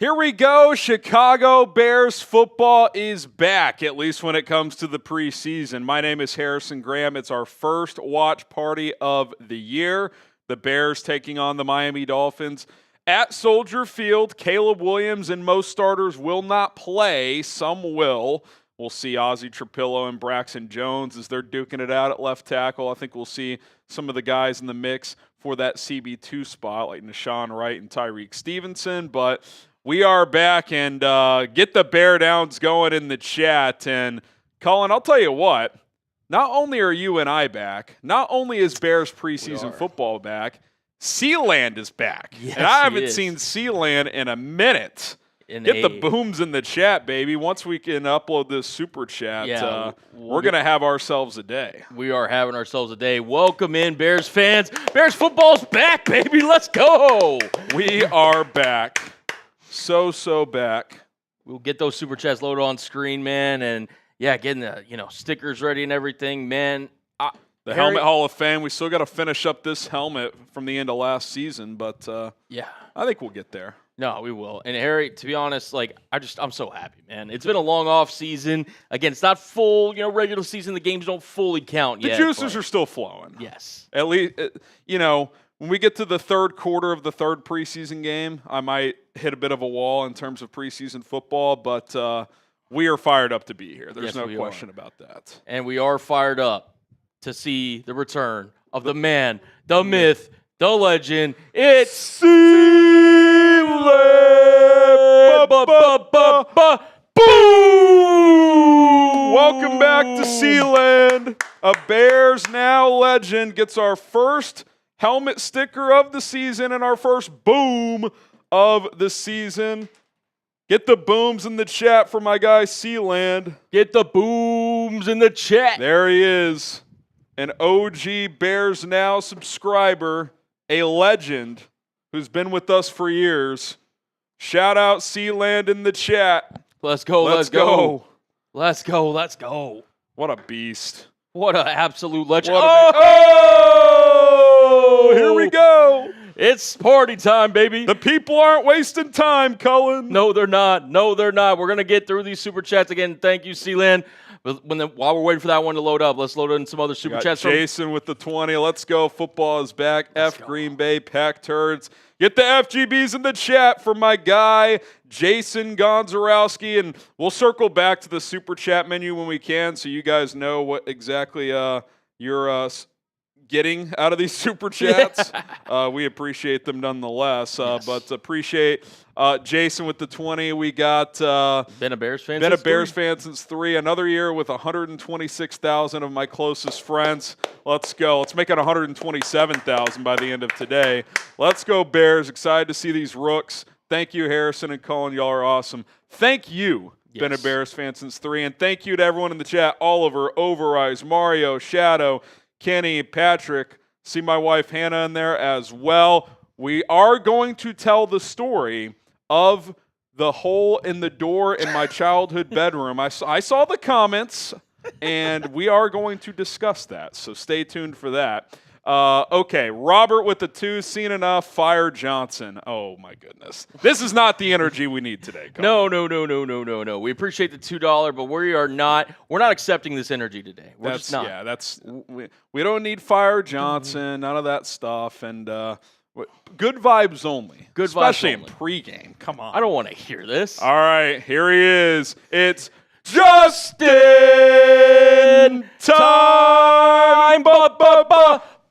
Here we go. Chicago Bears football is back, at least when it comes to the preseason. My name is Harrison Graham. It's our first watch party of the year. The Bears taking on the Miami Dolphins at Soldier Field. Caleb Williams and most starters will not play. Some will. We'll see Ozzie Trapillo and Braxton Jones as they're duking it out at left tackle. I think we'll see some of the guys in the mix for that CB2 spot, like Nashawn Wright and Tyreek Stevenson. But we are back, and get the Bear Downs going in the chat. And, Colin, I'll tell you what, not only are you and I back, not only is Bears preseason football back, Sealand is back. Yes, and I haven't seen Sealand in a minute. Get the booms in the chat, baby. Once we can upload this super chat, we're going to have ourselves a day. We are having ourselves a day. Welcome in, Bears fans. Bears football's back, baby. Let's go. We are back. So back. We'll get those super chats loaded on screen, man. And, yeah, getting the stickers ready and everything, man. The Helmet Hall of Fame. We still got to finish up this helmet from the end of last season, but I think we'll get there. No, we will. And Harry, to be honest, I'm so happy, man. It's been a long off season. Again, it's not full, regular season. The games don't fully count yet. The juices are still flowing. Yes. At least, when we get to the third quarter of the third preseason game, I might hit a bit of a wall in terms of preseason football, but we are fired up to be here. There's no question about that. And we are fired up to see the return of the man, the myth, the legend. It's Boom! Welcome back to Sealand. A Bears Now legend gets our first helmet sticker of the season and our first boom of the season. Get the booms in the chat for my guy Sealand. Get the booms in the chat. There he is. An OG Bears Now subscriber, a legend who's been with us for years. Shout out Sealand in the chat. Let's go. Let's go. What a beast. What an absolute legend. Here we go. It's party time, baby. The people aren't wasting time, Cullen. No, they're not. We're going to get through these super chats again. Thank you, Sealand. While we're waiting for that one to load up, let's load in some other super chats. Jason with the 20. Let's go. Football is back. Green Bay, Pack Turds. Get the FGBs in the chat for my guy, Jason Gonzarowski. And we'll circle back to the super chat menu when we can so you guys know what exactly you're getting out of these super chats. We appreciate them nonetheless. Yes. But appreciate Jason with the 20. We got been a Bears fan since 3. Another year with 126,000 of my closest friends. Let's go. Let's make it 127,000 by the end of today. Let's go, Bears. Excited to see these rooks. Thank you, Harrison and Colin. Y'all are awesome. Thank you. Yes. Been a Bears fan since 3. And thank you to everyone in the chat. Oliver, Overeyes, Mario, Shadow, Kenny, Patrick. See my wife Hannah in there as well. We are going to tell the story of the hole in the door in my childhood bedroom. I saw the comments, and we are going to discuss that. So stay tuned for that. Okay, Robert with the 2, seen enough, fire Johnson. Oh, my goodness. This is not the energy we need today. No. We appreciate the $2, but we're not accepting this energy today. We're just not. Yeah, we don't need fire Johnson, none of that stuff, and good vibes only. Especially in pregame. Come on. I don't want to hear this. All right, here he is. It's Justin time.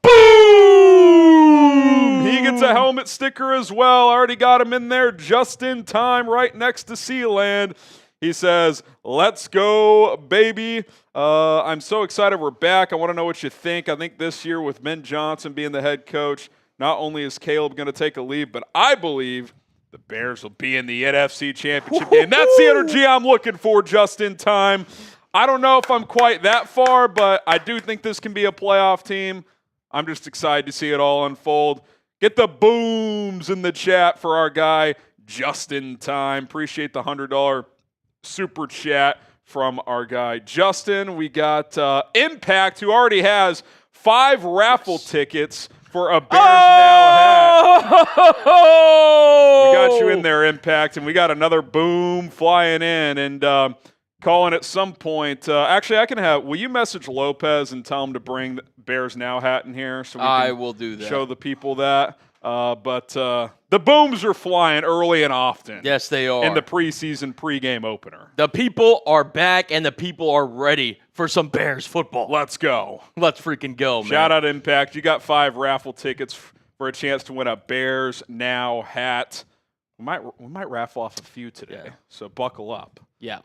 Boom! He gets a helmet sticker as well. I already got him in there just in time right next to Sealand. He says, let's go, baby. I'm so excited we're back. I want to know what you think. I think this year with Ben Johnson being the head coach, not only is Caleb going to take a leave, but I believe the Bears will be in the NFC Championship game. That's the energy I'm looking for just in time. I don't know if I'm quite that far, but I do think this can be a playoff team. I'm just excited to see it all unfold. Get the booms in the chat for our guy, just in time. Appreciate the $100 super chat from our guy, Justin. We got Impact, who already has 5 raffle tickets for a Bears Now hat. Oh! We got you in there, Impact, and we got another boom flying in and calling at some point. Actually, I can have. Will you message Lopez and tell him to bring the Bears Now hat in here so we can I will do that. Show the people that. But the booms are flying early and often. Yes, they are. In the preseason pregame opener. The people are back, and the people are ready for some Bears football. Let's go. Let's freaking go, man. Shout out Impact. You got 5 raffle tickets for a chance to win a Bears Now hat. We might raffle off a few today, so buckle up. Yeah.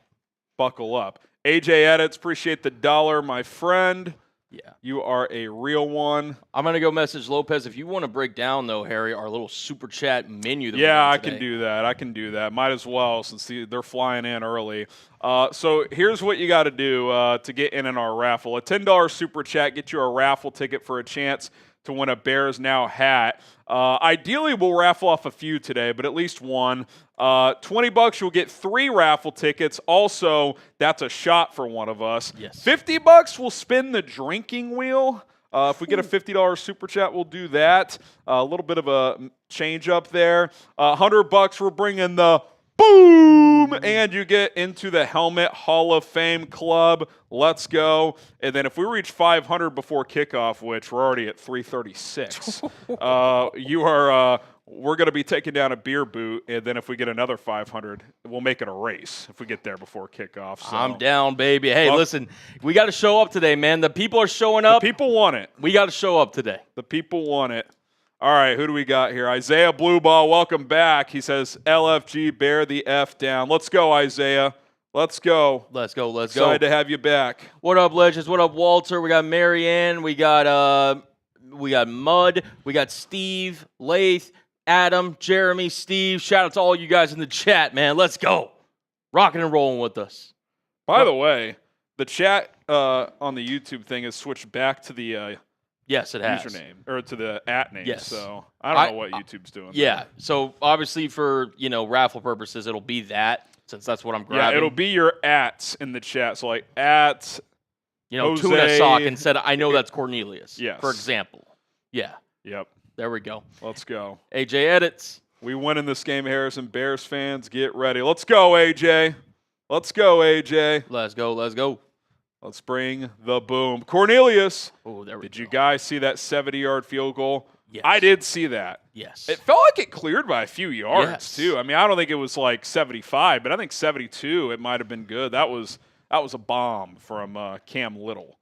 Buckle up. AJ Edits, appreciate the $1, my friend. Yeah. You are a real one. I'm going to go message Lopez. If you want to break down, though, Harry, our little super chat menu that I can do that. I can do that. Might as well since they're flying in early. So here's what you got to do to get in our raffle. A $10 super chat gets you a raffle ticket for a chance to win a Bears Now hat. Ideally, we'll raffle off a few today, but at least one. $20, you'll get 3 raffle tickets. Also, that's a shot for one of us. Yes. $50, we'll spin the drinking wheel. If we get a $50 super chat, we'll do that. A little bit of a change up there. $100, we're bringing the boom, and you get into the Helmet Hall of Fame Club. Let's go. And then if we reach 500 before kickoff, which we're already at 336, we're going to be taking down a beer boot, and then if we get another 500, we'll make it a race if we get there before kickoff. So. I'm down, baby. Hey, listen, we got to show up today, man. The people are showing up. The people want it. We got to show up today. The people want it. All right, who do we got here? Isaiah Blueball, welcome back. He says, LFG, bear the F down. Let's go, Isaiah. Let's go. Let's go. Excited to have you back. What up, Legends? What up, Walter? We got Marianne. We got Mud. We got Steve, Lath, Adam, Jeremy, Steve. Shout out to all you guys in the chat, man. Let's go. Rocking and rolling with us. By the way, the chat on the YouTube thing has switched back to the yes, it has. Username, or to the @ name. Yes. So I don't know what YouTube's doing. Yeah. So obviously for, raffle purposes, it'll be that, since that's what I'm grabbing. Yeah, it'll be your ats in the chat. So like at Jose, Tuna Sock instead of, I know that's Cornelius. Yes. For example. Yeah. Yep. There we go. Let's go. AJ Edits. We win in this game, Harrison. Bears fans, get ready. Let's go, AJ. Let's go, AJ. Let's go. Let's go. Let's bring the boom. Cornelius. Oh, there we go. Did you guys see that 70-yard field goal? Yes. I did see that. Yes. It felt like it cleared by a few yards, Yes. too. I mean, I don't think it was like 75, but I think 72, it might have been good. That was a bomb from Cam Little,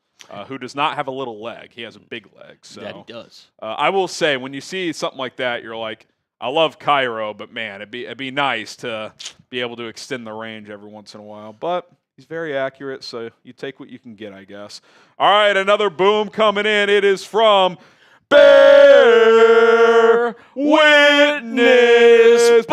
who does not have a little leg. He has a big leg. So. That he does. I will say, when you see something like that, you're like, I love Cairo, but, man, it'd be nice to be able to extend the range every once in a while. But he's very accurate, so you take what you can get, I guess. All right, another boom coming in. It is from Bear Witness.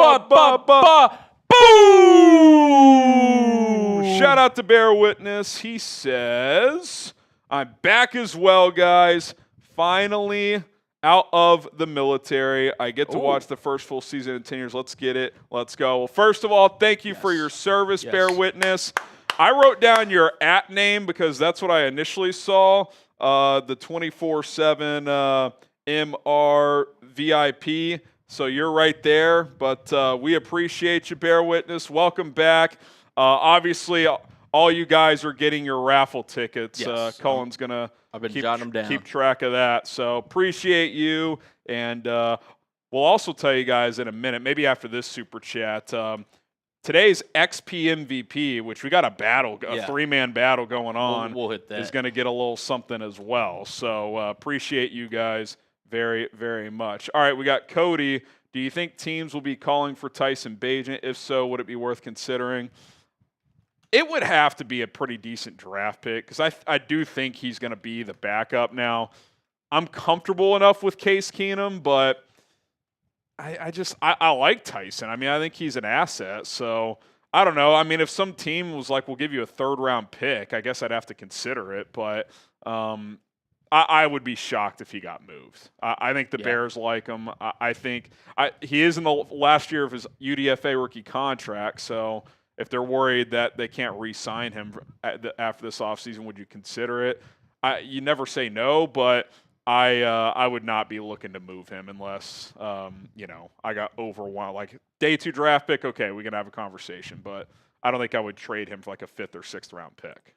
Boom! Shout out to Bear Witness. He says, I'm back as well, guys. Finally out of the military. I get to watch the first full season in 10 years. Let's get it. Let's go. Well, first of all, thank you for your service, Bear Witness. I wrote down your @ name because that's what I initially saw. The 24/7 MR VIP. So you're right there. But we appreciate you, Bear Witness. Welcome back. Obviously, all you guys are getting your raffle tickets. Yes. Cullen's going to jotting them down. Keep track of that. So appreciate you. And we'll also tell you guys in a minute, maybe after this super chat, today's XP MVP, which we got a battle, a 3-man battle going on. We'll hit that. Is going to get a little something as well. So appreciate you guys very, very much. All right, we got Cody. Do you think teams will be calling for Tyson Bagent? If so, would it be worth considering? It would have to be a pretty decent draft pick because I do think he's going to be the backup now. I'm comfortable enough with Case Keenum, but I like Tyson. I mean, I think he's an asset. So I don't know. I mean, if some team was like, we'll give you a 3rd-round pick, I guess I'd have to consider it. But I would be shocked if he got moved. I think the Bears like him. I think he is in the last year of his UDFA rookie contract. So if they're worried that they can't re-sign him after this offseason, would you consider it? You never say no, but I would not be looking to move him unless I got overwhelmed. Like day 2 draft pick, okay, we can have a conversation, but I don't think I would trade him for like a 5th or 6th round pick.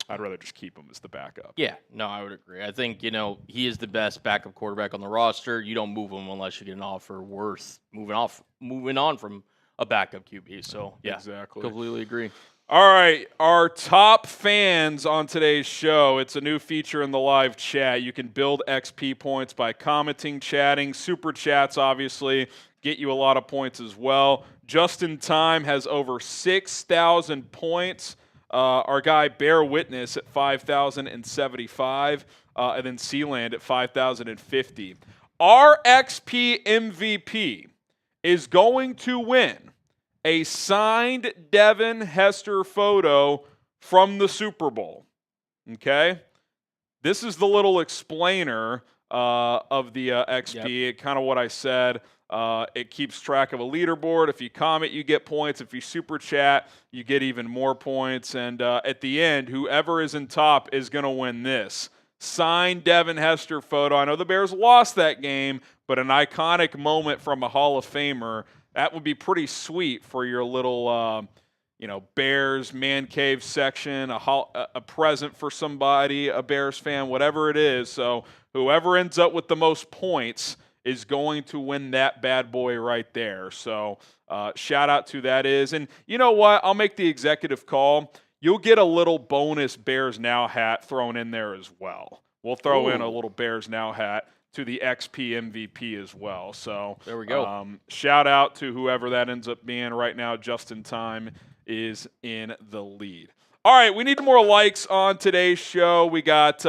I'd rather just keep him as the backup. Yeah, no, I would agree. I think, he is the best backup quarterback on the roster. You don't move him unless you get an offer worth moving on from a backup QB. So, yeah, exactly. Completely agree. All right, our top fans on today's show. It's a new feature in the live chat. You can build XP points by commenting, chatting. Super chats, obviously, get you a lot of points as well. Justin Time has over 6,000 points. Our guy Bear Witness at 5,075, and then Sealand at 5,050. Our XP MVP is going to win a signed Devin Hester photo from the Super Bowl. Okay? This is the little explainer of the XP. Yep. Kind of what I said. It keeps track of a leaderboard. If you comment, you get points. If you super chat, you get even more points. And at the end, whoever is in top is going to win this signed Devin Hester photo. I know the Bears lost that game, but an iconic moment from a Hall of Famer. That would be pretty sweet for your little, Bears man cave section, a present for somebody, a Bears fan, whatever it is. So whoever ends up with the most points is going to win that bad boy right there. So shout out to that is. And you know what? I'll make the executive call. You'll get a little bonus Bears Now hat thrown in there as well. We'll throw in a little Bears Now hat to the XP MVP as well. So there we go. Shout out to whoever that ends up being right now. Justin Time is in the lead. All right, we need more likes on today's show. We got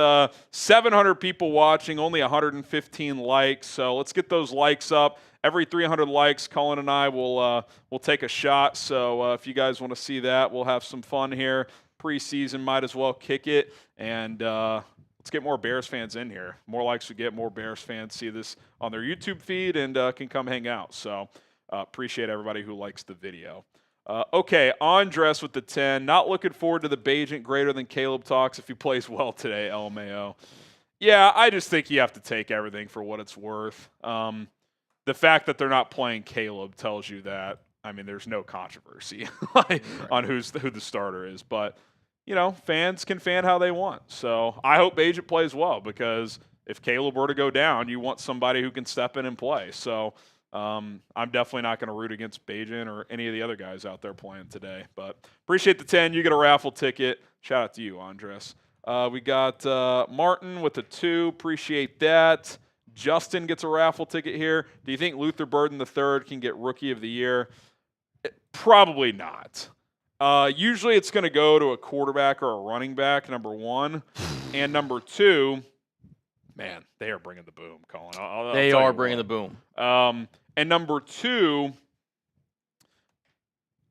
700 people watching, only 115 likes. So let's get those likes up. Every 300 likes, Colin and I will take a shot. So if you guys want to see that, we'll have some fun here. Preseason, might as well kick it. And let's get more Bears fans in here. More likes we get, more Bears fans see this on their YouTube feed and can come hang out. So appreciate everybody who likes the video. Okay, Andres with the 10. Not looking forward to the Bagent greater than Caleb talks if he plays well today, LMAO. Yeah, I just think you have to take everything for what it's worth. The fact that they're not playing Caleb tells you that. I mean, there's no controversy on who the starter is. But, fans can fan how they want. So I hope Bagent plays well because if Caleb were to go down, you want somebody who can step in and play. So I'm definitely not going to root against Bagent or any of the other guys out there playing today. But appreciate the 10. You get a raffle ticket. Shout out to you, Andres. We got Martin with a 2. Appreciate that. Justin gets a raffle ticket here. Do you think Luther Burden III can get Rookie of the Year? Probably not. Usually it's going to go to a quarterback or a running back, number 1. And number 2, man, they are bringing the boom, Colin. They are bringing the boom. And number 2,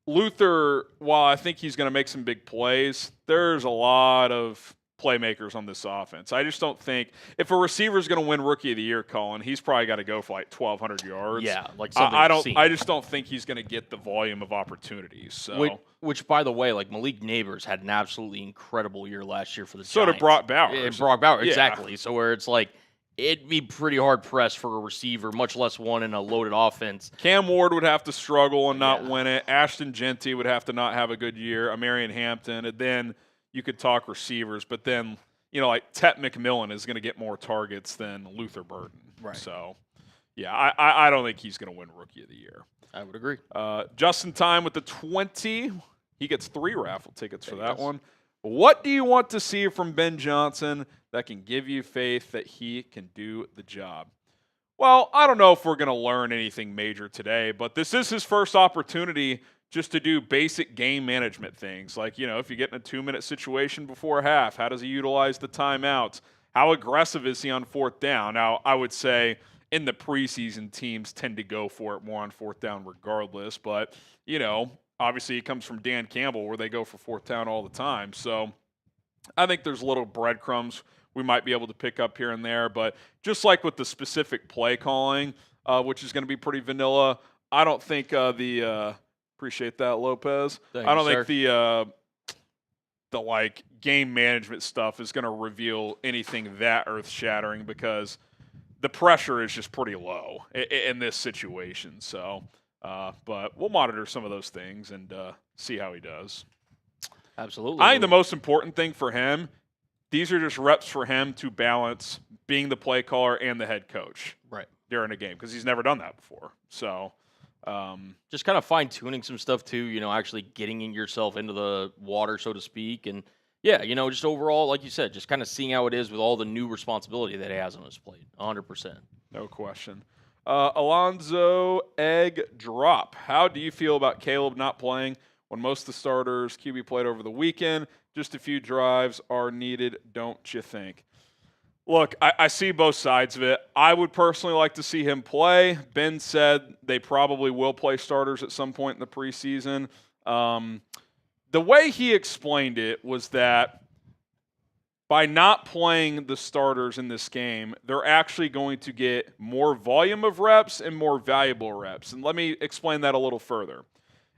Luther, while I think he's going to make some big plays, there's a lot of playmakers on this offense. I just don't think if a receiver is going to win Rookie of the Year, Colin, he's probably got to go for like 1,200 yards. Yeah, like something I just don't think he's going to get the volume of opportunities. So, which by the way, like Malik Neighbors had an absolutely incredible year last year for the Giants. So did Brock Bowers. Yeah, Brock Bowers, yeah. Exactly. So where it's like it'd be pretty hard pressed for a receiver, much less one in a loaded offense. Cam Ward would have to struggle and not win it. Ashton Genty would have to not have a good year. Amarian Hampton, and then you could talk receivers, but then, like Tet McMillan is going to get more targets than Luther Burden. Right. So, yeah, I don't think he's going to win Rookie of the Year. I would agree. Justin Time with the 20. He gets 3 raffle tickets for that one. What do you want to see from Ben Johnson that can give you faith that he can do the job? Well, I don't know if we're going to learn anything major today, but this is his first opportunity just to do basic game management things. Like, if you get in a 2-minute situation before half, how does he utilize the timeouts? How aggressive is he on 4th down? Now, I would say in the preseason, teams tend to go for it more on 4th down regardless. But, obviously it comes from Dan Campbell where they go for 4th down all the time. So I think there's little breadcrumbs we might be able to pick up here and there. But just like with the specific play calling, which is going to be pretty vanilla, I don't think appreciate that, Lopez. Thank I don't you, think sir. the game management stuff is going to reveal anything that earth-shattering because the pressure is just pretty low in this situation. So, but we'll monitor some of those things and see how he does. Absolutely. I think the most important thing for him, these are just reps for him to balance being the play caller and the head coach during a game because he's never done that before. So, just kind of fine-tuning some stuff too, actually getting yourself into the water, so to speak. And, yeah, just overall, like you said, just kind of seeing how it is with all the new responsibility that he has on his plate, 100%. No question. Alonzo Egg Drop. How do you feel about Caleb not playing when most of the starters QB played over the weekend? Just a few drives are needed, don't you think? Look, I see both sides of it. I would personally like to see him play. Ben said they probably will play starters at some point in the preseason. The way he explained it was that by not playing the starters in this game, they're actually going to get more volume of reps and more valuable reps. And let me explain that a little further.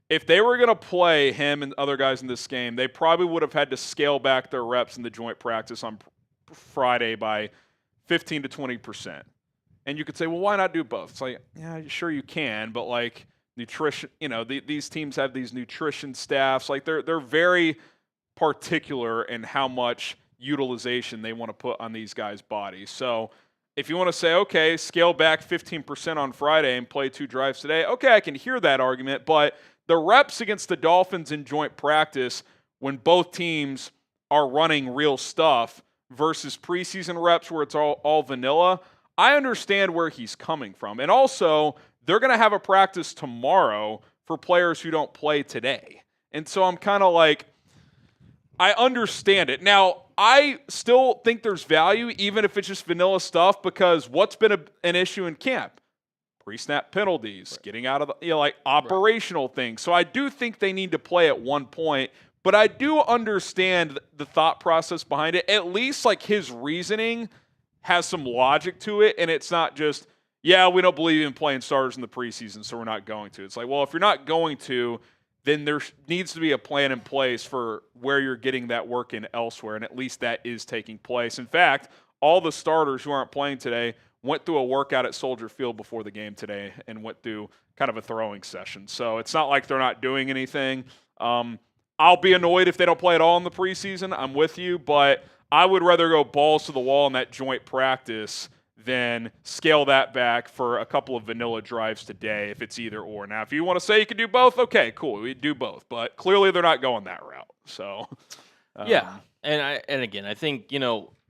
If they were going to play him and other guys in this game, they probably would have had to scale back their reps in the joint practice on Friday by 15 to 20%. And you could say, well, why not do both? It's like, yeah, sure you can, but nutrition, these teams have these nutrition staffs. They're very particular in how much utilization they want to put on these guys' bodies. So if you want to say, okay, scale back 15% on Friday and play 2 drives today, okay, I can hear that argument, but the reps against the Dolphins in joint practice when both teams are running real stuff versus preseason reps where it's all vanilla, I understand where he's coming from. And also, they're going to have a practice tomorrow for players who don't play today. And so I'm kind of I understand it. Now, I still think there's value, even if it's just vanilla stuff, because what's been an issue in camp? Pre-snap penalties, getting out of the, operational things. So I do think they need to play at one point, but I do understand the thought process behind it. At least, his reasoning has some logic to it, and it's not just, yeah, we don't believe in playing starters in the preseason, so we're not going to. It's well, if you're not going to, then there needs to be a plan in place for where you're getting that work in elsewhere, and at least that is taking place. In fact, all the starters who aren't playing today went through a workout at Soldier Field before the game today and went through kind of a throwing session. So it's not like they're not doing anything. I'll be annoyed if they don't play at all in the preseason. I'm with you, but I would rather go balls to the wall in that joint practice than scale that back for a couple of vanilla drives today if it's either or. Now, if you want to say you can do both, okay, cool, we do both. But clearly they're not going that route. So, yeah, and again, I think,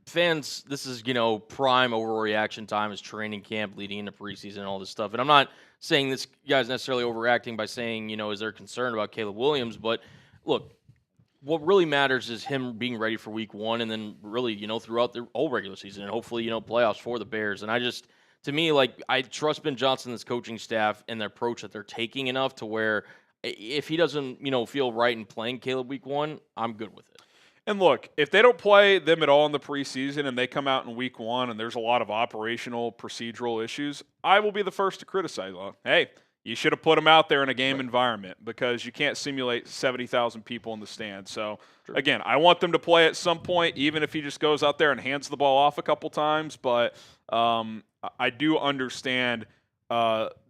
fans, this is, prime overreaction time is training camp leading into preseason and all this stuff. And I'm not saying this guy's necessarily overreacting by saying, is there concern about Caleb Williams? But look, what really matters is him being ready for week 1 and then really, throughout the whole regular season and hopefully, playoffs for the Bears. And to me, I trust Ben Johnson and his coaching staff and the approach that they're taking enough to where if he doesn't, feel right in playing Caleb week 1, I'm good with it. And look, if they don't play them at all in the preseason and they come out in week 1 and there's a lot of operational, procedural issues, I will be the first to criticize them. Hey, you should have put them out there in a game environment because you can't simulate 70,000 people in the stands. So, again, I want them to play at some point, even if he just goes out there and hands the ball off a couple times. But I do understand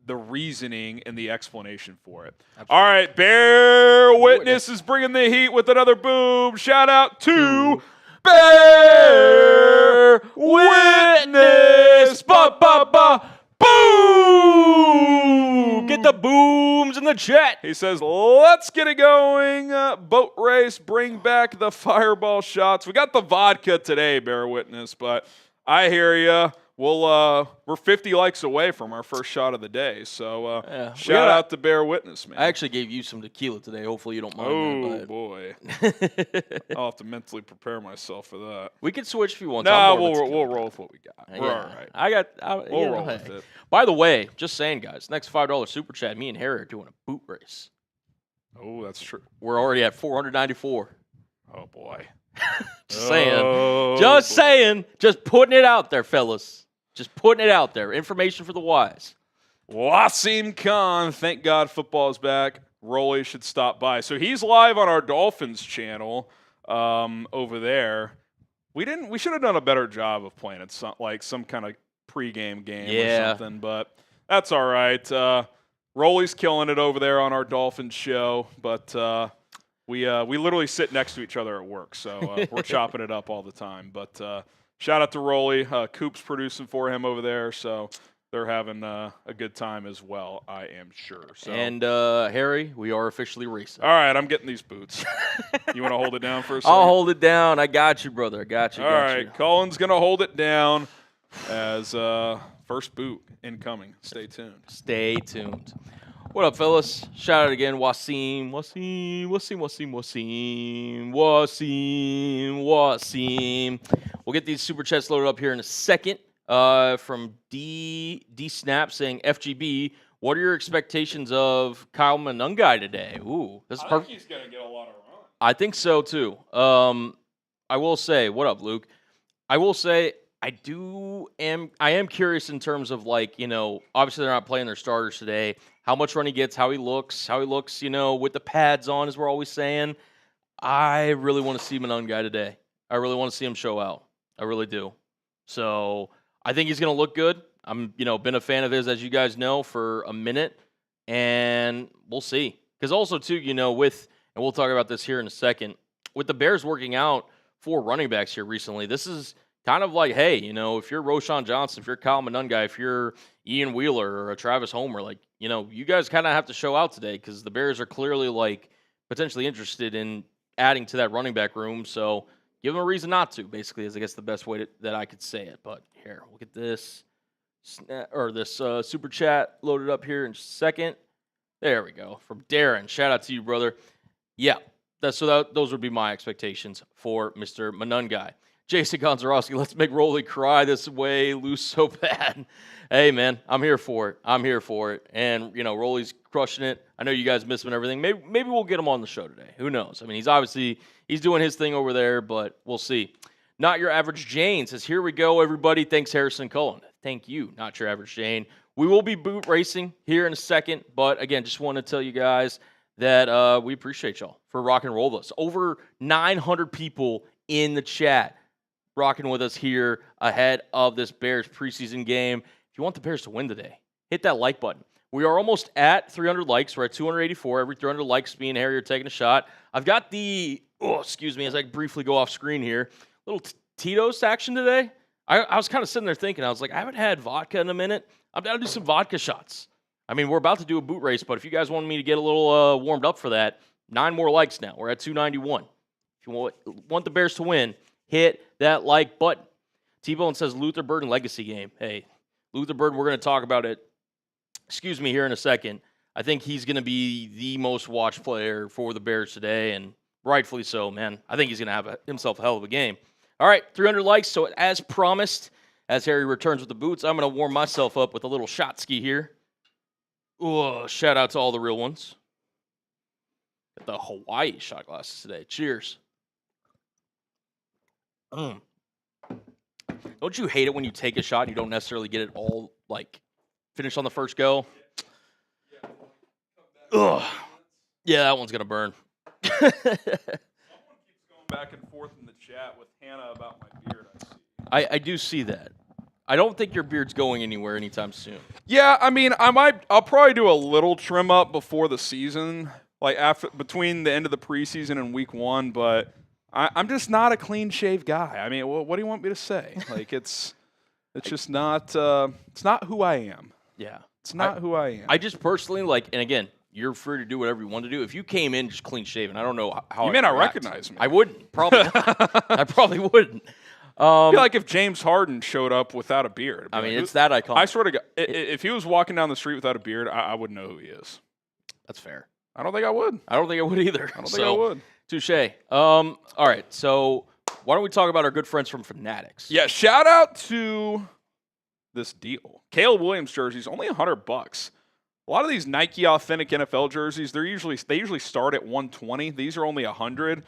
the reasoning and the explanation for it. Absolutely. All right, Bear Witness is bringing the heat with another boom. Shout out to Bear Witness. Ba, ba, ba. Boom! Get the booms in the chat. He says, let's get it going. Boat race, bring back the fireball shots. We got the vodka today, Bear Witness, but I hear you. We're 50 likes away from our first shot of the day, so shout out to Bear Witness, man. I actually gave you some tequila today. Hopefully you don't mind. Oh, boy. I'll have to mentally prepare myself for that. We can switch if you want. No, we'll roll with what we got. We're all right. We'll roll with it. By the way, just saying, guys, next $5 super chat, me and Harry are doing a boot race. Oh, that's true. We're already at 494. Oh, boy. Just saying. Just putting it out there, fellas. Just putting it out there. Information for the wise. Wasim Khan, thank God football's back. Rolly should stop by. So he's live on our Dolphins channel. over there. We should have done a better job of playing it, some kind of pregame game or something. But that's all right. Rolly's killing it over there on our Dolphins show, but we literally sit next to each other at work, so we're chopping it up all the time. But shout out to Rolly. Coop's producing for him over there, so they're having a good time as well, I am sure. So. And Harry, we are officially racing. All right, I'm getting these boots. You want to hold it down for a second? I'll hold it down. I got you, brother. I got you. All right, Colin's going to hold it down as first boot incoming. Stay tuned. Stay tuned. What up, fellas? Shout out again, Wasim. We'll get these super chats loaded up here in a second. From D Snap saying, FGB, what are your expectations of Kyle Monangai today? Ooh, this is perfect. He's going to get a lot of run. I think so too. I will say, what up, Luke? I will say I am curious in terms of, like, obviously they're not playing their starters today. How much run he gets, how he looks, with the pads on, as we're always saying. I really want to see Monangai today. I really want to see him show out. I really do. So I think he's going to look good. I'm, been a fan of his, as you guys know, for a minute, and we'll see. Because also, too, and we'll talk about this here in a second, with the Bears working out 4 running backs here recently, this is kind of like, hey, if you're Roschon Johnson, if you're Kyle Monangai, if you're Ian Wheeler or a Travis Homer, you guys kind of have to show out today because the Bears are clearly, potentially interested in adding to that running back room. So give them a reason not to, basically, is, I guess, the best way that I could say it. But here, we'll get this super chat loaded up here in a second. There we go. From Darren. Shout out to you, brother. Yeah, those would be my expectations for Mr. Monangai. Jason Gonzarowski, let's make Rolly cry this way, lose so bad. Hey, man, I'm here for it. And, Rolly's crushing it. I know you guys miss him and everything. Maybe we'll get him on the show today. Who knows? I mean, he's doing his thing over there, but we'll see. Not Your Average Jane says, here we go, everybody. Thanks, Harrison Cullen. Thank you, Not Your Average Jane. We will be boot racing here in a second, but, again, just want to tell you guys that we appreciate y'all for rock and roll with us. Over 900 people in the chat rocking with us here ahead of this Bears preseason game. If you want the Bears to win today, hit that like button. We are almost at 300 likes. We're at 284. Every 300 likes, me and Harry are taking a shot. I've got as I briefly go off screen here, little Tito's action today. I was kind of sitting there thinking, I was like, I haven't had vodka in a minute. I've got to do some vodka shots. I mean, we're about to do a boot race, but if you guys wanted me to get a little warmed up for that, 9 more likes now. We're at 291. If you want the Bears to win, hit that like button. T-Bone says Luther Burden legacy game. Hey, Luther Burden, we're going to talk about it, here in a second. I think he's going to be the most watched player for the Bears today, and rightfully so, man. I think he's going to have himself a hell of a game. All right, 300 likes. So as promised, as Harry returns with the boots, I'm going to warm myself up with a little shot ski here. Oh, shout out to all the real ones. Got the Hawaii shot glasses today. Cheers. Don't you hate it when you take a shot and you don't necessarily get it all, finish on the first go? Ugh. Yeah, that one's going to burn. Someone keeps going back and forth in the chat with Hannah about my beard, I see. I do see that. I don't think your beard's going anywhere anytime soon. Yeah, I mean, I'll probably do a little trim up before the season, between the end of the preseason and week 1, but I'm just not a clean shave guy. I mean, what do you want me to say? It's just not. It's not who I am. Yeah, it's not who I am. I just personally and again, you're free to do whatever you want to do. If you came in just clean shaven, I don't know how you may not recognize me. I wouldn't. Probably. Not. I probably wouldn't. It'd be like if James Harden showed up without a beard. I mean, it's that iconic. I swear to God, if he was walking down the street without a beard, I wouldn't know who he is. That's fair. I don't think I would. I don't think I would either. I don't think I would. Touche. All right, so why don't we talk about our good friends from Fanatics? Yeah, shout out to this deal. Caleb Williams jerseys, only $100. A lot of these Nike Authentic NFL jerseys, they usually start at $120. These are only $100.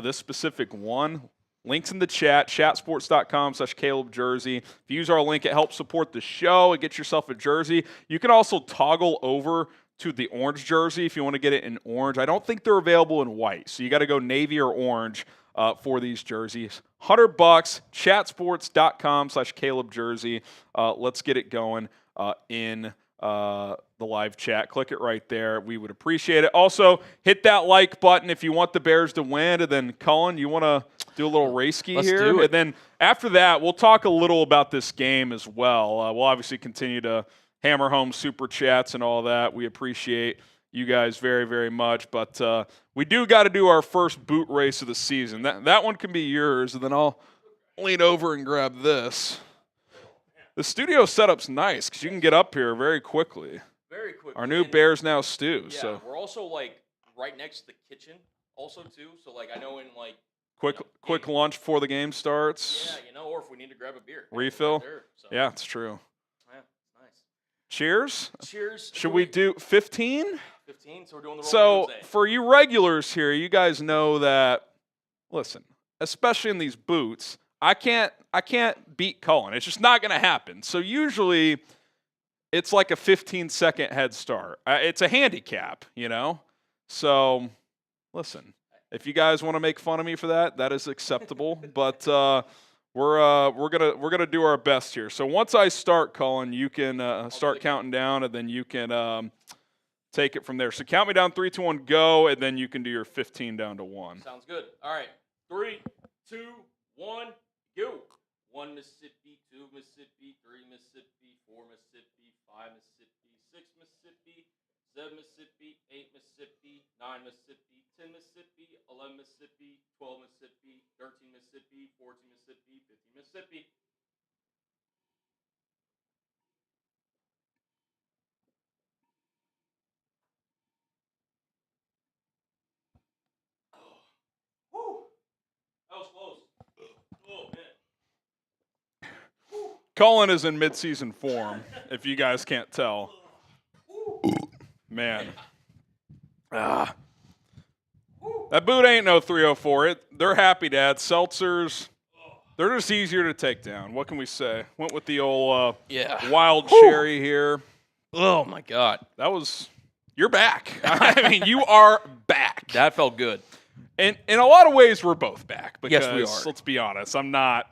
This specific one, links in the chat, chatsports.com/Caleb jersey. If you use our link, it helps support the show. It gets yourself a jersey. You can also toggle over to the orange jersey if you want to get it in orange. I don't think they're available in white, so you got to go navy or orange. for these jerseys. $100, chatsports.com/Caleb jersey. Let's get it going in the live chat. Click it right there. We would appreciate it. Also, hit that like button if you want the Bears to win. And then, Cullen, you want to do a little race ski Let's here? do it. And then after that, we'll talk a little about this game as well. We'll obviously continue to hammer home super chats and all that. We appreciate you guys very, very much. But we do got to do our first boot race of the season. That one can be yours, and then I'll lean over and grab this. The studio setup's nice because you can get up here very quickly. Very quickly. Our new Bears Now stew. Yeah, so we're also like right next to the kitchen, also too. So like I know in like quick lunch before the game starts. Yeah, or if we need to grab a beer, refill. Right there, so. Yeah, it's true. Yeah, nice. Cheers. Cheers. Should we do 15? 15. So we're doing the So for you regulars here, you guys know that. Listen, especially in these boots, I can't beat Cullen. It's just not going to happen. So usually, it's like a 15-second head start. It's a handicap, So, listen, if you guys want to make fun of me for that, that is acceptable. But we're gonna do our best here. So once I start, Cullen, you can start counting down, and then you can take it from there. So count me down, 3, 2, 1, go, and then you can do your 15 down to 1. Sounds good. All right, 3, 2, 1, go. 1 Mississippi, 2 Mississippi, 3 Mississippi, 4 Mississippi, 5 Mississippi, 6 Mississippi, 7 Mississippi, 8 Mississippi, 9 Mississippi, 10 Mississippi, 11 Mississippi, 12 Mississippi, 13 Mississippi, 14 Mississippi, 15 Mississippi. Whew. That was close. Oh, man. Cullen is in midseason form, if you guys can't tell. Man. That boot ain't no 304. They're happy, Dad. Seltzers, they're just easier to take down. What can we say? Went with the old wild cherry here. Oh, my God. You're back. I mean, you are back. That felt good. And in a lot of ways, we're both back. Because, yes, we are. Let's be honest. I'm not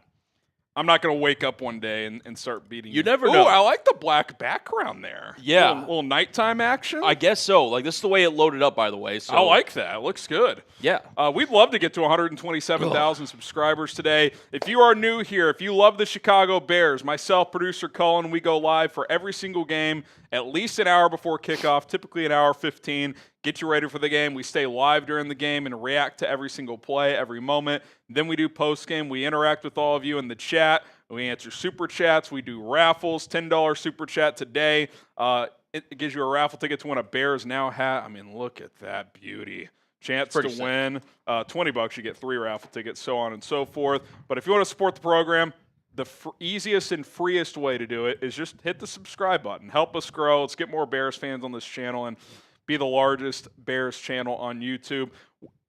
going to wake up one day and start beating you. You never know. I like the black background there. Yeah. Little nighttime action. I guess so. Like, this is the way it loaded up, by the way. So I like that. It looks good. Yeah. We'd love to get to 127,000 subscribers today. If you are new here, if you love the Chicago Bears, myself, producer Cullen, we go live for every single game at least an hour before kickoff, typically an hour 15. Get you ready for the game. We stay live during the game and react to every single play, every moment. Then we do postgame. We interact with all of you in the chat. We answer super chats. We do raffles. $10 super chat today. It gives you a raffle ticket to win a Bears Now hat. I mean, look at that beauty. Chance to win. $20, you get 3 raffle tickets, so on and so forth. But if you want to support the program, the easiest and freest way to do it is just hit the subscribe button. Help us grow. Let's get more Bears fans on this channel and be the largest Bears channel on YouTube.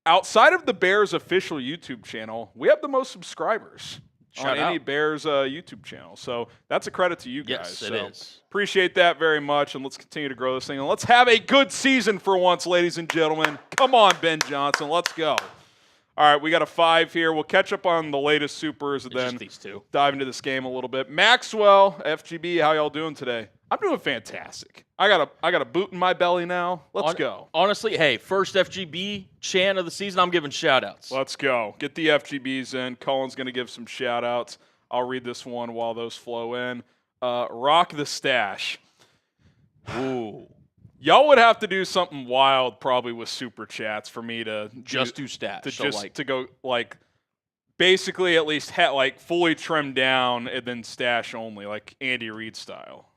Outside of the Bears official YouTube channel, we have the most subscribers on any Bears YouTube channel. So that's a credit to you guys. Yes, it is. Appreciate that very much, and let's continue to grow this thing. And let's have a good season for once, ladies and gentlemen. Come on, Ben Johnson. Let's go. All right, we got a 5 here. We'll catch up on the latest supers and then these two. Dive into this game a little bit. Maxwell, FGB, how y'all doing today? I'm doing fantastic. I got a boot in my belly now. Let's go. Honestly, hey, first FGB chant of the season, I'm giving shout-outs. Let's go. Get the FGBs in. Cullen's going to give some shout-outs. I'll read this one while those flow in. Rock the stash. Ooh. Y'all would have to do something wild probably with super chats for me to just do stash. To go like basically at least like fully trimmed down and then stash only, like Andy Reid style.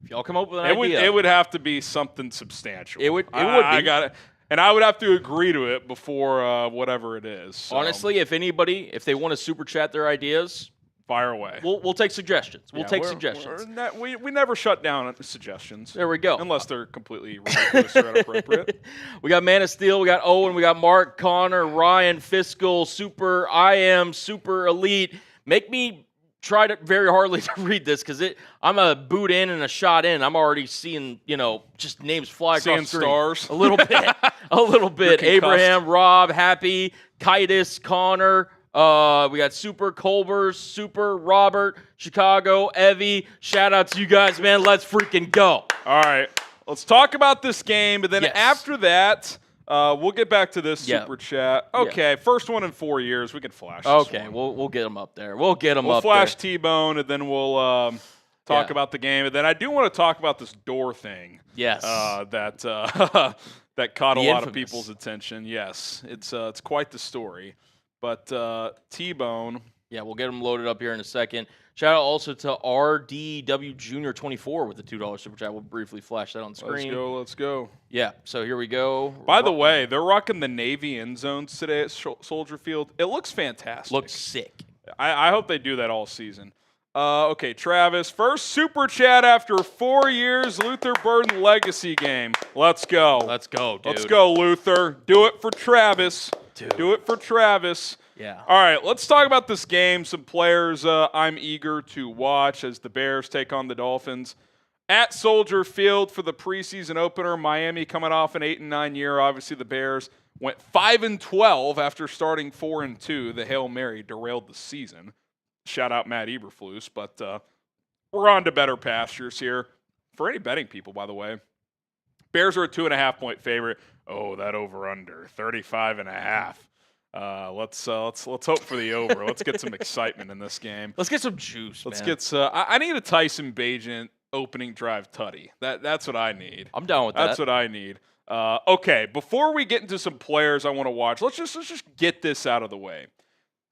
If y'all come up with an idea. It would have to be something substantial. It would be. I got it. And I would have to agree to it before whatever it is. So. Honestly, if they want to super chat their ideas, fire away. We'll take suggestions. We'll take suggestions. We never shut down suggestions. There we go. Unless they're completely ridiculous or inappropriate. We got Man of Steel. We got Owen. We got Mark, Connor, Ryan, Fiscal, Super. I am Super Elite. Make me tried very hardly to read this because I'm a boot in and a shot in. I'm already seeing, just names fly across the screen. Stars. A little bit. A little bit. Abraham, Rob, Happy, Kitus, Connor. We got Super Culbers, Super Robert, Chicago, Evie. Shout out to you guys, man. Let's freaking go. All right. Let's talk about this game, but then after that, we'll get back to this super chat. Okay, first one in 4 years. We can flash this one. We'll get them up there. We'll flash T-Bone, and then we'll talk about the game. And then I do want to talk about this door thing. Yes. That caught a lot of people's attention. Yes, it's quite the story. But T-Bone. Yeah, we'll get them loaded up here in a second. Shout out also to RDW Junior 24 with the $2 super chat. We'll briefly flash that on the screen. Let's go. Yeah, so here we go. By the way, they're rocking the Navy end zones today at Soldier Field. It looks fantastic. Looks sick. I hope they do that all season. Okay, Travis. First super chat after 4 years, Luther Burden Legacy game. Let's go. Let's go, dude. Let's go, Luther. Do it for Travis. Dude. Do it for Travis. Yeah. All right, let's talk about this game. Some players I'm eager to watch as the Bears take on the Dolphins. At Soldier Field for the preseason opener, Miami coming off an 8-9 year. Obviously, the Bears went 5-12 after starting 4-2. The Hail Mary derailed the season. Shout out Matt Eberflus, but we're on to better pastures here. For any betting people, by the way, Bears are a 2.5-point favorite. Oh, that over/under 35.5. Let's hope for the over. Let's get some excitement in this game. Let's get some juice. Let's get. I need a Tyson Bagent opening drive tutty. That's what I need. I'm down with that. That's what I need. Okay, before we get into some players I want to watch, let's just get this out of the way.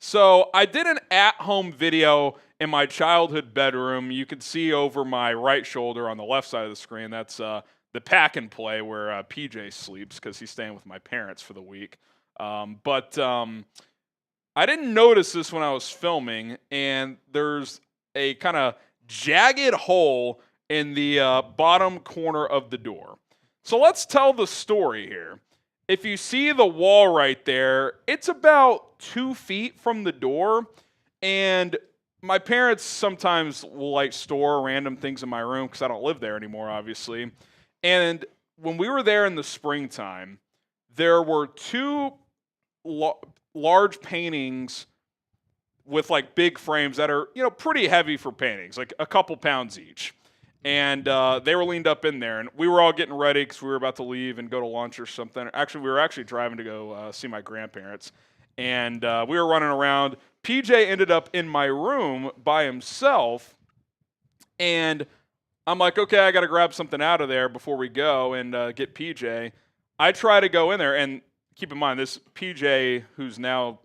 So I did an at-home video in my childhood bedroom. You can see over my right shoulder on the left side of the screen. That's the pack and play where PJ sleeps because he's staying with my parents for the week. But I didn't notice this when I was filming, and there's a kind of jagged hole in the bottom corner of the door. So let's tell the story here. If you see the wall right there, it's about 2 feet from the door, and my parents sometimes will store random things in my room because I don't live there anymore, obviously. And when we were there in the springtime, there were 2 large paintings with big frames that are pretty heavy for paintings, like a couple pounds each. And they were leaned up in there, and we were all getting ready because we were about to leave and go to lunch or something. Actually, we were driving to go see my grandparents, and we were running around. PJ ended up in my room by himself, and I'm like, okay, I got to grab something out of there before we go and get PJ. I try to go in there, and keep in mind, this PJ, who's now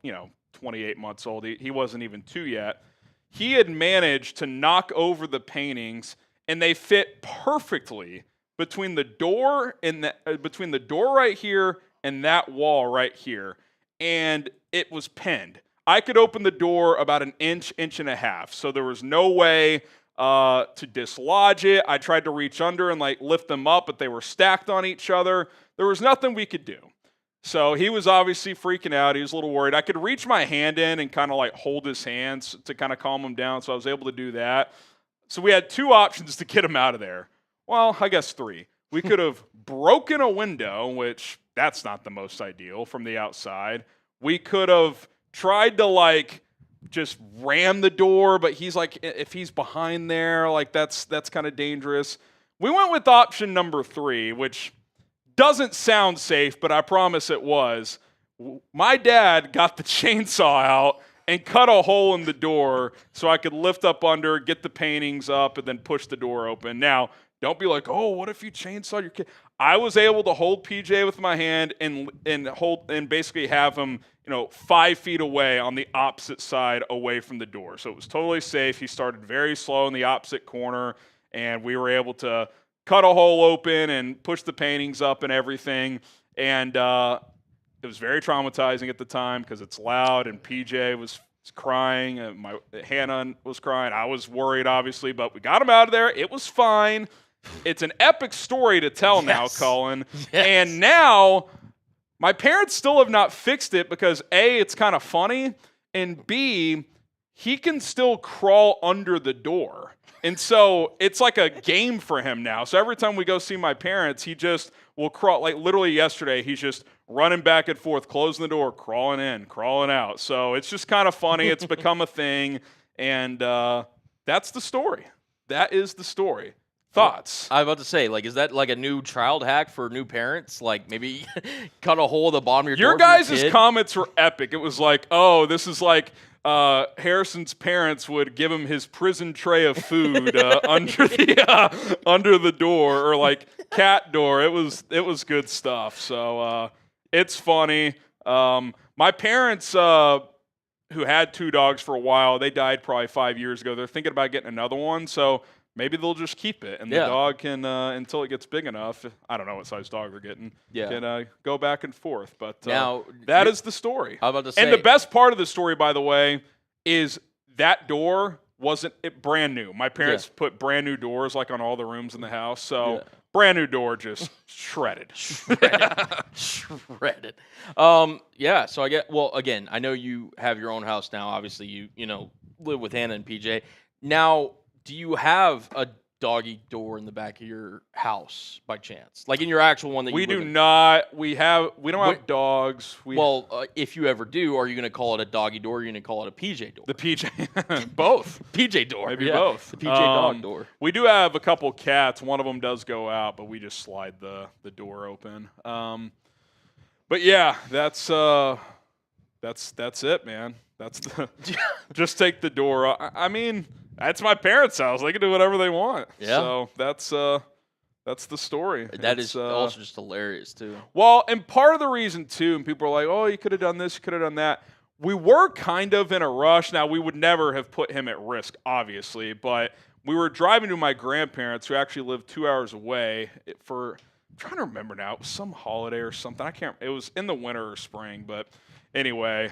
28 months old, he wasn't even 2 yet. He had managed to knock over the paintings, and they fit perfectly between the door and between the door right here and that wall right here, and it was pinned. I could open the door about an inch and a half, so there was no way to dislodge it. I tried to reach under and lift them up, but they were stacked on each other. There was nothing we could do. So he was obviously freaking out. He was a little worried. I could reach my hand in and kind of hold his hands to kind of calm him down, so I was able to do that. So we had 2 options to get him out of there. Well, I guess 3. We could have broken a window, which that's not the most ideal from the outside. We could have tried to just ram the door, but he's if he's behind there, that's kind of dangerous. We went with option number 3, which doesn't sound safe, but I promise it was. My dad got the chainsaw out and cut a hole in the door so I could lift up under, get the paintings up, and then push the door open. Now, don't be like, oh, what if you chainsaw your kid? I was able to hold PJ with my hand and basically have him 5 feet away on the opposite side away from the door. So it was totally safe. He started very slow in the opposite corner, and we were able to cut a hole open and push the paintings up and everything. And it was very traumatizing at the time because it's loud, and PJ was crying, and Hannah was crying. I was worried, obviously, but we got him out of there. It was fine. It's an epic story to tell now, Cullen. Yes. And now my parents still have not fixed it because A, it's kind of funny, and B, he can still crawl under the door. And so it's like a game for him now. So every time we go see my parents, he just will crawl. Like literally yesterday, he's just running back and forth, closing the door, crawling in, crawling out. So it's just kind of funny. It's become a thing. And that's the story. That is the story. Thoughts? I was about to say, like, is that like a new child hack for new parents? Like, maybe cut a hole in the bottom of your door. Your guys' comments were epic. It was like, oh, this is like Harrison's parents would give him his prison tray of food under the door, or like cat door. It was good stuff. So it's funny. My parents, who had 2 dogs for a while, they died probably 5 years ago. They're thinking about getting another one. So maybe they'll just keep it, and the dog can, until it gets big enough, I don't know what size dog they're getting, can go back and forth. But now, that is the story. I was about to say, and the best part of the story, by the way, is that door wasn't brand new. My parents put brand new doors like on all the rooms in the house, so brand new door, just shredded. Shredded. So I get, well, again, I know you have your own house now. Obviously, you know, live with Hannah and PJ. Now, do you have a doggy door in the back of your house by chance? Like in your actual one that we you live do in? not. We don't have dogs. If you ever do, are you going to call it a doggy door or are you going to call it a PJ door? The PJ. Both. PJ door. Maybe both. The PJ dog door. We do have a couple cats. One of them does go out, but we just slide the door open. But yeah, that's it, man. That's just take the door. I mean, that's my parents' house. They can do whatever they want. Yeah. So that's the story. That is also just hilarious too. Well, and part of the reason too, and people are like, "Oh, you could have done this, you could have done that." We were kind of in a rush. Now, we would never have put him at risk, obviously, but we were driving to my grandparents, who actually lived 2 hours away, I'm trying to remember now. It was some holiday or something. I can't. It was in the winter or spring, but anyway,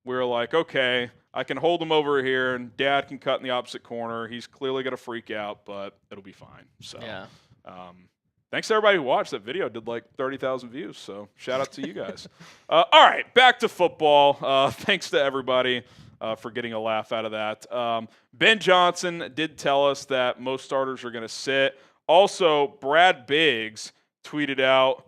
we were like, okay, I can hold him over here, and Dad can cut in the opposite corner. He's clearly going to freak out, but it'll be fine. So, thanks to everybody who watched that video. It did like 30,000 views, so shout out to you guys. All right, back to football. Thanks to everybody for getting a laugh out of that. Ben Johnson did tell us that most starters are going to sit. Also, Brad Biggs tweeted out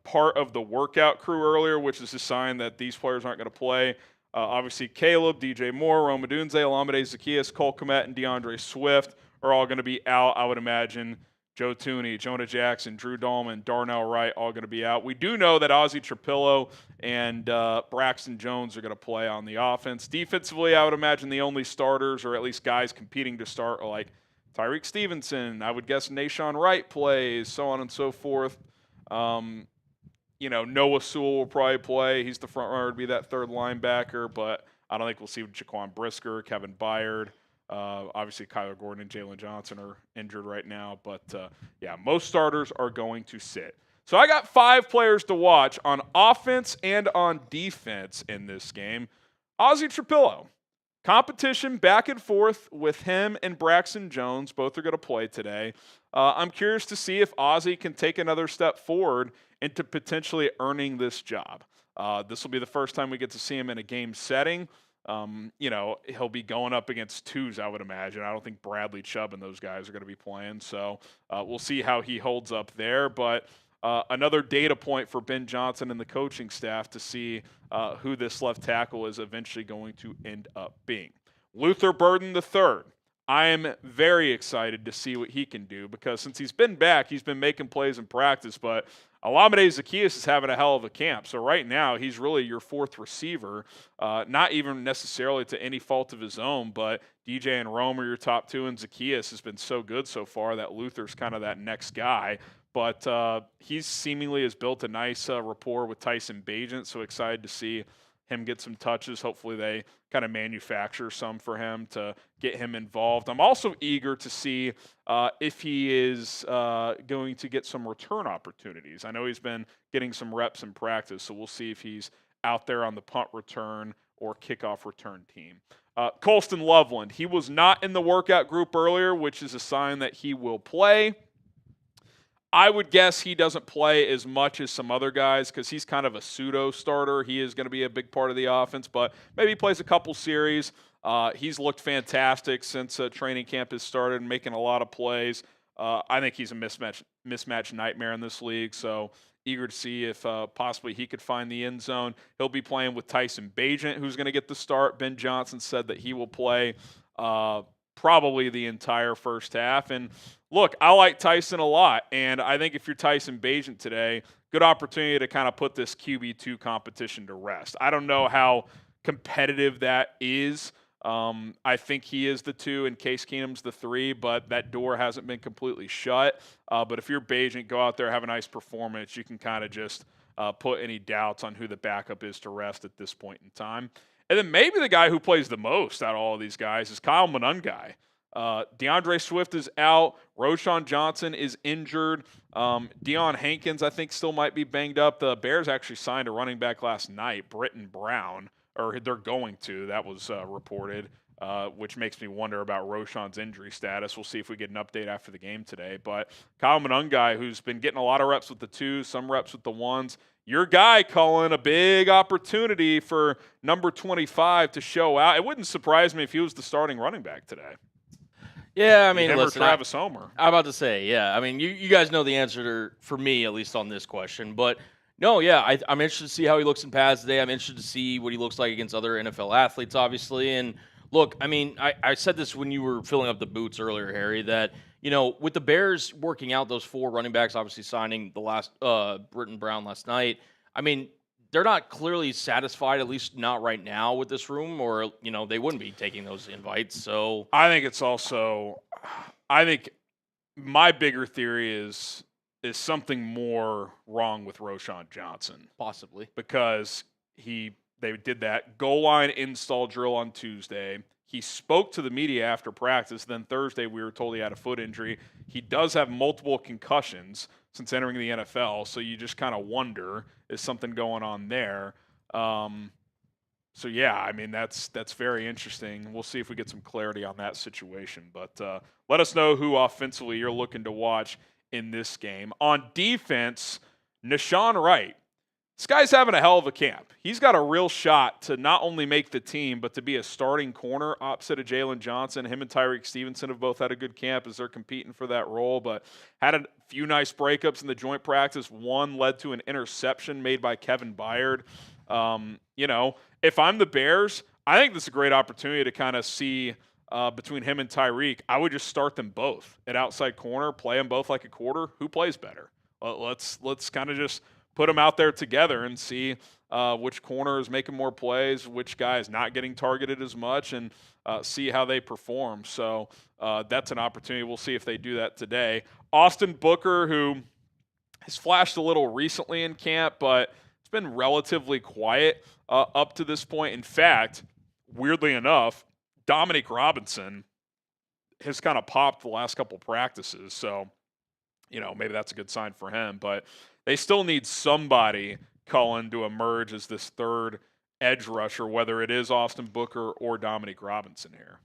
part of the workout crew earlier, which is a sign that these players aren't going to play. Obviously, Caleb, DJ Moore, Rome Odunze, Olamide Zaccheaus, Cole Kmet, and DeAndre Swift are all going to be out, I would imagine. Joe Thuney, Jonah Jackson, Drew Dahlman, Darnell Wright, all going to be out. We do know that Ozzie Trapillo and Braxton Jones are going to play on the offense. Defensively, I would imagine the only starters, or at least guys competing to start, are like Tyreek Stevenson. I would guess Nashawn Wright plays, so on and so forth. Noah Sewell will probably play. He's the front runner to be that third linebacker, but I don't think we'll see Jaquan Brisker, Kevin Byard. Obviously, Kyler Gordon and Jaylon Johnson are injured right now. But, most starters are going to sit. So I got 5 players to watch on offense and on defense in this game. Ozzie Trapillo. Competition back and forth with him and Braxton Jones. Both are going to play today. I'm curious to see if Ozzie can take another step forward into potentially earning this job. This will be the first time we get to see him in a game setting. He'll be going up against twos, I would imagine. I don't think Bradley Chubb and those guys are going to be playing. So we'll see how he holds up there. But another data point for Ben Johnson and the coaching staff to see who this left tackle is eventually going to end up being. Luther Burden III. I am very excited to see what he can do because since he's been back, he's been making plays in practice, but Olamide Zaccheaus is having a hell of a camp. So right now, he's really your 4th receiver, not even necessarily to any fault of his own, but DJ and Rome are your top 2, and Zaccheaus has been so good so far that Luther's kind of that next guy. But he seemingly has built a nice rapport with Tyson Bagent, so excited to see him get some touches. Hopefully they kind of manufacture some for him to get him involved. I'm also eager to see if he is going to get some return opportunities. I know he's been getting some reps in practice, so we'll see if he's out there on the punt return or kickoff return team. Colston Loveland, he was not in the workout group earlier, which is a sign that he will play. I would guess he doesn't play as much as some other guys because he's kind of a pseudo starter. He is going to be a big part of the offense, but maybe he plays a couple series. He's looked fantastic since training camp has started, making a lot of plays. I think he's a mismatch nightmare in this league, so eager to see if possibly he could find the end zone. He'll be playing with Tyson Bagent, who's going to get the start. Ben Johnson said that he will play probably the entire first half. And look, I like Tyson a lot, and I think if you're Tyson Bagent today, good opportunity to kind of put this QB2 competition to rest. I don't know how competitive that is. I think he is the 2 and Case Keenum's the 3, but that door hasn't been completely shut. But if you're Bagent, go out there, have a nice performance. You can kind of just put any doubts on who the backup is to rest at this point in time. And then maybe the guy who plays the most out of all of these guys is Kyle Monungai. DeAndre Swift is out. Roschon Johnson is injured. Deion Hankins, I think, still might be banged up. The Bears actually signed a running back last night, Britton Brown. Or they're going to. That was reported, which makes me wonder about Roschon's injury status. We'll see if we get an update after the game today. But Kyle Monungai, who's been getting a lot of reps with the 2s, some reps with the 1s. Your guy calling a big opportunity for number 25 to show out. It wouldn't surprise me if he was the starting running back today. Yeah, I mean, listen, Travis Homer. I'm about to say, yeah. I mean, you guys know the answer for me, at least on this question. But no, yeah, I'm interested to see how he looks in pads today. I'm interested to see what he looks like against other NFL athletes, obviously. And look, I mean, I said this when you were filling up the boots earlier, Harry, that, with the Bears working out those 4 running backs, obviously signing the last Britton Brown last night, I mean, they're not clearly satisfied, at least not right now, with this room, or, they wouldn't be taking those invites. So I think it's also – I think my bigger theory is something more wrong with Roschon Johnson. Possibly. Because they did that goal line install drill on Tuesday. He spoke to the media after practice. Then Thursday we were told he had a foot injury. He does have multiple concussions since entering the NFL, so you just kind of wonder, is something going on there? So, yeah, I mean, that's very interesting. We'll see if we get some clarity on that situation. But let us know who offensively you're looking to watch in this game. On defense, Nahshon Wright. This guy's having a hell of a camp. He's got a real shot to not only make the team, but to be a starting corner opposite of Jaylon Johnson. Him and Tyreek Stevenson have both had a good camp as they're competing for that role, but had a few nice breakups in the joint practice. One led to an interception made by Kevin Byard. If I'm the Bears, I think this is a great opportunity to kind of see between him and Tyreek. I would just start them both at outside corner, play them both like a quarter. Who plays better? Let's kind of just put them out there together and see which corner is making more plays, which guy is not getting targeted as much, and see how they perform. So that's an opportunity. We'll see if they do that today. Austin Booker, who has flashed a little recently in camp, but it's been relatively quiet up to this point. In fact, weirdly enough, Dominic Robinson has kind of popped the last couple practices. So, maybe that's a good sign for him. But they still need somebody, Cullen, to emerge as this third edge rusher, whether it is Austin Booker or Dominic Robinson here.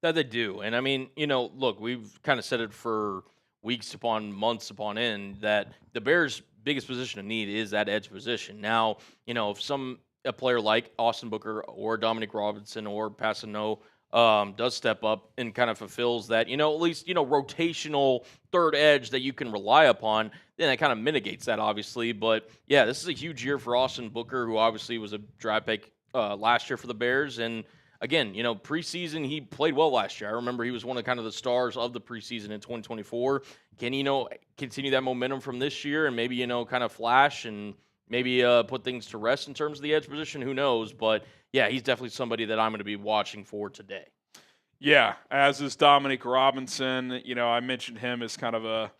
That they do. And, I mean, look, we've kind of said it for weeks upon months upon end that the Bears' biggest position of need is that edge position. Now, if a player like Austin Booker or Dominic Robinson or Passano does step up and kind of fulfills that, at least, rotational third edge that you can rely upon, then that kind of mitigates that, obviously. But, yeah, this is a huge year for Austin Booker, who obviously was a draft pick last year for the Bears. And, again, preseason, he played well last year. I remember he was one of kind of the stars of the preseason in 2024. Can he, continue that momentum from this year and maybe, kind of flash and maybe put things to rest in terms of the edge position? Who knows? But, yeah, he's definitely somebody that I'm going to be watching for today. Yeah, as is Dominic Robinson. I mentioned him as kind of a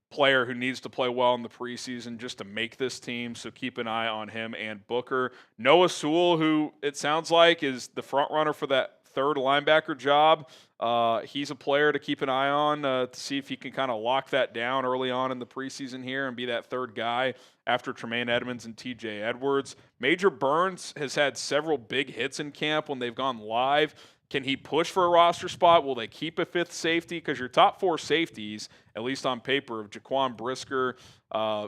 player who needs to play well in the preseason just to make this team, so keep an eye on him and Booker. Noah Sewell, who it sounds like is the front runner for that third linebacker job. He's a player to keep an eye on to see if he can kind of lock that down early on in the preseason here and be that third guy after Tremaine Edmonds and TJ Edwards. Major Burns has had several big hits in camp when they've gone live. Can he push for a roster spot? Will they keep a fifth safety? Because your top 4 safeties, at least on paper, of Jaquan Brisker,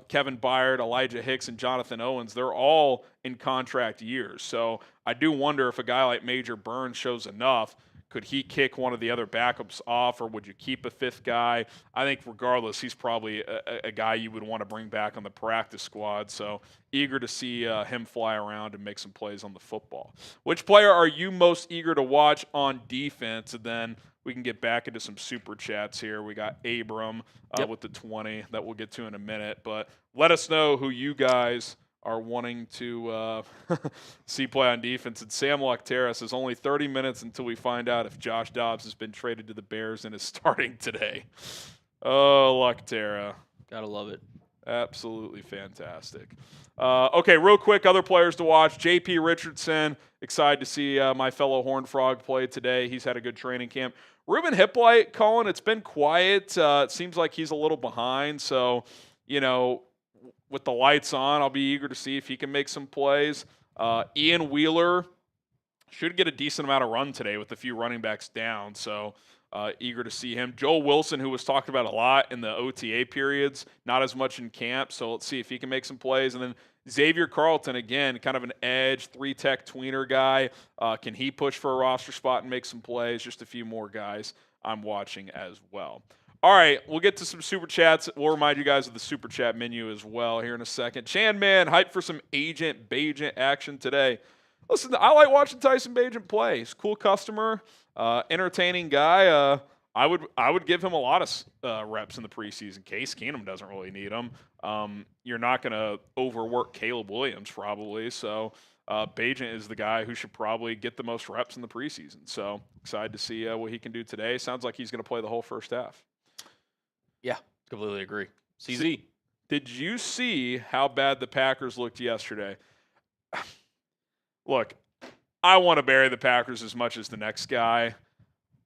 Kevin Byard, Elijah Hicks, and Jonathan Owens, they're all in contract years. So I do wonder if a guy like Major Burns shows enough. Could he kick one of the other backups off, or would you keep a fifth guy? I think regardless, he's probably a guy you would want to bring back on the practice squad. So eager to see him fly around and make some plays on the football. Which player are you most eager to watch on defense? And then we can get back into some super chats here. We got Abram with the 20 that we'll get to in a minute. But let us know who you guys are wanting to see play on defense. And Sam Loctera says only 30 minutes until we find out if Josh Dobbs has been traded to the Bears and is starting today. Oh, Loctera. Gotta love it. Absolutely fantastic. Okay, real quick, other players to watch. J.P. Richardson, excited to see my fellow Horned Frog play today. He's had a good training camp. Ruben Hippolyte, Colin, it's been quiet. It seems like he's a little behind. So, with the lights on, I'll be eager to see if he can make some plays. Ian Wheeler should get a decent amount of run today with a few running backs down, so eager to see him. Joel Wilson, who was talked about a lot in the OTA periods, not as much in camp, so let's see if he can make some plays. And then Xavier Carlton, again, kind of an edge, 3-tech tweener guy. Can he push for a roster spot and make some plays? Just a few more guys I'm watching as well. All right, we'll get to some Super Chats. We'll remind you guys of the Super Chat menu as well here in a second. Chan Man, hyped for some Agent Bagent action today. Listen, I like watching Tyson Bagent play. He's a cool customer, entertaining guy. I would give him a lot of reps in the preseason. Case Keenum doesn't really need them. You're not going to overwork Caleb Williams probably, so Bagent is the guy who should probably get the most reps in the preseason. So excited to see what he can do today. Sounds like he's going to play the whole first half. Yeah, completely agree. CZ. Did you see how bad the Packers looked yesterday? Look, I want to bury the Packers as much as the next guy.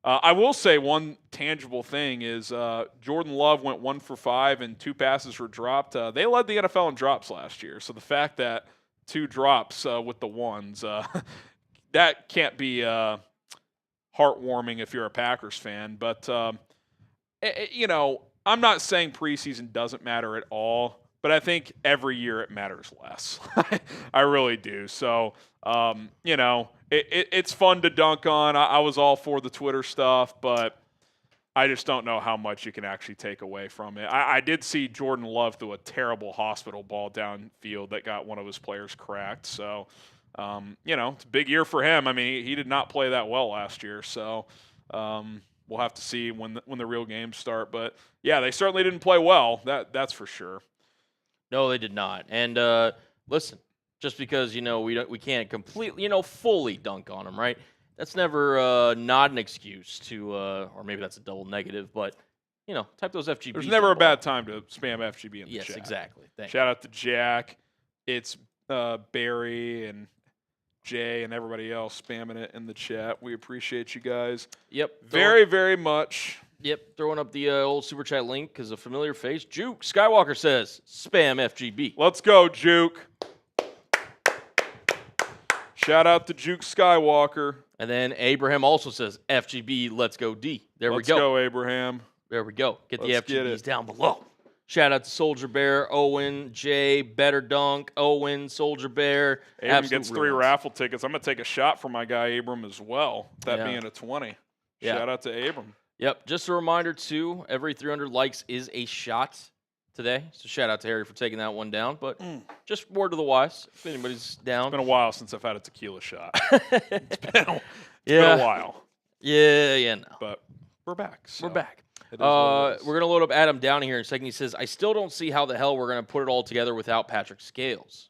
I will say one tangible thing is Jordan Love went 1 for 5 and 2 passes were dropped. They led the NFL in drops last year. So the fact that 2 drops with the ones, that can't be heartwarming if you're a Packers fan. But, I'm not saying preseason doesn't matter at all, but I think every year it matters less. I really do. So, it's fun to dunk on. I was all for the Twitter stuff, but I just don't know how much you can actually take away from it. I did see Jordan Love throw a terrible hospital ball downfield that got one of his players cracked. So, it's a big year for him. I mean, he did not play that well last year. So, we'll have to see when the real games start. But, yeah, they certainly didn't play well. That's for sure. No, they did not. And listen, just because, we can't completely, fully dunk on them, right? That's never not an excuse to, or maybe that's a double negative, but, type those FGBs. There's never a bad time to spam FGB in the chat. Yes, exactly. Thanks. Shout out to Jack. It's Barry and Jay and everybody else spamming it in the chat. We appreciate you guys. Yep. Very, very much. Yep. Throwing up the old Super Chat link because a familiar face. Juke Skywalker says, spam FGB. Let's go, Juke. Shout out to Juke Skywalker. And then Abraham also says, FGB, let's go D. There we go. Let's go, Abraham. There we go. Get the Let's FGBs down below. Shout out to Soldier Bear, Owen, Jay, Better Dunk, Owen, Soldier Bear. Abram gets 3 raffle tickets. I'm going to take a shot for my guy Abram as well, that being a 20. Yeah. Shout out to Abram. Yep. Just a reminder, too, every 300 likes is a shot today. So shout out to Harry for taking that one down. But just word to the wise, if anybody's down. It's been a while since I've had a tequila shot. It's been a while. Yeah, no. But we're back. So. We're back. We're going to load up Adam down here in a second. He says, I still don't see how the hell we're going to put it all together without Patrick Scales.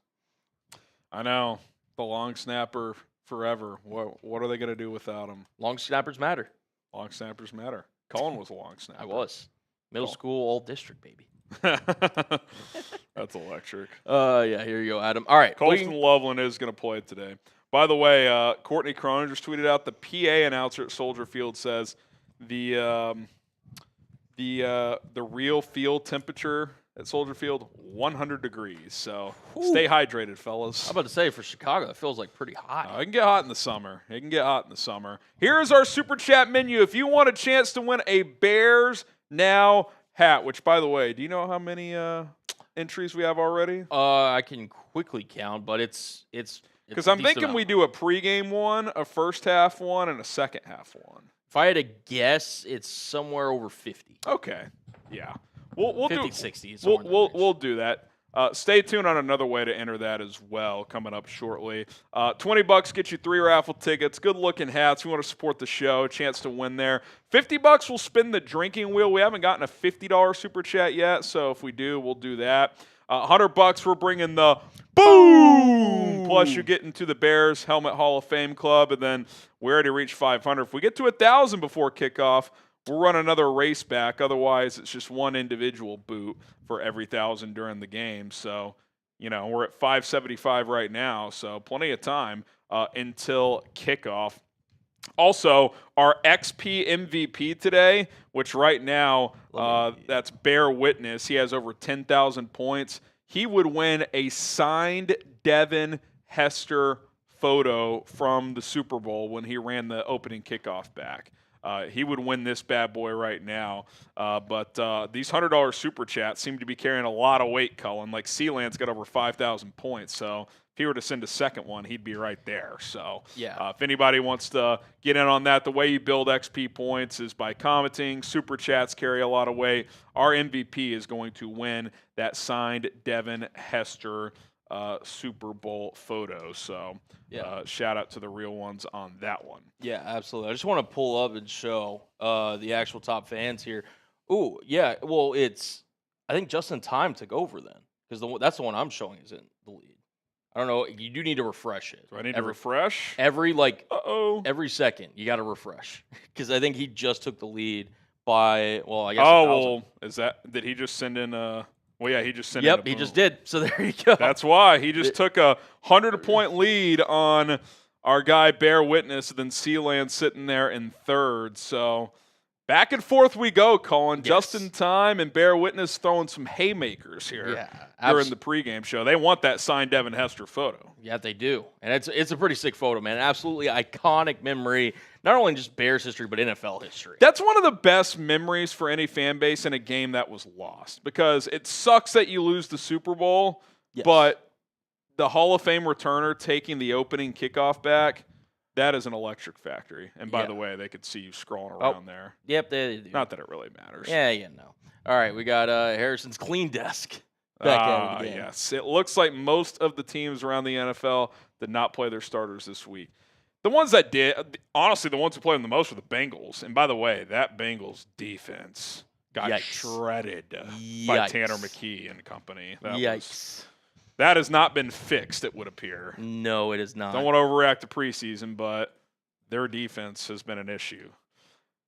I know. The long snapper forever. What are they going to do without him? Long snappers matter. Long snappers matter. Colin was a long snapper. I was. Middle school, all district, baby. That's electric. Yeah, here you go, Adam. All right. Colston Loveland is going to play today. By the way, Courtney Cronin just tweeted out the PA announcer at Soldier Field says the real field temperature at Soldier Field, 100 degrees. So stay hydrated, fellas. I'm about to say, for Chicago, it feels like pretty hot. It can get hot in the summer. It can get hot in the summer. Here's our Super Chat menu. If you want a chance to win a Bears Now hat, which, by the way, do you know how many entries we have already? I can quickly count, but it's because I'm thinking we do a pregame one, a first half one, and a second half one. If I had to guess, it's somewhere over 50. Okay. Yeah. We'll 50, do 60. We'll do that. Stay tuned on another way to enter that as well, coming up shortly. $20 gets you 3 raffle tickets, good-looking hats. We want to support the show, chance to win there. $50 will spin the drinking wheel. We haven't gotten a $50 Super Chat yet, so if we do, we'll do that. $100 we're bringing the boom! Plus you get into the Bears Helmet Hall of Fame Club, and then we already reached 500. If we get to 1,000 before kickoff, we'll run another race back. Otherwise, it's just one individual boot for every 1,000 during the game. So, we're at 575 right now, so plenty of time until kickoff. Also, our XP MVP today, which right now, that's Bear Witness. He has over 10,000 points. He would win a signed Devin Hester photo from the Super Bowl when he ran the opening kickoff back. He would win this bad boy right now. But these $100 Super Chats seem to be carrying a lot of weight, Cullen. Like, Sealand's got over 5,000 points, so if he were to send a second one, he'd be right there. So if anybody wants to get in on that, the way you build XP points is by commenting. Super Chats carry a lot of weight. Our MVP is going to win that signed Devin Hester Super Bowl photo. So shout out to the real ones on that one. Yeah, absolutely. I just want to pull up and show the actual top fans here. Ooh, yeah. Well, I think just in time took over then, because that's the one I'm showing is in the lead. I don't know. You do need to refresh it. Do I need to refresh? Every second, you got to refresh, because I think he just took the lead by, well, I guess. Did he just send in Well, yeah, he just sent in Yep, he just did. So there you go. That's why. He just took a 100-point lead on our guy Bear Witness, and then Sealand sitting there in third. So back and forth we go, Colin. Yes. Just in time, and Bear Witness throwing some haymakers here during the pregame show. They want that signed Devin Hester photo. Yeah, they do. And it's a pretty sick photo, man. Absolutely iconic memory, not only just Bears history, but NFL history. That's one of the best memories for any fan base in a game that was lost, because it sucks that you lose the Super Bowl, but the Hall of Fame returner taking the opening kickoff back, that is an electric factory. And by the way, they could see you scrolling around there. Yep, they do. Not that it really matters. Yeah, no. All right, we got Harrison's clean desk back out of the game. Yes, it looks like most of the teams around the NFL did not play their starters this week. The ones that did, honestly, the ones who played them the most were the Bengals. And by the way, that Bengals defense got shredded by Tanner McKee and company. That has not been fixed, it would appear. No, it is not. Don't want to overreact to preseason, but their defense has been an issue.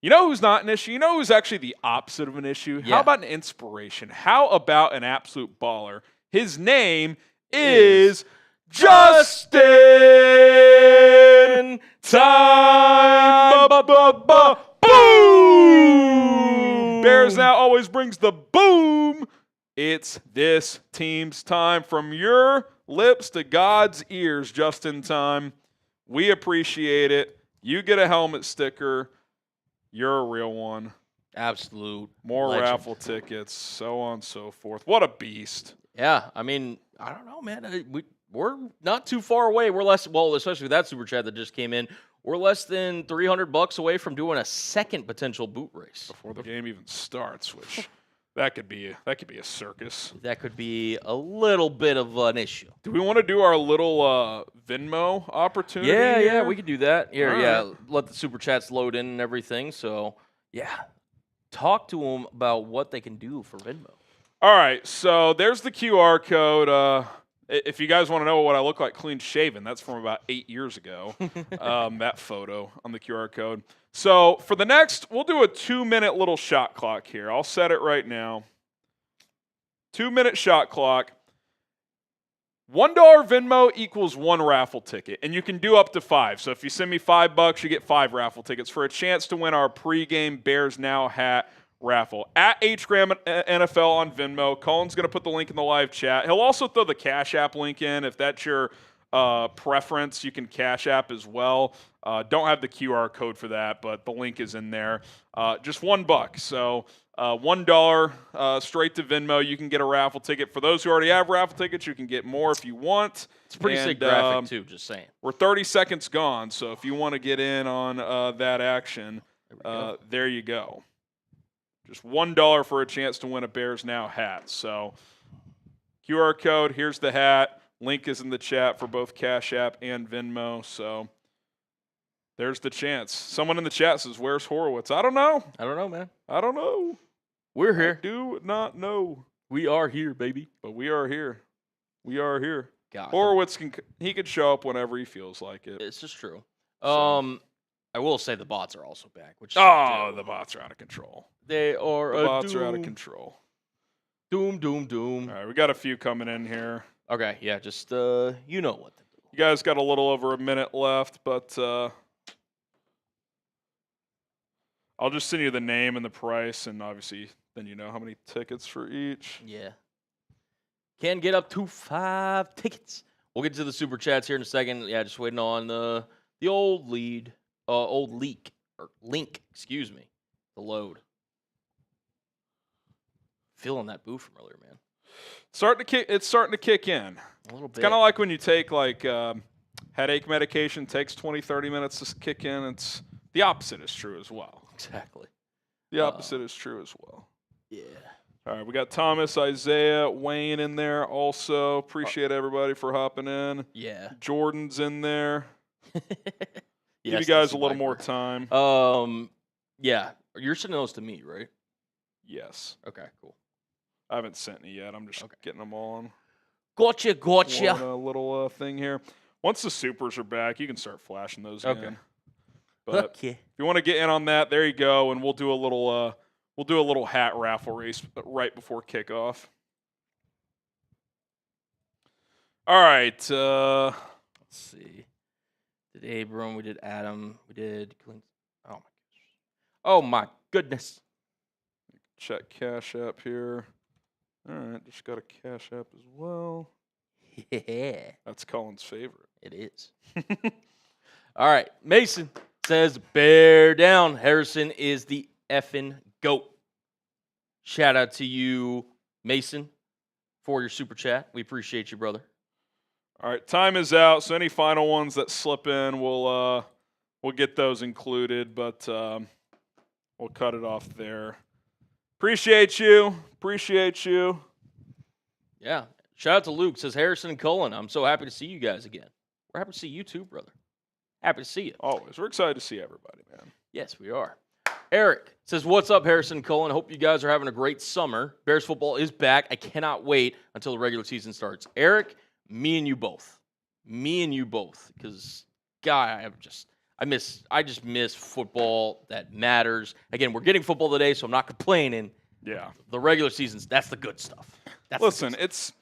You know who's not an issue? You know who's actually the opposite of an issue? How about an inspiration? How about an absolute baller? His name is Justin Time. Boom! Bears Now always brings the boom. It's this team's time. From your lips to God's ears, just in time. We appreciate it. You get a helmet sticker. You're a real one. Absolute. More legend. raffle tickets, so on and so forth. What a beast. Yeah, I mean, I don't know, man. We're not too far away. We're less, especially with that super chat that just came in, we're less than $300 away from doing a second potential boot race. Before the game even starts, which... That could be a circus. That could be a little bit of an issue. Do we want to do our little Venmo opportunity? Yeah, we could do that. Here, let the super chats load in and everything. So, talk to them about what they can do for Venmo. All right, so there's the QR code. If you guys want to know what I look like clean shaven, that's from about 8 years ago, that photo on the QR code. So for the next, we'll do a 2-minute little shot clock here. I'll set it right now. 2-minute shot clock. $1 Venmo equals 1 raffle ticket, and you can do up to 5. So if you send me $5, you get 5 raffle tickets for a chance to win our pregame Bears Now hat raffle. At HGram NFL on Venmo. Colin's going to put the link in the live chat. He'll also throw the Cash App link in. If that's your preference, you can Cash App as well. Don't have the QR code for that, but the link is in there. Just $1. So $1 straight to Venmo. You can get a raffle ticket. For those who already have raffle tickets, you can get more if you want. It's a pretty sick graphic, too, just saying. We're 30 seconds gone, so if you want to get in on that action, there you go. Just $1 for a chance to win a Bears Now hat. So QR code, here's the hat. Link is in the chat for both Cash App and Venmo. So there's the chance. Someone in the chat says, where's Horowitz? I don't know. I don't know, man. I don't know. We're here. I do not know. We are here, baby. But we are here. We are here. God, Horowitz could show up whenever he feels like it. This is true. So. I will say the bots are also back. Which the bots are out of control. They are. The bots are out of control. Doom, doom, doom. All right, we got a few coming in here. Okay, yeah, just you know what to do. You guys got a little over a minute left, but I'll just send you the name and the price, and obviously then you know how many tickets for each. Yeah. Can get up to 5 tickets. We'll get to the super chats here in a second. Yeah, just waiting on the old link, excuse me, the load. Feeling that boo from earlier, man. It's starting to kick in. A little bit. It's kind of like when you take headache medication, takes 20, 30 minutes to kick in. It's the opposite is true as well. Exactly. The opposite is true as well. Yeah. All right, we got Thomas, Isaiah, Wayne in there also. Appreciate everybody for hopping in. Yeah. Jordan's in there. Yes, Give you guys a little more time. Yeah. You're sending those to me, right? Yes. Okay, cool. I haven't sent any yet. I'm just getting them all on. Gotcha. One, little thing here. Once the supers are back, you can start flashing those again. But if you want to get in on that, there you go, and we'll do a little hat raffle race right before kickoff. All right. Let's see. Did Abram? We did Adam. We did Clint. Oh my goodness. Check Cash App here. All right, just got a Cash App as well. Yeah. That's Colin's favorite. It is. All right. Mason says, bear down. Harrison is the effing GOAT. Shout out to you, Mason, for your super chat. We appreciate you, brother. All right, time is out. So any final ones that slip in, we'll get those included, but we'll cut it off there. Appreciate you. Yeah. Shout out to Luke. Says Harrison and Cullen. I'm so happy to see you guys again. We're happy to see you too, brother. Happy to see you. Always. We're excited to see everybody, man. Yes, we are. Eric says, what's up, Harrison and Cullen? Hope you guys are having a great summer. Bears football is back. I cannot wait until the regular season starts. Eric, me and you both. Because, God, I just miss football that matters. Again, we're getting football today, so I'm not complaining. Yeah. The regular season's, that's the good stuff. Listen, it's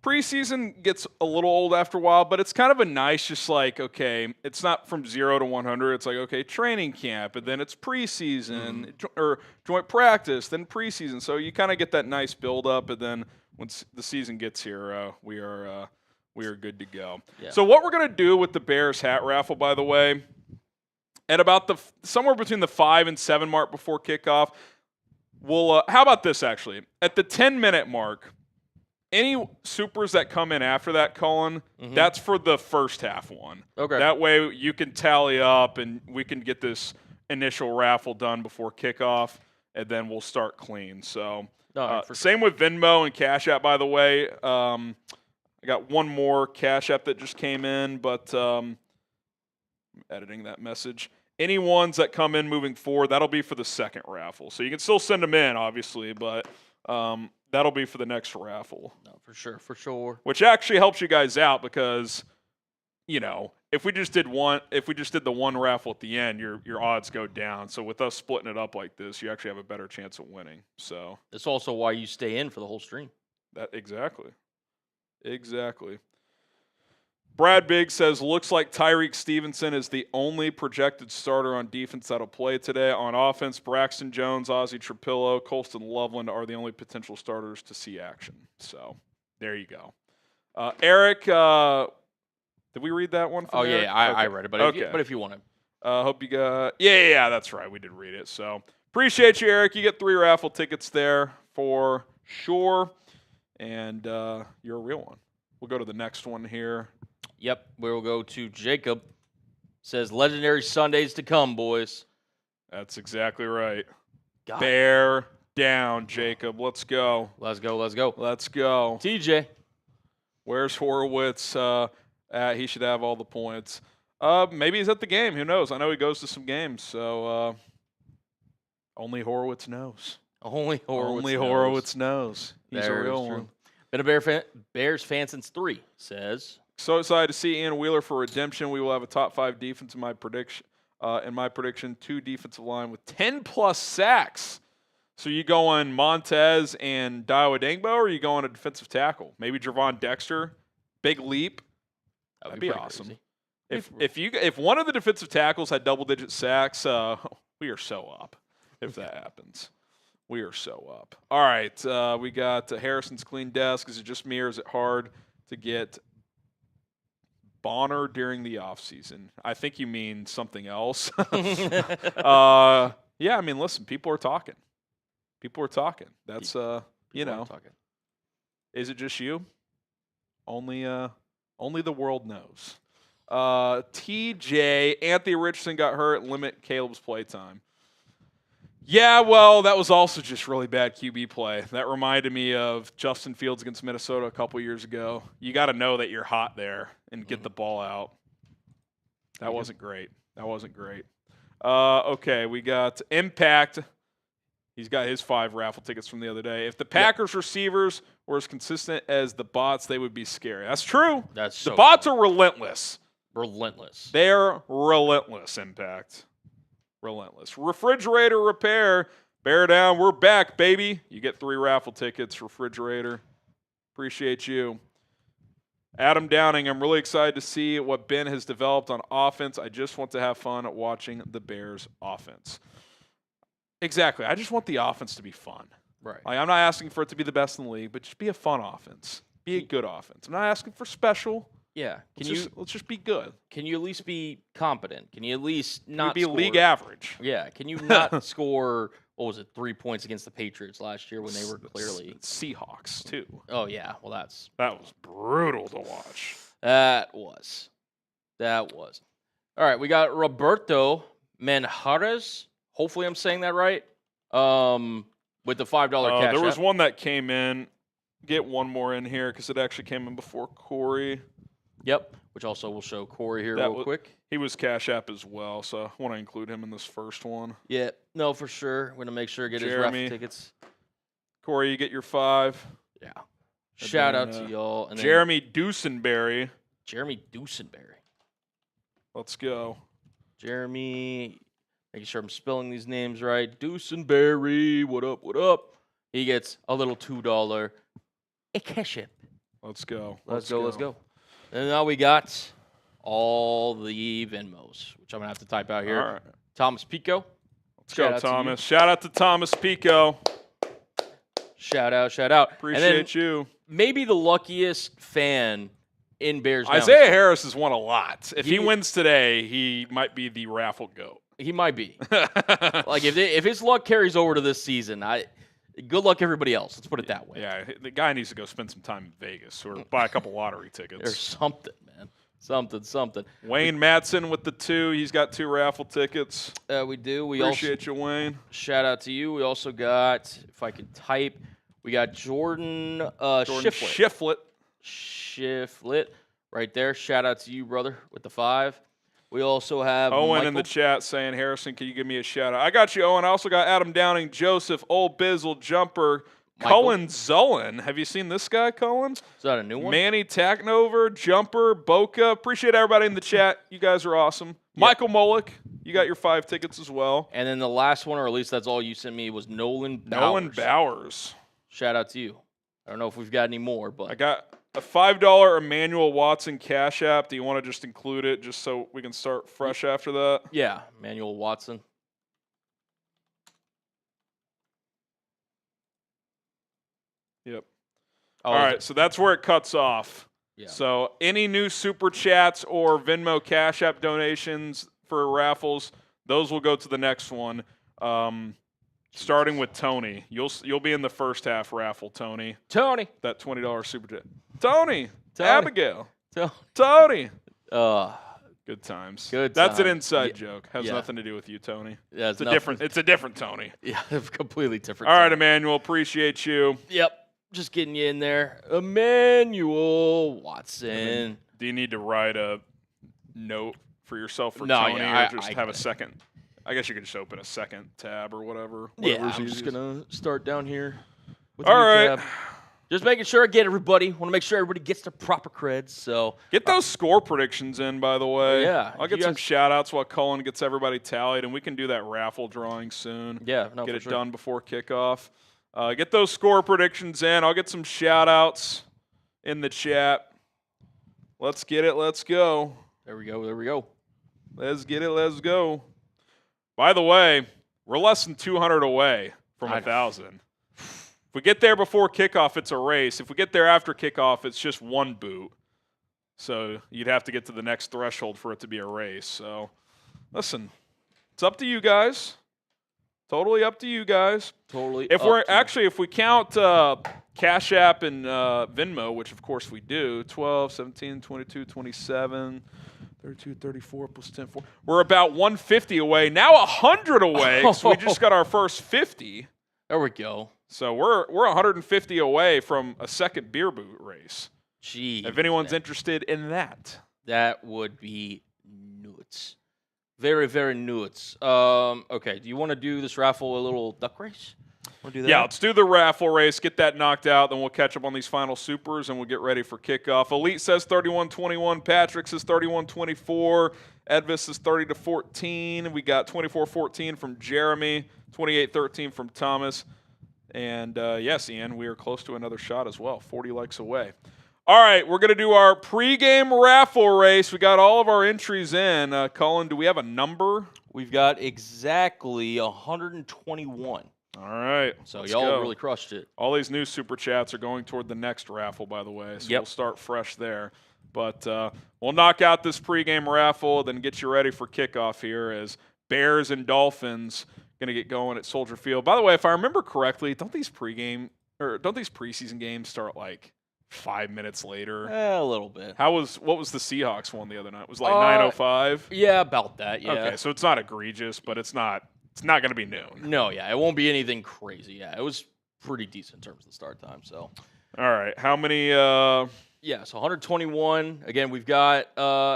preseason gets a little old after a while, but it's kind of a nice, just like, okay, it's not from 0 to 100. It's like, okay, training camp, and then it's preseason or joint practice, then preseason. So you kind of get that nice build up, and then once the season gets here, we are good to go. Yeah. So what we're gonna do with the Bears hat raffle, by the way, at about somewhere between the 5 and 7 mark before kickoff, we'll how about this actually? At the 10-minute mark. Any supers that come in after that, Colin, that's for the first half one. Okay. That way you can tally up and we can get this initial raffle done before kickoff, and then we'll start clean. So same with Venmo and Cash App, by the way. I got one more Cash App that just came in, but I'm editing that message. Any ones that come in moving forward, that'll be for the second raffle. So you can still send them in, obviously, but that'll be for the next raffle. No, for sure. Which actually helps you guys out because, you know, if we just did the one raffle at the end, your odds go down. So with us splitting it up like this, you actually have a better chance of winning. So that's also why you stay in for the whole stream. Exactly. Brad Biggs says, looks like Tyreek Stevenson is the only projected starter on defense that'll play today. On offense, Braxton Jones, Ozzie Trapillo, Colston Loveland are the only potential starters to see action. So there you go. Eric, did we read that one? Oh, Eric? yeah, I read it. But, if you want to. Hope you got – yeah, that's right. We did read it. So appreciate you, Eric. You get 3 raffle tickets there for sure. And you're a real one. We'll go to the next one here. Yep, we'll go to Jacob. Says, legendary Sundays to come, boys. That's exactly right. God. Bear down, Jacob. Let's go. Let's go. Let's go. Let's go. TJ. Where's Horowitz at? He should have all the points. Maybe he's at the game. Who knows? I know he goes to some games, so only Horowitz knows. Only Horowitz knows. He's a real one. Been a Bears fan since 3, says. So excited to see Ian Wheeler for redemption. We will have a top 5 defense in my prediction. 2 defensive line with 10+ sacks. So you going Montez and Daiwa Dangbo, or are you going a defensive tackle? Maybe Javon Dexter. Big leap. That'd be awesome. If one of the defensive tackles had double-digit sacks, we are so up. If that happens, we are so up. All right, we got Harrison's clean desk. Is it just me, or is it hard to get Bonner during the offseason? I think you mean something else. Yeah, I mean, listen, people are talking. That's, talking. Is it just you? Only the world knows. TJ, Anthony Richardson got hurt. Limit Caleb's playtime. Yeah, well, that was also just really bad QB play. That reminded me of Justin Fields against Minnesota a couple years ago. You got to know that you're hot there and get the ball out. That wasn't great. Okay, we got Impact. He's got his 5 raffle tickets from the other day. If the Packers receivers were as consistent as the bots, they would be scary. That's true. The bots are relentless. They're relentless, Impact. Relentless. Refrigerator repair. Bear down. We're back, baby. You get 3 raffle tickets, Refrigerator. Appreciate you. Adam Downing, I'm really excited to see what Ben has developed on offense. I just want to have fun watching the Bears offense. Exactly. I just want the offense to be fun. Right. I'm not asking for it to be the best in the league, but just be a fun offense. Be a good offense. I'm not asking for special. Yeah. Let's just be good. Can you at least be competent? Can you at least not be league average? Yeah. Can you not score, 3 points against the Patriots last year when they were clearly Seahawks too? Oh yeah. Well, that was brutal to watch. That was. All right, we got Roberto Manjarres. Hopefully I'm saying that right. With the $5 cash. There was one that came in. Get one more in here because it actually came in before Corey. Yep, which also will show Corey here real quick. He was Cash App as well, so I want to include him in this first one. Yeah, no, for sure. We're going to make sure to get his raffle tickets. Corey, you get your 5. Yeah. Shout out to y'all. And Jeremy Dusenberry. Let's go. Jeremy, making sure I'm spelling these names right. Dusenberry, what up? He gets a little $2 cash app. Let's go. Let's go. And now we got all the Venmos, which I'm going to have to type out here. All right. Thomas Pico. Let's go, Thomas. Shout out to Thomas Pico. Shout out. Appreciate you. Maybe the luckiest fan in Bears. Isaiah Harris has won a lot. If he wins today, he might be the raffle goat. He might be. Like if his luck carries over to this season, good luck everybody else. Let's put it that way. Yeah, the guy needs to go spend some time in Vegas or buy a couple lottery tickets. Or something, man. Something. Wayne Matson with the 2. He's got 2 raffle tickets. We do. Appreciate you, Wayne. Shout out to you. We also got, if I could type, we got Jordan Shiflett. Right there. Shout out to you, brother, with the 5. We also have Owen Michael in the chat saying, Harrison, can you give me a shout out? I got you, Owen. I also got Adam Downing, Joseph, Old Bizzle, Jumper, Michael. Cullen Zullen. Have you seen this guy, Cullen? Is that a new one? Manny Taknover, Jumper, Boca. Appreciate everybody in the chat. You guys are awesome. Yep. Michael Molick, you got your 5 tickets as well. And then the last one, or at least that's all you sent me, was Nolan Bowers. Bowers. Shout out to you. I don't know if we've got any more, but I got a $5 Emmanuel Watson Cash App. Do you want to just include it just so we can start fresh after that? Yeah, Emmanuel Watson. Yep. Oh, all right, so that's where it cuts off. Yeah. So any new Super Chats or Venmo Cash App donations for raffles, those will go to the next one. Starting with Tony. You'll be in the first half raffle, Tony. Tony. That $20 Super Chat. Tony. Abigail. Tony. Good times. That's an inside joke. Has nothing to do with you, Tony. Yeah, it's a different Tony. Yeah, completely different. All right, Emmanuel, appreciate you. Yep. Just getting you in there. Emmanuel Watson. Do you need to write a note for yourself for No, Tony yeah, or just have a second? I guess you could just open a second tab or whatever. Yeah, I'm just going to start down here with All a new right. tab. Just making sure I get everybody. Want to make sure everybody gets their proper creds. So get those score predictions in, by the way. Yeah. I'll get some shout-outs while Cullen gets everybody tallied, and we can do that raffle drawing soon. Yeah, no, get it sure. done before kickoff. Get those score predictions in. I'll get some shout-outs in the chat. Let's get it. Let's go. There we go. Let's get it. Let's go. By the way, we're less than 200 away from 1,000. If we get there before kickoff, it's a race. If we get there after kickoff, it's just one boot. So you'd have to get to the next threshold for it to be a race. So, listen, it's up to you guys. Totally up to you guys. Totally. If we count Cash App and Venmo, which of course we do, 12, 17, 22, 27, 32, 34 plus 10, 4. We're about 150 away. Now 100 away. So we just got our first 50. There we go. So we're 150 away from a second beer boot race. Gee. If anyone's interested in that. That would be nuts. Very, very nuts. Okay, do you want to do this raffle a little duck race? Want to do that? Yeah, let's do the raffle race, get that knocked out, then we'll catch up on these final supers, and we'll get ready for kickoff. Elite says 31-21. Patrick says 31-24. Edvis says 30-14. We got 24-14 from Jeremy, 28-13 from Thomas. And, yes, Ian, we are close to another shot as well, 40 likes away. All right, we're going to do our pregame raffle race. We got all of our entries in. Colin, do we have a number? We've got exactly 121. All right. So y'all really crushed it. All these new super chats are going toward the next raffle, by the way. So we'll start fresh there. But we'll knock out this pregame raffle, then get you ready for kickoff here as Bears and Dolphins going to get going at Soldier Field. By the way, if I remember correctly, don't these preseason games start like 5 minutes later? A little bit. What was the Seahawks one the other night? It was like 9:05? Yeah, about that, yeah. Okay, so it's not egregious, but it's not going to be noon. No, yeah, it won't be anything crazy. Yeah, it was pretty decent in terms of the start time, so. All right, how many Yeah, so 121. Again, we've got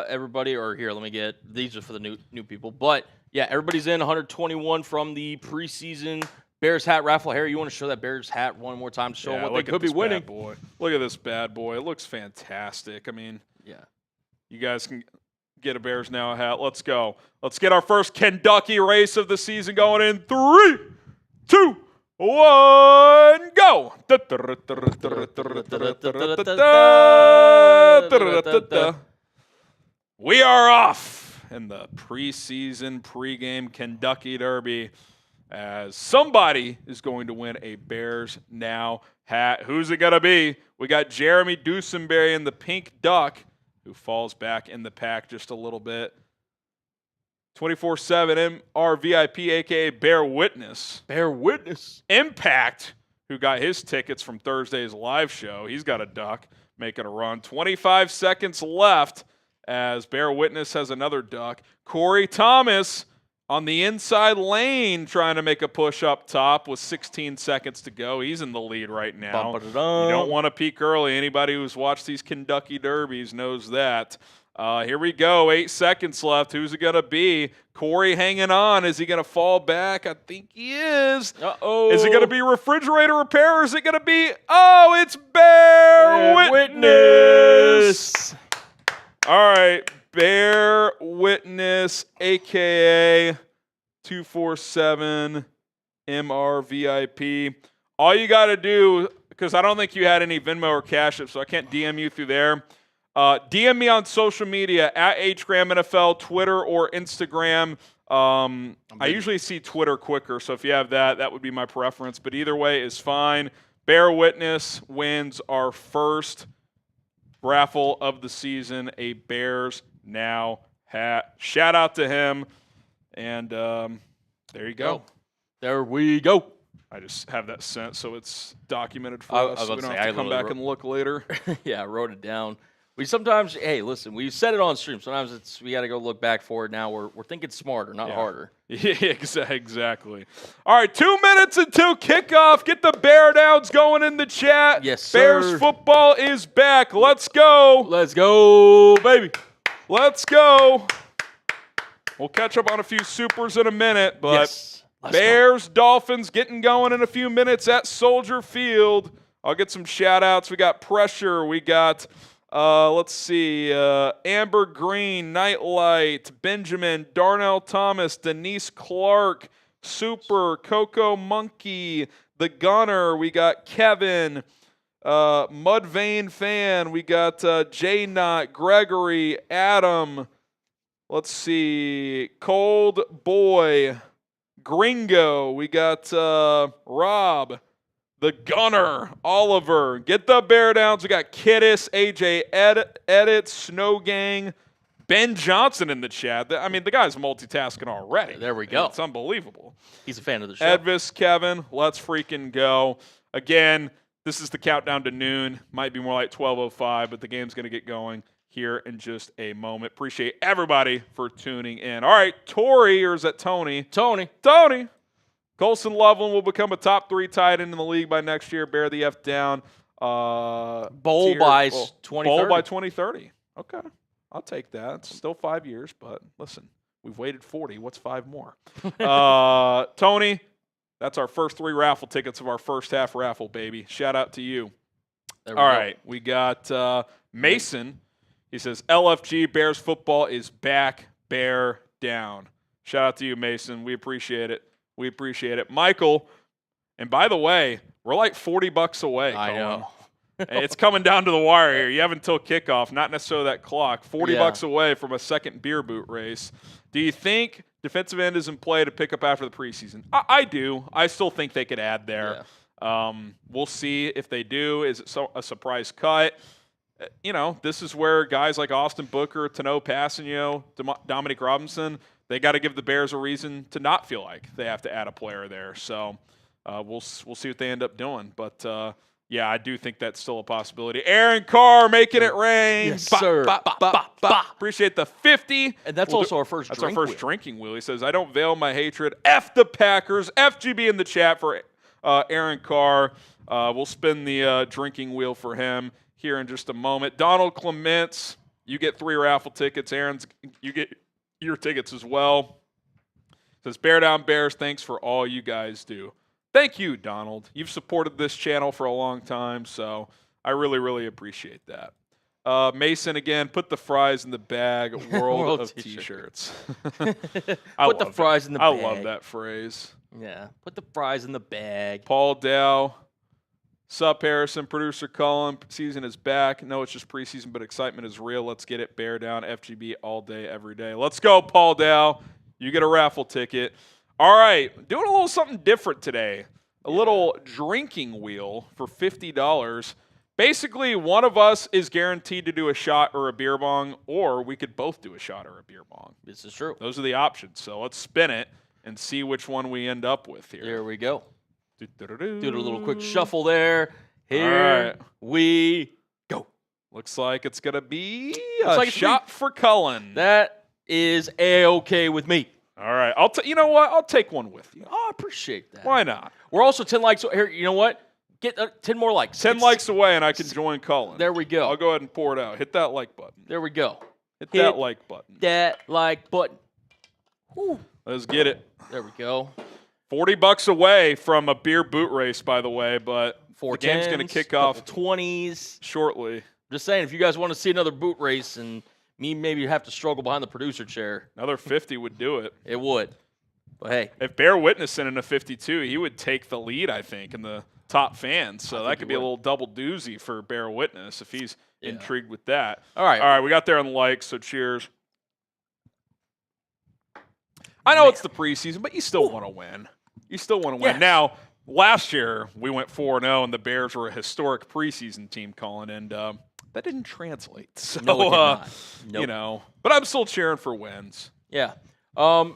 everybody, or here, let me get, these are for the new people. But, yeah, everybody's in 121 from the preseason Bears hat raffle. Harry, you want to show that Bears hat one more time to show them what they could be winning? Boy. Look at this bad boy. It looks fantastic. I mean, yeah, you guys can get a Bears Now hat. Let's go. Let's get our first Kentucky race of the season going in 3, 2, 1, go. We are off in the preseason pregame Kentucky Derby as somebody is going to win a Bears Now hat. Who's it going to be? We got Jeremy Dusenberry in the pink duck, who falls back in the pack just a little bit. 24/7 MRVIP, a.k.a. Bear Witness. Bear Witness. Impact, who got his tickets from Thursday's live show. He's got a duck making a run. 25 seconds left as Bear Witness has another duck. Corey Thomas on the inside lane trying to make a push up top with 16 seconds to go. He's in the lead right now. You don't want to peak early. Anybody who's watched these Kentucky Derbies knows that. Here we go. 8 seconds left. Who's it going to be? Corey hanging on. Is he going to fall back? I think he is. Uh-oh. Is it going to be refrigerator repair or is it going to be, it's Bear Witness. All right. Bear Witness, a.k.a. 247 MRVIP. All you got to do, because I don't think you had any Venmo or Cash App, so I can't DM you through there. DM me on social media at HGramNFL, Twitter or Instagram. I usually see Twitter quicker, so if you have that, that would be my preference. But either way is fine. Bear Witness wins our first raffle of the season, a Bears Now hat. Shout out to him. And there you go. There we go. I just have that sent so it's documented for us, so we don't have to come back and look later. Yeah, I wrote it down. We sometimes, hey, listen, we said it on stream. Sometimes we got to go look back for it now. We're thinking smarter, not harder. Yeah, exactly. All right, 2 minutes until kickoff. Get the Bear Downs going in the chat. Yes, sir. Bears football is back. Let's go. Let's go, baby. Let's go. We'll catch up on a few supers in a minute, but Yes. Bears, Dolphins getting going in a few minutes at Soldier Field. I'll get some shout-outs. We got Pressure. We got, let's see, Amber Green, Nightlight, Benjamin, Darnell Thomas, Denise Clark, Super, Coco Monkey, The Gunner. We got Kevin, Mudvayne Fan. We got J Knot, Gregory, Adam. Let's see, Cold Boy, Gringo. We got Rob, The Gunner, Oliver. Get the Bear Downs. We got Kiddis, AJ Edit, Snow Gang, Ben Johnson in the chat. I mean, the guy's multitasking already. There we go. It's unbelievable. He's a fan of the show. Edvis, Kevin, let's freaking go. Again, this is the countdown to noon. Might be more like 12:05, but the game's going to get going here in just a moment. Appreciate everybody for tuning in. All right, Tori, or is that Tony? Tony. Colston Loveland will become a top 3 tight end in the league by next year. Bear the F down. Bowl by 2030. Bowl by 2030. Okay, I'll take that. It's still 5 years, but listen, we've waited 40. What's 5 more? Tony, that's our first 3 raffle tickets of our first half raffle, baby. Shout out to you. There we All go. right, we got Mason. He says, LFG Bears football is back, bear down. Shout out to you, Mason. We appreciate it. Michael, and by the way, we're like $40 away. I know. It's coming down to the wire here. You have until kickoff, not necessarily that clock. $40 away from a second beer boot race. Do you think defensive end is in play to pick up after the preseason? I do. I still think they could add there. Yeah. We'll see if they do. Is it a surprise cut? You know, this is where guys like Austin Booker, Tano Passanio, Dominic Robinson, they got to give the Bears a reason to not feel like they have to add a player there. So we'll see what they end up doing. But, yeah, I do think that's still a possibility. Aaron Carr making it rain. Yes, sir. Appreciate the 50. And that's also our first That's drink our first drinking wheel. He says, I don't veil my hatred. F the Packers. FGB in the chat for Aaron Carr. We'll spin the drinking wheel for him here in just a moment. Donald Clements, you get 3 raffle tickets. Aaron's, you get your tickets as well. Says, Bear Down Bears, thanks for all you guys do. Thank you, Donald. You've supported this channel for a long time, so I really, really appreciate that. Mason, again, put the fries in the bag, world of T-shirts. Put the fries in the bag. I love that phrase. Yeah, put the fries in the bag. Paul Dow. Sup, Harrison? Producer Colin, season is back. No, it's just preseason, but excitement is real. Let's get it. Bear down. FGB all day, every day. Let's go, Paul Dow. You get a raffle ticket. All right, doing a little something different today. A little drinking wheel for $50. Basically, one of us is guaranteed to do a shot or a beer bong, or we could both do a shot or a beer bong. This is true. Those are the options. So let's spin it and see which one we end up with here. Here we go. Do a little quick shuffle there. Here we go. Looks like it's going to be a shot for Cullen. That is A-okay with me. All right. You know what? I'll take one with you. Oh, I appreciate that. Why not? We're also 10 likes. Here, you know what? Get 10 more likes. 10 likes away, and I can join Cullen. There we go. I'll go ahead and pour it out. Hit that like button. There we go. Hit that like button. That like button. Whew. Let's get it. There we go. $40 away from a beer boot race, by the way, but the game's going to kick off 20s shortly. Just saying, if you guys want to see another boot race and me maybe have to struggle behind the producer chair. Another 50 would do it. It would. But hey. If Bear Witness sent in a 52, he would take the lead, I think, in the top fans. So that he could be a would. little double doozy for Bear Witness if he's intrigued with that. All right. All right, we got there on the likes, so cheers. I know it's the preseason, but you still want to win. You still want to win. Yes. Now, last year, we went 4-0, and the Bears were a historic preseason team, Colin, and that didn't translate. So, No, it did not. you know, but I'm still cheering for wins. Yeah.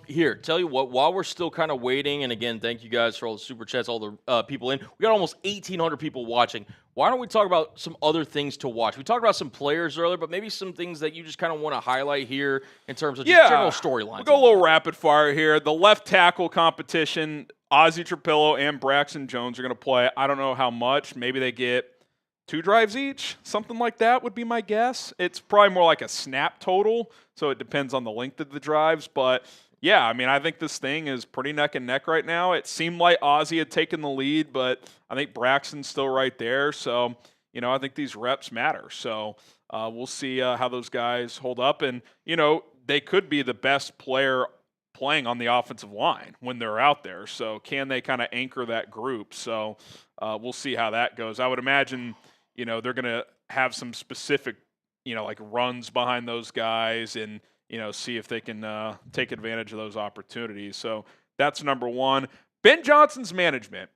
Here, tell you what, while we're still kind of waiting, and again, thank you guys for all the super chats, all the people in. We got almost 1,800 people watching. Why don't we talk about some other things to watch? We talked about some players earlier, but maybe some things that you just kind of want to highlight here in terms of just general storylines. We'll go a little rapid fire here. The left tackle competition, Ozzie Trapillo and Braxton Jones are going to play. I don't know how much. Maybe they get 2 drives each, something like that would be my guess. It's probably more like a snap total, so it depends on the length of the drives. But, yeah, I mean, I think this thing is pretty neck and neck right now. It seemed like Ozzie had taken the lead, but I think Braxton's still right there. So, you know, I think these reps matter. So we'll see how those guys hold up. And, you know, they could be the best player playing on the offensive line when they're out there. So can they kind of anchor that group? So we'll see how that goes. I would imagine – you know, they're going to have some specific, you know, like runs behind those guys and, you know, see if they can take advantage of those opportunities. So that's number one. Ben Johnson's management.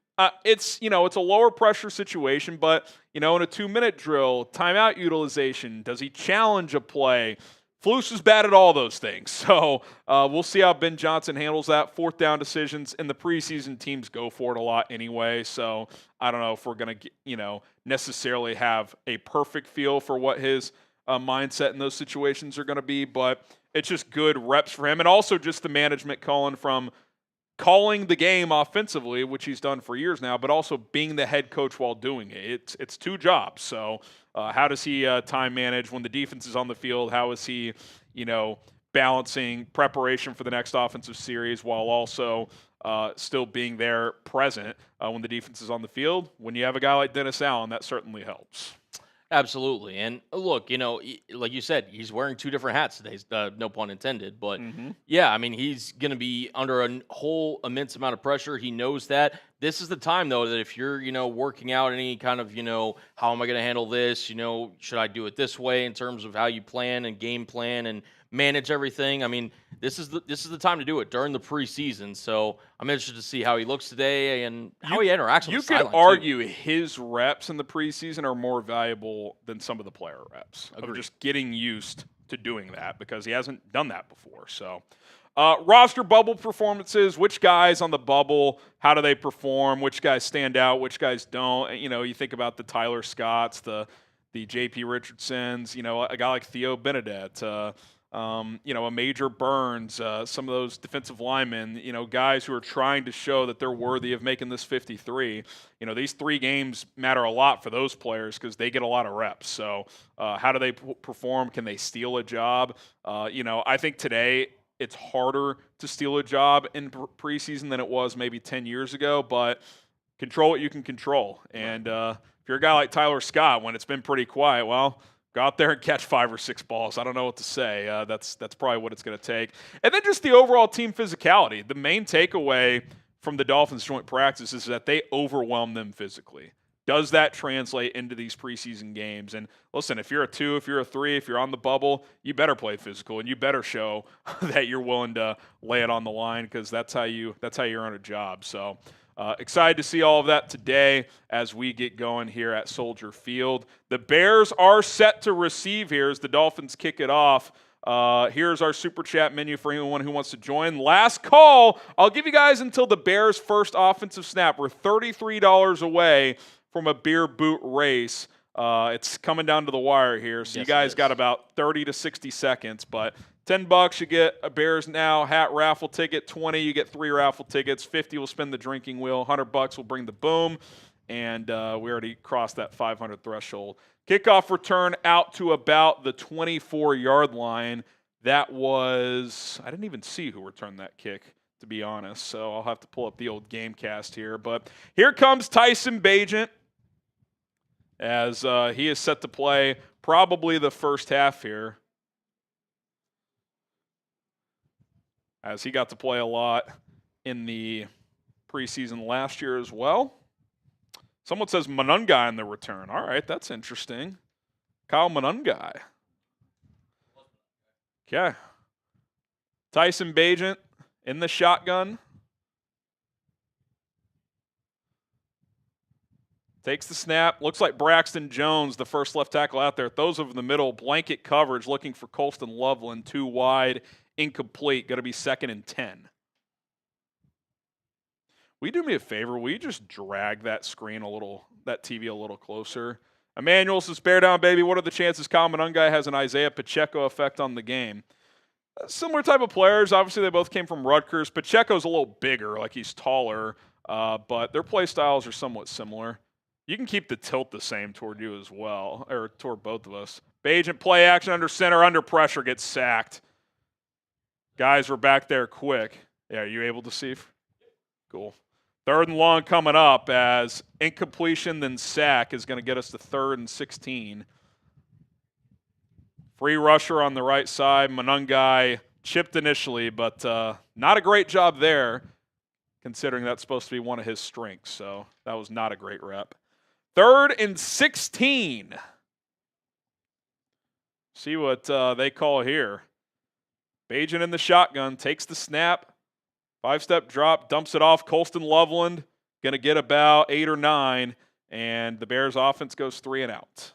It's, you know, it's a lower pressure situation, but, you know, in a 2-minute drill, timeout utilization, does he challenge a play? Flus is bad at all those things. So we'll see how Ben Johnson handles that. 4th down decisions in the preseason, teams go for it a lot anyway. So I don't know if we're going to, you know, necessarily have a perfect feel for what his mindset in those situations are going to be, but it's just good reps for him. And also just the management from calling the game offensively, which he's done for years now, but also being the head coach while doing it. It's 2 jobs. So how does he time manage when the defense is on the field? How is he, you know, balancing preparation for the next offensive series while also still being there present when the defense is on the field? When you have a guy like Dennis Allen, that certainly helps. Absolutely. And look, you know, like you said, he's wearing 2 different hats today, no pun intended. But, yeah, I mean, he's going to be under a whole immense amount of pressure. He knows that. This is the time, though, that if you're, you know, working out any kind of, you know, how am I going to handle this? You know, should I do it this way in terms of how you plan and game plan and manage everything? I mean, this is the time to do it during the preseason. So I'm interested to see how he looks today and how he interacts with you the sideline, could argue his reps in the preseason are more valuable than some of the player reps. Of just getting used to doing that because he hasn't done that before. So roster bubble performances, which guys on the bubble, how do they perform, which guys stand out, which guys don't. You know, you think about the Tyler Scotts, the J.P. Richardsons, you know, a guy like Theo Benedette, you know, a Major Burns, some of those defensive linemen, you know, guys who are trying to show that they're worthy of making this 53. You know, these 3 games matter a lot for those players because they get a lot of reps. So how do they perform? Can they steal a job? You know, I think today it's harder to steal a job in preseason than it was maybe 10 years ago, but control what you can control. And if you're a guy like Tyler Scott, when it's been pretty quiet, well, go out there and catch 5 or 6 balls. I don't know what to say. That's probably what it's going to take. And then just the overall team physicality. The main takeaway from the Dolphins joint practice is that they overwhelm them physically. Does that translate into these preseason games? And listen, if you're a 2, if you're a 3, if you're on the bubble, you better play physical and you better show that you're willing to lay it on the line because that's how you earn a job. So excited to see all of that today as we get going here at Soldier Field. The Bears are set to receive here as the Dolphins kick it off. Here's our Super Chat menu for anyone who wants to join. Last call. I'll give you guys until the Bears' first offensive snap. We're $33 away from a beer boot race. It's coming down to the wire here, so you guys got about 30 to 60 seconds, but $10, you get a Bears Now hat raffle ticket. 20, you get 3 raffle tickets. 50 will spin the drinking wheel. $100 will bring the boom, and we already crossed that 500 threshold. Kickoff return out to about the 24-yard line. That was – I didn't even see who returned that kick, to be honest, so I'll have to pull up the old Gamecast here. But here comes Tyson Bagent as he is set to play probably the first half here, as he got to play a lot in the preseason last year as well. Someone says Monungai in the return. All right, that's interesting. Kyle Monungai. Okay. Tyson Bagent in the shotgun. Takes the snap. Looks like Braxton Jones, the first left tackle out there. Throws over the middle. Blanket coverage looking for Colston Loveland. 2 wide. Incomplete. Going to be 2nd and 10. Will you do me a favor? Will you just drag that screen a little, that TV a little closer? Emmanuel says, bear down, baby. What are the chances Kyle Monungai has an Isaiah Pacheco effect on the game? Similar type of players. Obviously, they both came from Rutgers. Pacheco's a little bigger, like he's taller, but their play styles are somewhat similar. You can keep the tilt the same toward you as well, or toward both of us. Bagent play action under center, under pressure, gets sacked. Guys were back there quick. Yeah, are you able to see? Cool. 3rd and long coming up as incompletion, then sack is going to get us to 3rd and 16. Free rusher on the right side. Monungai chipped initially, but not a great job there, considering that's supposed to be one of his strengths. So that was not a great rep. 3rd and 16. See what they call here. Bagent in the shotgun, takes the snap. 5-step drop, dumps it off. Colston Loveland going to get about 8 or 9, and the Bears offense goes 3 and out.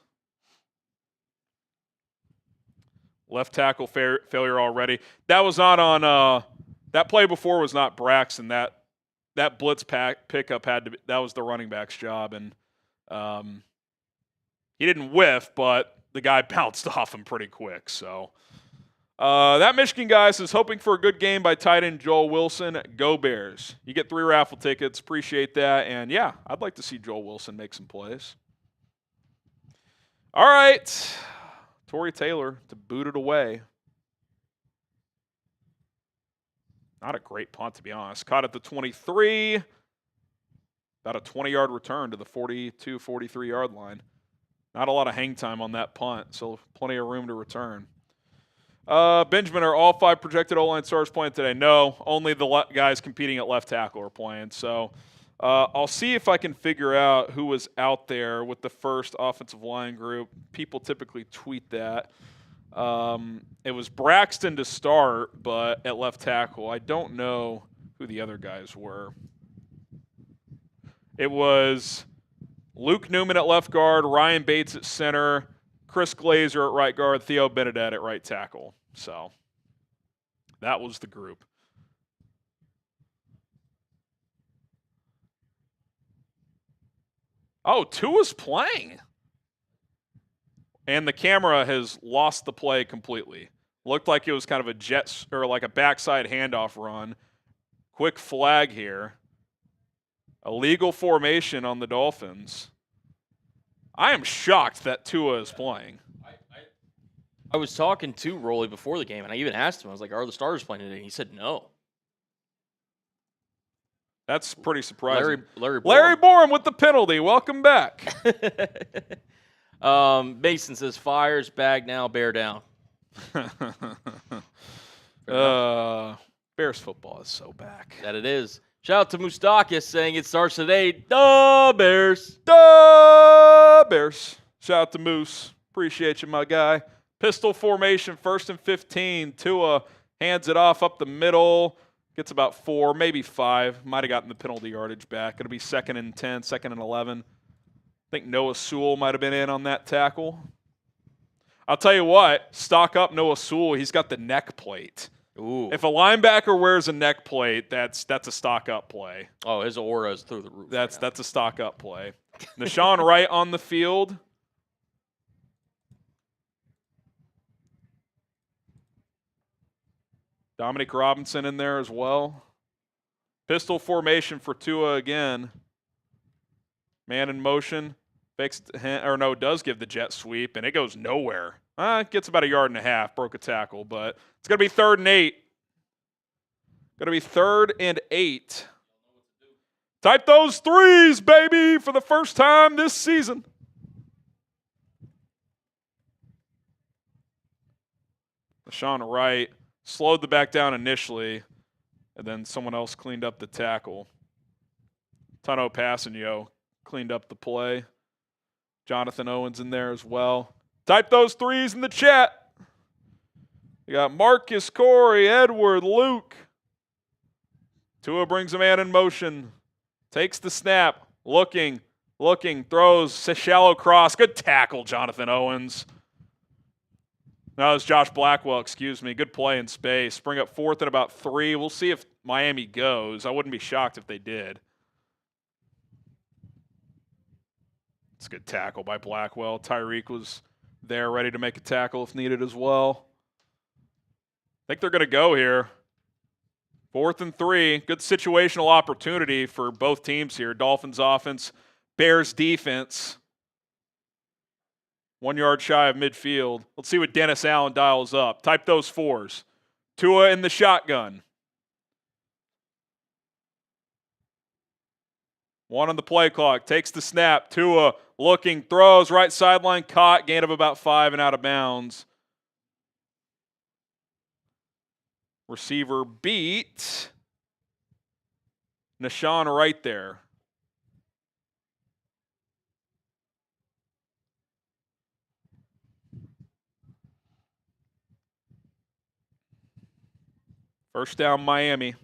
Left tackle failure already. That was not on that play before was not Braxton. That blitz pickup had to be, that was the running back's job, and he didn't whiff, but the guy bounced off him pretty quick. So that Michigan guy says, hoping for a good game by tight end Joel Wilson. Go Bears. You get 3 raffle tickets. Appreciate that. And, yeah, I'd like to see Joel Wilson make some plays. All right. Torrey Taylor to boot it away. Not a great punt, to be honest. Caught at the 23. About a 20-yard return to the 42, 43-yard line. Not a lot of hang time on that punt, so plenty of room to return. Benjamin, are all 5 projected O-line stars playing today? No, only the guys competing at left tackle are playing. So I'll see if I can figure out who was out there with the first offensive line group. People typically tweet that. It was Braxton to start, but at left tackle. I don't know who the other guys were. It was Luke Newman at left guard, Ryan Bates at center, Chris Glazer at right guard, Theo Benedette at right tackle. So that was the group. Oh, Tua's playing. And the camera has lost the play completely. Looked like it was kind of a jet or like a backside handoff run. Quick flag here. Illegal formation on the Dolphins. I am shocked that Tua is playing. I was talking to Rolly before the game, and I even asked him, I was like, are the starters playing today? And he said no. That's pretty surprising. Larry Borum with the penalty. Welcome back. Mason says, fires, bag now, bear down. Bears football is so back. That it is. Shout out to Mustakis saying it starts today. Duh, Bears. Duh, Bears. Shout out to Moose. Appreciate you, my guy. Pistol formation, 1st and 15. Tua hands it off up the middle. Gets about 4, maybe 5. Might have gotten the penalty yardage back. It'll be 2nd and 10, 2nd and 11. I think Noah Sewell might have been in on that tackle. I'll tell you what, stock up Noah Sewell. He's got the neck plate. Ooh. If a linebacker wears a neck plate, that's a stock up play. Oh, his aura is through the roof. That's a stock up play. Nashawn Wright on the field. Dominic Robinson in there as well. Pistol formation for Tua again. Man in motion. Does give the jet sweep, and it goes nowhere. It gets about 1.5 yards. Broke a tackle, but it's going to be 3rd and 8. Going to be 3rd and 8. Type those threes, baby, for the first time this season. Nashawn Wright slowed the back down initially, and then someone else cleaned up the tackle. Tano Passanio cleaned up the play. Jonathan Owens in there as well. Type those threes in the chat. We got Marcus, Corey, Edward, Luke. Tua brings a man in motion. Takes the snap. Looking, throws a shallow cross. Good tackle, Jonathan Owens. No, it's Josh Blackwell, excuse me. Good play in space. Bring up 4th and about 3. We'll see if Miami goes. I wouldn't be shocked if they did. It's a good tackle by Blackwell. Tyreek was there ready to make a tackle if needed as well. I think they're going to go here. 4th and 3. Good situational opportunity for both teams here. Dolphins offense, Bears defense. 1 yard shy of midfield. Let's see what Dennis Allen dials up. Type those 4s. Tua in the shotgun. 1 on the play clock. Takes the snap. Tua looking, throws, right sideline, caught, gain of about 5 and out of bounds. Receiver beat Roschon right there. First down, Miami.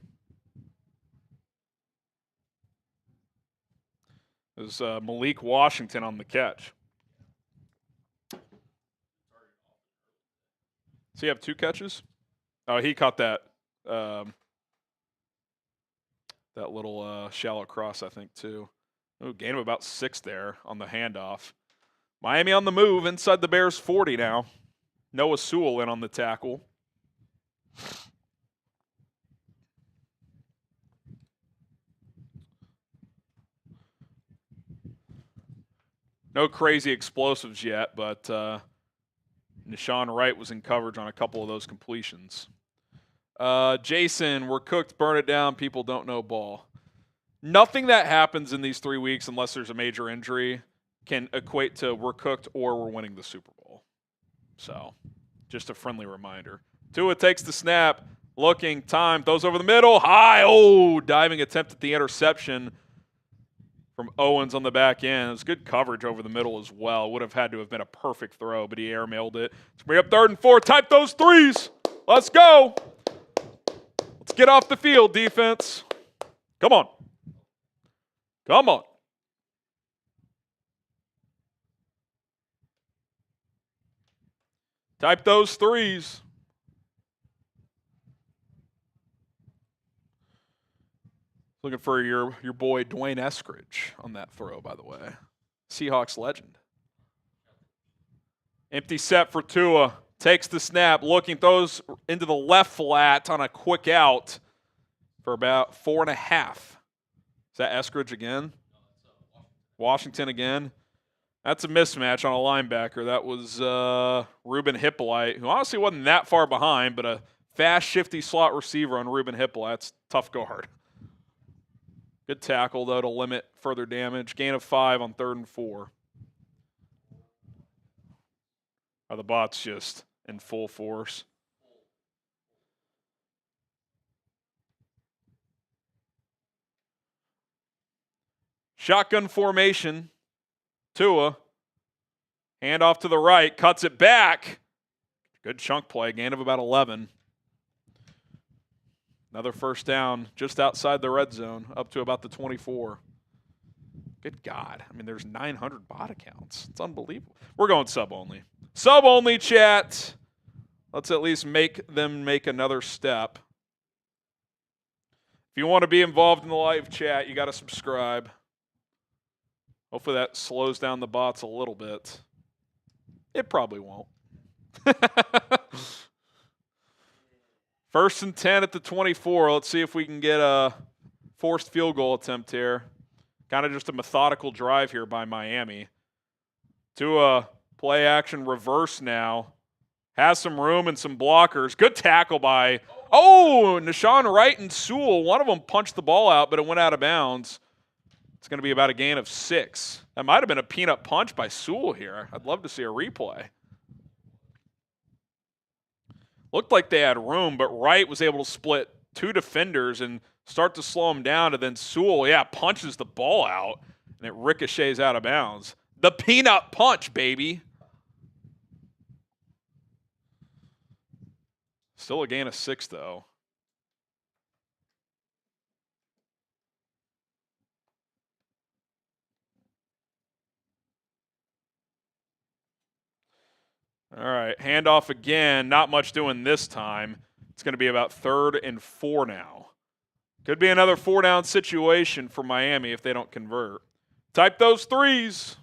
It was Malik Washington on the catch. Does he have 2 catches? Oh, he caught that that little shallow cross, I think, too. Ooh, gain of about 6 there on the handoff. Miami on the move inside the Bears' 40 now. Noah Sewell in on the tackle. No crazy explosives yet, but Roschon Wright was in coverage on a couple of those completions. Jason, we're cooked, burn it down, people don't know ball. Nothing that happens in these 3 weeks, unless there's a major injury, can equate to we're cooked or we're winning the Super Bowl. So, just a friendly reminder. Tua takes the snap, looking, time, throws over the middle, high, diving attempt at the interception from Owens on the back end. It was good coverage over the middle as well. Would have had to have been a perfect throw, but he airmailed it. Let's bring up 3rd and 4. Type those 3s. Let's go. Let's get off the field, defense. Come on. Come on. Type those 3s. Looking for your boy Dwayne Eskridge on that throw, by the way. Seahawks legend. Empty set for Tua. Takes the snap, looking, throws into the left flat on a quick out for about 4.5. Is that Eskridge again? Washington again. That's a mismatch on a linebacker. That was Ruben Hippolyte, who honestly wasn't that far behind, but a fast, shifty slot receiver on Ruben Hippolyte. That's tough guard. Good tackle, though, to limit further damage. Gain of 5 on 3rd and 4. Are the bots just in full force? Shotgun formation. Tua. Handoff to the right. Cuts it back. Good chunk play. Gain of about 11. Another first down just outside the red zone, up to about the 24. Good God. I mean, there's 900 bot accounts. It's unbelievable. We're going sub-only. Sub-only, chat. Let's at least make them make another step. If you want to be involved in the live chat, you got to subscribe. Hopefully that slows down the bots a little bit. It probably won't. 1st and 10 at the 24. Let's see if we can get a forced field goal attempt here. Kind of just a methodical drive here by Miami. To a play action reverse now. Has some room and some blockers. Good tackle by, Roschon Wright and Sewell. One of them punched the ball out, but it went out of bounds. It's going to be about a gain of 6. That might have been a peanut punch by Sewell here. I'd love to see a replay. Looked like they had room, but Wright was able to split 2 defenders and start to slow him down, and then Sewell, punches the ball out. and it ricochets out of bounds. The peanut punch, baby. Still a gain of 6, though. All right, handoff again. Not much doing this time. It's going to be about 3rd and 4 now. Could be another 4-down situation for Miami if they don't convert. Type those threes.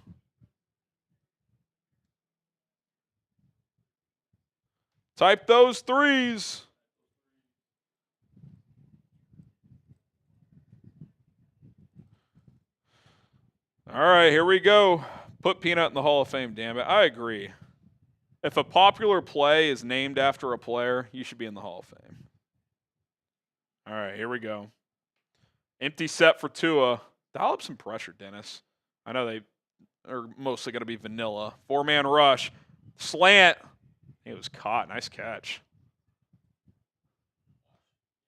Type those threes. All right, here we go. Put Peanut in the Hall of Fame, damn it. I agree. If a popular play is named after a player, you should be in the Hall of Fame. All right, here we go. Empty set for Tua. Dial up some pressure, Dennis. I know they are mostly going to be vanilla. 4-man rush. Slant. He was caught. Nice catch.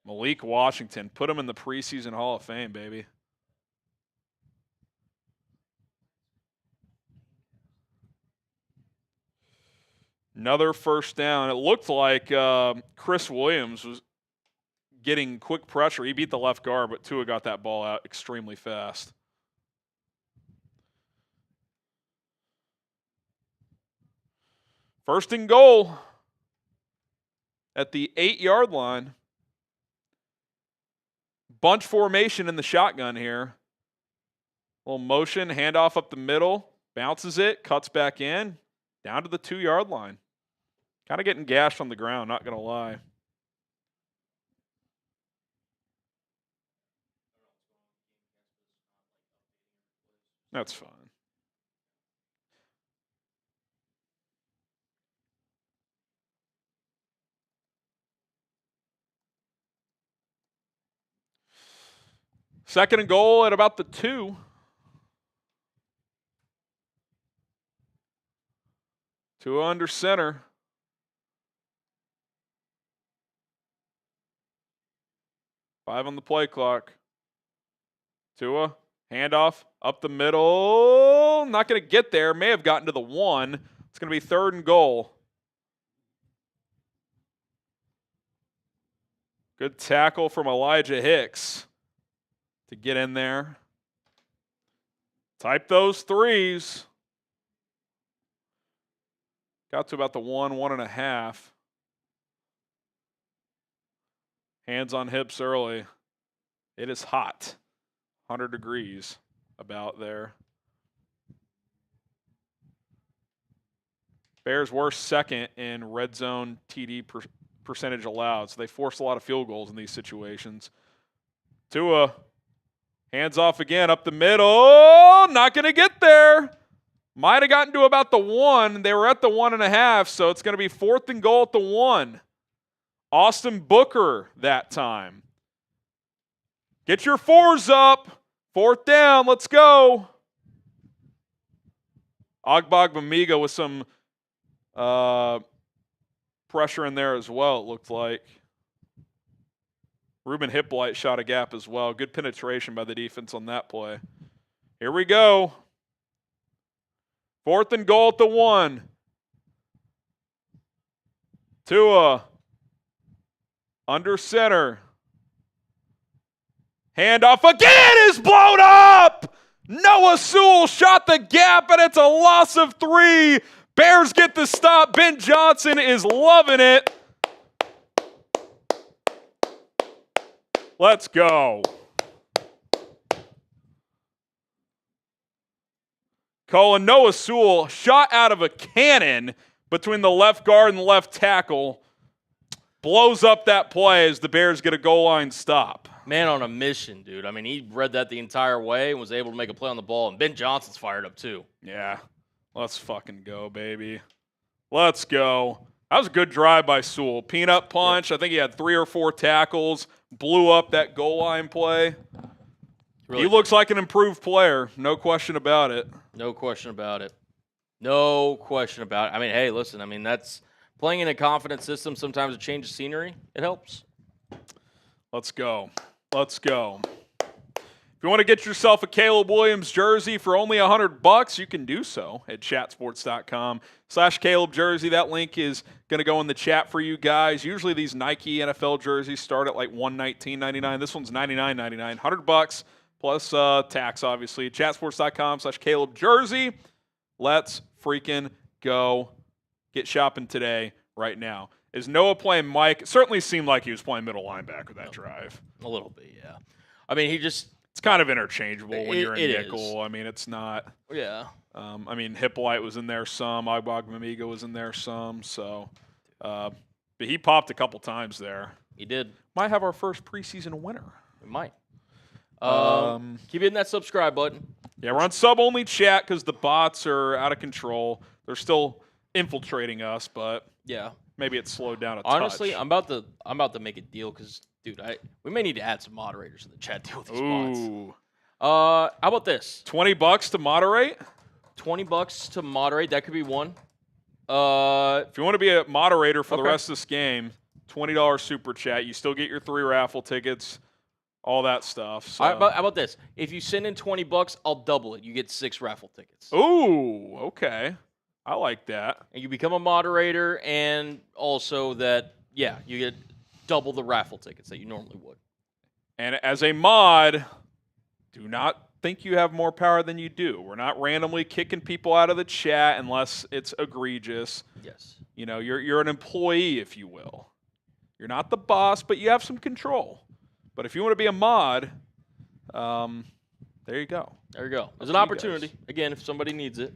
Malik Washington. Put him in the preseason Hall of Fame, baby. Another first down. It looked like Chris Williams was getting quick pressure. He beat the left guard, but Tua got that ball out extremely fast. First and goal at the 8-yard line. Bunch formation in the shotgun here. Little motion, handoff up the middle, bounces it, cuts back in, down to the 2-yard line. Kind of getting gashed on the ground, not going to lie. That's fine. Second and goal at about the 2. Tua under center. Five on the play clock. Tua, handoff, up the middle. Not going to get there. May have gotten to the 1. It's going to be 3rd and goal. Good tackle from Elijah Hicks to get in there. Type those threes. Got to about the 1.5. Hands on hips early. It is hot. 100 degrees about there. Bears were second in red zone TD percentage allowed, so they forced a lot of field goals in these situations. Tua, hands off again, up the middle. Not going to get there. Might have gotten to about the 1. They were at the 1.5, so it's going to be 4th and goal at the 1. Austin Booker that time. Get your 4s up. 4th down. Let's go. Ogbongbemiga with some pressure in there as well, it looked like. Ruben Hippolyte shot a gap as well. Good penetration by the defense on that play. Here we go. 4th and goal at the 1. Tua. Under center. Handoff again is blown up. Noah Sewell shot the gap, and it's a loss of 3. Bears get the stop. Ben Johnson is loving it. Let's go. Colin, Noah Sewell shot out of a cannon between the left guard and the left tackle. Blows up that play as the Bears get a goal line stop. Man on a mission, dude. I mean, he read that the entire way and was able to make a play on the ball. And Ben Johnson's fired up, too. Yeah. Let's fucking go, baby. Let's go. That was a good drive by Sewell. Peanut punch. I think he had 3 or 4 tackles. Blew up that goal line play. Really he looks like an improved player. No question about it. No question about it. No question about it. I mean, hey, listen. I mean, that's playing in a confident system. Sometimes a change of scenery, it helps. Let's go. Let's go. If you want to get yourself a Caleb Williams jersey for only $100, you can do so at chatsports.com/Caleb jersey. That link is going to go in the chat for you guys. Usually these Nike NFL jerseys start at like $119.99. This one's $99.99. $100 plus tax, obviously. Chatsports.com/Caleb jersey. Let's freaking go. Get shopping today, right now. Is Noah playing Mike? It certainly seemed like he was playing middle linebacker that drive. A little bit, yeah. I mean, it's kind of interchangeable when you're in nickel. Is. I mean, it's not. Yeah. I mean, Hippolyte was in there some. Amegadjie was in there some. So, but he popped a couple times there. He did. Might have our first preseason winner. We might. Keep hitting that subscribe button. Yeah, we're on sub-only chat because the bots are out of control. They're still infiltrating us, but yeah, maybe it's slowed down a Honestly, touch. I'm about to make a deal because, dude, we may need to add some moderators in the chat deal with these bots. How about this? $20 to moderate? $20 to moderate. That could be one. If you want to be a moderator for the rest of this game, $20 super chat. You still get your 3 raffle tickets, all that stuff. So. How about this? If you send in $20, I'll double it. You get 6 raffle tickets. Ooh, okay. I like that. And you become a moderator, and also that, yeah, you get double the raffle tickets that you normally would. And as a mod, do not think you have more power than you do. We're not randomly kicking people out of the chat unless it's egregious. Yes. You know, you're an employee, if you will. You're not the boss, but you have some control. But if you want to be a mod, there you go. There you go. There's an opportunity. Again, if somebody needs it.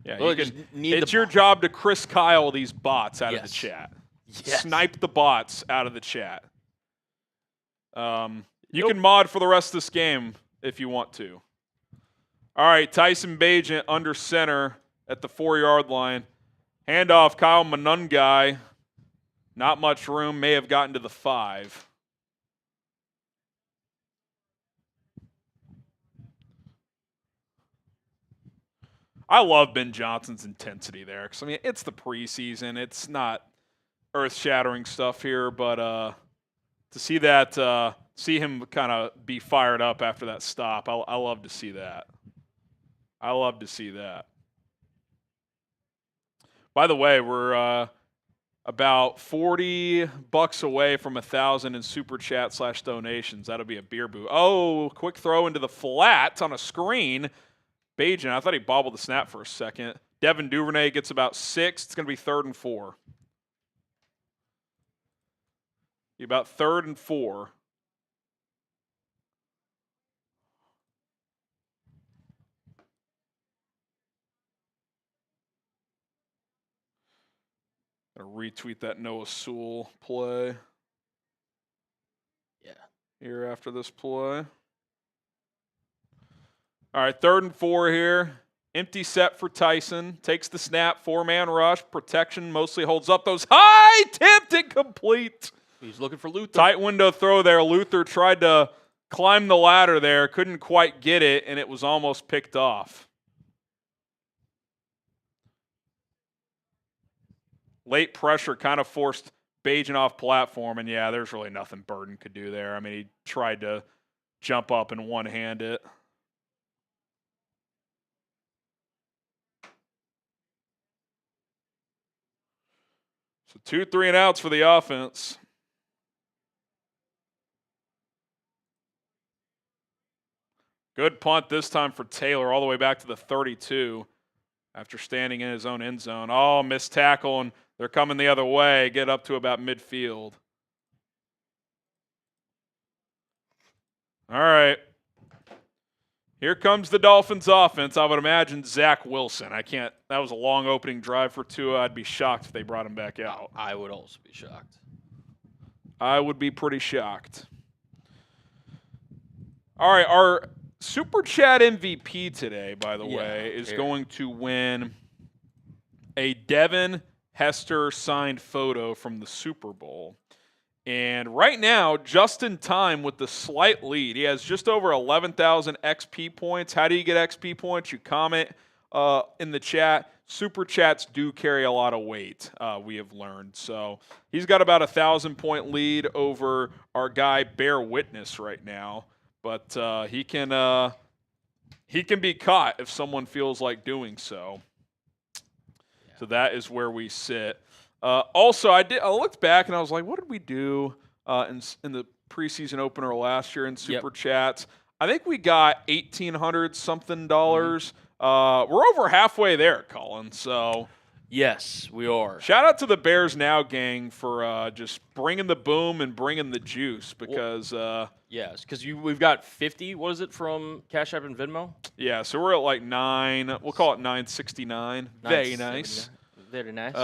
Yeah, it's your job to Chris Kyle these bots out of the chat. Yes. Snipe the bots out of the chat. You can mod for the rest of this game if you want to. All right, Tyson Bagent under center at the 4-yard line. Handoff, Kyle Manungai. Not much room. May have gotten to the 5. I love Ben Johnson's intensity there because, I mean, it's the preseason. It's not earth-shattering stuff here, but to see that, see him kind of be fired up after that stop, I love to see that. I love to see that. By the way, we're about $40 away from 1,000 in super chat / donations. That'll be a beer boo. Oh, quick throw into the flat on a screen. Bagent, I thought he bobbled the snap for a second. Devin Duvernay gets about 6. It's going to be 3rd and 4. About 3rd and 4. Gonna retweet that Noah Sewell play. Yeah. Here after this play. All right, 3rd and 4 here. Empty set for Tyson. Takes the snap, 4-man rush. Protection mostly holds up those high. Tipped incomplete. He's looking for Luther. Tight window throw there. Luther tried to climb the ladder there. Couldn't quite get it, and it was almost picked off. Late pressure kind of forced Bagent off platform, and yeah, there's really nothing Burden could do there. I mean, he tried to jump up and one-hand it. So 2 3-and-outs for the offense. Good punt this time for Taylor all the way back to the 32 after standing in his own end zone. Oh, missed tackle, and they're coming the other way. Get up to about midfield. All right. Here comes the Dolphins offense. I would imagine Zach Wilson. That was a long opening drive for Tua. I'd be shocked if they brought him back out. I would also be shocked. I would be pretty shocked. All right, our Super Chat MVP today, by the way, is going to win a Devin Hester signed photo from the Super Bowl. And right now, just in time with the slight lead, he has just over 11,000 XP points. How do you get XP points? You comment in the chat. Super Chats do carry a lot of weight, we have learned. So he's got about 1,000-point lead over our guy Bear Witness right now. but he can be caught if someone feels like doing so. Yeah. So that is where we sit. Also, I looked back and I was like, what did we do in the preseason opener last year in Super Chats? I think we got $1,800 something dollars. We're over halfway there, Colin. So yes, we are. Shout out to the Bears Now gang for just bringing the boom and bringing the juice because yes, because we've got 50. What is it from Cash App and Venmo? Yeah, so we're at like 9. We'll call it 969. Very nice. Very nice.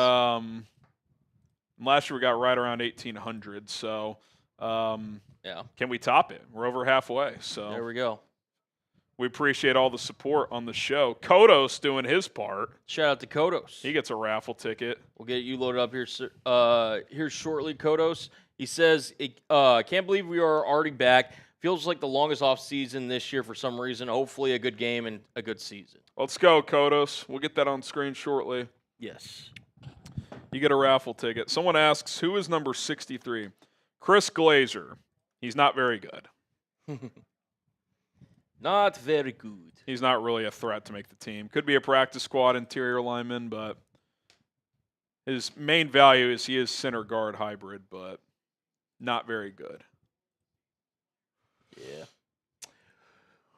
Last year we got right around 1,800. So yeah, can we top it? We're over halfway. So there we go. We appreciate all the support on the show. Kodos doing his part. Shout out to Kodos. He gets a raffle ticket. We'll get you loaded up here shortly, Kodos. He says, can't believe we are already back. Feels like the longest off season this year for some reason. Hopefully a good game and a good season. Let's go, Kodos. We'll get that on screen shortly. Yes. You get a raffle ticket. Someone asks, who is number 63? Chris Glazer. He's not very good. Not very good. He's not really a threat to make the team. Could be a practice squad interior lineman, but his main value is he is center guard hybrid, but not very good. Yeah.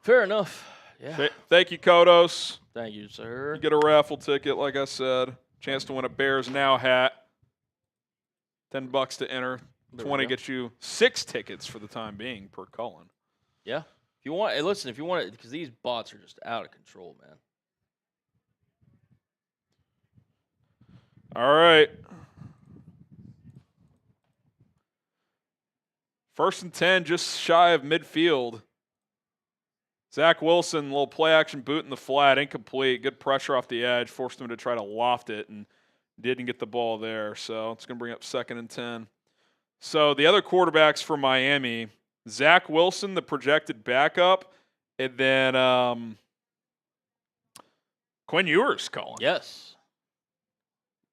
Fair enough. Yeah. Thank you, Kodos. Thank you, sir. You get a raffle ticket, like I said. Chance to win a Bears Now hat. $10 to enter. 20 gets you 6 tickets for the time being per Cullen. Yeah. If you want, listen, if you want it, because these bots are just out of control, man. All right. 1st and 10, just shy of midfield. Zach Wilson, little play action boot in the flat, incomplete. Good pressure off the edge, forced him to try to loft it and didn't get the ball there. So it's going to bring up 2nd and 10. So the other quarterbacks for Miami, Zach Wilson, the projected backup, and then Quinn Ewers, Colin. Yes.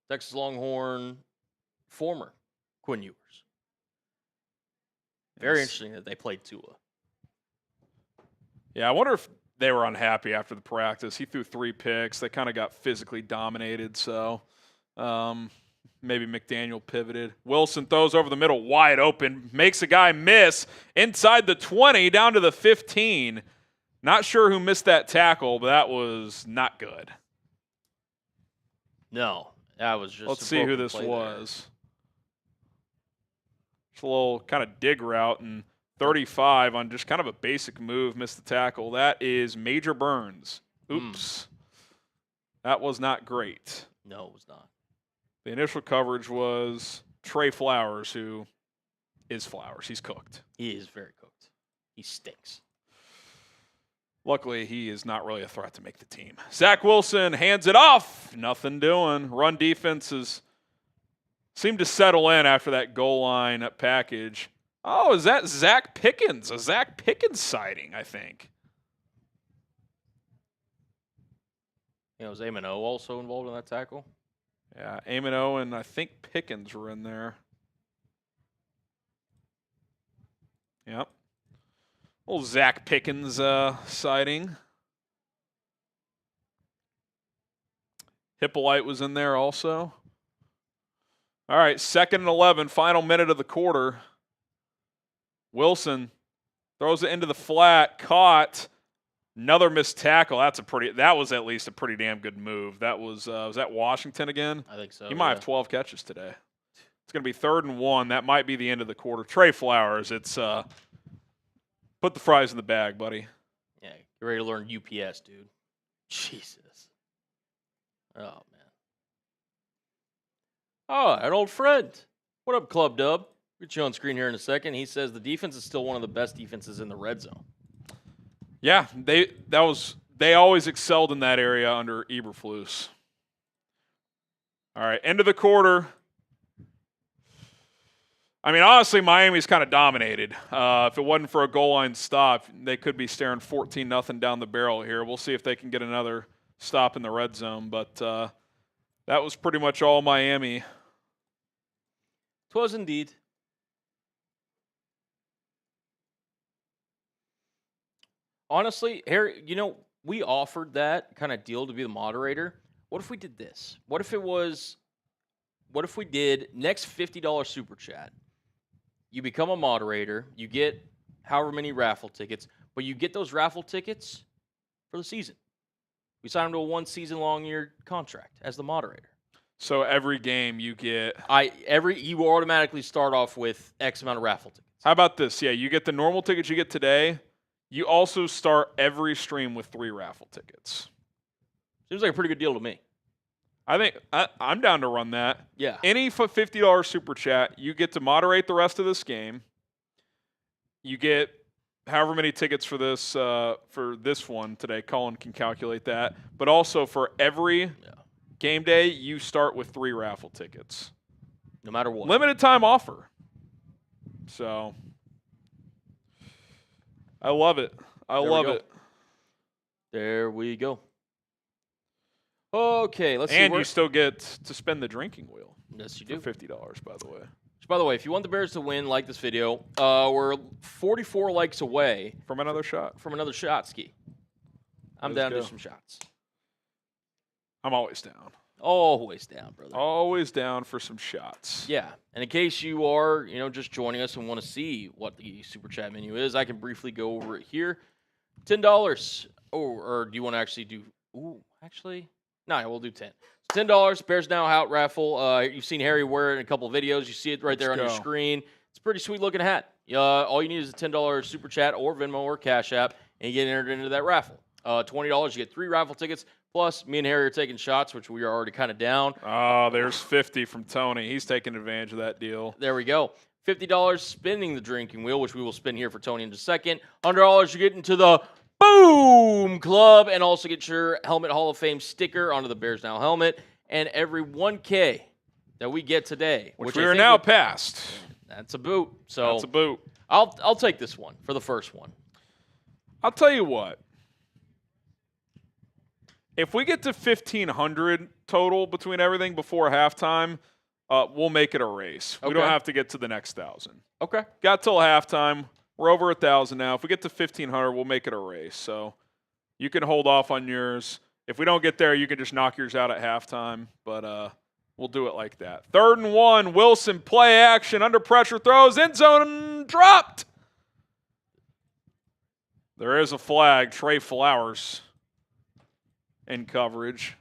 Texas Longhorn, former Quinn Ewers. Very interesting that they played Tua. Yeah, I wonder if they were unhappy after the practice. He threw 3 picks. They kind of got physically dominated, so maybe McDaniel pivoted. Wilson throws over the middle wide open, makes a guy miss inside the 20 down to the 15. Not sure who missed that tackle, but that was not good. No, that was just. Let's see who this was. Just a little kind of dig route, and 35 on just kind of a basic move, missed the tackle. That is Major Burns. Oops. That was not great. No, it was not. The initial coverage was Trey Flowers, who is Flowers. He's cooked. He is very cooked. He stinks. Luckily, he is not really a threat to make the team. Zach Wilson hands it off. Nothing doing. Run defenses seemed to settle in after that goal line package. Oh, is that Zach Pickens? A Zach Pickens sighting, I think. Was Amon-O also involved in that tackle? Yeah, Amon-O and I think Pickens were in there. Yep. Little Zach Pickens sighting. Hippolyte was in there also. All right, 2nd and 11, final minute of the quarter. Wilson throws it into the flat, caught. Another missed tackle. That was at least a pretty damn good move. That was that Washington again? I think so. He might have 12 catches today. It's going to be 3rd and 1. That might be the end of the quarter. Trey Flowers, it's put the fries in the bag, buddy. Yeah, you're ready to learn UPS, dude. Jesus. Oh, man. Oh, an old friend. What up, Club Dub? Get you on screen here in a second. He says the defense is still one of the best defenses in the red zone. Yeah, they always excelled in that area under Eberflus. All right, end of the quarter. I mean, honestly, Miami's kind of dominated. If it wasn't for a goal line stop, they could be staring 14-0 down the barrel here. We'll see if they can get another stop in the red zone, but that was pretty much all Miami. 'Twas indeed. honestly, Harry, we offered that kind of deal to be the moderator. What if we did this? What if we did next $50 super chat? You become a moderator, you get however many raffle tickets, but you get those raffle tickets for the season. We sign them to a 1 season long year contract as the moderator. So every game you get. You automatically start off with X amount of raffle tickets. How about this? Yeah, you get the normal tickets you get today. You also start every stream with 3 raffle tickets. Seems like a pretty good deal to me. I think I'm down to run that. Yeah. Any $50 super chat, you get to moderate the rest of this game. You get however many tickets for this one today. Colin can calculate that. But also for every game day, you start with 3 raffle tickets. No matter what. Limited time offer. So I love it. I love it. There we go. Okay, let's see. And you still get to spin the drinking wheel. Yes, you do. For $50, by the way. Which, by the way, if you want the Bears to win, like this video. We're 44 likes away from another shot. Ski. I'm down to do some shots. I'm always down. Always down, brother. Always down for some shots. Yeah, and in case you are, just joining us and want to see what the Super Chat menu is, I can briefly go over it here. $10. Or do you want to actually do... Ooh, actually... No, we'll do 10. $10, Bears Now Out raffle. You've seen Harry wear it in a couple of videos. You see it right there on your screen. It's a pretty sweet-looking hat. All you need is a $10 Super Chat or Venmo or Cash App, and you get entered into that raffle. $20, you get 3 raffle tickets, plus me and Harry are taking shots, which we are already kind of down. Oh, there's 50 from Tony. He's taking advantage of that deal. There we go. $50 spinning the drinking wheel, which we will spin here for Tony in just a second. $100, you get into the Boom Club, and also get your Helmet Hall of Fame sticker onto the Bears Now helmet. And every 1K that we get today, which we are now past. That's a boot. So that's a boot. I'll take this one for the first one. I'll tell you what. If we get to 1,500 total between everything before halftime, we'll make it a race. Okay. We don't have to get to the next 1,000. Okay. Got till halftime. We're over 1,000 now. If we get to 1,500, we'll make it a race. So you can hold off on yours. If we don't get there, you can just knock yours out at halftime. But we'll do it like that. 3rd and 1. Wilson, play action, under pressure, throws, end zone, dropped. There is a flag. Trey Flowers in coverage.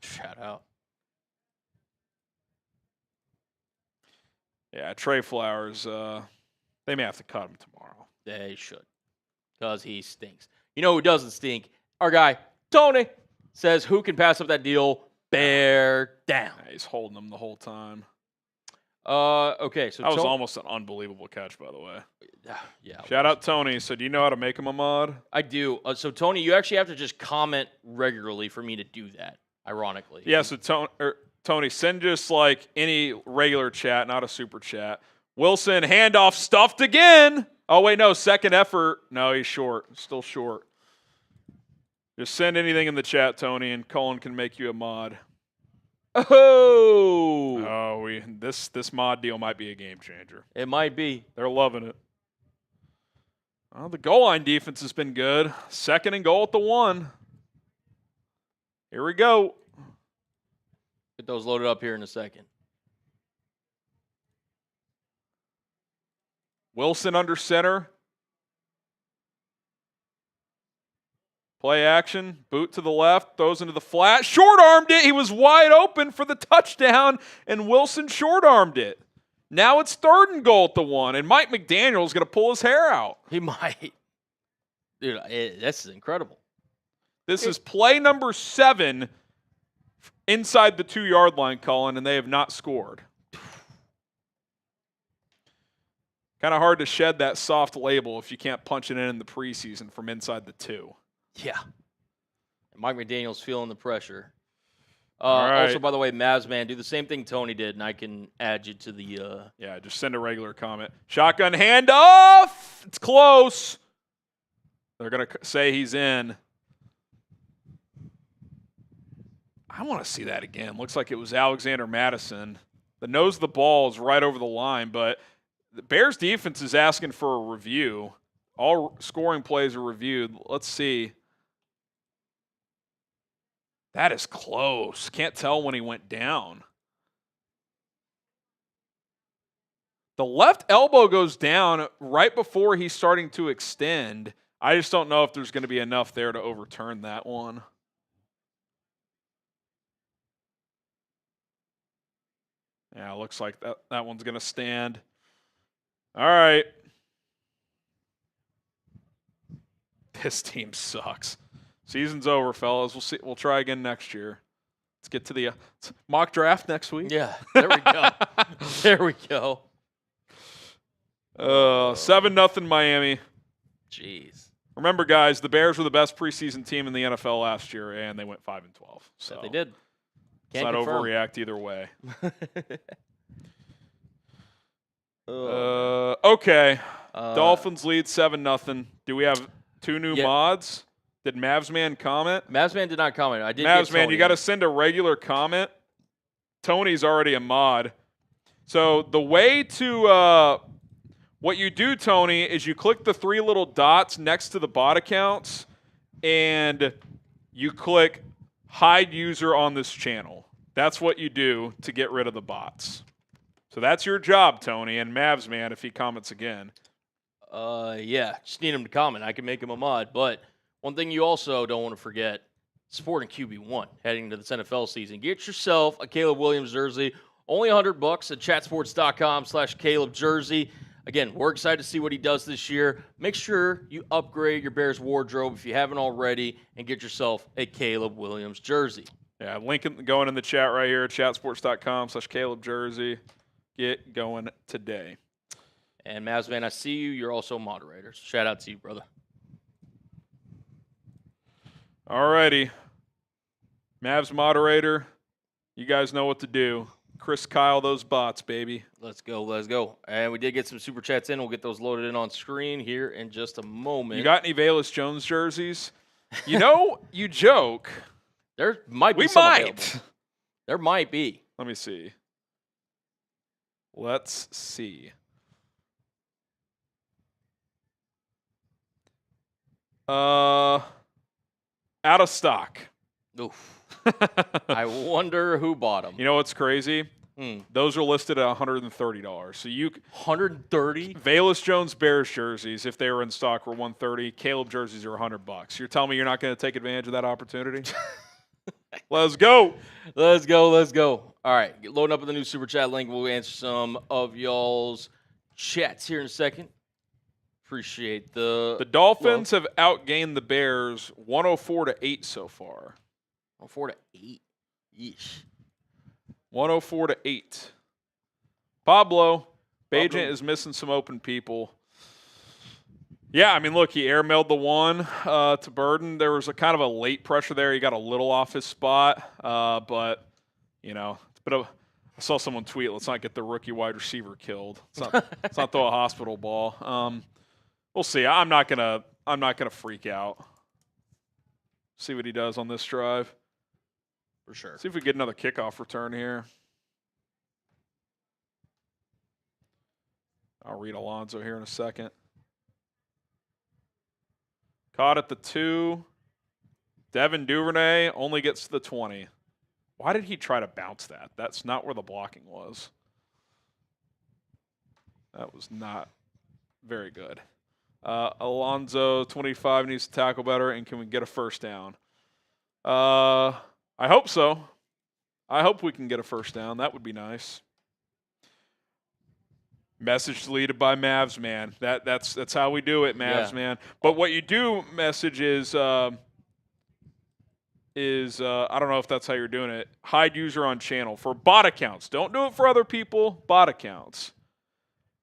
Shout out. Yeah, Trey Flowers. They may have to cut him tomorrow. They should, because he stinks. You know who doesn't stink? Our guy, Tony, says, who can pass up that deal? Bear down. Yeah, he's holding them the whole time. Okay, so that was almost an unbelievable catch, by the way. Yeah. Shout out Tony. So do you know how to make him a mod? I do. So Tony, you actually have to just comment regularly for me to do that, ironically. Yeah, so Tony, send just like any regular chat, not a super chat. Wilson, handoff stuffed again. Oh, wait, no, second effort. No, he's short. Still short. Just send anything in the chat, Tony, and Colin can make you a mod. Oh, this mod deal might be a game changer. It might be. They're loving it. Well, the goal line defense has been good. 2nd and goal at the 1. Here we go. Get those loaded up here in a second. Wilson under center. Play action. Boot to the left. Throws into the flat. Short-armed it. He was wide open for the touchdown, and Wilson short-armed it. Now it's 3rd and goal at the 1, and Mike McDaniel is going to pull his hair out. He might. Dude, this is incredible. This is play number 7 inside the 2-yard line, Colin, and they have not scored. Kind of hard to shed that soft label if you can't punch it in the preseason from inside the 2. Yeah. And Mike McDaniel's feeling the pressure. Right. Also, by the way, Mavs, man, do the same thing Tony did, and I can add you to the... Yeah, just send a regular comment. Shotgun handoff! It's close. They're going to say he's in. I want to see that again. Looks like it was Alexander Madison. The nose of the ball is right over the line, but the Bears defense is asking for a review. All scoring plays are reviewed. Let's see. That is close. Can't tell when he went down. The left elbow goes down right before he's starting to extend. I just don't know if there's going to be enough there to overturn that one. Yeah, looks like that one's going to stand. All right. This team sucks. Season's over, fellas. We'll see. We'll try again next year. Let's get to the mock draft next week. Yeah, there we go. There we go. 7-0 Miami. Jeez. Remember, guys, the Bears were the best preseason team in the NFL last year, and they went 5-12. So They did. Let's not overreact either way. Okay. Dolphins lead 7-0. Do we have 2 new mods? Did Mavsman comment? Mavsman did not comment. I did. Mavsman, you got to send a regular comment. Tony's already a mod. So the way to what you do, Tony, is you click the 3 little dots next to the bot accounts, and you click hide user on this channel. That's what you do to get rid of the bots. So that's your job, Tony, and Mavsman, if he comments again. Yeah, just need him to comment. I can make him a mod. But one thing you also don't want to forget, supporting QB1 heading into this NFL season. Get yourself a Caleb Williams jersey. Only $100 at chatsports.com/Caleb jersey. Again, we're excited to see what he does this year. Make sure you upgrade your Bears wardrobe if you haven't already and get yourself a Caleb Williams jersey. Yeah, link going in the chat right here, chatsports.com/Caleb jersey. Get going today. And Mavsman, I see you. You're also moderator. So shout out to you, brother. All righty. Mavs moderator, you guys know what to do. Chris Kyle those bots, baby. Let's go, let's go. And we did get some super chats in. We'll get those loaded in on screen here in just a moment. You got any Velus Jones jerseys? You know, you joke. There might be we some might. available. There might be. Let me see. Let's see. Out of stock. Oof. I wonder who bought them. You know what's crazy? Those are listed at $130. So you $130? Velus Jones Bears jerseys, if they were in stock, were $130. Caleb jerseys are $100. You're telling me you're not going to take advantage of that opportunity? Let's go. Let's go. Let's go. All right. Loading up with the new super chat link. We'll answer some of y'all's chats here in a second. Appreciate the Dolphins have outgained the Bears 104-8 so far. 104-8. Yeesh. 104-8. Pablo Bagent is missing some open people. Yeah, I mean, look, he airmailed the one to Burden. There was a kind of a late pressure there. He got a little off his spot, but you know, it's a bit of. I saw someone tweet, "Let's not get the rookie wide receiver killed. Let's not throw a hospital ball." We'll see. I'm not gonna freak out. See what he does on this drive. For sure. See if we get another kickoff return here. I'll read Alonzo here in a second. Caught at the 2. Devin Duvernay only gets to the 20. Why did he try to bounce that? That's not where the blocking was. That was not very good. Alonzo, 25, needs to tackle better, and can we get a first down? I hope so. I hope we can get a first down. That would be nice. Message deleted by Mavs, man. That's how we do it, Mavs, man. But what you do message is I don't know if that's how you're doing it. Hide user on channel for bot accounts. Don't do it for other people. Bot accounts.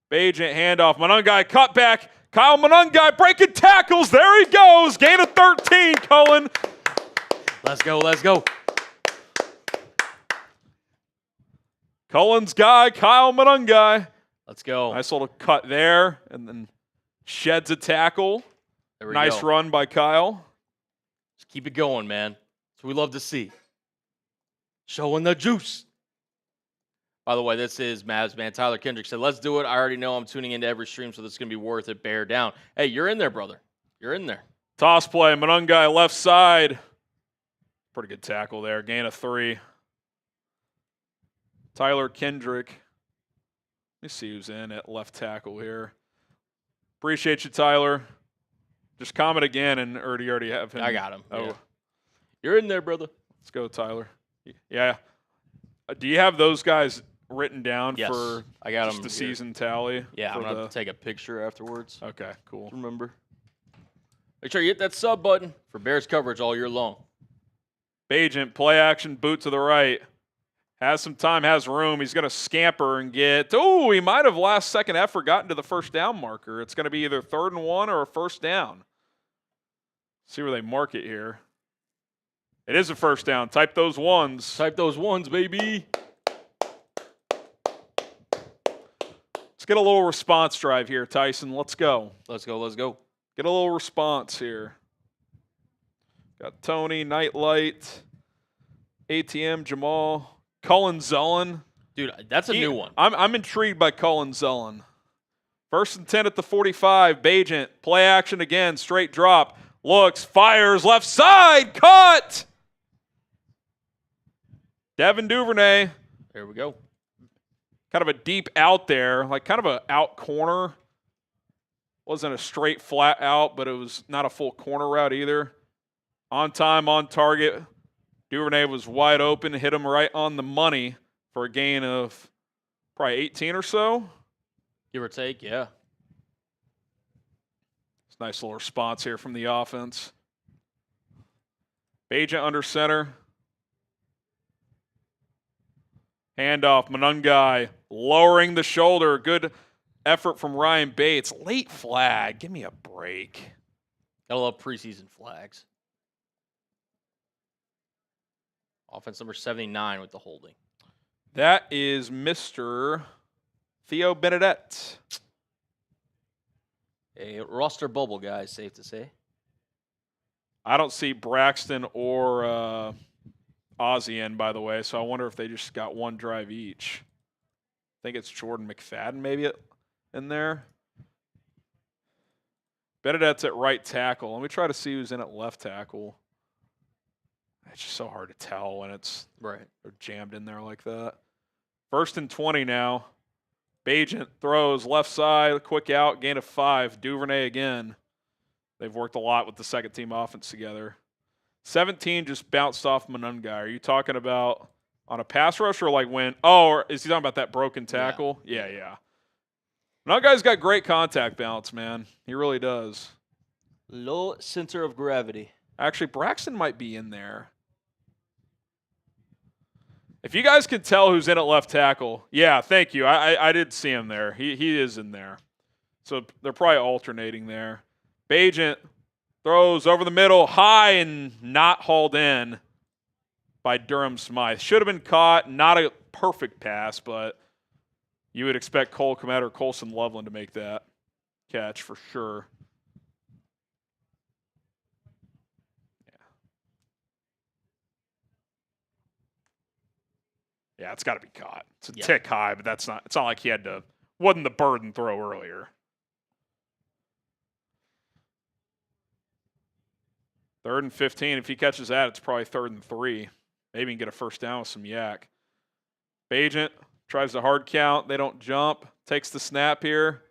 Bagent handoff. Monungai cut back. Kyle Monungai breaking tackles. There he goes. Gain of 13. Cullen. Let's go. Let's go. Cullen's guy, Kyle Monungai. Let's go. Nice little cut there, and then sheds a tackle. Nice run by Kyle. Just keep it going, man. That's what we love to see. Showing the juice. By the way, this is Mavs man. Tyler Kendrick said, let's do it. I already know I'm tuning into every stream, so this is going to be worth it. Bear down. Hey, you're in there, brother. You're in there. Toss play. Monungai left side. Pretty good tackle there. Gain of 3. Tyler Kendrick. Let me see who's in at left tackle here. Appreciate you, Tyler. Just comment again, or do you already have him? I got him. Oh, yeah. You're in there, brother. Let's go, Tyler. Yeah. Do you have those guys written down Yes, for I got just them the here. season tally? Yeah, I'm going to take a picture afterwards. Okay, cool. Remember. Make sure you hit that sub button for Bears coverage all year long. Bagent, play action, boot to the right. Has some time, has room. He's going to scamper and get. Oh, he might have last second effort gotten to the first down marker. It's going to be either 3rd and 1 or a first down. See where they mark it here. It is a first down. Type those ones. Type those ones, baby. Let's get a little response drive here, Tyson. Let's go. Let's go. Let's go. Get a little response here. Got Tony, Nightlight, ATM, Jamal. Cullen Zullen. Dude, that's a new one. I'm intrigued by Cullen Zullen. 1st and 10 at the 45. Bagent, play action again, straight drop. Looks, fires, left side, caught! Devin Duvernay. There we go. Kind of a deep out there, like kind of a out corner. Wasn't a straight flat out, but it was not a full corner route either. On time, on target. Duvernay was wide open, hit him right on the money for a gain of probably 18 or so. Give or take, yeah. It's a nice little response here from the offense. Bagent under center. Handoff, Monungai lowering the shoulder. Good effort from Ryan Bates. Late flag. Give me a break. Gotta love preseason flags. Offense number 79 with the holding. That is Mr. Theo Benedette. A roster bubble, guys, safe to say. I don't see Braxton or Ozzie in, by the way, so I wonder if they just got one drive each. I think it's Jordan McFadden maybe in there. Benedette's at right tackle. Let me try to see who's in at left tackle. It's just so hard to tell when it's right. They're jammed in there like that. 1st and 20 now. Bagent throws left side, quick out, gain of 5. Duvernay again. They've worked a lot with the second team offense together. 17 just bounced off Monungai. Are you talking about on a pass rush or like when? Oh, or is he talking about that broken tackle? Yeah. Monungai's got great contact balance, man. He really does. Low center of gravity. Actually, Braxton might be in there. If you guys can tell who's in at left tackle, yeah, thank you. I did see him there. He is in there. So they're probably alternating there. Bagent throws over the middle, high and not hauled in by Durham Smythe. Should have been caught. Not a perfect pass, but you would expect Cole Komet or Colston Loveland to make that catch for sure. Yeah, it's got to be caught. It's a tick high, but it's not like he wasn't the burden throw earlier. 3rd and 15. If he catches that, it's probably 3rd and 3. Maybe he can get a first down with some yak. Bagent tries to hard count. They don't jump. Takes the snap here.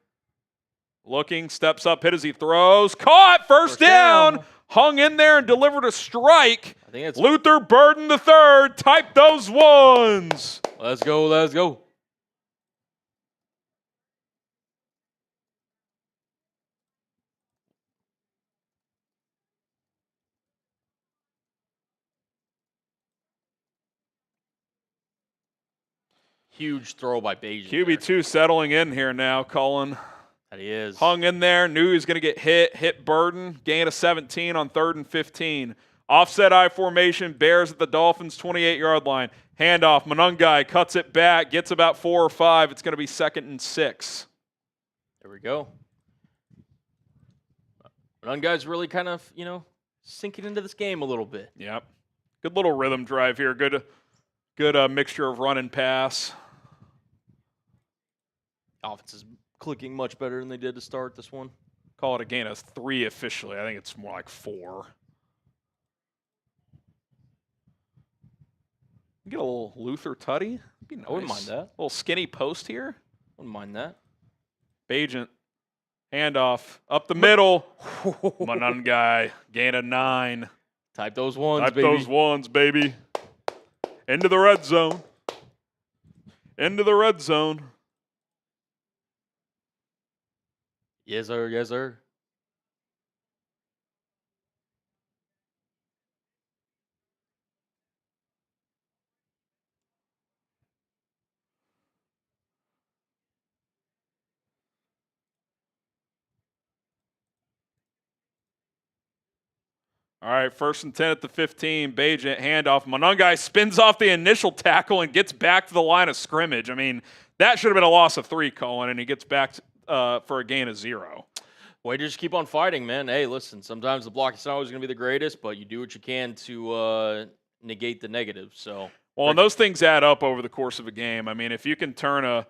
Looking, steps up, hit as he throws. Caught, first down. Hung in there and delivered a strike. I think it's Luther Burden III. Type those ones. Let's go. Let's go. Huge throw by Bagent. QB2 settling in here now, Cullen. That he is. Hung in there, knew he was going to get hit Burden, gain of 17 on 3rd and 15. Offset I formation, Bears at the Dolphins' 28-yard line. Handoff, Monungai cuts it back, gets about 4 or 5. It's going to be 2nd and 6. There we go. Monungai's really kind of, sinking into this game a little bit. Yep. Good little rhythm drive here. Good mixture of run and pass. Offense is clicking much better than they did to start this one. Call it a gain of 3 officially. I think it's more like 4. Get a little Luther Tutty. Nice. I wouldn't mind that. A little skinny post here. Wouldn't mind that. Bagent. Handoff. Up the middle. Monangai. Gain of 9. Type those ones, Type baby. those ones, baby. Into the red zone. Into the red zone. Yes, sir. Yes, sir. All right, 1st and 10 at the 15. Bagent, handoff. Monangai spins off the initial tackle and gets back to the line of scrimmage. I mean, that should have been a loss of 3, Cullen, and he gets back for a gain of 0. Way to just keep on fighting, man. Hey, listen, sometimes the block is not always going to be the greatest, but you do what you can to negate the negative. So, well, and those things add up over the course of a game. I mean, if you can turn a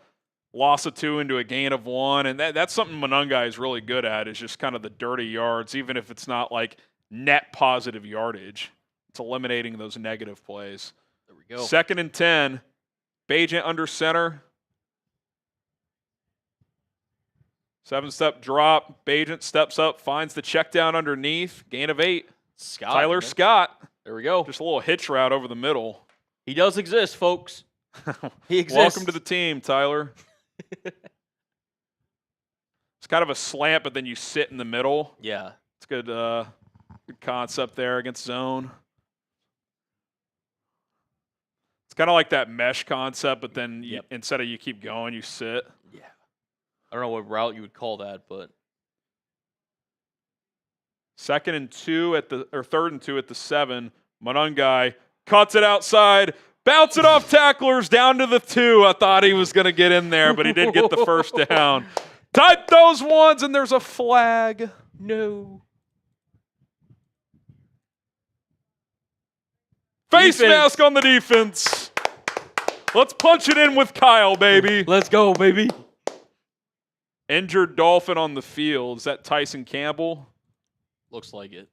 loss of 2 into a gain of 1, and that's something Monangai is really good at, is just kind of the dirty yards, even if it's not like net positive yardage. It's eliminating those negative plays. There we go. 2nd and 10. Bagent under center. 7-step drop. Bagent steps up, finds the check down underneath. Gain of 8. Scott, Tyler man. Scott. There we go. Just a little hitch route over the middle. He does exist, folks. He exists. Welcome to the team, Tyler. It's kind of a slant, but then you sit in the middle. Yeah. It's good, good concept there against zone. It's kind of like that mesh concept, but then instead of you keep going, you sit. Yeah. I don't know what route you would call that, but 2nd and 2 at the 3rd and 2 at the 7. Monangai cuts it outside, bounce it off tacklers down to the 2. I thought he was going to get in there, but he did get the 1st down. Type those ones, and there's a flag. no. Face Defense. mask on the defense. Let's punch it in with Kyle, baby. Let's go, baby. Injured Dolphin on the field. Is that Tyson Campbell? Looks like it.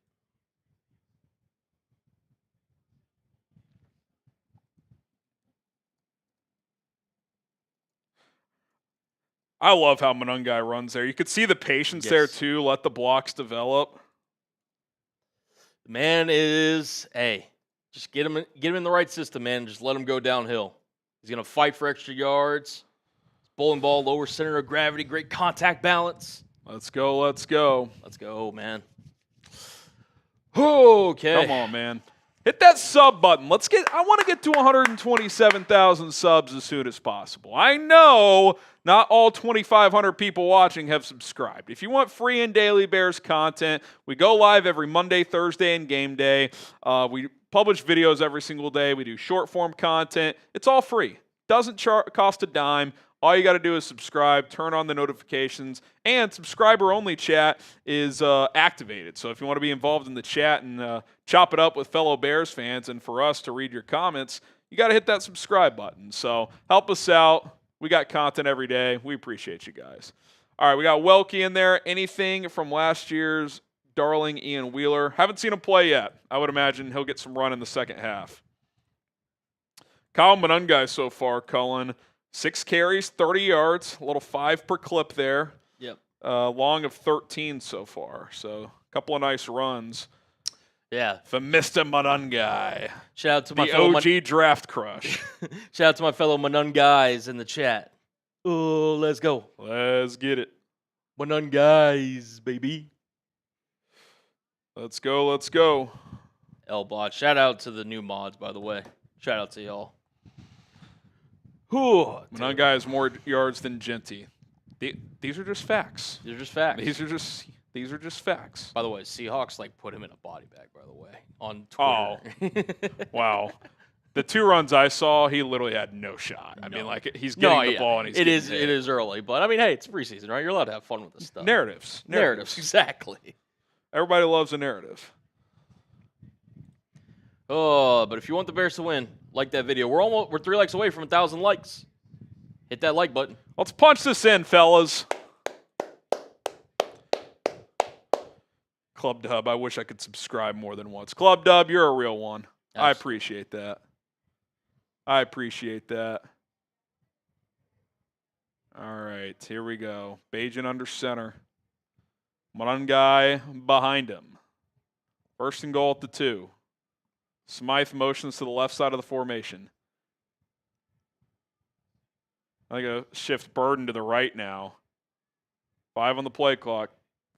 I love how Monangai runs there. You could see the patience there too. Let the blocks develop. The man is, hey, just get him in the right system, man. Just let him go downhill. He's going to fight for extra yards. Bowling ball, lower center of gravity, great contact balance. Let's go, let's go. Let's go, man. Okay. Come on, man. Hit that sub button. I want to get to 127,000 subs as soon as possible. I know not all 2,500 people watching have subscribed. If you want free and daily Bears content, we go live every Monday, Thursday, and game day. We publish videos every single day. We do short form content. It's all free. Doesn't cost a dime. All you got to do is subscribe, turn on the notifications, and subscriber-only chat is activated. So if you want to be involved in the chat and chop it up with fellow Bears fans and for us to read your comments, you got to hit that subscribe button. So help us out. We got content every day. We appreciate you guys. All right, we got Welke in there. Anything from last year's darling Ian Wheeler? Haven't seen him play yet. I would imagine he'll get some run in the second half. Kyle Monangai so far, Cullen. 6 carries, 30 yards, a little 5 per clip there. Yep. Long of 13 so far. So a couple of nice runs. Yeah. For Mr. Monangai. Shout out to my the fellow OG draft crush. Shout out to my fellow Monanguys in the chat. Oh, let's go. Let's get it. Monanguys, baby. Let's go, let's go. L-Bot. Shout out to the new mods, by the way. Shout out to y'all. Monangai has more yards than Genty. These are just facts. These are just facts. These are just facts. By the way, Seahawks put him in a body bag, by the way, on Twitter. Oh, wow. The 2 runs I saw, he literally had no shot. I mean, he's getting the ball and he's it is early, but I mean, hey, it's preseason, right? You're allowed to have fun with this stuff. Narratives, exactly. Everybody loves a narrative. Oh, but if you want the Bears to win, like that video. We're 3 likes away from 1,000 likes. Hit that like button. Let's punch this in, fellas. Club Dub, I wish I could subscribe more than once. Club Dub, you're a real one. Absolutely. I appreciate that. I appreciate that. All right, here we go. Bagent under center. Amegadjie behind him. First and goal at the 2. Smythe motions to the left side of the formation. I think a shift Burden to the right now. 5 on the play clock.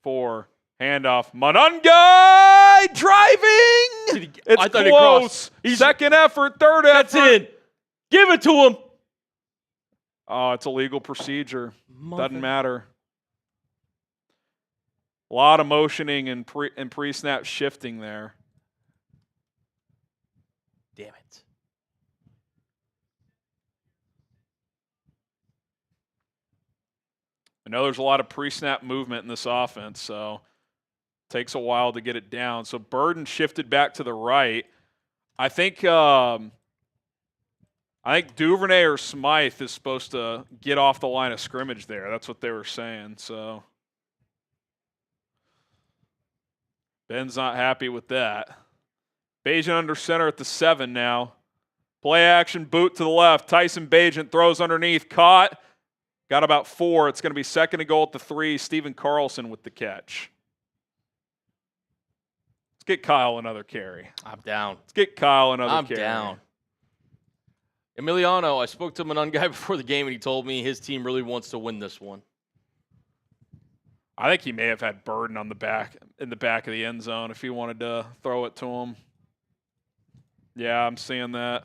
4. Handoff. Amegadjie driving. It's close. Second effort. Third effort. That's in. Give it to him. Oh, it's a legal procedure. Doesn't matter. A lot of motioning and pre-snap shifting there. Damn it. I know there's a lot of pre-snap movement in this offense, so it takes a while to get it down. So Burden shifted back to the right. I think Duvernay or Smythe is supposed to get off the line of scrimmage there. That's what they were saying. So Ben's not happy with that. Bagent under center at the 7 now. Play action, boot to the left. Tyson Bagent throws underneath, caught. Got about 4. It's going to be second and goal at the 3. Stephen Carlson with the catch. Let's get Kyle another carry. I'm down. Let's get Kyle another carry. I'm down. Emiliano, I spoke to Amegadjie before the game, and he told me his team really wants to win this one. I think he may have had Burden on the back in the back of the end zone if he wanted to throw it to him. Yeah, I'm seeing that.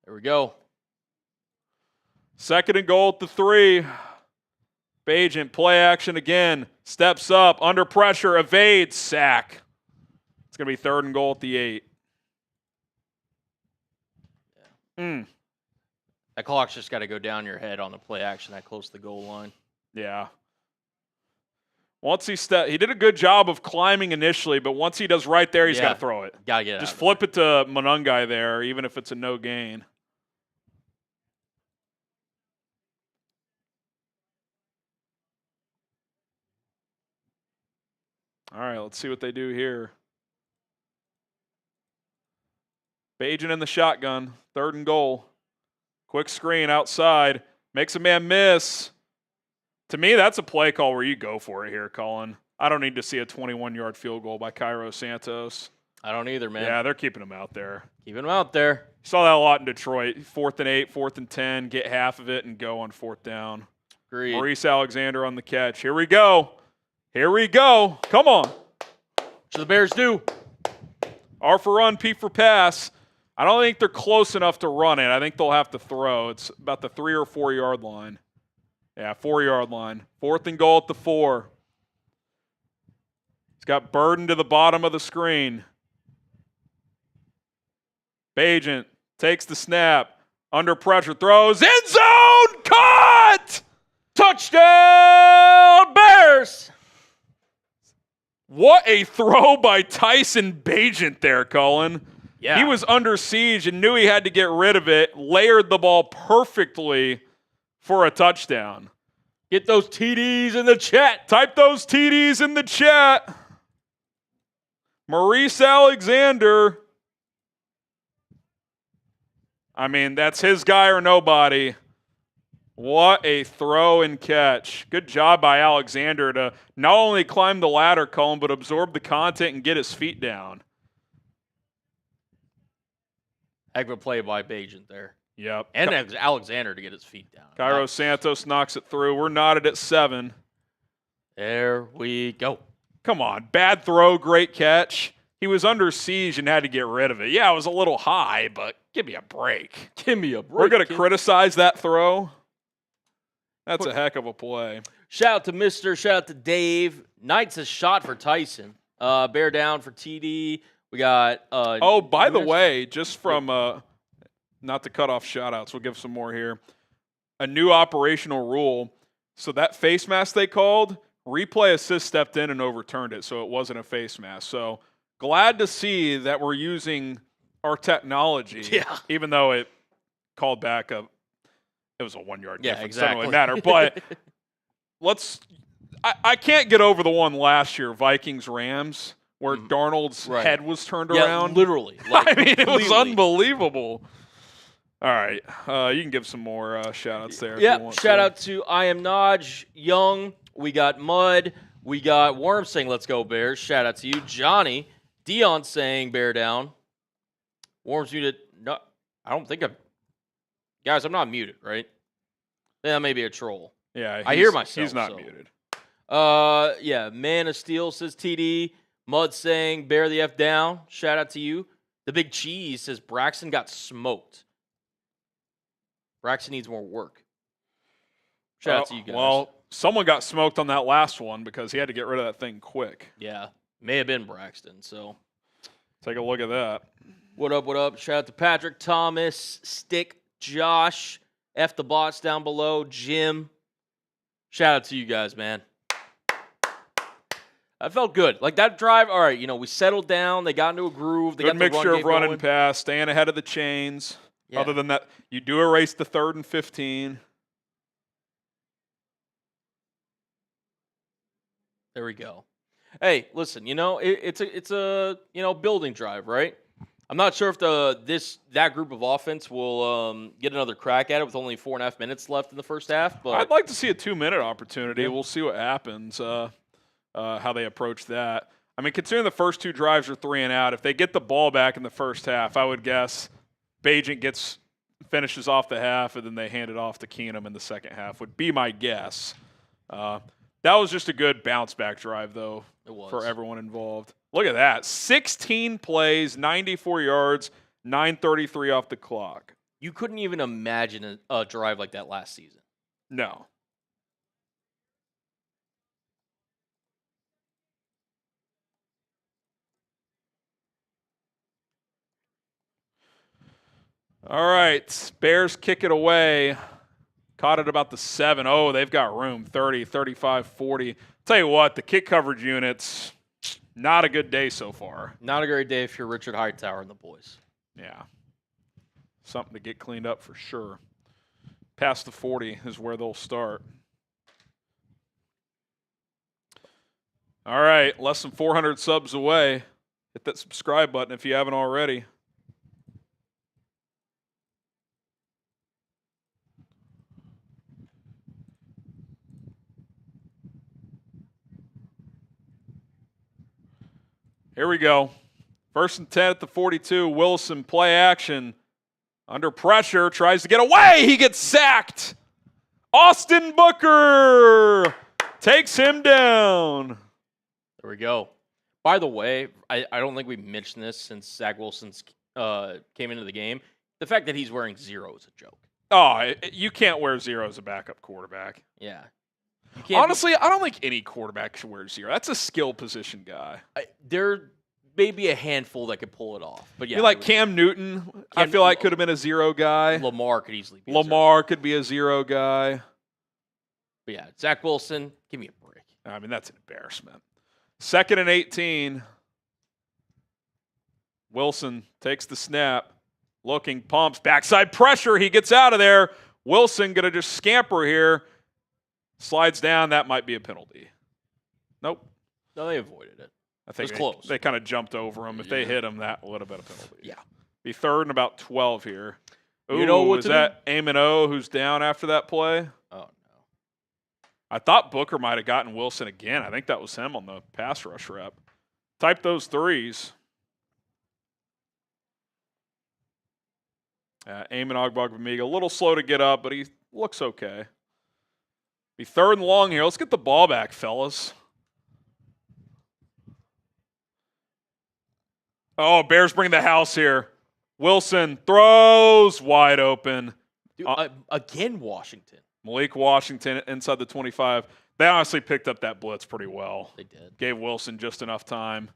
There we go. Second and goal at the 3. Bagent, play action again. Steps up, under pressure, evades, sack. It's going to be third and goal at the 8. Yeah. That clock's just got to go down your head on the play action that close to the goal line. Yeah. Once he did a good job of climbing initially, but once he does right there, he's got to throw it. Got to get it. Just flip it to Amegadjie there, even if it's a no gain. All right, let's see what they do here. Bagent in the shotgun, third and goal. Quick screen outside, makes a man miss. To me, that's a play call where you go for it here, Colin. I don't need to see a 21-yard field goal by Cairo Santos. I don't either, man. Yeah, they're keeping him out there. Keeping him out there. Saw that a lot in Detroit. 4th and 8, 4th and 10, get half of it and go on 4th down. Agreed. Maurice Alexander on the catch. Here we go. Here we go. Come on. So the Bears do. R for run, P for pass. I don't think they're close enough to run it. I think they'll have to throw. It's about the 3 or 4 yard line. Yeah, 4 yard line. 4th and goal at the 4. It's got Burden to the bottom of the screen. Bagent takes the snap. Under pressure, throws. End zone! Caught! Touchdown, Bears! What a throw by Tyson Bagent there, Colin. Yeah. He was under siege and knew he had to get rid of it, layered the ball perfectly for a touchdown. Get those TDs in the chat. Type those TDs in the chat. Maurice Alexander. I mean, that's his guy or nobody. What a throw and catch. Good job by Alexander to not only climb the ladder, Colin, but absorb the content and get his feet down. Heck of a play by Bagent there. Yep. And Alexander to get his feet down. Cairo Santos knocks it through. We're knotted at 7. There we go. Come on. Bad throw, great catch. He was under siege and had to get rid of it. Yeah, it was a little high, but give me a break. Give me a break. We're going to criticize that throw. That's a heck of a play. Shout out to Mister. Shout out to Dave. Knight's a shot for Tyson. Bear down for TD. We got. Oh, by the way, just from not to cut off shout-outs, we'll give some more here. A new operational rule. So that face mask they called, replay assist stepped in and overturned it, so it wasn't a face mask. So glad to see that we're using our technology. Yeah. Even though it called back it was a 1 yard difference. Exactly. Doesn't really matter. But I can't get over the one last year, Vikings-Rams, where Darnold's head was turned around. Literally. I mean, it was unbelievable. All right. You can give some more shout-outs there if you want shout-out to I Am Naj, Young. We got Mud. We got Worm saying, let's go, Bears. Shout-out to you. Johnny. Dion saying, bear down. Worm's muted. No, I don't think I'm... Guys, I'm not muted, right? That may be a troll. Yeah, I hear myself. He's not muted. Man of Steel says TD. Mud saying, bear the F down. Shout out to you. The Big Cheese says, Braxton got smoked. Braxton needs more work. Shout out to you guys. Well, someone got smoked on that last one because he had to get rid of that thing quick. Yeah, may have been Braxton, so. Take a look at that. What up, what up? Shout out to Patrick, Thomas, Stick, Josh, F the bots down below, Jim. Shout out to you guys, man. I felt good. Like that drive, all right, we settled down. They got into a groove. They Good got mixture of run going. and pass, staying ahead of the chains. Yeah. Other than that, you do erase the 3rd and 15. There we go. Hey, listen, it's a building drive, right? I'm not sure if that group of offense will get another crack at it with only 4.5 minutes left in the first half. But I'd like to see a 2-minute opportunity. Yeah. We'll see what happens. How they approach that. I mean, considering the first 2 drives are 3 and out, if they get the ball back in the first half, I would guess Bagent finishes off the half and then they hand it off to Keenum in the second half would be my guess. That was just a good bounce back drive, though, for everyone involved. Look at that. 16 plays, 94 yards, 9:33 off the clock. You couldn't even imagine a drive like that last season. No. All right, Bears kick it away. Caught it about the 7. Oh, they've got room. 30, 35, 40. Tell you what, the kick coverage units, not a good day so far. Not a great day if you're Richard Hightower and the boys. Yeah. Something to get cleaned up for sure. Past the 40 is where they'll start. All right, less than 400 subs away. Hit that subscribe button if you haven't already. Here we go. 1st and 10 at the 42. Wilson, play action. Under pressure, tries to get away. He gets sacked. Austin Booker takes him down. There we go. By the way, I don't think we mentioned this since Zach Wilson's came into the game. The fact that he's wearing 0 is a joke. Oh, you can't wear 0 as a backup quarterback. Yeah. Honestly, I don't think any quarterback should wear 0. That's a skill position guy. There may be a handful that could pull it off. But yeah, you like Cam Newton, I feel like could have been a 0 guy. Lamar could easily be Lamar could be a 0 guy. But yeah, Zach Wilson, give me a break. I mean, that's an embarrassment. 2nd and 18. Wilson takes the snap. Looking, pumps, backside pressure. He gets out of there. Wilson going to just scamper here. Slides down. That might be a penalty. Nope. No, they avoided it. I think it was close. They kind of jumped over him. If they hit him, that would have been a penalty. Yeah. Be 3rd and about 12 here. Ooh, you know what is that Eamon O who's down after that play? Oh, no. I thought Booker might have gotten Wilson again. I think that was him on the pass rush rep. Type those threes. Eamon Amegadjie, a little slow to get up, but he looks okay. Be 3rd and long here. Let's get the ball back, fellas. Oh, Bears bring the house here. Wilson throws wide open. Dude, again, Washington. Malik Washington inside the 25. They honestly picked up that blitz pretty well. They did. Gave Wilson just enough time.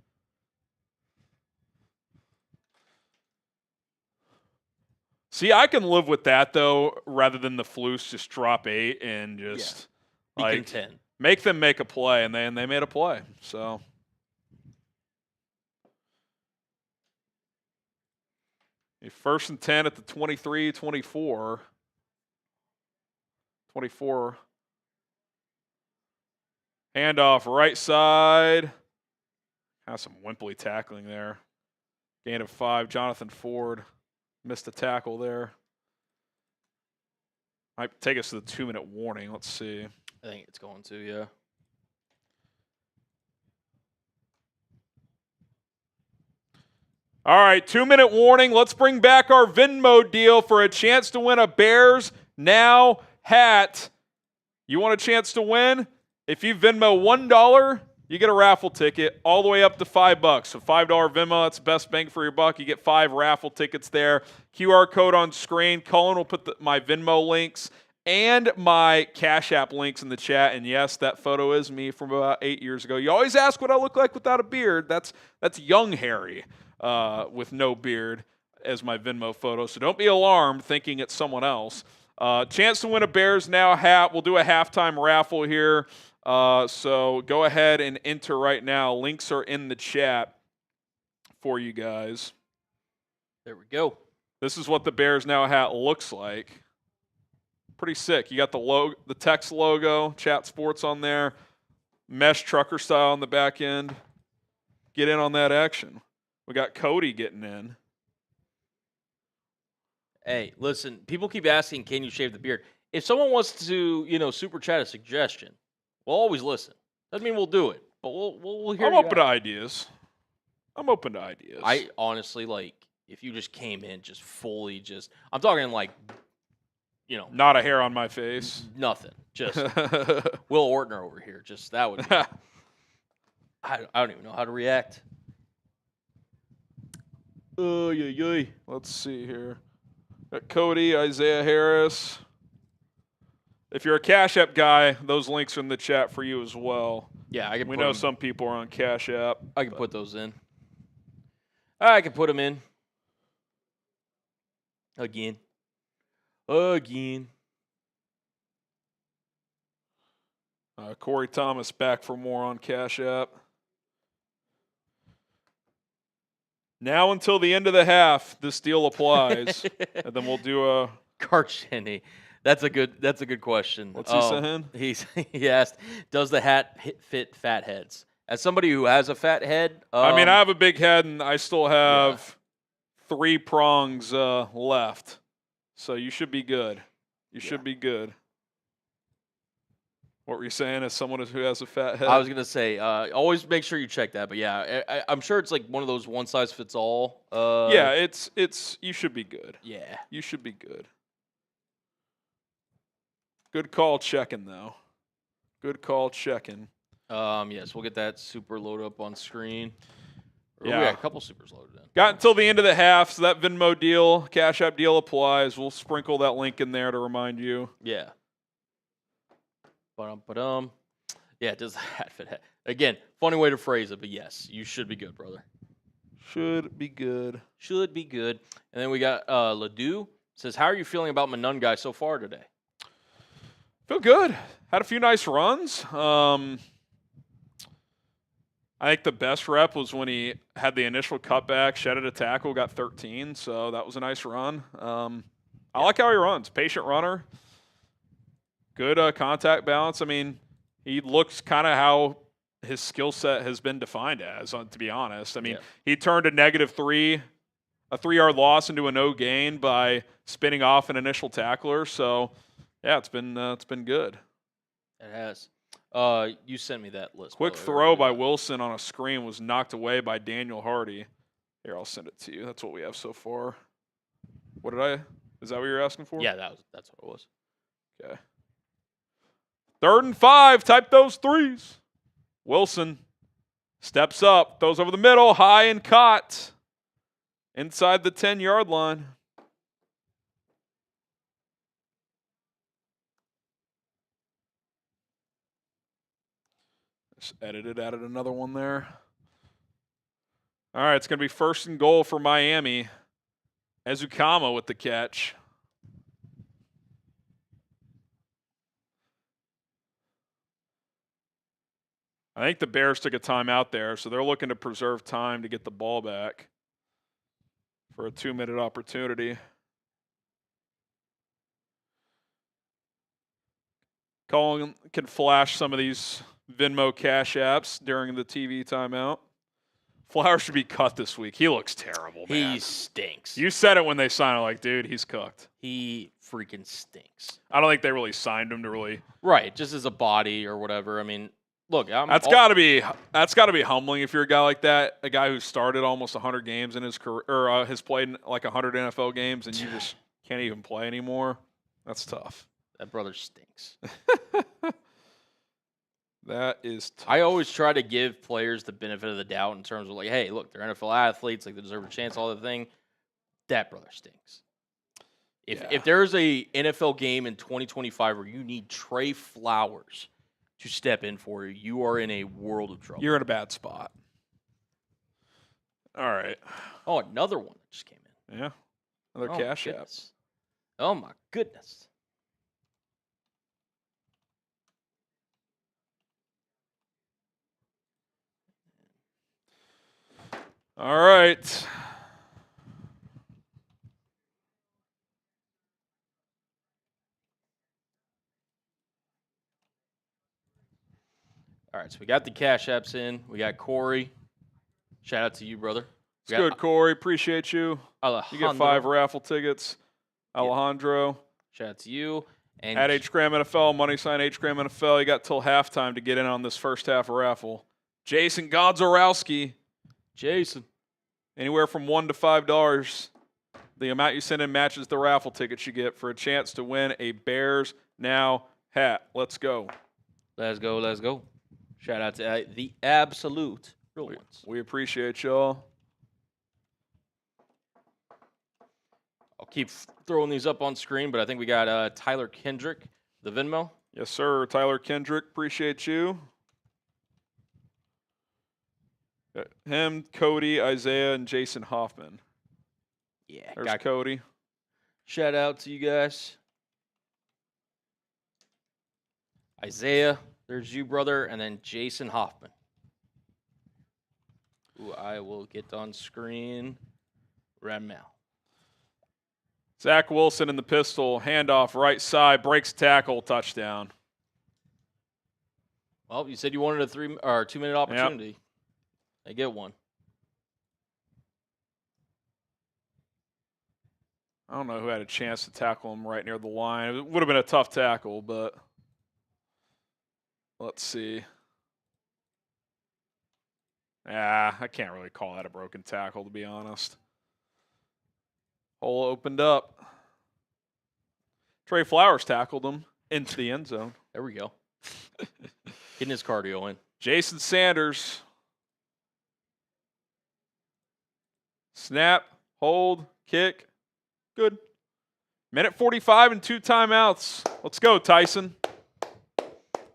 See, I can live with that, though, rather than the Floos just drop 8 and just content. Make them make a play, and they made a play. So A 1st and 10 at the 23, 24. 24. Handoff right side. Has some wimply tackling there. Gain of 5. Jonathan Ford missed a tackle there. Might take us to the 2-minute warning. Let's see. I think it's going to, yeah. All right, 2-minute warning. Let's bring back our Venmo deal for a chance to win a Bears Now hat. You want a chance to win? If you Venmo $1, you get a raffle ticket all the way up to $5. So $5 Venmo, that's the best bang for your buck. You get 5 raffle tickets there. QR code on screen. Cullen will put my Venmo links and my Cash App links in the chat. And yes, that photo is me from about 8 years ago. You always ask what I look like without a beard. That's young Harry with no beard as my Venmo photo. So don't be alarmed thinking it's someone else. Chance to win a Bears Now hat. We'll do a halftime raffle here. So go ahead and enter right now. Links are in the chat for you guys. There we go. This is what the Bears Now hat looks like. Pretty sick. You got the text logo, Chat Sports on there, mesh trucker style on the back end. Get in on that action. We got Cody getting in. Hey, listen, people keep asking, can you shave the beard? If someone wants to, super chat a suggestion, we'll always listen. Doesn't mean we'll do it, but we'll hear I'm you open to out. ideas. I'm open to ideas. I honestly, if you just came in fully I'm talking not a hair on my face. nothing. Just Will Ortner over here. Just that would be, I don't even know how to react. Let's see here. Got Cody, Isaiah Harris. If you're a Cash App guy, those links are in the chat for you as well. Yeah, We know some people are on Cash App. I can put those in. I can put them in. Again. Corey Thomas back for more on Cash App. Now until the end of the half, this deal applies, and then we'll do a Karcheny. That's a good question. What's he saying? He asked, does the hat fit fat heads? As somebody who has a fat head, I mean, I have a big head, and I still have 3 prongs left, so you should be good. You should be good. What were you saying as someone who has a fat head? I was going to say, always make sure you check that. But yeah, I'm sure it's like one of those one size fits all. Yeah, it's you should be good. Yeah. You should be good. Good call checking, though. Good call checking. Yes, we'll get that super load up on screen. Yeah. We got a couple supers loaded in. Got until the end of the half, so that Venmo deal, Cash App deal applies. We'll sprinkle that link in there to remind you. Yeah. Ba-dum. Yeah, does the hat fit head? Again, funny way to phrase it, but yes, you should be good, brother. Should be good. Should be good. And then we got Ledoux says, how are you feeling about Manungai so far today? Feel good. Had a few nice runs. I think the best rep was when he had the initial cutback, shedded a tackle, got 13, so that was a nice run. I like how he runs. Patient runner. Good contact balance. I mean, he looks kind of how his skill set has been defined as, to be honest. I mean, he turned a -3, a 3-yard loss into a no gain by spinning off an initial tackler. So, yeah, it's been good. It has. You sent me that list. Quick throw by Wilson on a screen was knocked away by Daniel Hardy. Here, I'll send it to you. That's what we have so far. Is that what you're asking for? Yeah, that's what it was. Okay. 3rd and 5. Type those threes. Wilson steps up, throws over the middle, high and caught inside the 10-yard line. Just added another one there. All right, it's going to be 1st and goal for Miami. Ezukama with the catch. I think the Bears took a timeout there, so they're looking to preserve time to get the ball back. for a 2-minute opportunity. Colin can flash some of these Venmo Cash apps during the TV timeout. Flowers should be cut this week. He looks terrible, man. He stinks. You said it when they signed him, like, dude, he's cooked. He freaking stinks. I don't think they really signed him to really. Right, just as a body or whatever. I mean, look, That's got to be humbling if you're a guy like that, a guy who started almost 100 games in his career, or has played like 100 NFL games, and you just can't even play anymore. That's tough. That brother stinks. That is tough. I always try to give players the benefit of the doubt in terms of like, hey, look, they're NFL athletes, like they deserve a chance, all the thing. That brother stinks. If there's a NFL game in 2025 where you need Trey Flowers to step in for you, you are in a world of trouble. You're in a bad spot. All right. Oh, another one that just came in. Yeah. Another cash app. Oh my goodness. All right. All right, so we got the cash apps in. We got Corey. Shout out to you, brother. It's good, Corey. Appreciate you. Alejandro. You get 5 raffle tickets. Alejandro. Shout out to you. And at HGram NFL, money sign HGram NFL. You got till halftime to get in on this first half raffle. Jason Godzorowski. Jason. Anywhere from $1 to $5. The amount you send in matches the raffle tickets you get for a chance to win a Bears Now hat. Let's go. Let's go. Let's go. Shout out to the absolute real ones. We appreciate y'all. I'll keep throwing these up on screen, but I think we got Tyler Kendrick, the Venmo. Yes, sir. Tyler Kendrick, appreciate you. Him, Cody, Isaiah, and Jason Hoffman. Yeah, there's Cody. Shout out to you guys. Isaiah, there's you, brother, and then Jason Hoffman. Who I will get on screen right now. Zach Wilson in the pistol, handoff right side, breaks tackle, touchdown. Well, you said you wanted a 2-minute opportunity. Yep. They get one. I don't know who had a chance to tackle him right near the line. It would have been a tough tackle, but let's see. I can't really call that a broken tackle, to be honest. Hole opened up. Trey Flowers tackled him into the end zone. There we go. Getting his cardio in. Jason Sanders. Snap, hold, kick. Good. Minute 45 and 2 timeouts. Let's go, Tyson.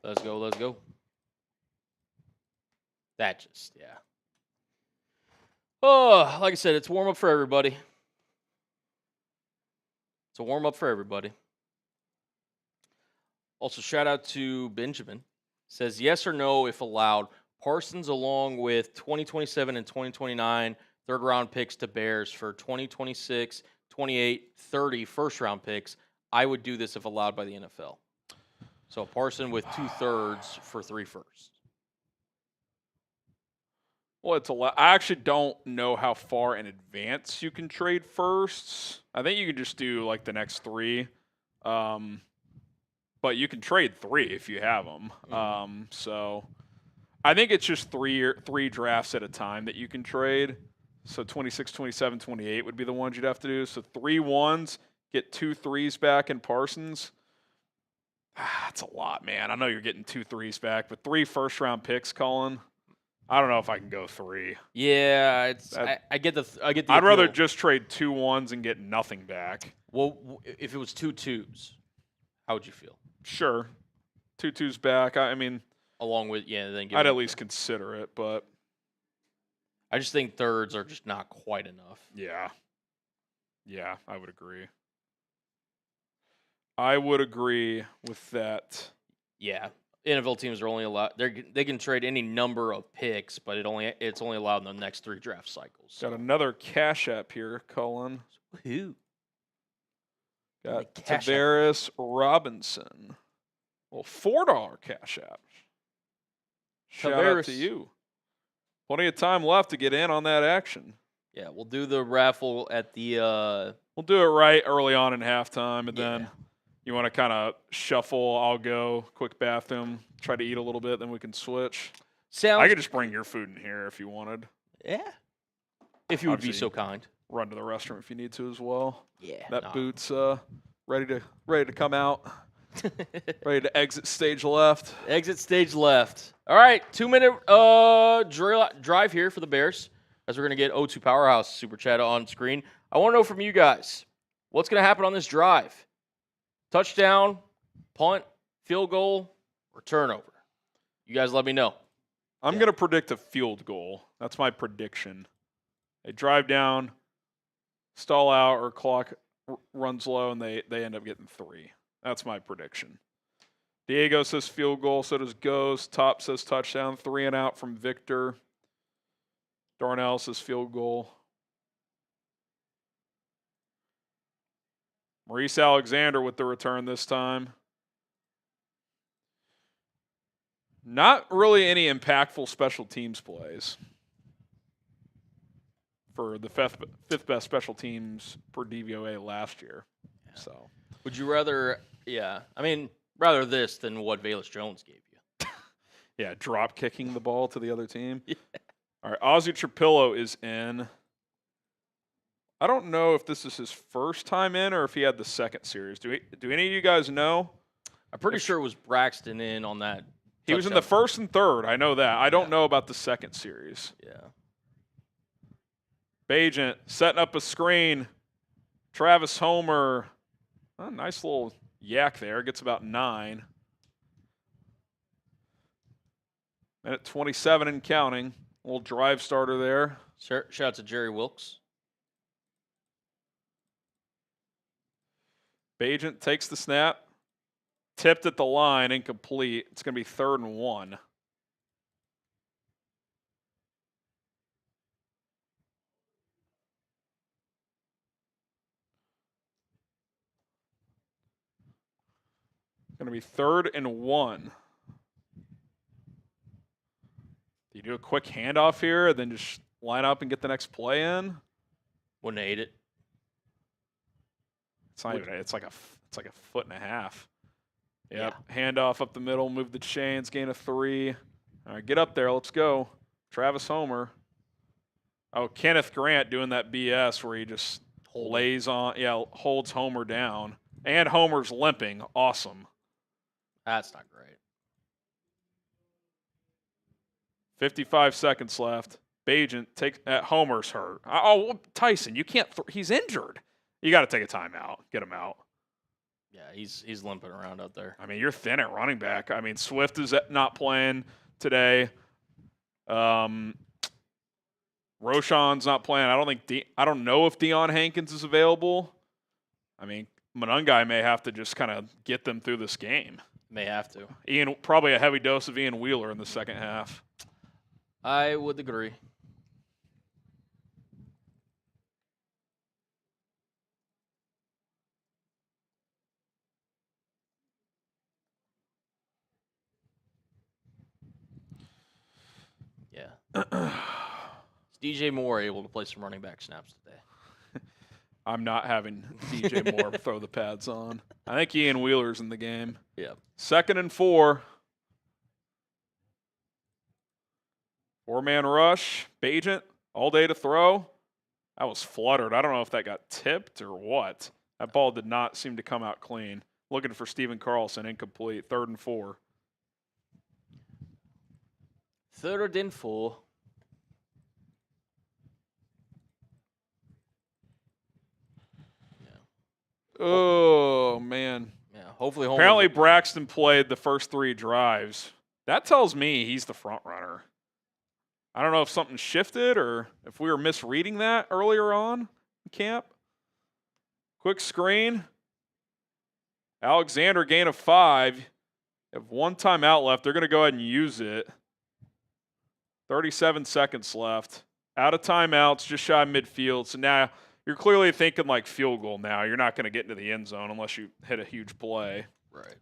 Let's go, let's go. That just, yeah. Oh, like I said, it's a warm-up for everybody. It's a warm-up for everybody. Also, shout out to Benjamin. Says, yes or no, if allowed, Parsons along with 2027 and 2029 third-round picks to Bears for 2026, 28, 30 first-round picks. I would do this if allowed by the NFL. So Parson with 2/3 for 3 firsts. Well, it's a lot. I actually don't know how far in advance you can trade firsts. I think you can just do like the next 3. But you can trade 3 if you have them. Mm-hmm. So I think it's just 3 drafts at a time that you can trade. So 26, 27, 28 would be the ones you'd have to do. So 3 1s, get 2 3s back in Parsons. That's a lot, man. I know you're getting 2 3s back, but 3 first-round picks, Colin. I don't know if I can go 3. Yeah, it's I get the I'd appeal. rather just trade 2 1s and get nothing back. Well, if it was 2 2s, how would you feel? Sure, 2 2s back. I mean, along with then I'd at least consider it, but I just think thirds are just not quite enough. Yeah, I would agree. I would agree with that. Yeah, NFL teams are only allowed. They can trade any number of picks, but it's only allowed in the next 3 draft cycles. Got another Cash App here, Cullen. Who? Got Tavares Robinson. Well, $4 Cash App. Shout out to you. Plenty of time left to get in on that action. Yeah, we'll do the raffle at the. We'll do it right early on in halftime, and then you want to kind of shuffle. I'll go quick bathroom, try to eat a little bit, then we can switch. I could just bring your food in here if you wanted. Yeah, if you would be so kind. Run to the restroom if you need to as well. Yeah, that boot's ready to come out. Ready to exit stage left. Exit stage left. All right, 2-minute drive here for the Bears as we're going to get O2 Powerhouse Super Chat on screen. I want to know from you guys, what's going to happen on this drive? Touchdown, punt, field goal, or turnover? You guys let me know. I'm going to predict a field goal. That's my prediction. They drive down, stall out, or clock runs low, and they end up getting 3. That's my prediction. Diego says field goal. So does Ghost. Top says touchdown. 3 and out from Victor. Darnell says field goal. Maurice Alexander with the return this time. Not really any impactful special teams plays for the fifth best special teams per DVOA last year. Yeah. So, would you rather? Yeah, I mean, rather this than what Velus Jones gave you. Yeah, drop kicking the ball to the other team. Yeah. All right, Ozzy Trapillo is in. I don't know if this is his first time in or if he had the second series. Do any of you guys know? I'm pretty sure it was Braxton in on that. He was in the first and third. I know that. I don't know about the second series. Yeah. Bagent setting up a screen. Travis Homer. Oh, nice little yak there. Gets about 9. Minute 27 and counting. A little drive starter there. Shout out to Jerry Wilkes. Bagent takes the snap. Tipped at the line, incomplete. It's going to be 3rd and 1. Going to be 3rd and 1. Do you do a quick handoff here and then just line up and get the next play in? Wouldn't hate it. It's not even. It's like a foot and a half. Yep. Yeah. Handoff up the middle, move the chains, gain a 3. All right, get up there. Let's go. Travis Homer. Oh, Kenneth Grant doing that BS where he just lays on. Yeah, holds Homer down. And Homer's limping. Awesome. That's not great. 55 seconds left. Bagent takes. Homer's hurt. Oh, Tyson, you can't. He's injured. You got to take a timeout. Get him out. Yeah, he's limping around out there. I mean, you're thin at running back. I mean, Swift is not playing today. Roschon's not playing. I don't know if Deion Hankins is available. I mean, Monungai may have to just kind of get them through this game. May have to. Probably a heavy dose of Ian Wheeler in the second half. I would agree. Yeah. Is DJ Moore able to play some running back snaps today? I'm not having DJ Moore throw the pads on. I think Ian Wheeler's in the game. Yeah. 2nd and 4. 4-man rush. Bagent all day to throw. That was fluttered. I don't know if that got tipped or what. That ball did not seem to come out clean. Looking for Stephen Carlson, incomplete. 3rd and 4. 3rd and 4. Oh, man. Yeah, hopefully. Apparently Braxton played the first 3 drives. That tells me he's the front runner. I don't know if something shifted or if we were misreading that earlier on in camp. Quick screen. Alexander, gain of 5. They have one timeout left. They're going to go ahead and use it. 37 seconds left. Out of timeouts, just shy of midfield. So now you're clearly thinking like field goal now. You're not going to get into the end zone unless you hit a huge play. Right.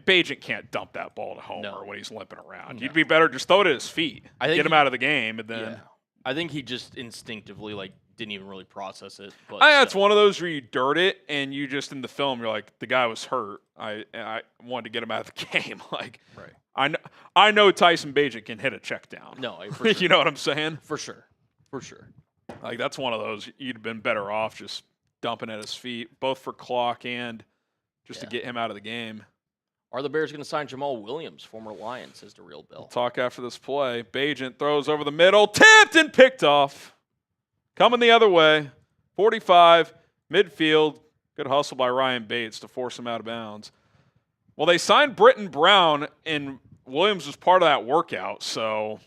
Bagent can't dump that ball to Homer when he's limping around. No. You'd be better just throw it at his feet. Get him out of the game, and then. Yeah. I think he just instinctively didn't even really process it. But that's one of those where you dirt it, and you just in the film you're like, the guy was hurt. I wanted to get him out of the game. Like, right. I know Tyson Bagent can hit a check down. No, for sure. You know what I'm saying? For sure. Like, that's one of those you'd have been better off just dumping at his feet, both for clock and just to get him out of the game. Are the Bears going to sign Jamal Williams, former Lion, says the real Bill. We'll talk after this play. Bagent throws over the middle, tipped and picked off. Coming the other way, 45, midfield. Good hustle by Ryan Bates to force him out of bounds. Well, they signed Britton Brown, and Williams was part of that workout, so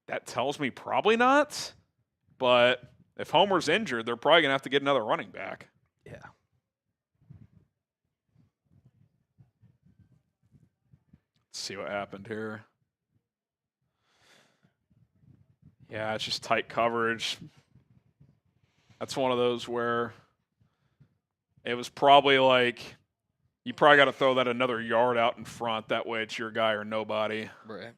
that tells me probably not. But if Homer's injured, they're probably going to have to get another running back. Yeah. See what happened here. Yeah, it's just tight coverage. That's one of those where it was probably like you probably got to throw that another yard out in front. That way it's your guy or nobody. Right.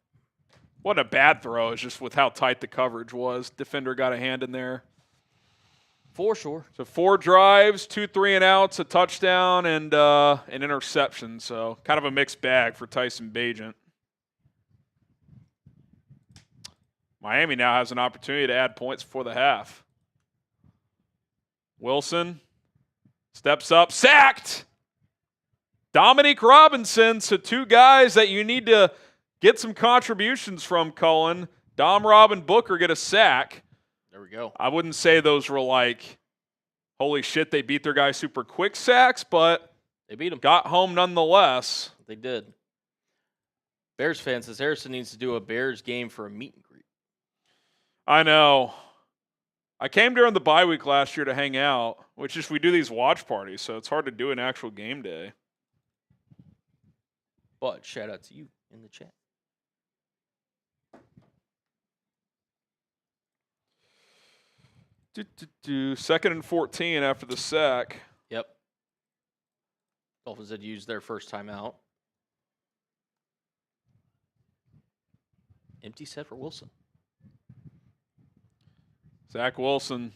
Wasn't a bad throw. It's just with how tight the coverage was. Defender got a hand in there. For sure. So 4 drives, 2 3-and-outs, a touchdown, and an interception. So kind of a mixed bag for Tyson Bagent. Miami now has an opportunity to add points before the half. Wilson steps up, sacked. Dominique Robinson, so 2 guys that you need to get some contributions from, Cullen. Dom, Rob, and Booker get a sack. There we go. I wouldn't say those were like, holy shit, they beat their guy super quick sacks, but they beat him. Got home nonetheless. They did. Bears fan says Harrison needs to do a Bears game for a meet and greet. I know. I came during the bye week last year to hang out, which is we do these watch parties, so it's hard to do an actual game day. But shout out to you in the chat. Second and 14 after the sack. Yep. Dolphins had used their first timeout. Empty set for Wilson. Zach Wilson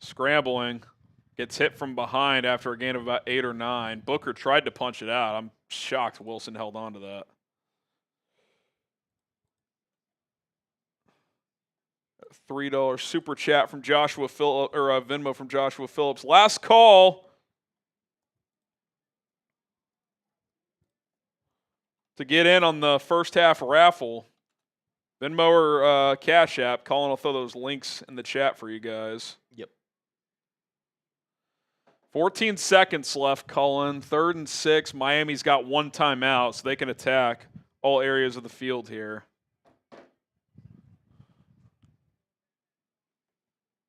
scrambling. Gets hit from behind after a gain of about 8 or 9. Booker tried to punch it out. I'm shocked Wilson held on to that. $3 super chat from Joshua Phillips, or Venmo from Joshua Phillips. Last call to get in on the first half raffle. Venmo or Cash App. Colin will throw those links in the chat for you guys. Yep. 14 seconds left, Colin. 3rd and 6. Miami's got 1 timeout, so they can attack all areas of the field here.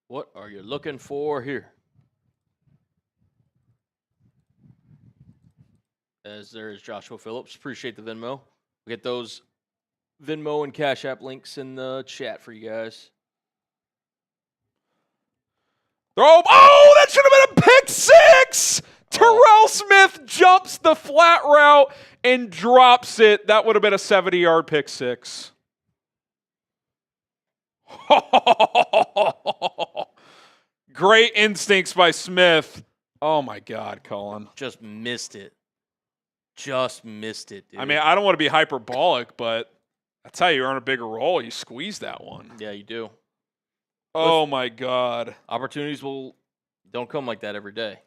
What are you looking for here? As there is Joshua Phillips. Appreciate the Venmo. We get those Venmo and Cash App links in the chat for you guys. Throw. Oh, that should have been a pick 6! Terrell Smith jumps the flat route and drops it. That would have been a 70-yard pick 6. Great instincts by Smith. Oh, my God, Colin. Just missed it. Just missed it, dude. I mean, I don't want to be hyperbolic, but that's how you earn a bigger role. You squeeze that one. Yeah, you do. Oh, my God. Opportunities don't come like that every day.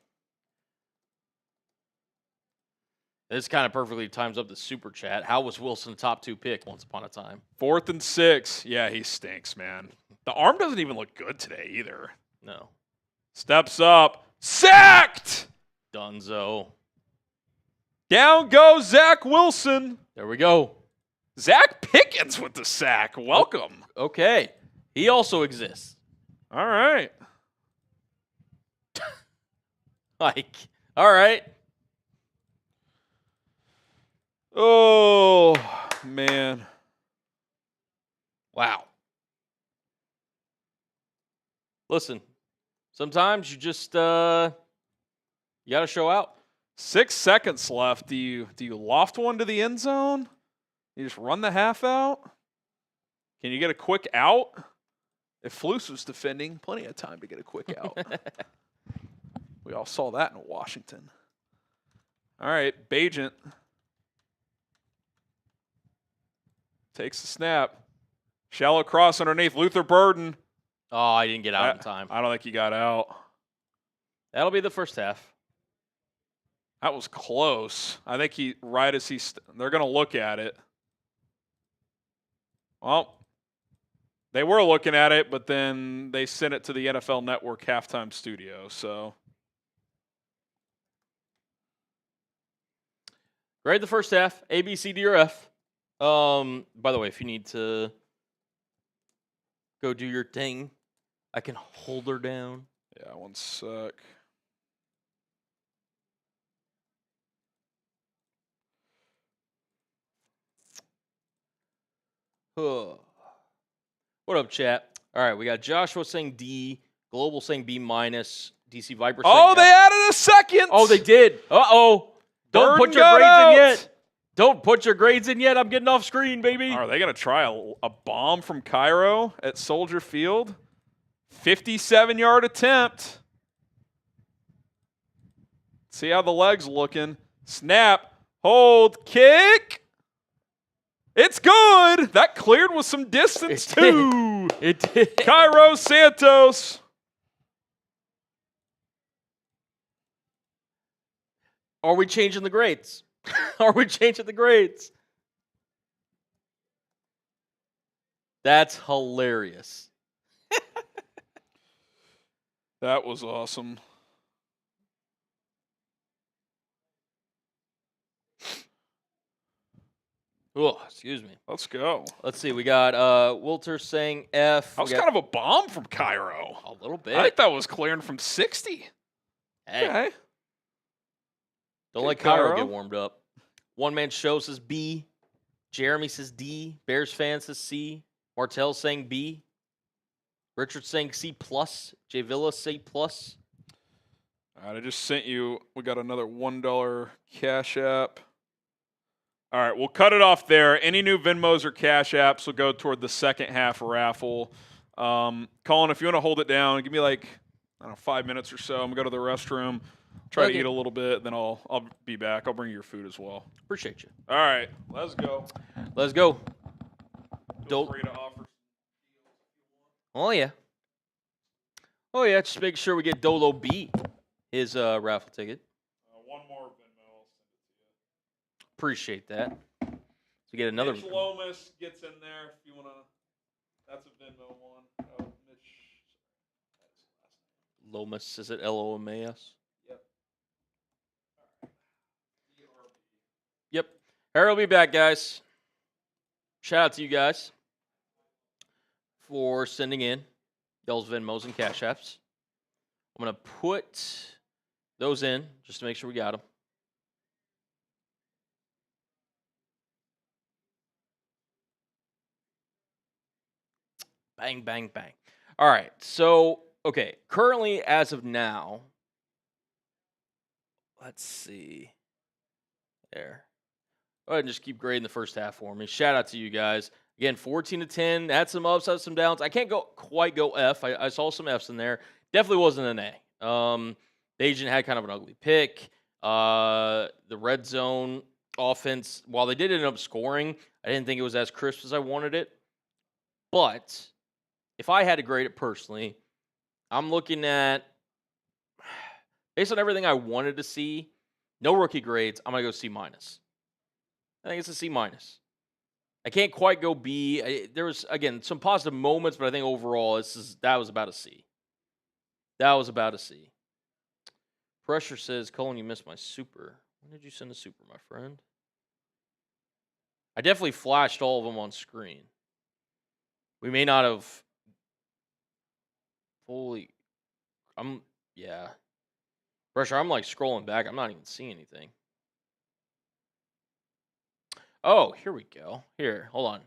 This kind of perfectly times up the super chat. How was Wilson a top 2 pick once upon a time? 4th and 6. Yeah, he stinks, man. The arm doesn't even look good today either. No. Steps up. Sacked! Dunzo. Down goes Zach Wilson. There we go. Zach Pickens with the sack. Welcome. Okay. He also exists. All right. Like, all right. Oh, man. Wow. Listen, sometimes you just you got to show out. 6 seconds left. Do you loft one to the end zone? You just run the half out? Can you get a quick out? If Flus was defending, plenty of time to get a quick out. We all saw that in Washington. All right, Bagent takes the snap. Shallow cross underneath. Luther Burden. Oh, I didn't get out in time. I don't think he got out. That'll be the first half. That was close. I think they're going to look at it. Well, they were looking at it, but then they sent it to the NFL Network halftime studio. So, Grade the first half, A, B, C, D, or F. By the way, if you need to go do your thing, I can hold her down. yeah, one sec. What up, chat? All right, we got Joshua saying D, Global saying B minus, DC Viper saying Oh, F. they added a second. Oh, they did. Uh-oh. Don't Burden put your got grades out. in yet. Don't put your grades in yet. I'm getting off screen, baby. Are they going to try a bomb from Cairo at Soldier Field? 57-yard attempt. See how the leg's looking. Snap. Hold. Kick. It's good. That cleared with some distance, too. It did. Cairo Santos. Are we changing the grades? Are we changing the grades? That's hilarious. That was awesome. Oh, excuse me. Let's go. Let's see. We got Wilter saying F. That was kind of a bomb from Cairo. a little bit. I think that was clearing from 60. Hey, Okay. don't Okay, let Cairo Cairo. get warmed up. One man show says B. Jeremy says D. Bears fan says C. Martell saying B. Richard saying C plus. J Villa say plus. All right, I just sent you. We got another $1 Cash App. All right, we'll cut it off there. Any new Venmos or Cash Apps will go toward the second half raffle. Colin, if you want to hold it down, give me like, I don't know, 5 minutes or so. I'm going to go to the restroom, try to eat a little bit, then I'll be back. I'll bring you your food as well. Appreciate you. All right, let's go. Let's go. Feel free to offer. Oh, yeah. Oh, yeah. Just make sure we get Dolo B his raffle ticket. One more Venmo. I'll send it to you. Appreciate that. So get another. Mitch Lomas gets in there if you want to. That's a Venmo one. Oh, Mitch. That's his last name. Lomas. Is it Lomas? Yep. Yep. Harry will be back, guys. Shout out to you guys for sending in y'all's Venmos and Cash Apps. I'm going to put those in just to make sure we got them. Bang, bang, bang. All right. So, okay. Currently, as of now, let's see. There. Go ahead and just keep grading the first half for me. Shout out to you guys. Again, 14-10. Had some ups, had some downs. I can't quite go F. I saw some Fs in there. Definitely wasn't an A. The agent had kind of an ugly pick. The red zone offense, while they did end up scoring, I didn't think it was as crisp as I wanted it. But if I had to grade it personally, I'm looking at, based on everything I wanted to see, no rookie grades, I'm going to go C minus. I think it's a C minus. I can't quite go B. There was, again, some positive moments, but I think overall that was about a C. That was about a C. Pressure says, Colin, you missed my super. When did you send a super, my friend? I definitely flashed all of them on screen. We may not have fully. Yeah. Pressure, I'm like scrolling back. I'm not even seeing anything. Oh, here we go. Here, hold on.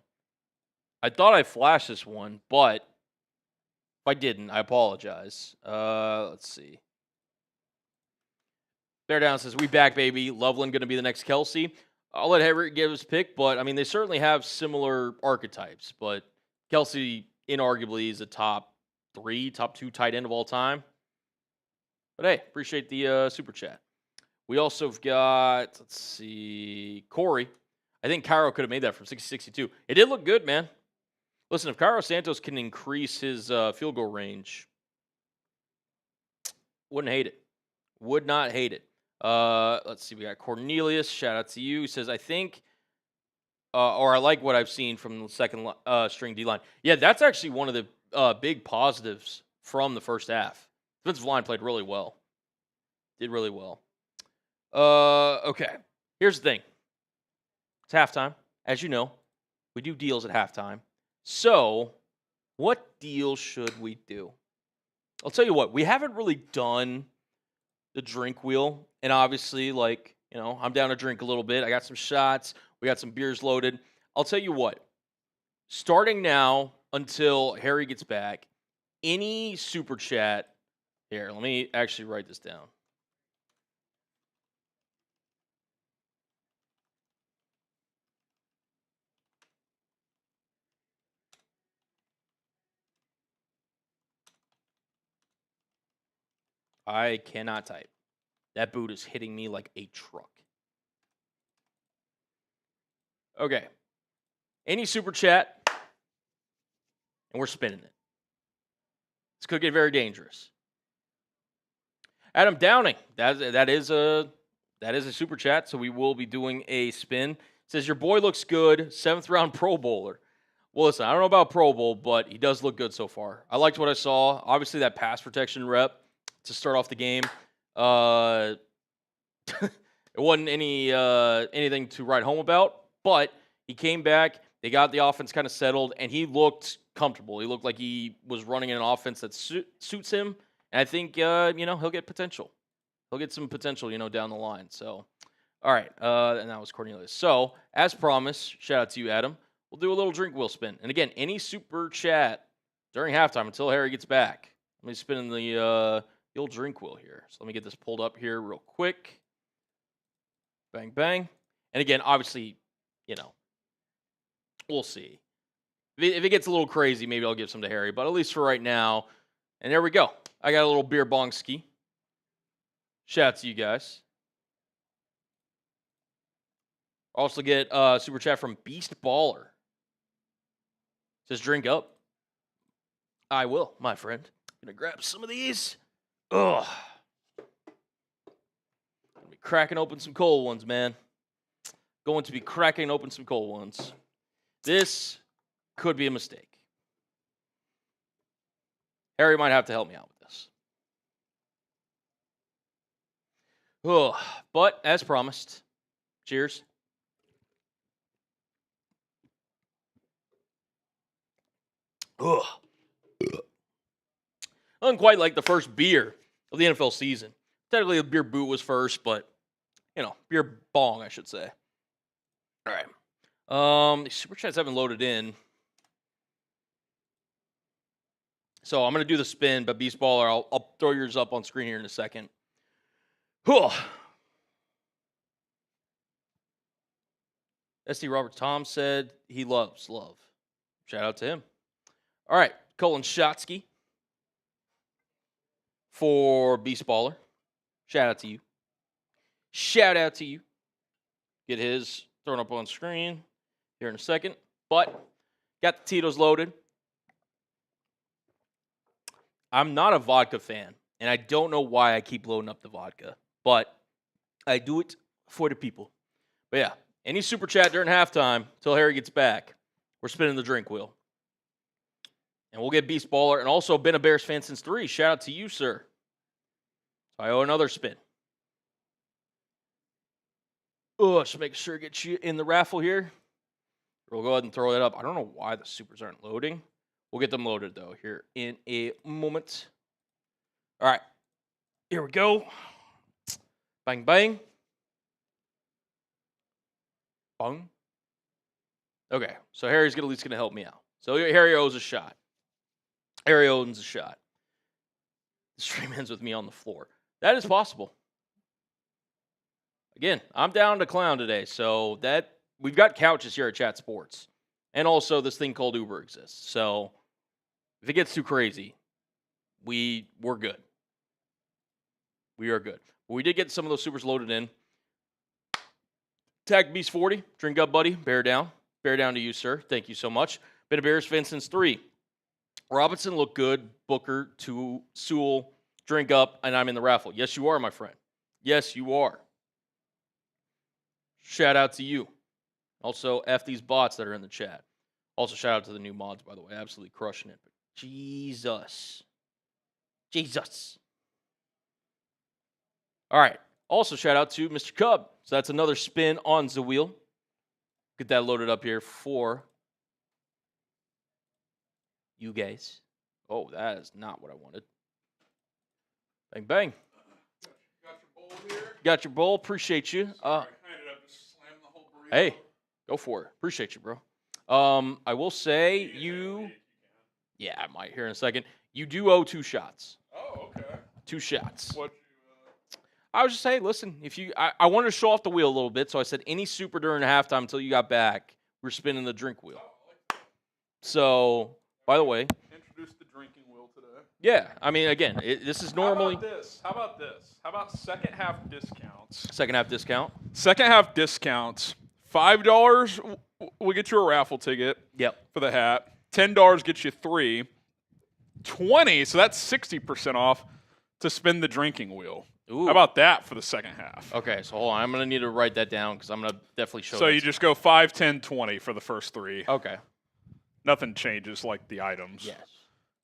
I thought I flashed this one, but if I didn't, I apologize. Let's see. Bear Down says, we back, baby. Loveland going to be the next Kelsey. I'll let Harry give his pick, but, I mean, they certainly have similar archetypes. But Kelsey, inarguably, is a top 3, top 2 tight end of all time. But, hey, appreciate the super chat. We also have got, let's see, Corey. I think Cairo could have made that from 60-62. It did look good, man. Listen, if Cairo Santos can increase his field goal range, wouldn't hate it. Would not hate it. Let's see. We got Cornelius. Shout out to you. He says, I think, or I like what I've seen from the second string D-line. Yeah, that's actually one of the big positives from the first half. Defensive line played really well. Did really well. Okay. Here's the thing. It's halftime. As you know, we do deals at halftime. So, what deal should we do? I'll tell you what. We haven't really done the drink wheel. And obviously, like, you know, I'm down to drink a little bit. I got some shots. We got some beers loaded. I'll tell you what. Starting now until Harry gets back, any super chat. Here, let me actually write this down. I cannot type. That boot is hitting me like a truck. Okay. Any super chat, and we're spinning it. This could get very dangerous. Adam Downing, that is a super chat, so we will be doing a spin. Says, your boy looks good, 7th round Pro Bowler. Well, listen, I don't know about Pro Bowl, but he does look good so far. I liked what I saw. Obviously, that pass protection rep to start off the game. It wasn't anything to write home about, but he came back. They got the offense kind of settled, and he looked comfortable. He looked like he was running in an offense that suits him, and I think he'll get potential. He'll get some potential, down the line. So, all right, and that was Cornelius. So, as promised, shout out to you, Adam. We'll do a little drink wheel spin, and again, any super chat during halftime until Harry gets back. Let me spin in the old drink wheel here. So let me get this pulled up here real quick. Bang, bang. And again, obviously, we'll see. If it gets a little crazy, maybe I'll give some to Harry. But at least for right now, and there we go. I got a little beer bong ski. Shout out to you guys. Also get super chat from Beast Baller. Says drink up. I will, my friend. Gonna grab some of these. Ugh. Gonna be cracking open some cold ones, man. Going to be cracking open some cold ones. This could be a mistake. Harry might have to help me out with this. Ugh. But as promised, cheers. Ugh. Wasn't quite like the first beer of the NFL season. Technically, the beer boot was first, but, beer bong, I should say. All right. The super chats haven't loaded in. So I'm going to do the spin, but Beast Baller, I'll throw yours up on screen here in a second. SD Robert Tom said he loves love. Shout out to him. All right. Colin Shotsky for Beast Baller. Shout out to you. Shout out to you. Get his thrown up on screen here in a second. But got the Tito's loaded. I'm not a vodka fan, and I don't know why I keep loading up the vodka, but I do it for the people. But yeah, any super chat during halftime until Harry gets back, we're spinning the drink wheel. And we'll get Beast Baller, and also been a Bears fan since 3. Shout out to you, sir. So I owe another spin. Just make sure to get you in the raffle here. We'll go ahead and throw that up. I don't know why the supers aren't loading. We'll get them loaded, though, here in a moment. All right. Here we go. Bang, bang. Bang. Okay, so Harry's at least going to help me out. So Harry owes a shot. Harry owns a shot. The stream ends with me on the floor. That is possible. Again, I'm down to clown today, so that we've got couches here at Chat Sports. And also this thing called Uber exists. So if it gets too crazy, we're good. We are good. But we did get some of those supers loaded in. Tag Beast 40, drink up, buddy. Bear down. Bear down to you, sir. Thank you so much. Been a Bears fan since 3. Robinson looked good. Booker, Sewell, drink up, and I'm in the raffle. Yes, you are, my friend. Yes, you are. Shout out to you. Also, F these bots that are in the chat. Also, shout out to the new mods, by the way. Absolutely crushing it. But Jesus. All right. Also, shout out to Mr. Cub. So that's another spin on the wheel. Get that loaded up here for you guys. Oh, that is not what I wanted. Bang, bang. Got your bowl here? Got your bowl. Appreciate you. I ended up just slamming the whole burrito. Hey, go for it. Appreciate you, bro. I will say you. Yeah, I might here in a second. You do owe 2 shots. Oh, okay. 2 shots. What? I was just saying, listen, if you, I wanted to show off the wheel a little bit, so I said any super during halftime until you got back, we're spinning the drink wheel. So, by the way, Introduce the drinking wheel today. yeah, I mean, again, this is normally How about this? How about second half discounts? second half discount. Second half discounts. $5 will get you a raffle ticket. Yep. For the hat. $10 gets you 3. 20, so that's 60% off to spin the drinking wheel. Ooh. How about that for the second half? Okay, so hold on. I'm going to need to write that down because I'm going to definitely show So this. you just go 5, 10, 20 for the first 3. Okay. Nothing changes like the items. Yes.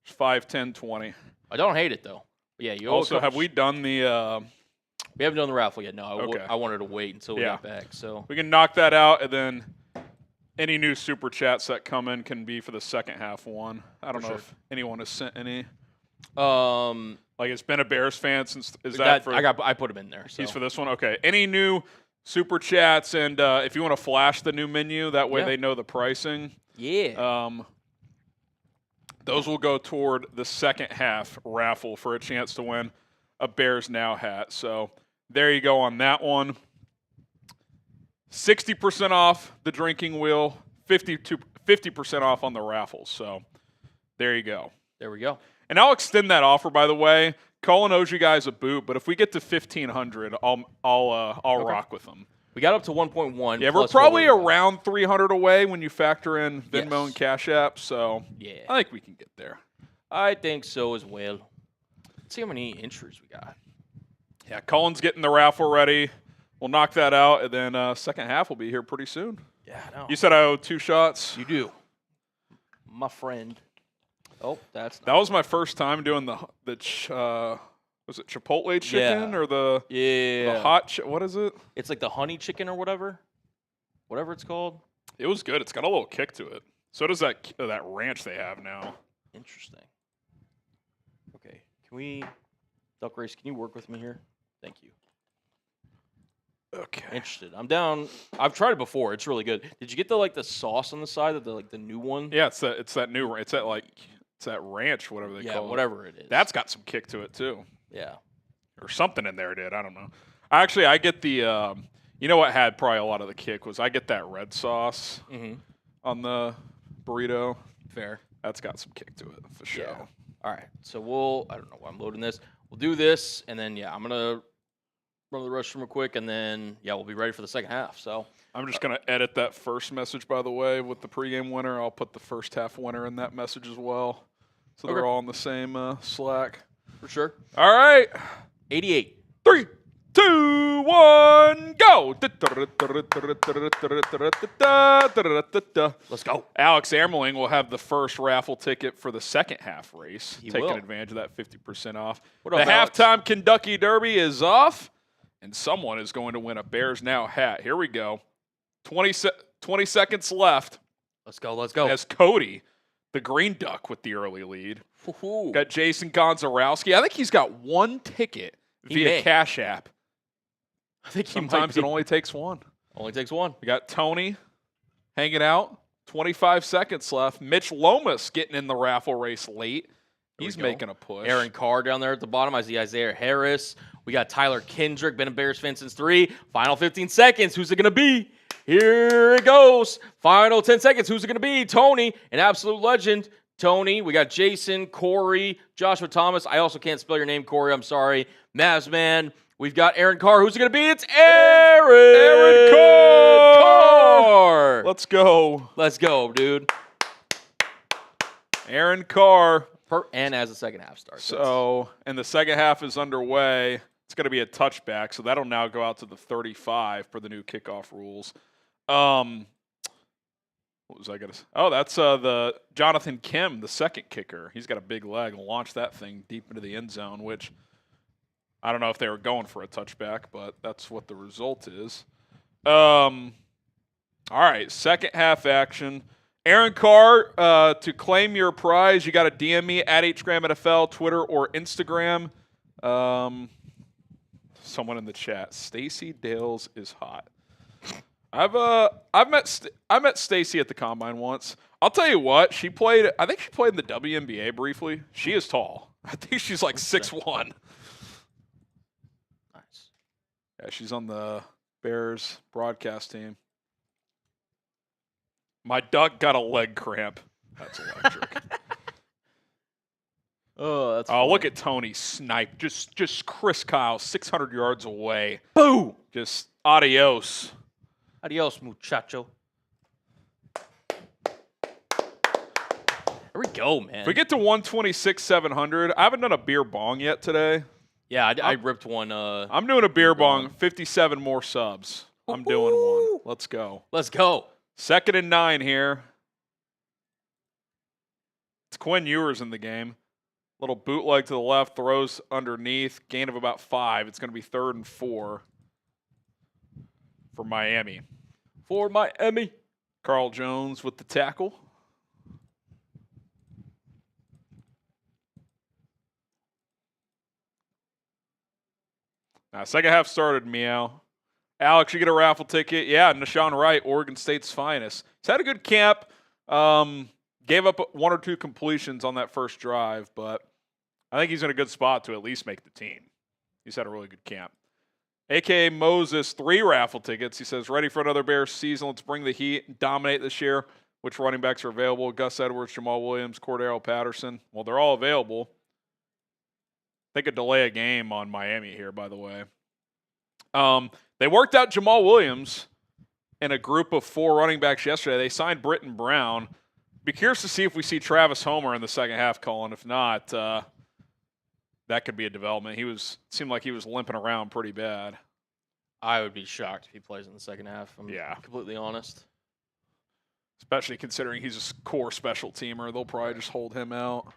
5, 10, 20. I don't hate it, though. But yeah, you owe Also, have we done the... We haven't done the raffle yet. No, Okay. I wanted to wait until we got back. So we can knock that out, and then any new super chats that come in can be for the second half one. I don't know if anyone has sent any. Like, it's been a Bears fan since. Is that for? I put him in there. So. He's for this one. Okay. Any new super chats, and if you want to flash the new menu, that way they know the pricing. Yeah. Those will go toward the second half raffle for a chance to win a Bears Now hat. So there you go on that one. 60% off the drinking wheel, 50% off on the raffles. So there you go. There we go. And I'll extend that offer, by the way. Colin owes you guys a boot, but if we get to 1,500, I'll rock with them. We got up to 1.1. Yeah, we're probably around 300 away when you factor in Venmo and Cash App. So yeah, I think we can get there. I think so as well. Let's see how many entries we got. Yeah, Colin's getting the raffle ready. We'll knock that out, and then second half will be here pretty soon. Yeah, I know. You said I owe 2 shots? You do. My friend. Oh, that's not That was my first time doing the was it Chipotle chicken or the hot what is it? It's like the honey chicken or whatever it's called. It was good. It's got a little kick to it. So does that ranch they have now. Interesting. Okay, can we, Duck Race? Can you work with me here? Thank you. Okay. Interested. I'm down. I've tried it before. It's really good. Did you get the sauce on the side of the new one? Yeah, it's that ranch, whatever they call it. Yeah, whatever it is. That's got some kick to it too. Yeah. Or something in there did. I don't know. Actually, I get the you know what had probably a lot of the kick was I get that red sauce on the burrito. Fair. That's got some kick to it for sure. Yeah. All right. So I don't know why I'm loading this. We'll do this, and then I'm gonna run to the restroom real quick, and then we'll be ready for the second half. So I'm just gonna edit that first message, by the way, with the pregame winner. I'll put the first half winner in that message as well, so they're all in the same Slack. For sure. All right. 88. 3, 2, 1, go! Let's go. Alex Amerling will have the first raffle ticket for the second half race, taking advantage of that 50% off. What up, the Alex? halftime Kentucky Derby is off, and someone is going to win a Bears Now hat. Here we go. 20 seconds left. Let's go. Let's go. As Cody, the Green Duck, with the early lead. Woo-hoo. Got Jason Gonzarowski. I think he's got one ticket via Cash App. I think he Sometimes it only takes one. Only takes one. We got Tony hanging out. 25 seconds left. Mitch Lomas getting in the raffle race late. He's making a push. Aaron Carr down there at the bottom. I see Isaiah Harris. We got Tyler Kendrick. Been a Bears fan since 3. Final 15 seconds. Who's it going to be? Here it goes. Final 10 seconds. Who's it going to be? Tony, an absolute legend. Tony. We got Jason, Corey, Joshua Thomas. I also can't spell your name, Corey. I'm sorry. Mavsman. We've got Aaron Carr. Who's it going to be? It's Aaron Carr. Let's go. Let's go, dude. Aaron Carr. And as the second half starts. So, and the second half is underway. It's going to be a touchback, so that'll now go out to the 35 for the new kickoff rules. What was I going to say? Oh, that's the Jonathan Kim, the second kicker. He's got a big leg and launched that thing deep into the end zone, which I don't know if they were going for a touchback, but that's what the result is. All right, second half action. Aaron Carr, to claim your prize, you got to DM me at HGramNFL, Twitter or Instagram. Someone in the chat, Stacy Dales is hot. I met Stacy at the combine once. I'll tell you what, I think she played in the WNBA briefly. She is tall. I think she's like 6'1". Nice. Yeah, she's on the Bears broadcast team. My duck got a leg cramp. That's electric. Oh, that's funny. Look at Tony snipe. Just Chris Kyle, 600 yards away. Boom! Just adios. Adios, muchacho. There we go, man. If we get to 126, 700, I haven't done a beer bong yet today. Yeah, I ripped one. I'm doing a beer bong, 57 more subs. I'm doing one. Let's go. Let's go. 2nd and 9 here. It's Quinn Ewers in the game. Little bootleg to the left, throws underneath, gain of about 5. It's going to be 3rd and 4 for Miami. For Miami. Carl Jones with the tackle. Now, second half started, meow. Alex, you get a raffle ticket. Yeah, Nashawn Wright, Oregon State's finest. He's had a good camp. Gave up 1 or 2 completions on that first drive, but I think he's in a good spot to at least make the team. He's had a really good camp. A.K.A. Moses, 3 raffle tickets. He says, ready for another Bears season. Let's bring the heat and dominate this year. Which running backs are available? Gus Edwards, Jamal Williams, Cordero Patterson. Well, they're all available. They could delay a game on Miami here, by the way. They worked out Jamal Williams in a group of 4 running backs yesterday. They signed Britton Brown. Be curious to see if we see Travis Homer in the second half, Colin. If not, that could be a development. Seemed like he was limping around pretty bad. I would be shocked if he plays in the second half. I'm completely honest. Especially considering he's a core special teamer. They'll probably just hold him out.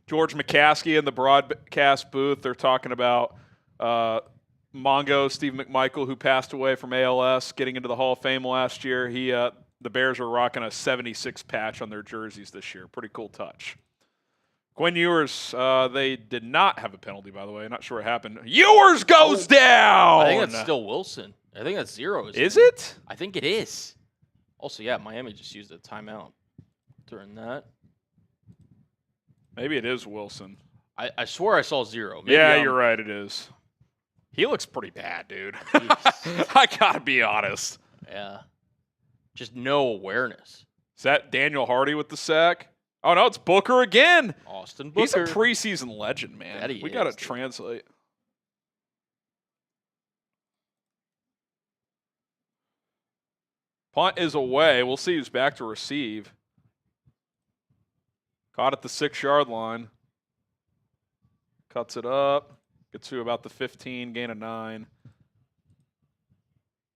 George McCaskey in the broadcast booth. They're talking about Mongo, Steve McMichael, who passed away from ALS, getting into the Hall of Fame last year. The Bears are rocking a 76 patch on their jerseys this year. Pretty cool touch. Quinn Ewers, they did not have a penalty, by the way. Not sure what happened. Ewers goes down! I think that's still Wilson. I think that's 0. Is it? I think it is. Also, yeah, Miami just used a timeout during that. Maybe it is Wilson. I swear I saw 0. Maybe you're right. It is. He looks pretty bad, dude. I gotta be honest. Yeah. Just no awareness. Is that Daniel Hardy with the sack? Oh, no, it's Booker again. Austin Booker. He's a preseason legend, man. We got to translate. Punt is away. We'll see who's back to receive. Caught at the 6-yard line. Cuts it up. Gets to about the 15, gain of 9.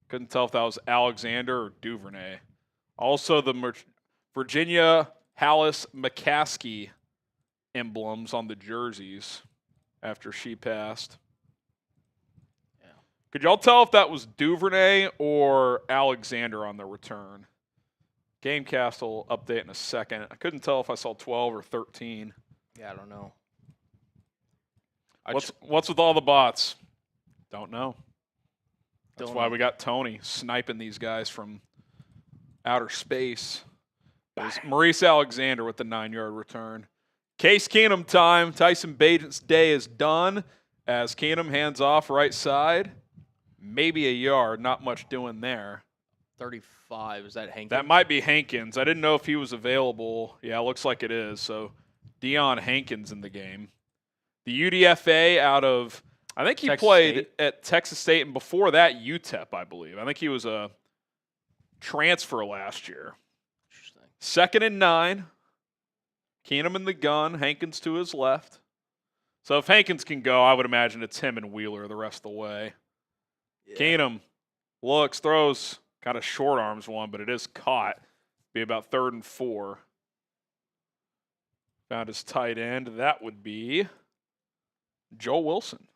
Couldn't tell if that was Alexander or Duvernay. Also, the Virginia Hallis McCaskey emblems on the jerseys after she passed. Yeah. Could y'all tell if that was Duvernay or Alexander on the return? Gamecast will update in a second. I couldn't tell if I saw 12 or 13. Yeah, I don't know. What's with all the bots? Don't know. That's why we got Tony sniping these guys from outer space. It was Maurice Alexander with the 9-yard return. Case Keenum time. Tyson Bagent's day is done as Keenum hands off right side. Maybe a yard. Not much doing there. 35. Is that Hankins? That might be Hankins. I didn't know if he was available. Yeah, it looks like it is. So Deion Hankins in the game. The UDFA out of, I think he Texas played State. at Texas State, and before that, UTEP, I believe. I think he was a transfer last year. Interesting. 2nd and 9. Keenum in the gun. Hankins to his left. So if Hankins can go, I would imagine it's him and Wheeler the rest of the way. Yeah. Keenum looks, throws, kind of short arms one, but it is caught. Be about 3rd and 4. Found his tight end. That would be Joel Wilson.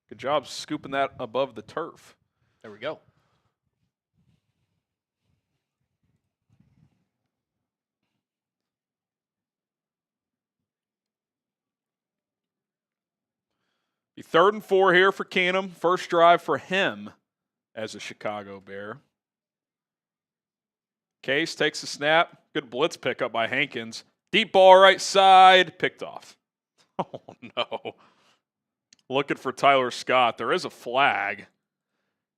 Good job scooping that above the turf. There we go. Be 3rd and 4 here for Keenum. First drive for him as a Chicago Bear. Case takes a snap. Good blitz pickup by Hankins. Deep ball right side. Picked off. Oh, no. Looking for Tyler Scott. There is a flag.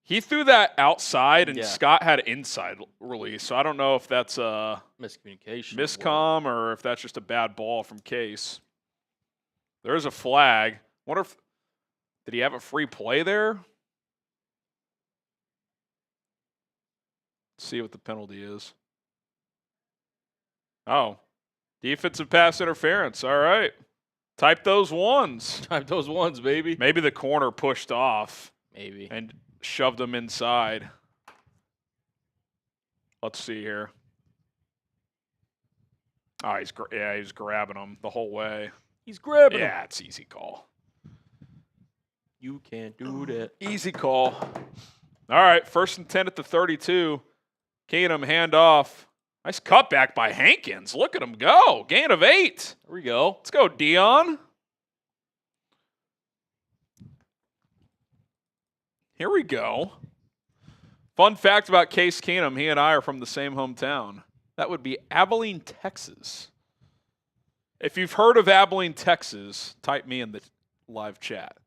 He threw that outside, and Scott had inside release. So I don't know if that's a miscommunication, miscom, or if that's just a bad ball from Case. There is a flag. Wonder if did he have a free play there? Let's see what the penalty is. Oh, defensive pass interference. All right. Type those ones. Type those ones, baby. Maybe the corner pushed off. Maybe. And shoved them inside. Let's see here. Oh, he's grabbing them the whole way. He's grabbing them. Yeah, it's easy call. You can't do that. Easy call. All right, 1st and 10 at the 32. Keenum handoff. Nice cutback by Hankins. Look at him go. Gain of 8. There we go. Let's go, Dion. Here we go. Fun fact about Case Keenum, he and I are from the same hometown. That would be Abilene, Texas. If you've heard of Abilene, Texas, type me in the live chat.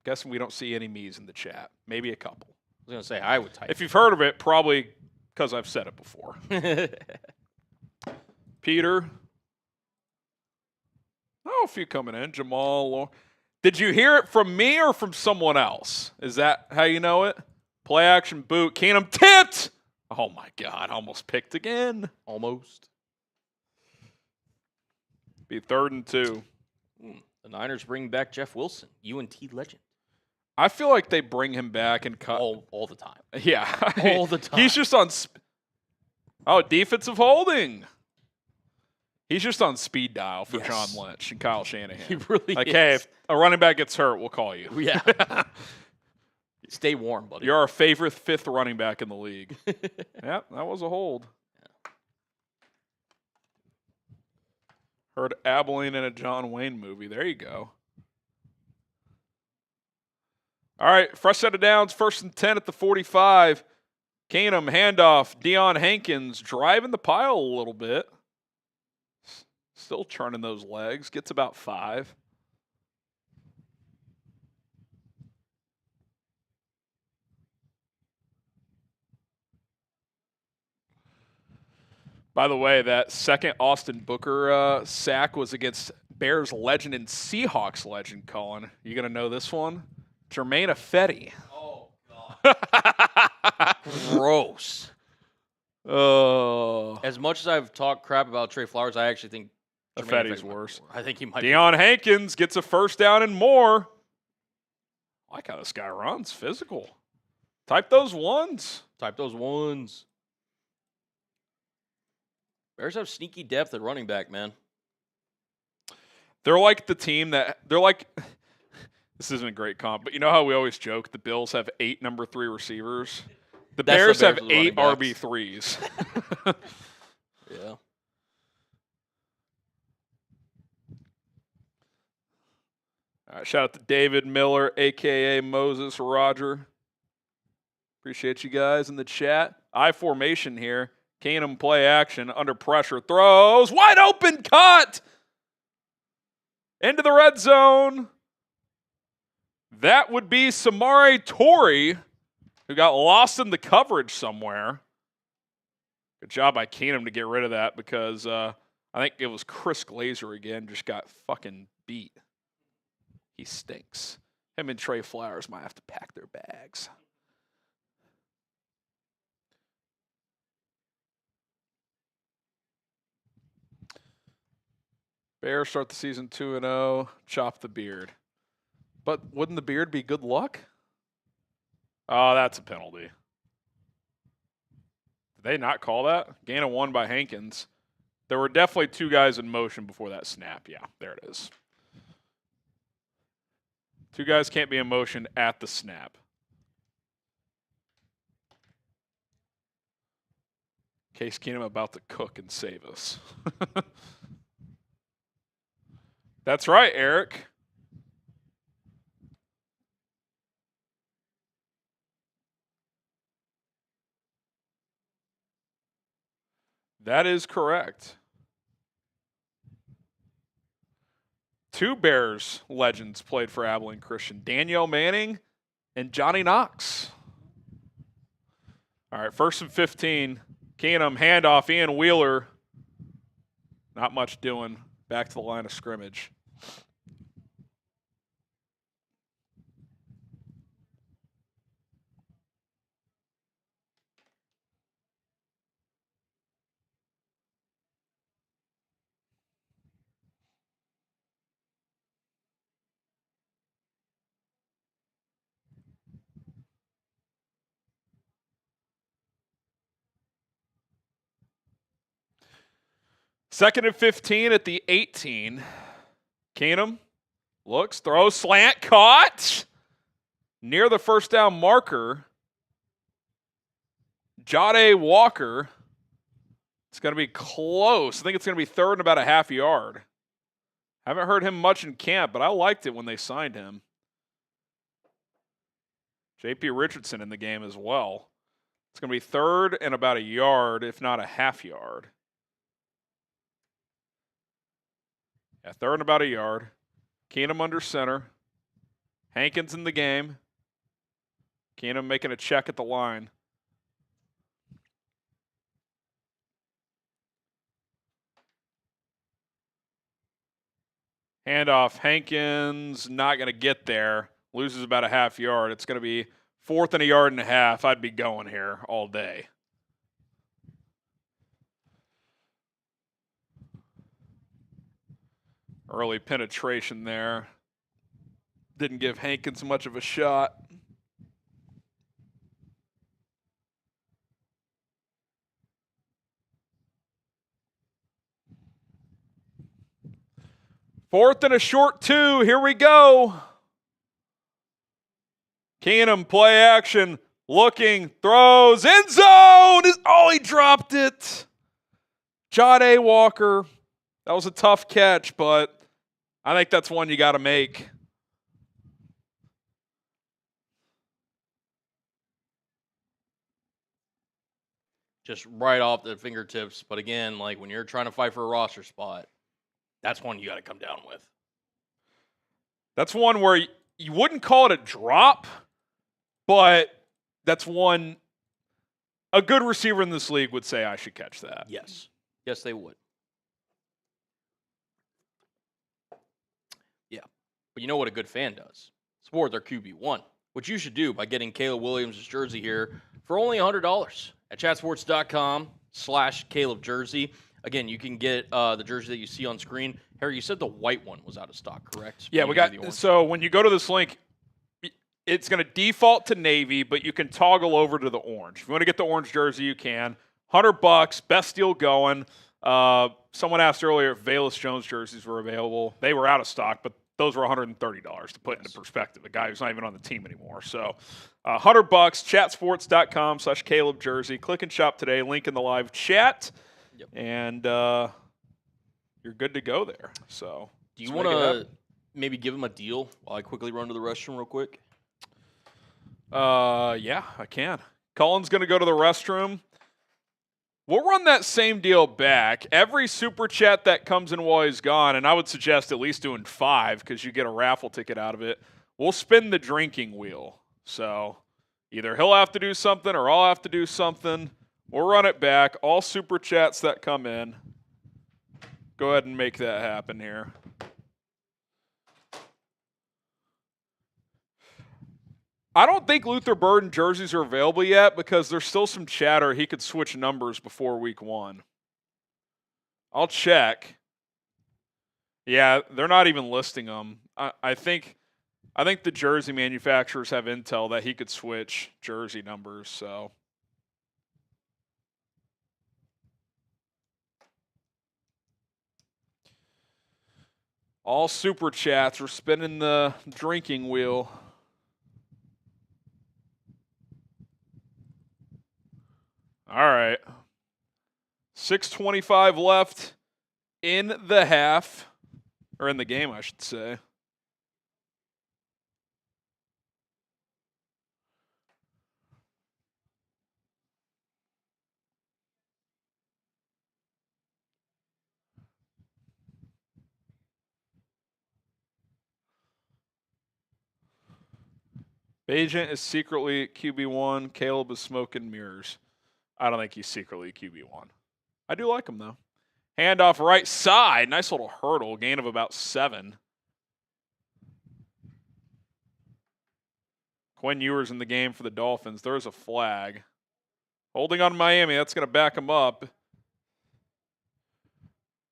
Guessing we don't see any me's in the chat. Maybe a couple. I was going to say, I would type. If you've heard of it, probably because I've said it before. Peter. Oh, a few coming in. Jamal. Did you hear it from me or from someone else? Is that how you know it? Play action boot. Keenum tipped. Oh, my God. Almost picked again. Almost. Be 3rd and 2. The Niners bring back Jeff Wilson, UNT legend. I feel like they bring him back and cut. All the time. Yeah. All the time. He's just on. Defensive holding. He's just on speed dial for John Lynch and Kyle Shanahan. He really is. Hey, if a running back gets hurt, we'll call you. Yeah. Stay warm, buddy. You're our favorite 5th running back in the league. Yep, that was a hold. Yeah. Heard Abilene in a John Wayne movie. There you go. All right, fresh set of downs, 1st and 10 at the 45. Keenum, handoff. Deion Hankins driving the pile a little bit. Still churning those legs. Gets about 5. By the way, that second Austin Booker sack was against Bears legend and Seahawks legend, Colin. You going to know this one? Jermaine Ifedi. Oh, God. Gross. As much as I've talked crap about Trey Flowers, I actually think Ifedi's worse. I think he might Deion Hankins gets a 1st down and more. I like how this guy runs. Physical. Type those ones. Type those ones. Bears have sneaky depth at running back, man. They're like the team that – they're like – this isn't a great comp, but you know how we always joke the Bills have 8 number 3 receivers? The Bears have 8 RB3s. Yeah. All right, shout out to David Miller, a.k.a. Moses Roger. Appreciate you guys in the chat. I formation here. Keenum play action, under pressure, throws, wide open cut! Into the red zone. That would be Shemar Turner, who got lost in the coverage somewhere. Good job by Keenum to get rid of that because I think it was Chris Glazer again, just got fucking beat. He stinks. Him and Trey Flowers might have to pack their bags. Bears start the season 2-0, chop the beard. But wouldn't the beard be good luck? Oh, that's a penalty. Did they not call that? Gain of 1 by Hankins. There were definitely 2 guys in motion before that snap. Yeah, there it is. 2 guys can't be in motion at the snap. Case Keenum about to cook and save us. That's right, Eric. That is correct. 2 Bears legends played for Abilene Christian. Danielle Manning and Johnny Knox. All right, 1st and 15. Keenum, handoff, Ian Wheeler. Not much doing. Back to the line of scrimmage. Second and 15 at the 18. Keenum looks, throws, slant, caught. Near the first down marker. Jade Walker. It's going to be close. I think it's going to be 3rd and about a half yard. Haven't heard him much in camp, but I liked it when they signed him. J.P. Richardson in the game as well. It's going to be 3rd and about a yard, if not a half yard. Yeah, 3rd and about a yard. Keenum under center. Hankins in the game. Keenum making a check at the line. Handoff. Hankins not going to get there. Loses about a half yard. It's going to be 4th and a yard and a half. I'd be going here all day. Early penetration there. Didn't give Hankins much of a shot. Fourth and a short 2. Here we go. Keenum, play action. Looking, throws, end zone. Oh, he dropped it. Jade Walker. That was a tough catch, but I think that's one you got to make. Just right off the fingertips. But again, like when you're trying to fight for a roster spot, that's one you got to come down with. That's one where you wouldn't call it a drop, but that's one a good receiver in this league would say I should catch that. Yes. Yes, they would. Yeah. But you know what a good fan does? Support their QB1, which you should do by getting Caleb Williams' jersey here for only $100 at chatsports.com/Caleb jersey. Again, you can get the jersey that you see on screen. Harry, you said the white one was out of stock, correct? Yeah, we got. So when you go to this link, it's going to default to navy, but you can toggle over to the orange. If you want to get the orange jersey, you can. $100, best deal going. Someone asked earlier if Velus Jones jerseys were available. They were out of stock, but those were $130 to put into perspective. A guy who's not even on the team anymore. So $100, chatsports.com/Caleb jersey. Click and shop today. Link in the live chat. Yep. And you're good to go there. So do you want to maybe give him a deal while I quickly run to the restroom real quick? Yeah, I can. Cullen's going to go to the restroom. We'll run that same deal back. Every super chat that comes in while he's gone, and I would suggest at least doing 5 because you get a raffle ticket out of it, we'll spin the drinking wheel. So either he'll have to do something or I'll have to do something. We'll run it back. All super chats that come in. Go ahead and make that happen here. I don't think Luther Burden jerseys are available yet because there's still some chatter he could switch numbers before week 1. I'll check. Yeah, they're not even listing them. I think the jersey manufacturers have intel that he could switch jersey numbers, so. All super chats. We're spinning the drinking wheel. All right. 6:25 left in the half, or in the game, I should say. Bagent is secretly QB1. Caleb is smoking mirrors. I don't think he's secretly QB1. I do like him, though. Handoff right side. Nice little hurdle. Gain of about 7. Quinn Ewers in the game for the Dolphins. There's a flag. Holding on Miami. That's going to back him up.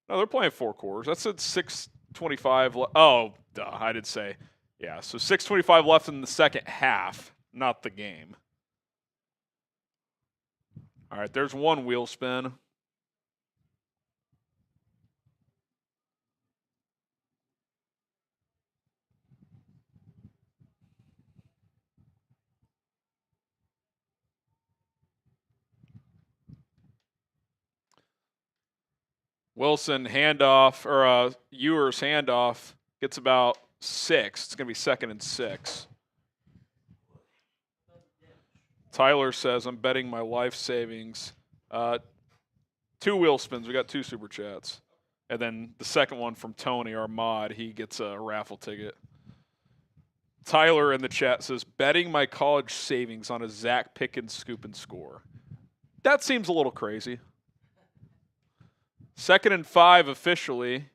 No, they're playing 4 quarters. That's at 6:25. Oh, duh, I did say. Yeah, so 6:25 left in the second half, not the game. All right, there's one wheel spin. Wilson handoff, or Ewers handoff, gets about 6. It's going to be 2nd and 6. Tyler says, I'm betting my life savings. 2 wheel spins. We got 2 super chats. And then the second one from Tony, our mod, he gets a raffle ticket. Tyler in the chat says, betting my college savings on a Zach Pickens scoop and score. That seems a little crazy. 2nd and 5 officially.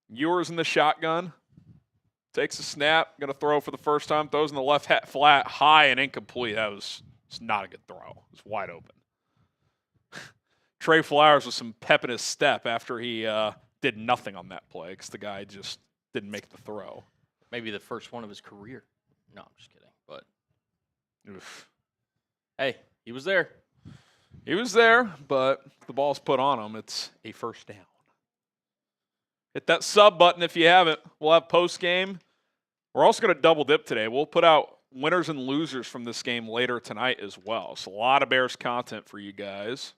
Ewers in the shotgun. Takes a snap. Going to throw for the first time. Throws in the left hat flat. High and incomplete. It's not a good throw. It was wide open. Trey Flowers with some pep in his step after he did nothing on that play because the guy just didn't make the throw. Maybe the first one of his career. No, I'm just kidding. But Oof. Hey, he was there. He was there, but the ball's put on him. It's a first down. Hit that sub button if you haven't. We'll have post-game. We're also going to double dip today. We'll put out winners and losers from this game later tonight as well. So a lot of Bears content for you guys.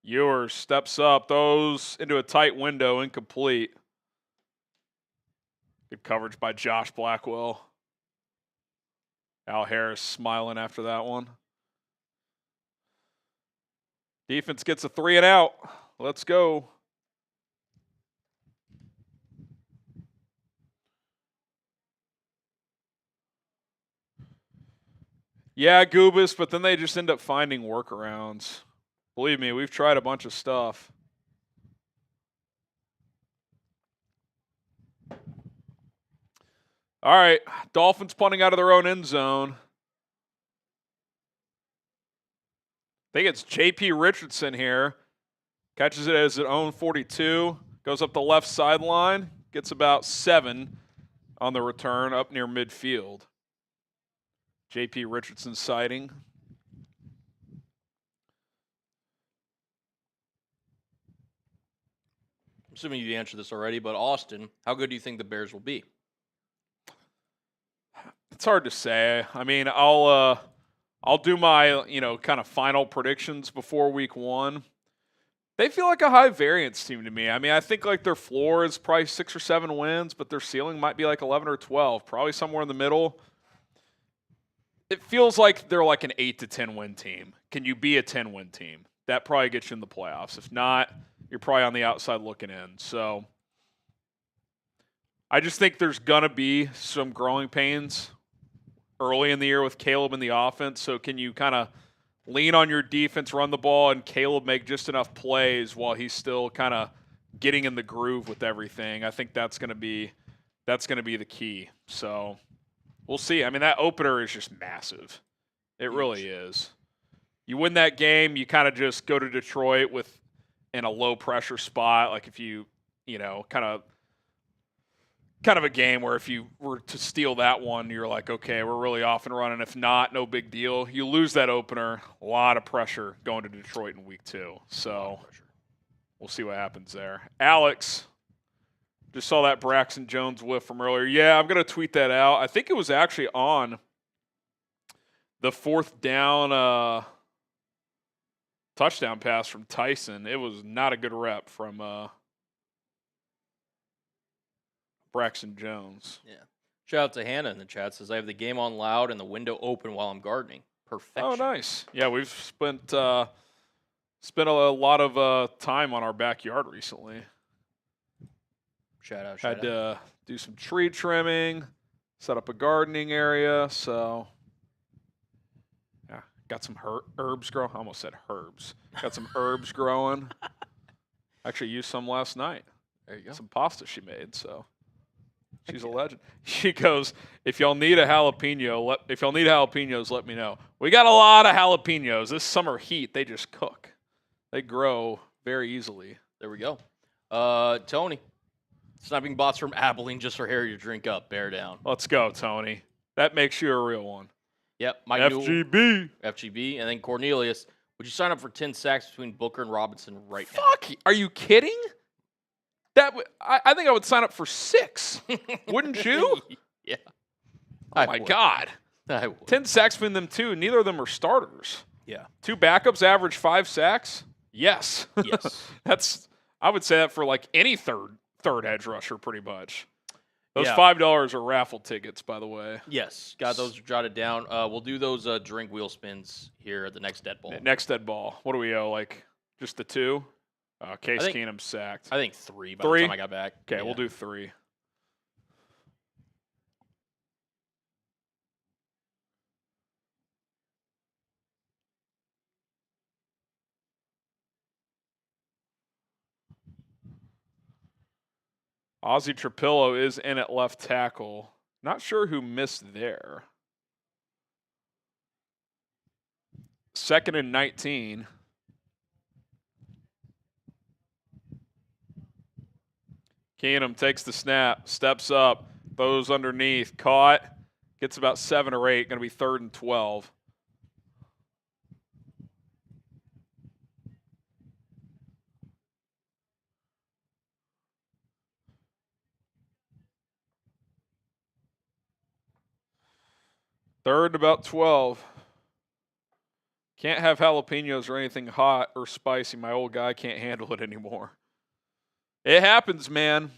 Ewers steps up, throws into a tight window, incomplete. Good coverage by Josh Blackwell. Al Harris smiling after that one. Defense gets a 3 and out. Let's go. Yeah, Goobus, but then they just end up finding workarounds. Believe me, we've tried a bunch of stuff. All right, Dolphins punting out of their own end zone. I think it's J.P. Richardson here. Catches it as his own 42. Goes up the left sideline. Gets about 7 on the return up near midfield. J.P. Richardson sighting. I'm assuming you answered this already, but Austin, how good do you think the Bears will be? It's hard to say. I mean, I'll do my, kind of final predictions before week 1. They feel like a high variance team to me. I mean, I think like their floor is probably 6 or 7 wins, but their ceiling might be like 11 or 12, probably somewhere in the middle. It feels like they're like an 8 to 10 win team. Can you be a 10-win team? That probably gets you in the playoffs. If not, you're probably on the outside looking in. So I just think there's going to be some growing pains early in the year with Caleb in the offense. So can you kind of lean on your defense, run the ball, and Caleb make just enough plays while he's still kind of getting in the groove with everything? I think that's going to be the key. So we'll see. I mean, that opener is just massive. It really is. You win that game, you kind of just go to Detroit in a low pressure spot. Like if you kind of a game where if you were to steal that one, you're like, okay, we're really off and running. If not, no big deal. You lose that opener, a lot of pressure going to Detroit in week 2. So we'll see what happens there. Alex, just saw that Braxton Jones whiff from earlier. Yeah, I'm going to tweet that out. I think it was actually on the 4th down touchdown pass from Tyson. It was not a good rep from Braxton Jones. Yeah. Shout out to Hannah in the chat. Says, I have the game on loud and the window open while I'm gardening. Perfection. Oh, nice. Yeah, we've spent a lot of time on our backyard recently. Shout out. Had to do some tree trimming, set up a gardening area. So, yeah, got some herbs growing. I almost said herbs. Got some herbs growing. Actually used some last night. There you go. Some pasta she made, so. She's a legend. She goes, if y'all need jalapenos, let me know. We got a lot of jalapenos. This summer heat, they just cook. They grow very easily. There we go. Tony, sniping bots from Abilene just for Harry to drink up. Bear down. Let's go, Tony. That makes you a real one. Yep. FGB. And then Cornelius, would you sign up for 10 sacks between Booker and Robinson right now? Fuck. Are you kidding? I think I would sign up for 6. Wouldn't you? Yeah. Oh, my God. I would. 10 sacks between them two. Neither of them are starters. Yeah. 2 backups average 5 sacks? Yes. Yes. I would say that for like any third edge rusher pretty much. Those Yeah. $5 are raffle tickets, by the way. Yes. Got those jotted down. We'll do those drink wheel spins here at the next dead ball. Next dead ball. What do we owe? Like just the 2? Case Keenum sacked. I think 3 by the time I got back. Okay, we'll do 3. Ozzie Trapillo is in at left tackle. Not sure who missed there. 2nd and 19. Keenum takes the snap, steps up, throws underneath, caught, gets about 7 or 8, going to be 3rd and 12. Third and about 12. Can't have jalapenos or anything hot or spicy. My old guy can't handle it anymore. It happens, man.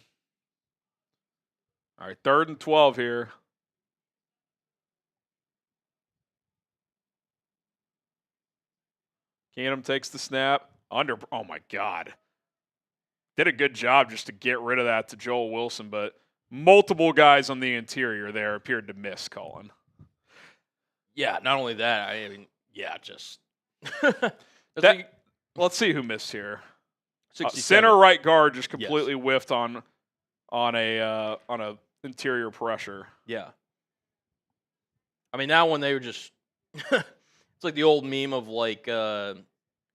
All right, 3rd and 12 here. Keenum takes the snap. Oh, my God. Did a good job just to get rid of that to Joel Wilson, but multiple guys on the interior there appeared to miss, Colin. Yeah, not only that, I mean, yeah, just. Let's see who missed here. 67. Center right guard just completely whiffed on a interior pressure. Yeah. I mean, now when they were just, it's like the old meme of like, it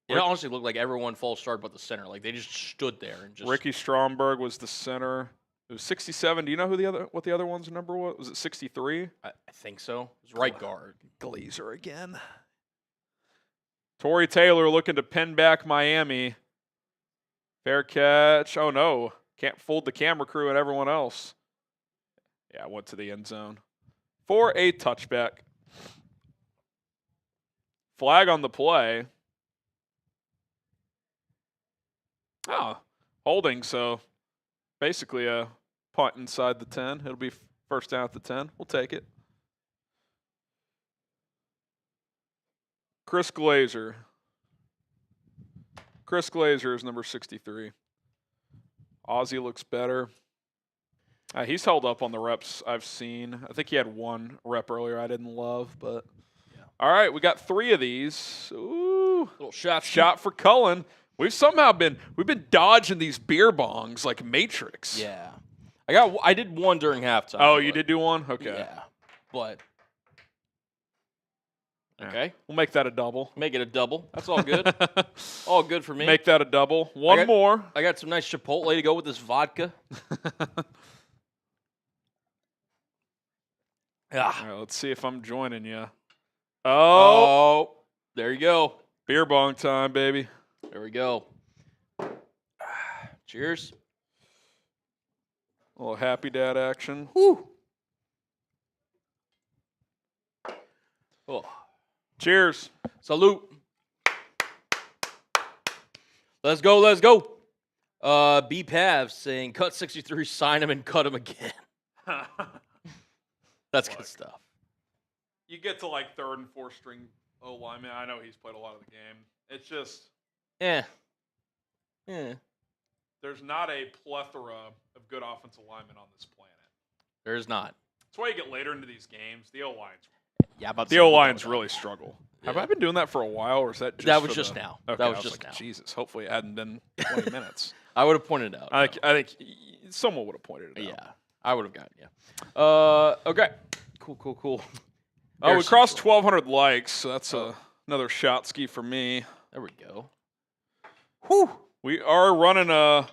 honestly looked like everyone false start but the center. Like they just stood there and just. Ricky Stromberg was the center. It was 67. Do you know what the other one's number was? Was it 63? I think so. It was right guard. Glazer again. Torrey Taylor looking to pin back Miami. Fair catch. Oh, no. Can't fool the camera crew and everyone else. Yeah, went to the end zone. For a touchback. Flag on the play. Oh, holding, so basically a punt inside the 10. It'll be first down at the 10. We'll take it. Chris Glazer. Chris Glazer is number 63. Ozzie looks better. He's held up on the reps I've seen. I think he had one rep earlier I didn't love, but yeah. All right, we got 3 of these. Ooh, little shot for Cullen. We've been dodging these beer bongs like Matrix. Yeah, I did one during halftime. Oh, you did do one? Okay. Yeah, but okay, we'll make that a double. Make it a double. That's all good. All good for me. Make that a double. One more. I got some nice Chipotle to go with this vodka. All right, let's see if I'm joining you. Oh, there you go. Beer bong time, baby. There we go. Cheers. A little happy dad action. Woo. Oh. Cheers. Salute. Let's go. Let's go. B Pav saying cut 63, sign him and cut him again. That's good stuff. You get to like 3rd and 4th string O-lineman. I know he's played a lot of the game. It's just there's not a plethora of good offensive linemen on this planet. There's not. That's why you get later into these games. The O-line's the O-lines really struggle. Yeah. Have I been doing that for a while, or is that just that was just now? Okay, that was just now. Jesus, hopefully it hadn't been 20 minutes. I would have pointed it out. I think someone would have pointed it out. Yeah, I would have gotten you. Okay. Cool. Oh, we crossed 1,200 likes, so that's another shot ski for me. There we go. Whew. We are running a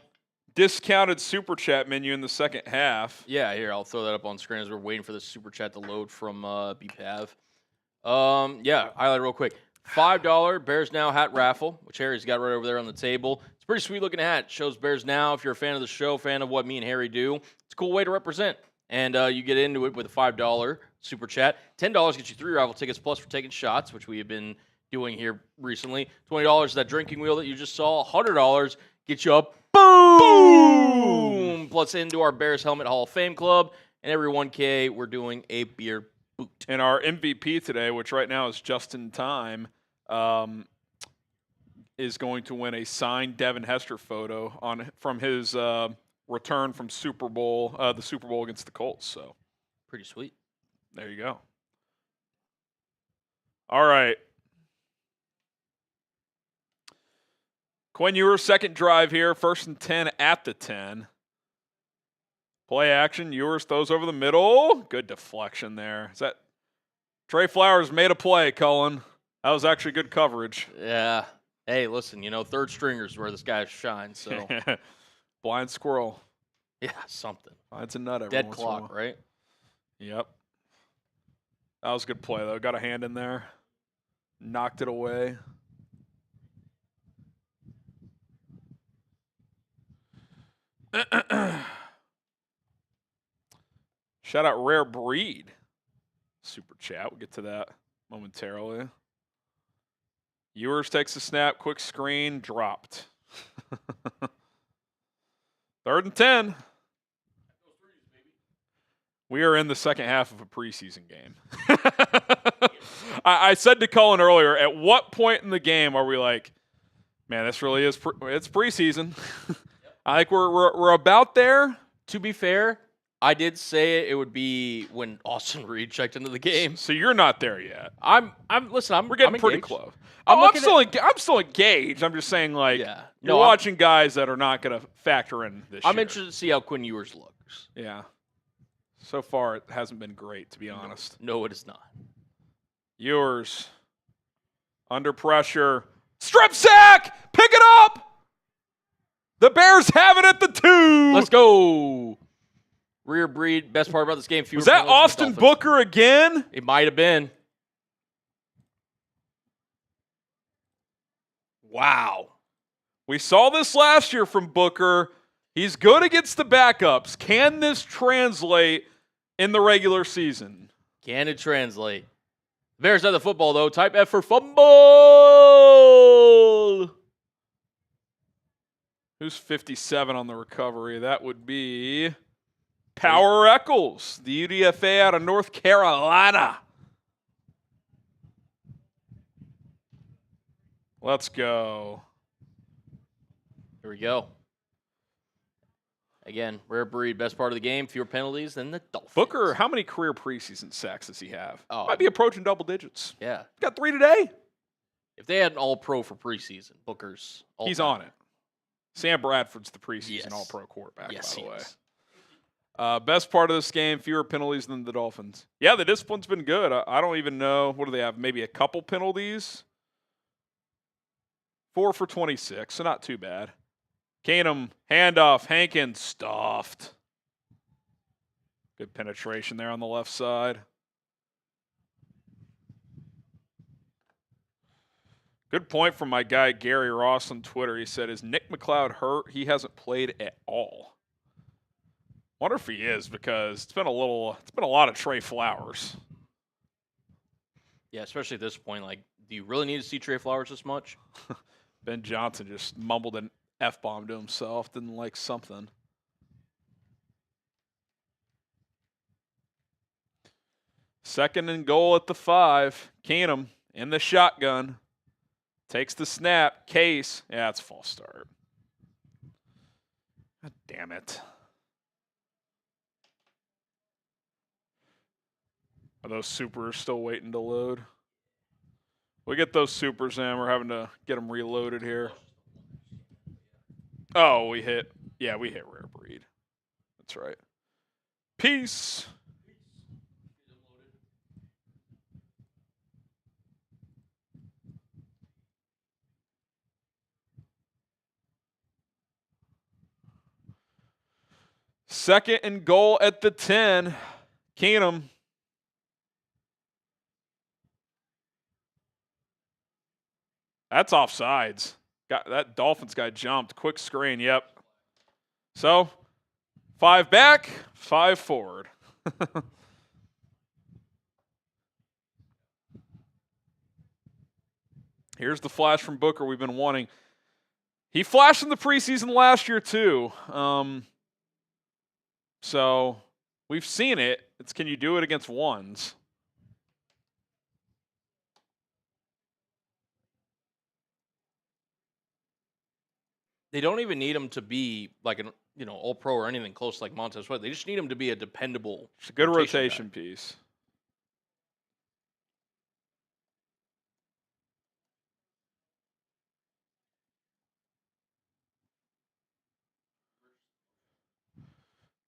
discounted super chat menu in the second half. Yeah, here, I'll throw that up on screen as we're waiting for the super chat to load from BPAV. Highlight real quick. $5 Bears Now hat raffle, which Harry's got right over there on the table. It's a pretty sweet looking hat. Shows Bears Now. If you're a fan of the show, fan of what me and Harry do, it's a cool way to represent. And you get into it with a $5 super chat. $10 gets you 3 raffle tickets plus for taking shots, which we have been doing here recently. $20 is that drinking wheel that you just saw. $100 gets you up. Boom! Plus into our Bears Helmet Hall of Fame Club. And every 1K, we're doing a beer boot. And our MVP today, which right now is just in time, is going to win a signed Devin Hester photo from his return from the Super Bowl against the Colts. So pretty sweet. There you go. All right. Quinn Ewers, second drive here, 1st and 10 at the 10. Play action. Ewers throws over the middle. Good deflection there. Is that Trey Flowers made a play, Cullen? That was actually good coverage. Yeah. Hey, listen, third stringers where this guy shines. So blind squirrel. Yeah, something. Finds a nut every dead once clock, in a while. right? Yep. That was a good play though. Got a hand in there. Knocked it away. Shout out Rare Breed. Super chat. We'll get to that momentarily. Ewers takes a snap. Quick screen. Dropped. 3rd and 10. We are in the second half of a preseason game. I said to Cullen earlier, at what point in the game are we like, man, this really is it's preseason. I think we're about there. To be fair, I did say it would be when Austin Reed checked into the game. So you're not there yet. We're getting pretty close. I'm still engaged. I'm just saying, like, you're watching guys that are not going to factor in this year. I'm interested to see how Quinn Ewers looks. Yeah. So far, it hasn't been great, to be honest. No, it is not. Ewers under pressure. Strip sack! Pick it up! The Bears have it at the 2. Let's go. Rear Breed, best part about this game. Was that Austin Booker again? It might have been. Wow. We saw this last year from Booker. He's good against the backups. Can this translate in the regular season? Can it translate? Bears have the football, though. Type F for fumble. Who's 57 on the recovery? That would be Power Eccles, the UDFA out of North Carolina. Let's go. Here we go. Again, rare breed, best part of the game, fewer penalties than the Dolphins. Booker, how many career preseason sacks does he have? Oh. Might be approaching double digits. Yeah. Got 3 today. If they had an all-pro for preseason, Booker's all He's time. on it. Sam Bradford's the preseason Yes. all-pro quarterback, Yes, by the he way. is. Best part of this game, fewer penalties than the Dolphins. Yeah, the discipline's been good. I don't even know. What do they have? Maybe a couple penalties? 4 for 26, so not too bad. Keenum, handoff, Hankins, stuffed. Good penetration there on the left side. Good point from my guy Gary Ross on Twitter. He said, "Is Nick McLeod hurt? He hasn't played at all." Wonder if he is, because it's been a lot of Trey Flowers. Yeah, especially at this point. Like, do you really need to see Trey Flowers this much? Ben Johnson just mumbled an F-bomb to himself. Didn't like something. Second and goal at the 5. Keenum in the shotgun. Takes the snap. Case. Yeah, it's a false start. God damn it. Are those supers still waiting to load? We get those supers in. We're having to get them reloaded here. Oh, we hit rare breed. That's right. Peace. Second and goal at the 10. Keenum. That's offsides. That Dolphins guy jumped. Quick screen, yep. So, 5 back, 5 forward. Here's the flash from Booker we've been wanting. He flashed in the preseason last year too. So, we've seen it. It's can you do it against ones? They don't even need him to be like an all-pro or anything close like Montez Sweat. They just need him to be a dependable. It's a good rotation piece.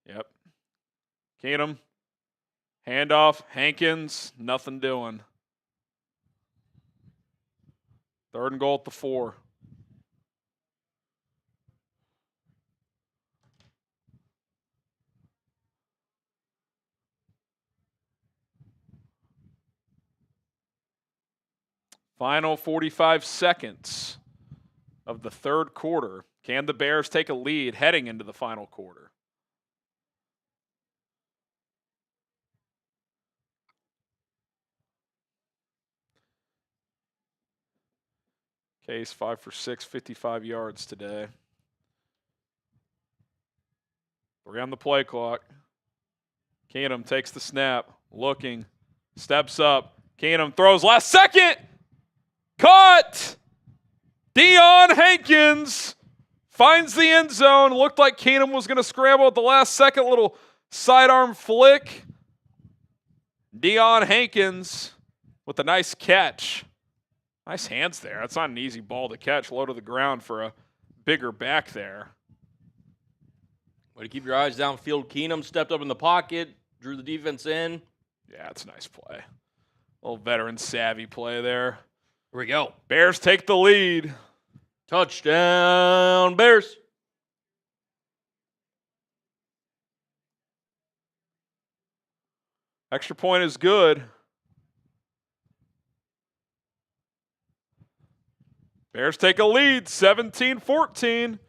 Yep. Keenum. Handoff. Hankins. Nothing doing. Third and goal at the 4. Final 45 seconds of the third quarter. Can the Bears take a lead heading into the final quarter? Case 5 for 6, 55 yards today. 3 on the play clock. Keenum takes the snap, looking, steps up. Keenum throws last second. Caught! Deion Hankins finds the end zone. Looked like Keenum was going to scramble at the last second. Little sidearm flick. Deion Hankins with a nice catch. Nice hands there. That's not an easy ball to catch. Low to the ground for a bigger back there. Way to keep your eyes downfield. Keenum stepped up in the pocket, drew the defense in. Yeah, it's a nice play. A little veteran savvy play there. Here we go. Bears take the lead. Touchdown, Bears. Extra point is good. Bears take a lead, 17-14.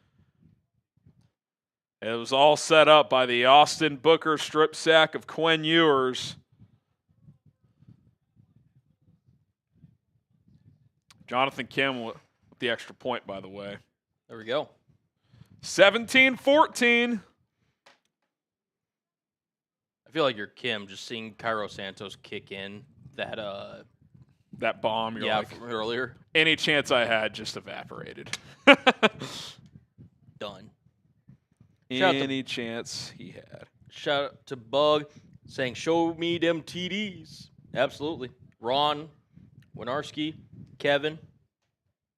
It was all set up by the Austin Booker strip sack of Quinn Ewers. Jonathan Kim with the extra point, by the way. There we go. 17-14. I feel like you're Kim, just seeing Cairo Santos kick in that That bomb, you're like, from earlier. any chance I had just evaporated. Done. Any chance he had. Shout out to Bug saying, show me them TDs. Absolutely. Ron, Winarski, Kevin.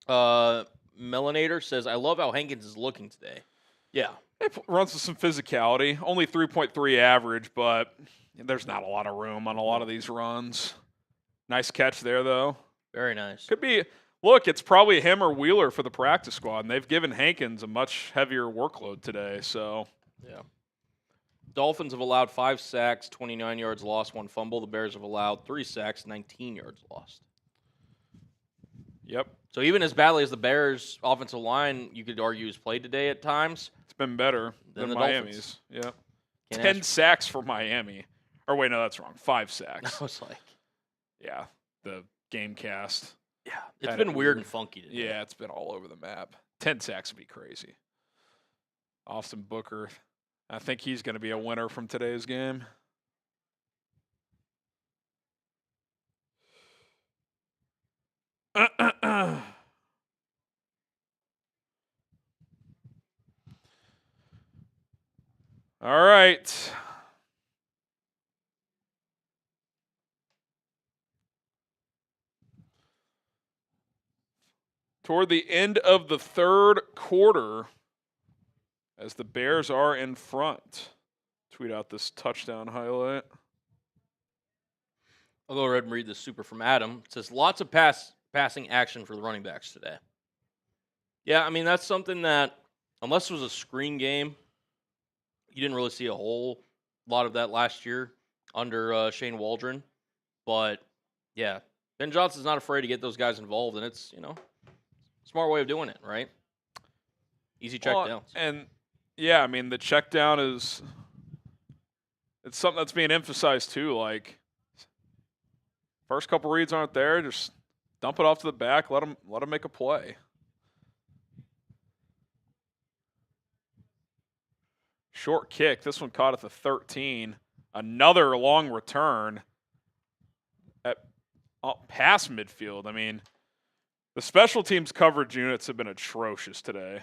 Melanator says, I love how Hankins is looking today. Yeah. It runs with some physicality. Only 3.3 average, but there's not a lot of room on a lot of these runs. Nice catch there, though. Very nice. Could be. Look, it's probably him or Wheeler for the practice squad, and they've given Hankins a much heavier workload today. So, yeah. Dolphins have allowed 5 sacks, 29 yards lost, 1 fumble. The Bears have allowed 3 sacks, 19 yards lost. Yep. So even as badly as the Bears' offensive line, you could argue, has played today at times. It's been better than the Miami's. Dolphins. Yep. 10 sacks for Miami. Or wait, no, that's wrong. 5 sacks. I was like, yeah, the game cast. Yeah, it's been weird and funky today. Yeah, it's been all over the map. 10 sacks would be crazy. Austin Booker, I think he's going to be a winner from today's game. All right. Toward the end of the third quarter, as the Bears are in front. Tweet out this touchdown highlight. I'll go ahead and read this super from Adam. It says, lots of passing action for the running backs today. Yeah, I mean, that's something that, unless it was a screen game, you didn't really see a whole lot of that last year under Shane Waldron. But, yeah, Ben Johnson's not afraid to get those guys involved, and it's, smart way of doing it, right? Easy check downs. And, yeah, I mean, the check down is it's something that's being emphasized, too. Like, first couple reads aren't there, just dump it off to the back, let them make a play. Short kick. This one caught at the 13. Another long return at past midfield. I mean, the special teams coverage units have been atrocious today.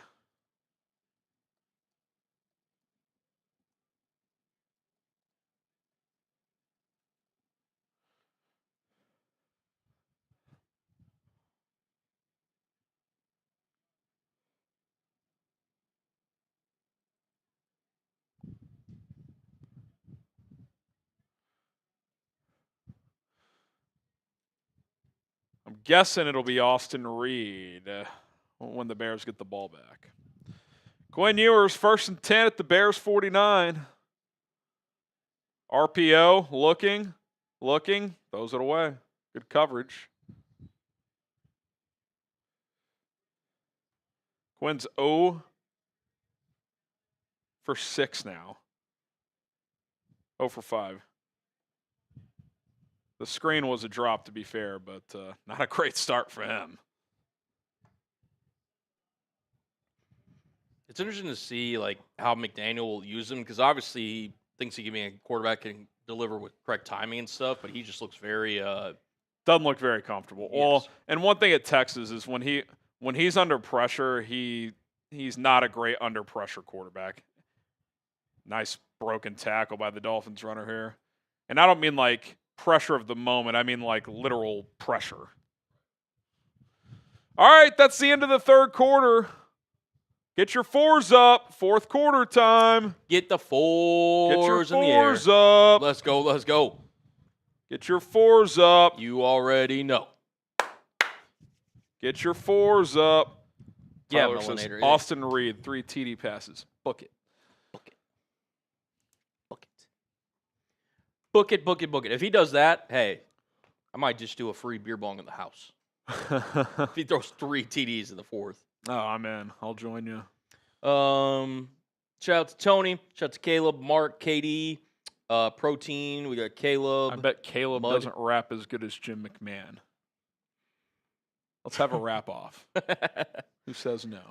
I'm guessing it'll be Austin Reed when the Bears get the ball back. Quinn Ewers, 1st and 10 at the Bears 49. RPO, looking, throws it away. Good coverage. Quinn's 0 for 6 now. 0 for 5. The screen was a drop, to be fair, but not a great start for him. It's interesting to see how McDaniel will use him, because obviously he thinks he can be a quarterback and deliver with correct timing and stuff, but he just looks very doesn't look very comfortable. Yes. Well, and one thing at Texas is when he's under pressure, he's not a great under pressure quarterback. Nice broken tackle by the Dolphins runner here. And I don't mean pressure of the moment. I mean literal pressure. All right, that's the end of the third quarter. Get your 4s up. Fourth quarter time. Get the 4s in the air. Get your 4s up. Let's go. Get your 4s up. You already know. Get your 4s up. Yeah, Tyler says, Melanator. Austin Reed, 3 TD passes. Book it. Book it. If he does that, hey, I might just do a free beer bong in the house. If he throws 3 TDs in the fourth. Oh, I'm in. I'll join you. Shout out to Tony. Shout out to Caleb, Mark, KD, Protein. We got Caleb. I bet Caleb Mud. doesn't rap as good as Jim McMahon. Let's have a rap off. Who says no?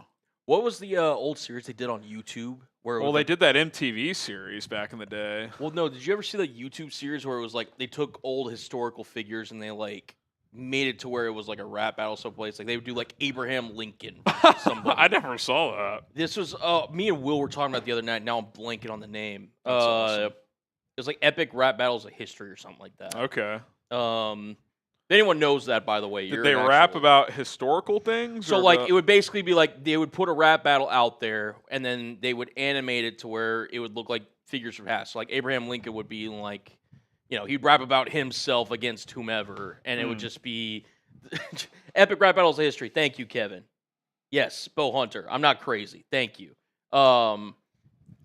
What was the old series they did on YouTube? Where it Well, was they like, did that MTV series back in the day. Well, no. Did you ever see that YouTube series where it was like they took old historical figures and they like made it to where it was like a rap battle someplace? Like they would do like Abraham Lincoln. versus somebody. I never saw that. This was me and Will were talking about the other night. Now I'm blanking on the name. That's awesome. It was like Epic Rap Battles of History or something like that. Okay. If anyone knows that, by the way, Did they rap about historical things? So, like, it would basically be like they would put a rap battle out there, and then they would animate it to where it would look like figures from past. So, like, Abraham Lincoln would be like, he'd rap about himself against whomever, and it would just be epic rap battles of history. Thank you, Kevin. Yes, Bo Hunter. I'm not crazy. Thank you.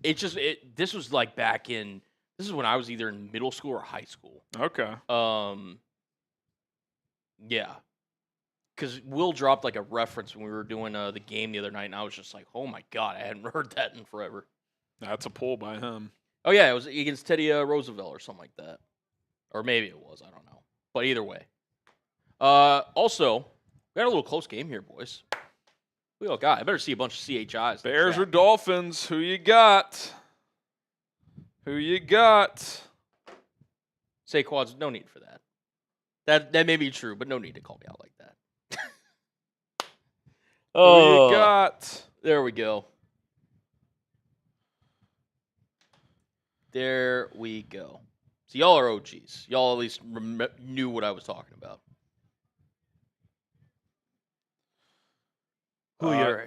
This was like this is when I was either in middle school or high school. Okay. Yeah. Because Will dropped like a reference when we were doing the game the other night, and I was just like, oh my God, I hadn't heard that in forever. That's a pull by him. Oh, yeah, it was against Teddy Roosevelt or something like that. Or maybe it was, I don't know. But either way. Also, we got a little close game here, boys. We all got. I better see a bunch of CHIs. Bears or Dolphins? Who you got? Who you got? Saquon's, no need for that. That may be true, but no need to call me out like that. Who you got? There we go. There we go. So y'all are OGs. Y'all at least knew what I was talking about.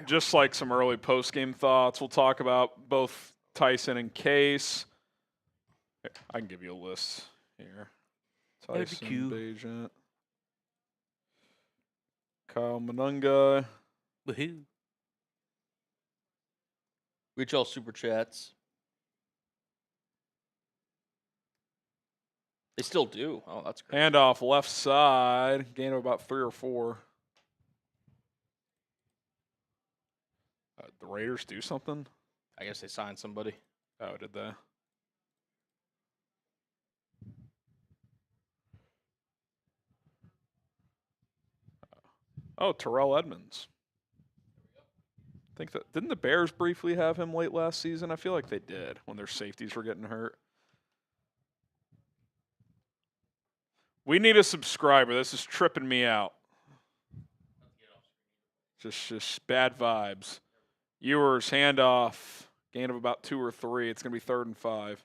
Just like some early post-game thoughts, we'll talk about both Tyson and Case. I can give you a list here. Tyson Bagent, Kyle Manunga. Woohoo. Reach y'all super chats. They still do. Oh, that's great. Handoff left side. Gain of about 3 or 4. The Raiders do something? I guess they signed somebody. Oh, did they? Oh, Terrell Edmonds. I think that didn't the Bears briefly have him late last season? I feel like they did when their safeties were getting hurt. We need a subscriber. This is tripping me out. Just bad vibes. Ewers, handoff. Gain of about 2 or 3. It's going to be 3rd and 5.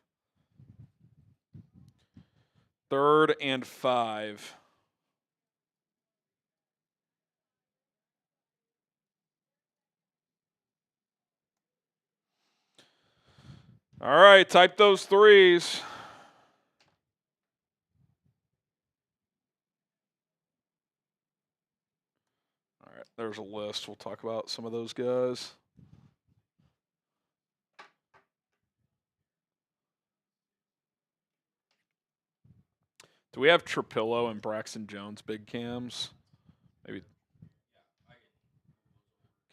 3rd and 5. All right, type those 3s. All right, there's a list. We'll talk about some of those guys. Do we have Trapillo and Braxton Jones big cams? Maybe.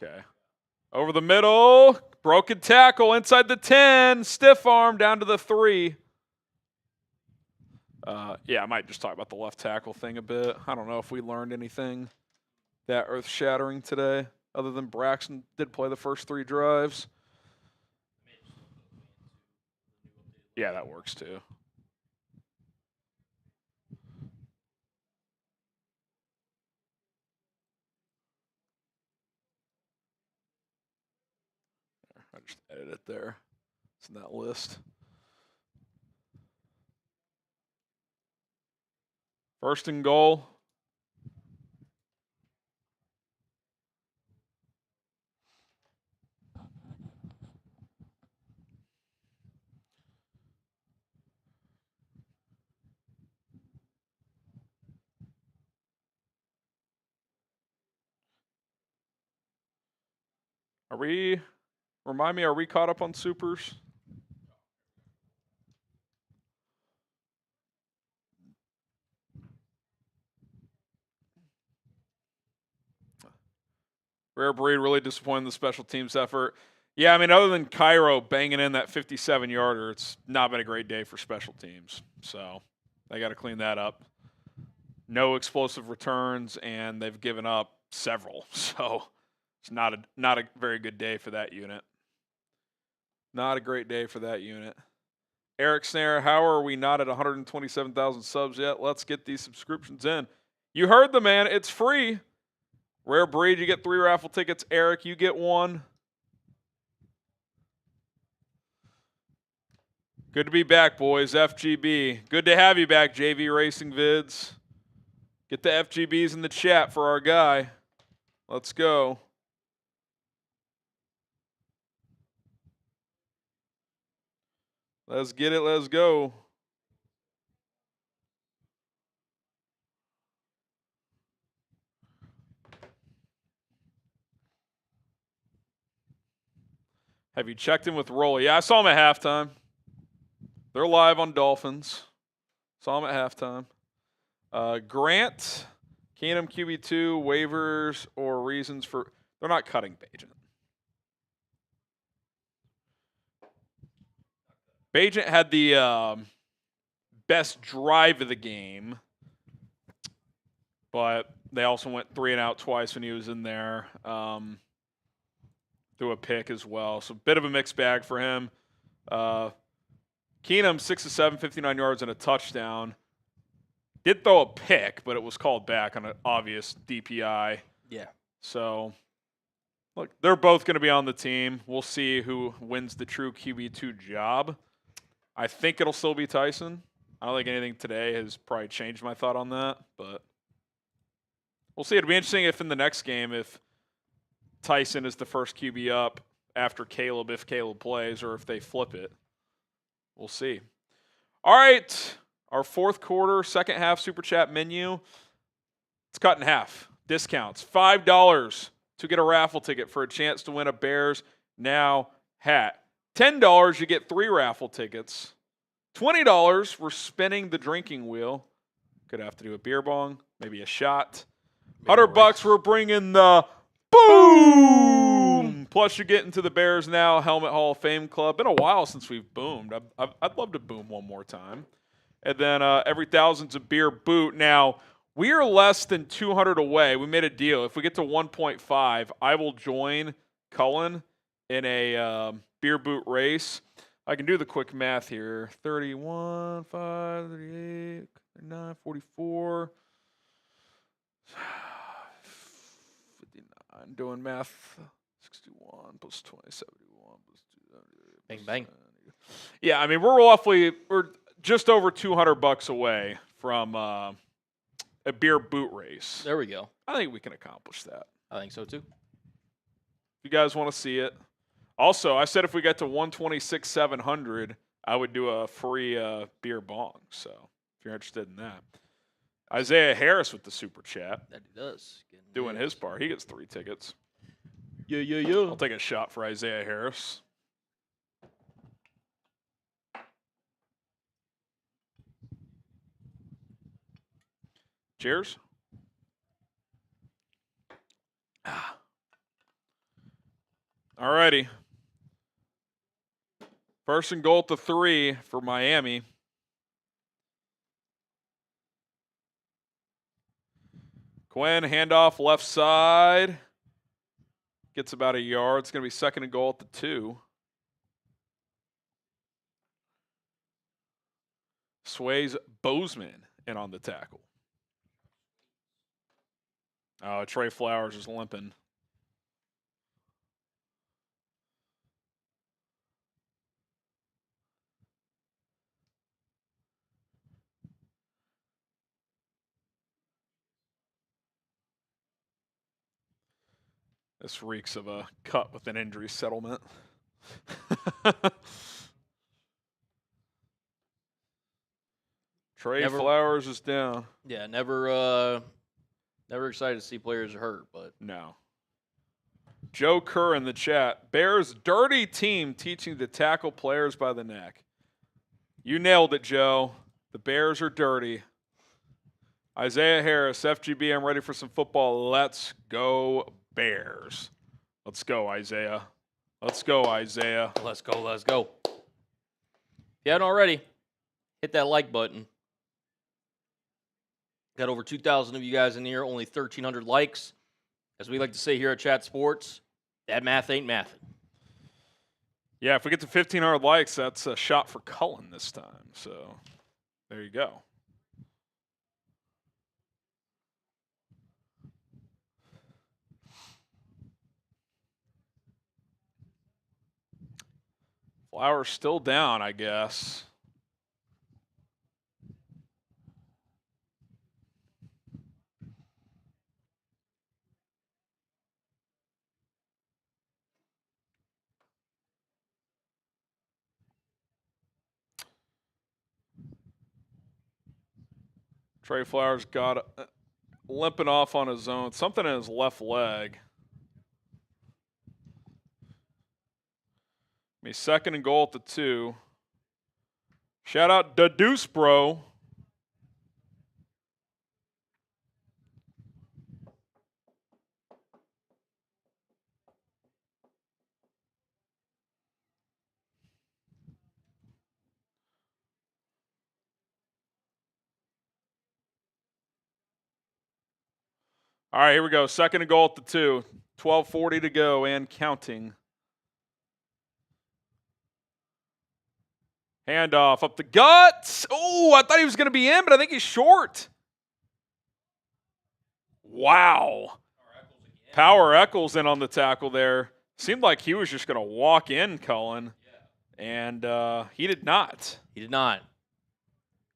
Okay. Over the middle. Broken tackle inside the 10. Stiff arm down to the 3. Yeah, I might just talk about the left tackle thing a bit. I don't know if we learned anything that earth-shattering today, other than Braxton did play the first 3 drives. Yeah, that works too. I just edit it there. It's in that list. First and goal. Remind me, are we caught up on supers? Rare Breed really disappointed in the special teams effort. Yeah, I mean, other than Cairo banging in that 57-yarder, it's not been a great day for special teams. So they got to clean that up. No explosive returns, and they've given up several. So It's not a very good day for that unit. Not a great day for that unit. Eric Snare, how are we not at 127,000 subs yet? Let's get these subscriptions in. You heard the man. It's free. Rare Breed, you get 3 raffle tickets. Eric, you get 1. Good to be back, boys. FGB. Good to have you back, JV Racing Vids. Get the FGBs in the chat for our guy. Let's go. Let's get it. Let's go. Have you checked in with Rolly? Yeah, I saw him at halftime. They're live on Dolphins. Saw him at halftime. Grant, Keenum QB2, waivers or reasons for... They're not cutting Bagent. Bagent had the best drive of the game, but they also went 3 and out twice when he was in there. Threw a pick as well. So a bit of a mixed bag for him. Keenum, 6 of 7, 59 yards and a touchdown. Did throw a pick, but it was called back on an obvious DPI. Yeah. So, look, they're both going to be on the team. We'll see who wins the true QB2 job. I think it'll still be Tyson. I don't think anything today has probably changed my thought on that, but we'll see. It'll be interesting if in the next game, if Tyson is the first QB up after Caleb, if Caleb plays, or if they flip it. We'll see. All right. Our fourth quarter, second half Super Chat menu. It's cut in half. Discounts. $5 to get a raffle ticket for a chance to win a Bears Now hat. $10, you get 3 raffle tickets. $20, we're spinning the drinking wheel. Could have to do a beer bong, maybe a shot. $100, we're bringing the boom. Plus, you get into the Bears Now Helmet Hall of Fame Club. Been a while since we've boomed. I'd love to boom one more time. And then every thousand's a beer boot. Now, we are less than 200 away. We made a deal. If we get to 1.5, I will join Cullen in a beer boot race. I can do the quick math here. 31, 5, 38, 39, 44. 59. Doing math. 61 plus 20, 71 plus 2. Bang, bang. Yeah, I mean, we're just over $200 away from a beer boot race. There we go. I think we can accomplish that. I think so too. If you guys want to see it. Also, I said if we get to 126,700, I would do a free beer bong. So if you're interested in that. Isaiah Harris with the super chat. That he does. Doing his part. He gets 3 tickets. Yeah. I'll take a shot for Isaiah Harris. Cheers. All righty. First and goal to 3 for Miami. Quinn, handoff left side. Gets about a yard. It's going to be second and goal at the 2. Sways Bozeman in on the tackle. Oh, Trey Flowers is limping. This reeks of a cut with an injury settlement. Trey Flowers is down. Yeah, never excited to see players hurt, but no. Joe Kerr in the chat. Bears dirty team teaching to tackle players by the neck. You nailed it, Joe. The Bears are dirty. Isaiah Harris, FGB, I'm ready for some football. Let's go, Bears. Let's go, Isaiah. Let's go, Isaiah. Let's go. If you haven't already, hit that like button. Got over 2,000 of you guys in here, only 1,300 likes. As we like to say here at Chat Sports, that math ain't mathing. Yeah, if we get to 1,500 likes, that's a shot for Cullen this time. So there you go. Flowers still down, I guess. Trey Flowers got limping off on his own. Something in his left leg. He's 2nd and goal at the 2. Shout out the Deuce, bro. All right, here we go. 2nd and goal at the 2. 12:40 to go and counting. Handoff up the guts. Oh, I thought he was going to be in, but I think he's short. Wow. Power Eccles in on the tackle there. Seemed like he was just going to walk in, Cullen. And he did not. He did not.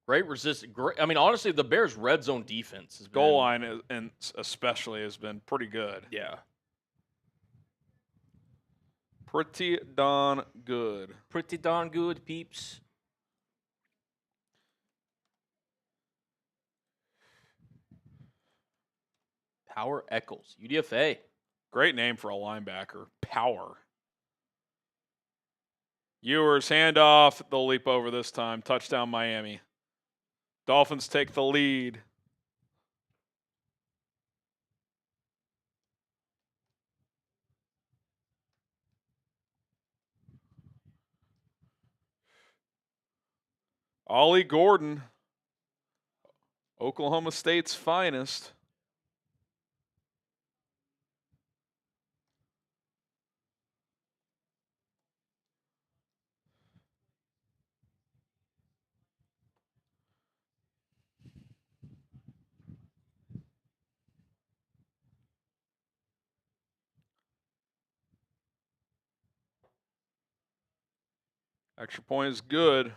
Great resistance. I mean, honestly, the Bears' red zone defense has Goal line, and especially, has been pretty good. Yeah. Pretty darn good. Pretty darn good, peeps. Power Eccles, UDFA. Great name for a linebacker. Power. Ewers, handoff. They'll leap over this time. Touchdown, Miami. Dolphins take the lead. Ollie Gordon, Oklahoma State's finest. Extra point is good.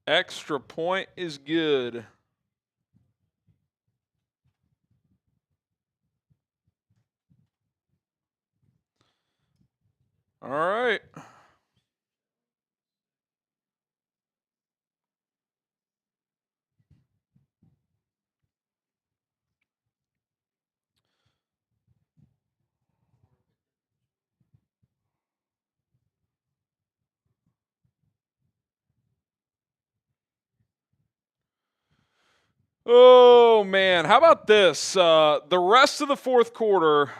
Extra point is good. All right. Oh, man. How about this? The rest of the fourth quarter,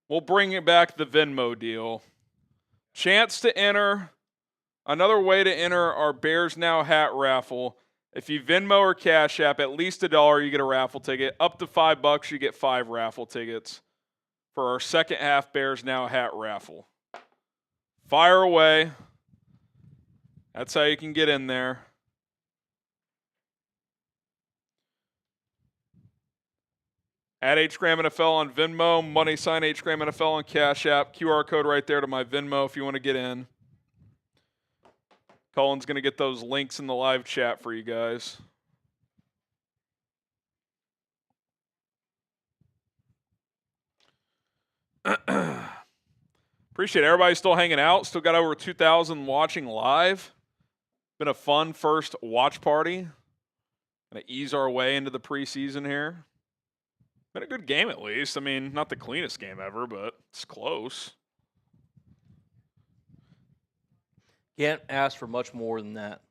we'll bring it back the Venmo deal. Chance to enter. Another way to enter our Bears Now hat raffle. If you Venmo or Cash App at least $1, you get a raffle ticket. Up to $5, you get 5 raffle tickets for our second half Bears Now hat raffle. Fire away. That's how you can get in there. At HGram NFL on Venmo, money sign HGram NFL on Cash App. QR code right there to my Venmo if you want to get in. Cullen's going to get those links in the live chat for you guys. Appreciate everybody still hanging out. Still got over 2,000 watching live. Been a fun first watch party. Going to ease our way into the preseason here. Been a good game at least. I mean, not the cleanest game ever, but it's close. Can't ask for much more than that.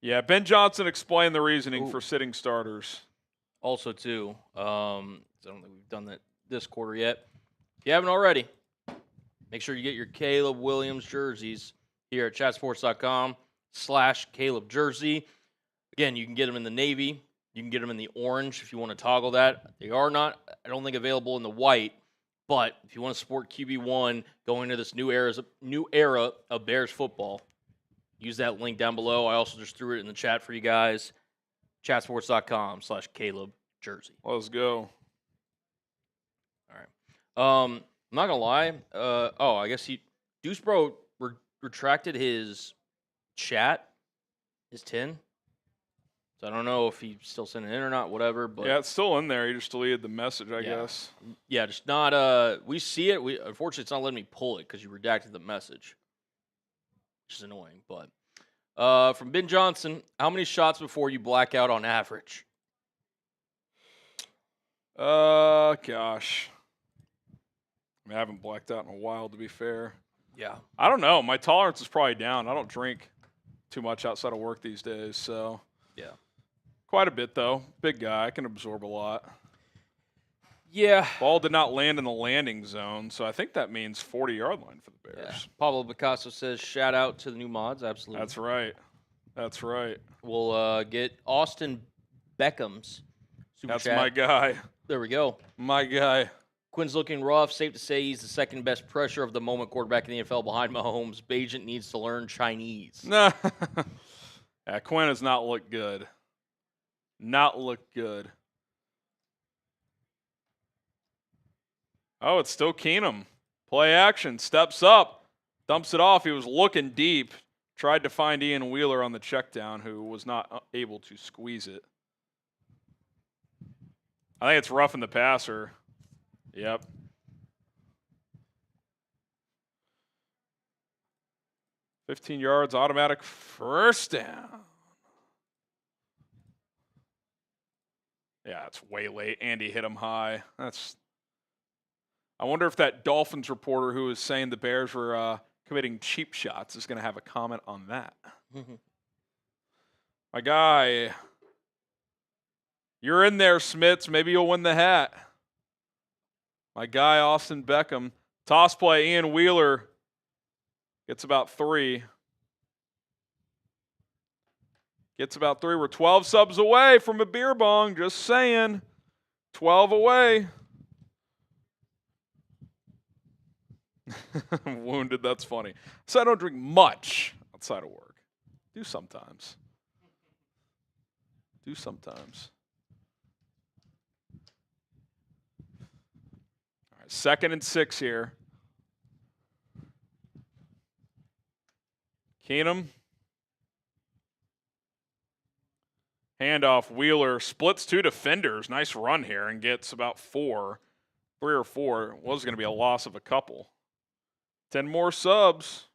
Yeah, Ben Johnson explained the reasoning for sitting starters. Also, too, I don't think we've done that this quarter yet. If you haven't already, make sure you get your Caleb Williams jerseys here at chatsports.com/Caleb Jersey. Again, you can get them in the navy. You can get them in the orange if you want to toggle that. They are not, I don't think, available in the white. But if you want to support QB1 going into this new era of Bears football, use that link down below. I also just threw it in the chat for you guys. Chatsports.com/Caleb Jersey. Let's go. All right. I'm not gonna lie. I guess Deuce Bro retracted his chat, his 10. So I don't know if he still sent it in or not, whatever. But Yeah, it's still in there. He just deleted the message, I guess. Yeah, just not. We see it. Unfortunately, it's not letting me pull it because you redacted the message, which is annoying. But from Ben Johnson, how many shots before you black out on average? Gosh. I haven't blacked out in a while, to be fair. Yeah. I don't know. My tolerance is probably down. I don't drink too much outside of work these days, so. Yeah. Quite a bit, though. Big guy. I can absorb a lot. Yeah. Ball did not land in the landing zone, so I think that means 40-yard line for the Bears. Yeah. Pablo Picasso says, shout out to the new mods. Absolutely. That's right. That's right. We'll get Austin Beckham's super That's chat. my guy. There we go. My guy. Quinn's looking rough. Safe to say he's the second best pressure of the moment quarterback in the NFL behind Mahomes. Bagent needs to learn Chinese. Nah. Yeah, Quinn has not looked good. Not looked good. Oh, it's still Keenum. Play action. Steps up. Dumps it off. He was looking deep. Tried to find Ian Wheeler on the check down, who was not able to squeeze it. I think it's roughing the passer. Yep. $15 yards, automatic first down. Yeah, it's way late. Andy hit him high. I wonder if that Dolphins reporter who was saying the Bears were committing cheap shots is going to have a comment on that. My guy, you're in there, Smits. Maybe you'll win the hat. My guy, Austin Beckham. Toss play, Ian Wheeler gets about 3. Gets about 3. We're 12 subs away from a beer bong. Just saying. 12 away. Wounded, that's funny. So I don't drink much outside of work. Do sometimes. Do sometimes. All right, 2nd and 6 here. Keenum. Handoff, Wheeler splits 2 defenders. Nice run here and gets about 4. 3 or 4. Was going to be a loss of a couple. 10 more subs.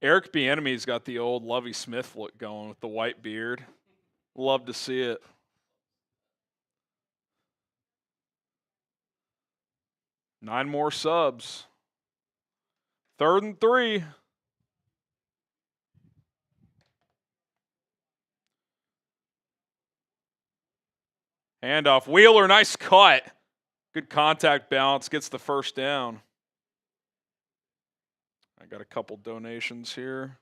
Eric Bieniemy's got the old Lovie Smith look going with the white beard. Love to see it. Nine more subs. 3rd and 3. Handoff. Wheeler, nice cut. Good contact balance. Gets the first down. I got a couple donations here.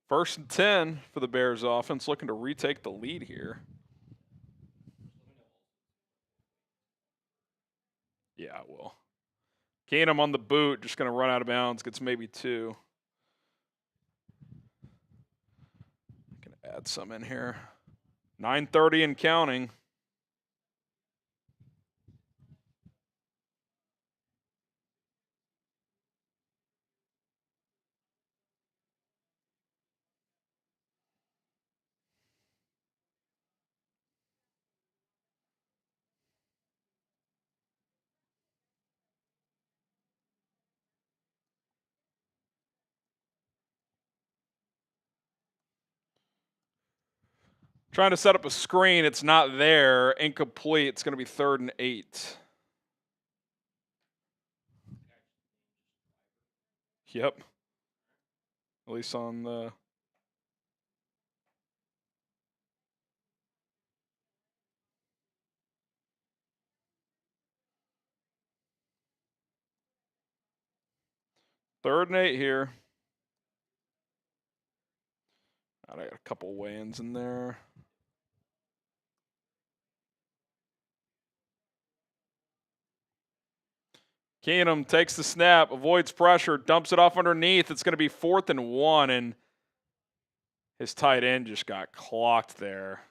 First and 10 for the Bears offense, looking to retake the lead here. Yeah, it will. Keenum on the boot, just going to run out of bounds, gets maybe 2. Going to add some in here. 9:30 and counting. Trying to set up a screen. It's not there. Incomplete. It's going to be 3rd and 8. Yep. At least on the... Third and 8 here. I got a couple weigh-ins in there. Keenum takes the snap, avoids pressure, dumps it off underneath. It's going to be 4th and 1, and his tight end just got clocked there.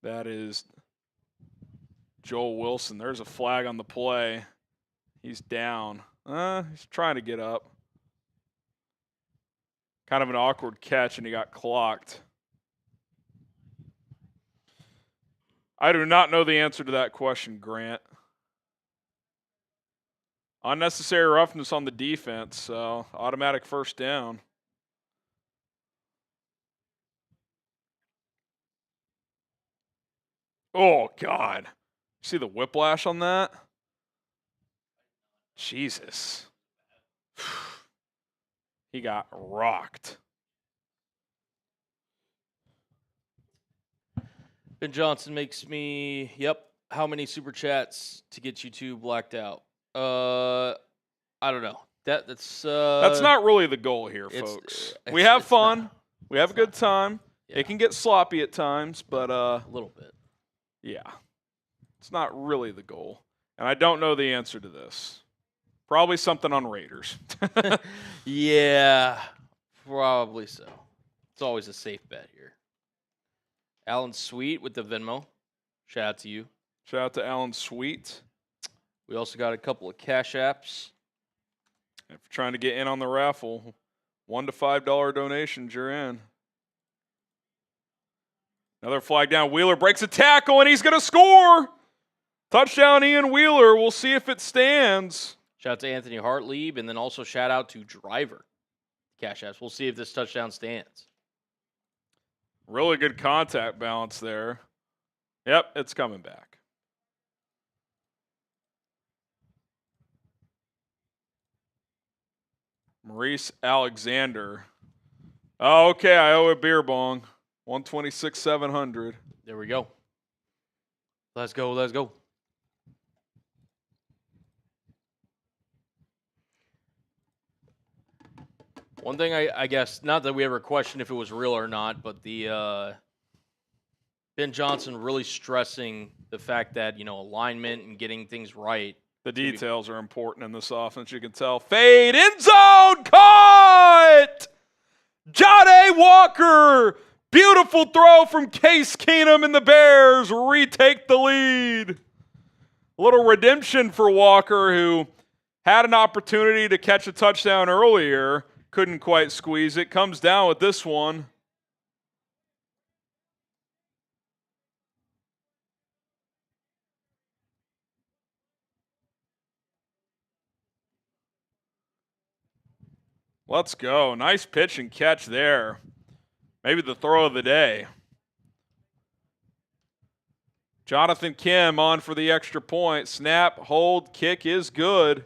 That is Joel Wilson. There's a flag on the play. He's down. He's trying to get up. Kind of an awkward catch, and he got clocked. I do not know the answer to that question, Grant. Unnecessary roughness on the defense, so automatic first down. Oh, God. See the whiplash on that? Jesus. He got rocked. Ben Johnson makes me, how many super chats to get you two blacked out? I don't know. That's not really the goal here, folks. We have fun. We have a good time. Yeah. It can get sloppy at times, but a little bit. Yeah. It's not really the goal. And I don't know the answer to this. Probably something on Raiders. Yeah, probably so. It's always a safe bet here. Alan Sweet with the Venmo. Shout out to you. Shout out to Alan Sweet. We also got a couple of cash apps. If you're trying to get in on the raffle, $1 to $5 donations, you're in. Another flag down. Wheeler breaks a tackle, and he's going to score. Touchdown, Ian Wheeler. We'll see if it stands. Shout out to Anthony Hartlieb, and then also shout out to Driver. Cash apps. We'll see if this touchdown stands. Really good contact balance there. Yep, it's coming back. Maurice Alexander. Oh, okay, I owe a beer bong. 126,700. There we go. Let's go, let's go. One thing I guess, not that we ever questioned if it was real or not, but the Ben Johnson really stressing the fact that, alignment and getting things right. The details are important in this offense, you can tell. Fade, end zone, caught! Jade Walker! Beautiful throw from Case Keenum, and the Bears retake the lead. A little redemption for Walker, who had an opportunity to catch a touchdown earlier. Couldn't quite squeeze it. Comes down with this one. Let's go. Nice pitch and catch there. Maybe the throw of the day. Jonathan Kim on for the extra point. Snap, hold, kick is good.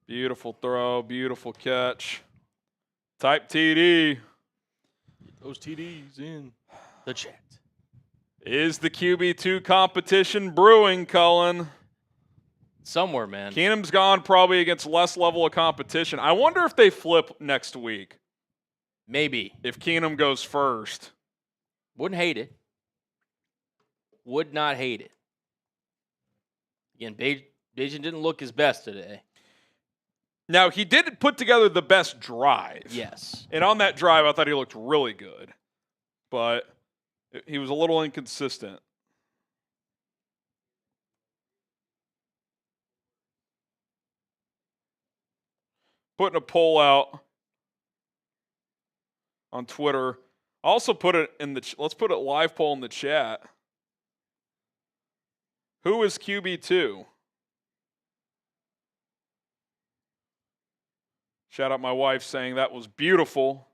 Beautiful throw, beautiful catch. Type TD. Get those TDs in the chat. Is the QB2 competition brewing, Cullen? Somewhere, man. Keenum's gone probably against less level of competition. I wonder if they flip next week. Maybe. If Keenum goes first. Wouldn't hate it. Would not hate it. Again, Bagent didn't look his best today. Now, he did put together the best drive. Yes. And on that drive, I thought he looked really good. But he was a little inconsistent. Putting a poll out on Twitter. Also put it in the let's put it live poll in the chat. Who is QB2? Shout out my wife saying that was beautiful.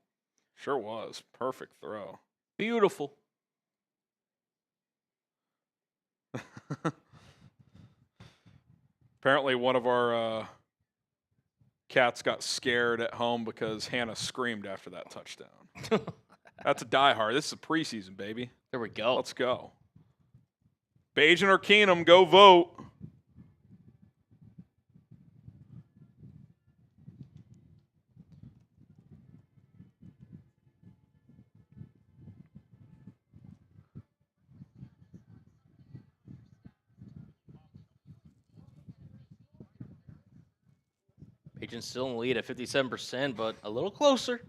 Sure was. Perfect throw. Beautiful. Apparently one of our cats got scared at home because Hannah screamed after that touchdown. That's a diehard. This is a preseason, baby. There we go. Let's go. Bagent or Keenum, go vote. Agent's still in the lead at 57%, but a little closer.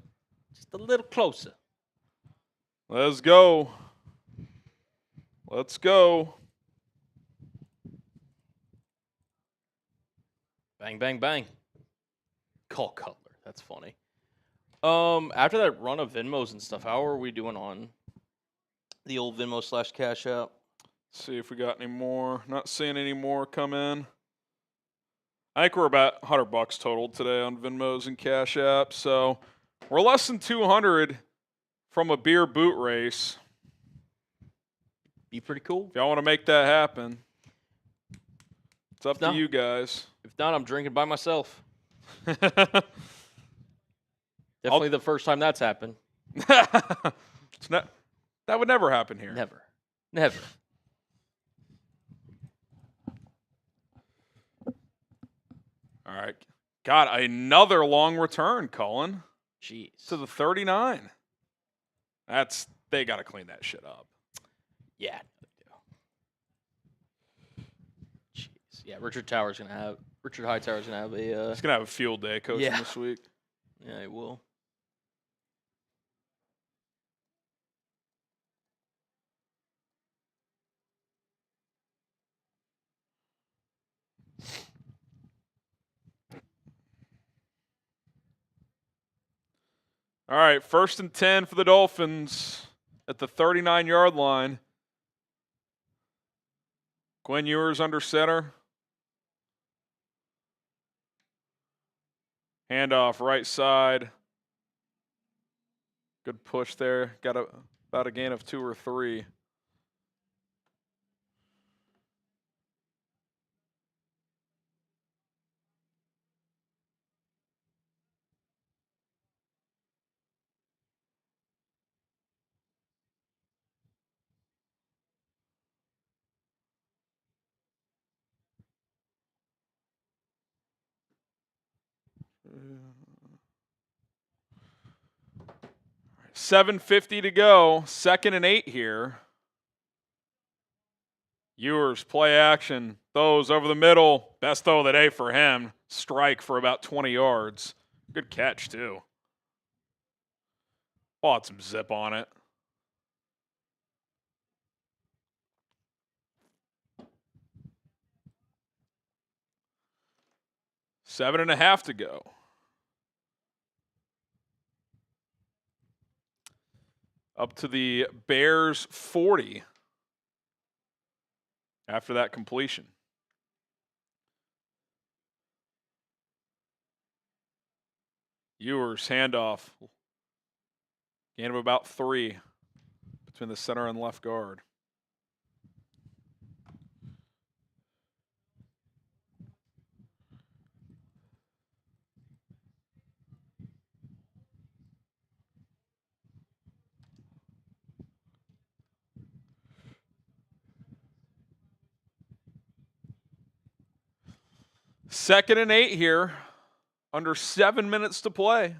Just a little closer. Let's go. Let's go. Bang, bang, bang. Call Cutler. That's funny. After that run of Venmos and stuff, how are we doing on the old Venmo / Cash App? See if we got any more. Not seeing any more come in. I think we're about $100 total today on Venmos and Cash App. So we're less than 200 from a beer boot race. Be pretty cool. If y'all want to make that happen, it's up to you guys. If not, I'm drinking by myself. Definitely the first time that's happened. It's not, that would never happen here. Never. Never. All right. Got another long return, Colin. Jeez. To the 39. They got to clean that shit up. Yeah. Jeez. Yeah, Richard Hightower's gonna have a He's gonna have a field day coaching this week. Yeah, he will. All right, 1st and 10 for the Dolphins at the 39-yard line. Quinn Ewers under center. Handoff right side. Good push there. Got about a gain of 2 or 3. $7:50 to go. 2nd and 8 here. Ewers play action. Throws over the middle. Best throw of the day for him. Strike for about 20 yards. Good catch, too. Bought some zip on it. Seven and a half to go. Up to the Bears 40 after that completion. Ewers handoff. Gain of about 3 between the center and left guard. Second and 8 here. Under 7 minutes to play.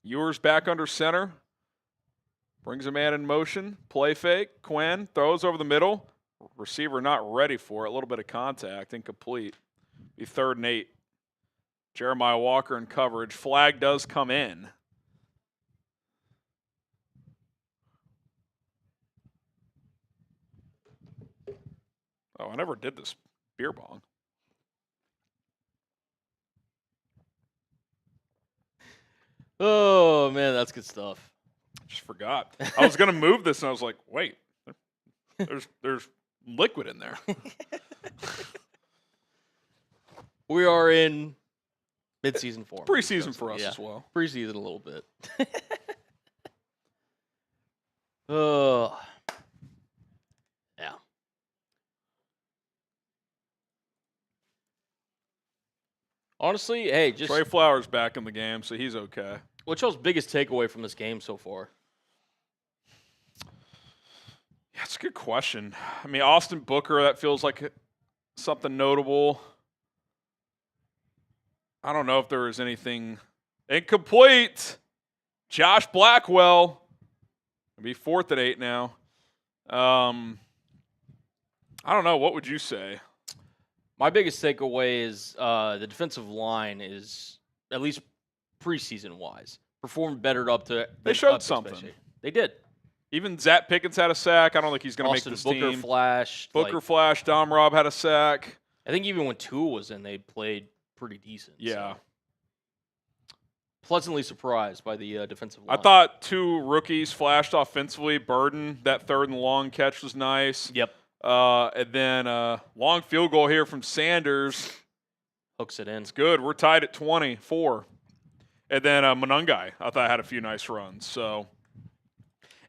Ewers back under center. Brings a man in motion. Play fake. Quinn throws over the middle. Receiver not ready for it. A little bit of contact. Incomplete. Be 3rd and 8. Jeremiah Walker in coverage. Flag does come in. Oh, I never did this beer bong. Oh, man, that's good stuff. Just forgot. I was gonna move this, and I was like, wait, there's liquid in there. We are in mid-season form. Preseason for us as well. Preseason a little bit. Oh, yeah. Honestly, hey, just Trey Flowers back in the game, so he's okay. what's y'all's biggest takeaway from this game so far? Yeah, it's a good question. I mean, Austin Booker, that feels like something notable. I don't know if there was anything incomplete. Josh Blackwell. It'll be 4th and 8 now. I don't know. What would you say? My biggest takeaway is the defensive line is, at least preseason-wise, performed better up to They showed something. They did. Even Zach Pickens had a sack. I don't think he's going to make this Booker team. flashed. Booker flashed. Dom Robb had a sack. I think even when Tua was in, they played pretty decent. Yeah. So. Pleasantly surprised by the defensive line. I thought 2 rookies flashed offensively. Burden, that 3rd and long catch was nice. Yep. And then long field goal here from Sanders. Hooks it in. It's good. We're tied at 24. And then Monungai, I thought had a few nice runs. So,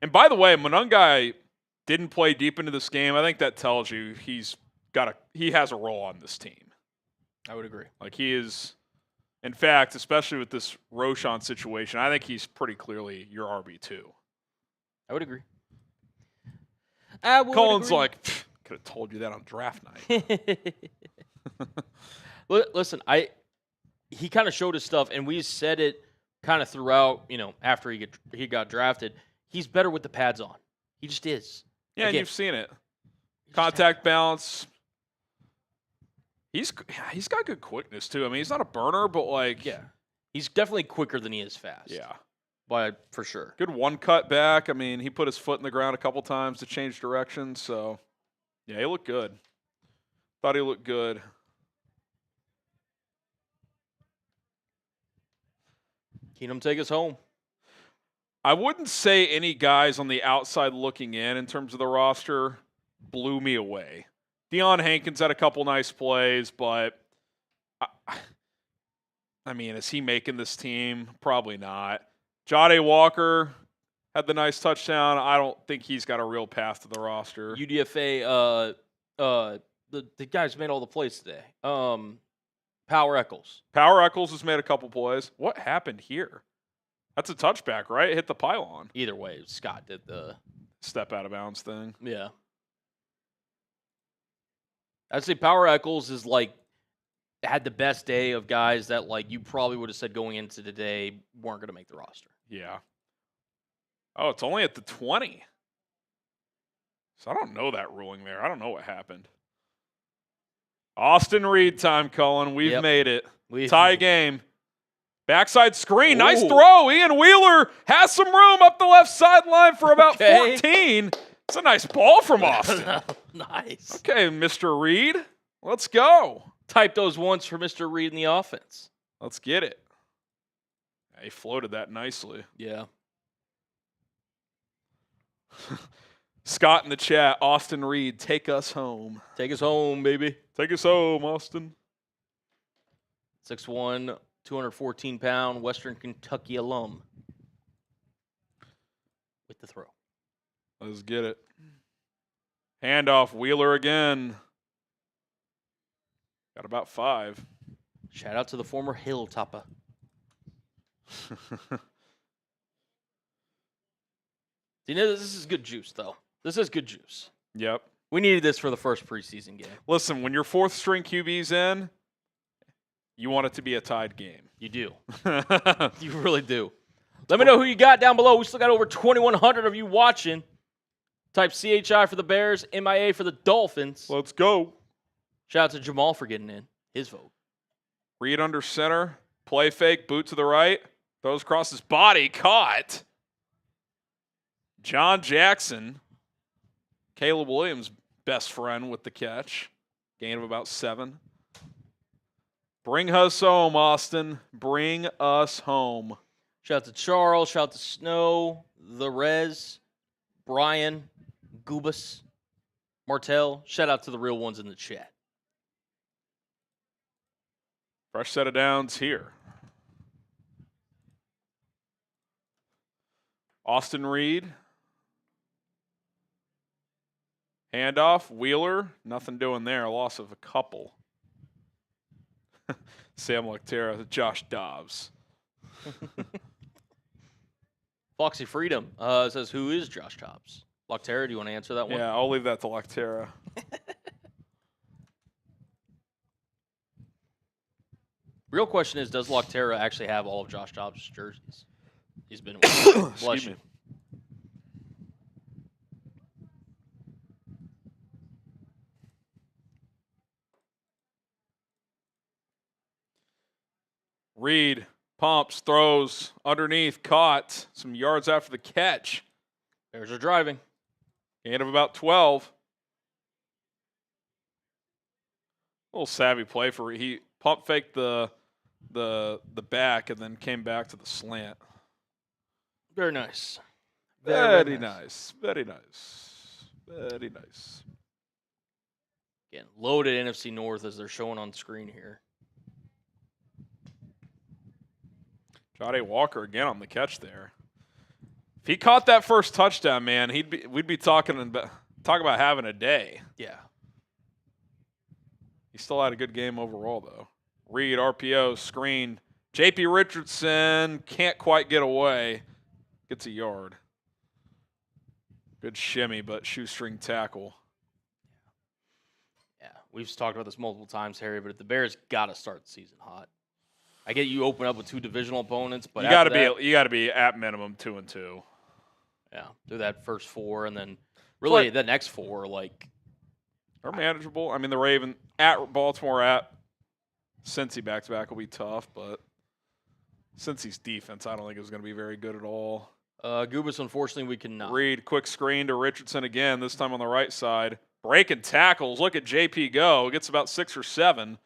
and by the way, Monungai didn't play deep into this game. I think that tells you he has a role on this team. I would agree. Like he is, in fact, especially with this Roschon situation, I think he's pretty clearly your RB2. I would agree. Colin's like, could have told you that on draft night. Listen, he kind of showed his stuff, and we said it kind of throughout. After he got drafted, he's better with the pads on. He just is. Yeah, and you've seen it. Contact balance. He's got good quickness too. I mean, he's not a burner, but he's definitely quicker than he is fast. Yeah. For sure. Good one cut back. I mean, he put his foot in the ground a couple times to change direction. So, yeah, he looked good. Thought he looked good. Keenum, take us home. I wouldn't say any guys on the outside looking in terms of the roster blew me away. Deion Hankins had a couple nice plays, but I mean, is he making this team? Probably not. Jade Walker had the nice touchdown. I don't think he's got a real path to the roster. UDFA, the guys made all the plays today. Power Eccles. Power Eccles has made a couple plays. What happened here? That's a touchback, right? It hit the pylon. Either way, Scott did the step out of bounds thing. Yeah. I'd say Power Eccles is had the best day of guys that you probably would have said going into today weren't going to make the roster. Yeah. Oh, it's only at the 20. So I don't know that ruling there. I don't know what happened. Austin Reed time, Cullen. We've made it. Tie game. Backside screen. Ooh. Nice throw. Ian Wheeler has some room up the left sideline for about 14. It's a nice ball from Austin. Nice. Okay, Mr. Reed. Let's go. Type those ones for Mr. Reed in the offense. Let's get it. He floated that nicely. Yeah. Scott in the chat, Austin Reed, take us home. Take us home, baby. Take us home, Austin. 6'1", 214-pound Western Kentucky alum. With the throw. Let's get it. Handoff, Wheeler again. Got about 5. Shout out to the former Hilltopper. This is good juice, though. This is good juice. Yep. We needed this for the first preseason game. Listen, when your 4th string QB's in, you want it to be a tied game. You do. You really do. Let me know who you got down below. We still got over 2,100 of you watching. Type CHI for the Bears, MIA for the Dolphins. Let's go. Shout out to Jamal for getting in. His vote. Read under center. Play fake. Boot to the right. Throws across his body. Caught. John Jackson. Caleb Williams' best friend with the catch. Gain of about 7. Bring us home, Austin. Bring us home. Shout out to Charles. Shout out to Snow, The Rez, Brian, Goobus, Martell. Shout out to the real ones in the chat. Fresh set of downs here. Austin Reed. Handoff. Wheeler. Nothing doing there. Loss of a couple. Sam Lecterra. Josh Dobbs. Foxy Freedom says, who is Josh Dobbs? Lecterra, do you want to answer that one? Yeah, I'll leave that to Lecterra. Real question is, does Lecterra actually have all of Josh Dobbs' jerseys? He's been Excuse me. Reed pumps, throws, underneath, caught. Some yards after the catch. Bears are driving. Gain of about 12. A little savvy play for he pump faked the back and then came back to the slant. Very nice. Very nice. Very nice. Very nice. Again, loaded NFC North as they're showing on screen here. Jade Walker again on the catch there. If he caught that first touchdown, man, we'd be talking about having a day. Yeah. He still had a good game overall, though. Reed, RPO, screen. J.P. Richardson can't quite get away. Gets a yard. Good shimmy, but shoestring tackle. Yeah, we've talked about this multiple times, Harry, but the Bears got to start the season hot. I get you open up with two divisional opponents, but you got to be at minimum 2-2. Yeah, do that first four, and then really the next four are manageable. I mean, the Ravens at Baltimore at Cincy back-to-back will be tough, but Cincy's defense I don't think is going to be very good at all. Goobus, unfortunately, we cannot. Reed, quick screen to Richardson again, this time on the right side. Breaking tackles. Look at JP go. Gets about 6 or 7.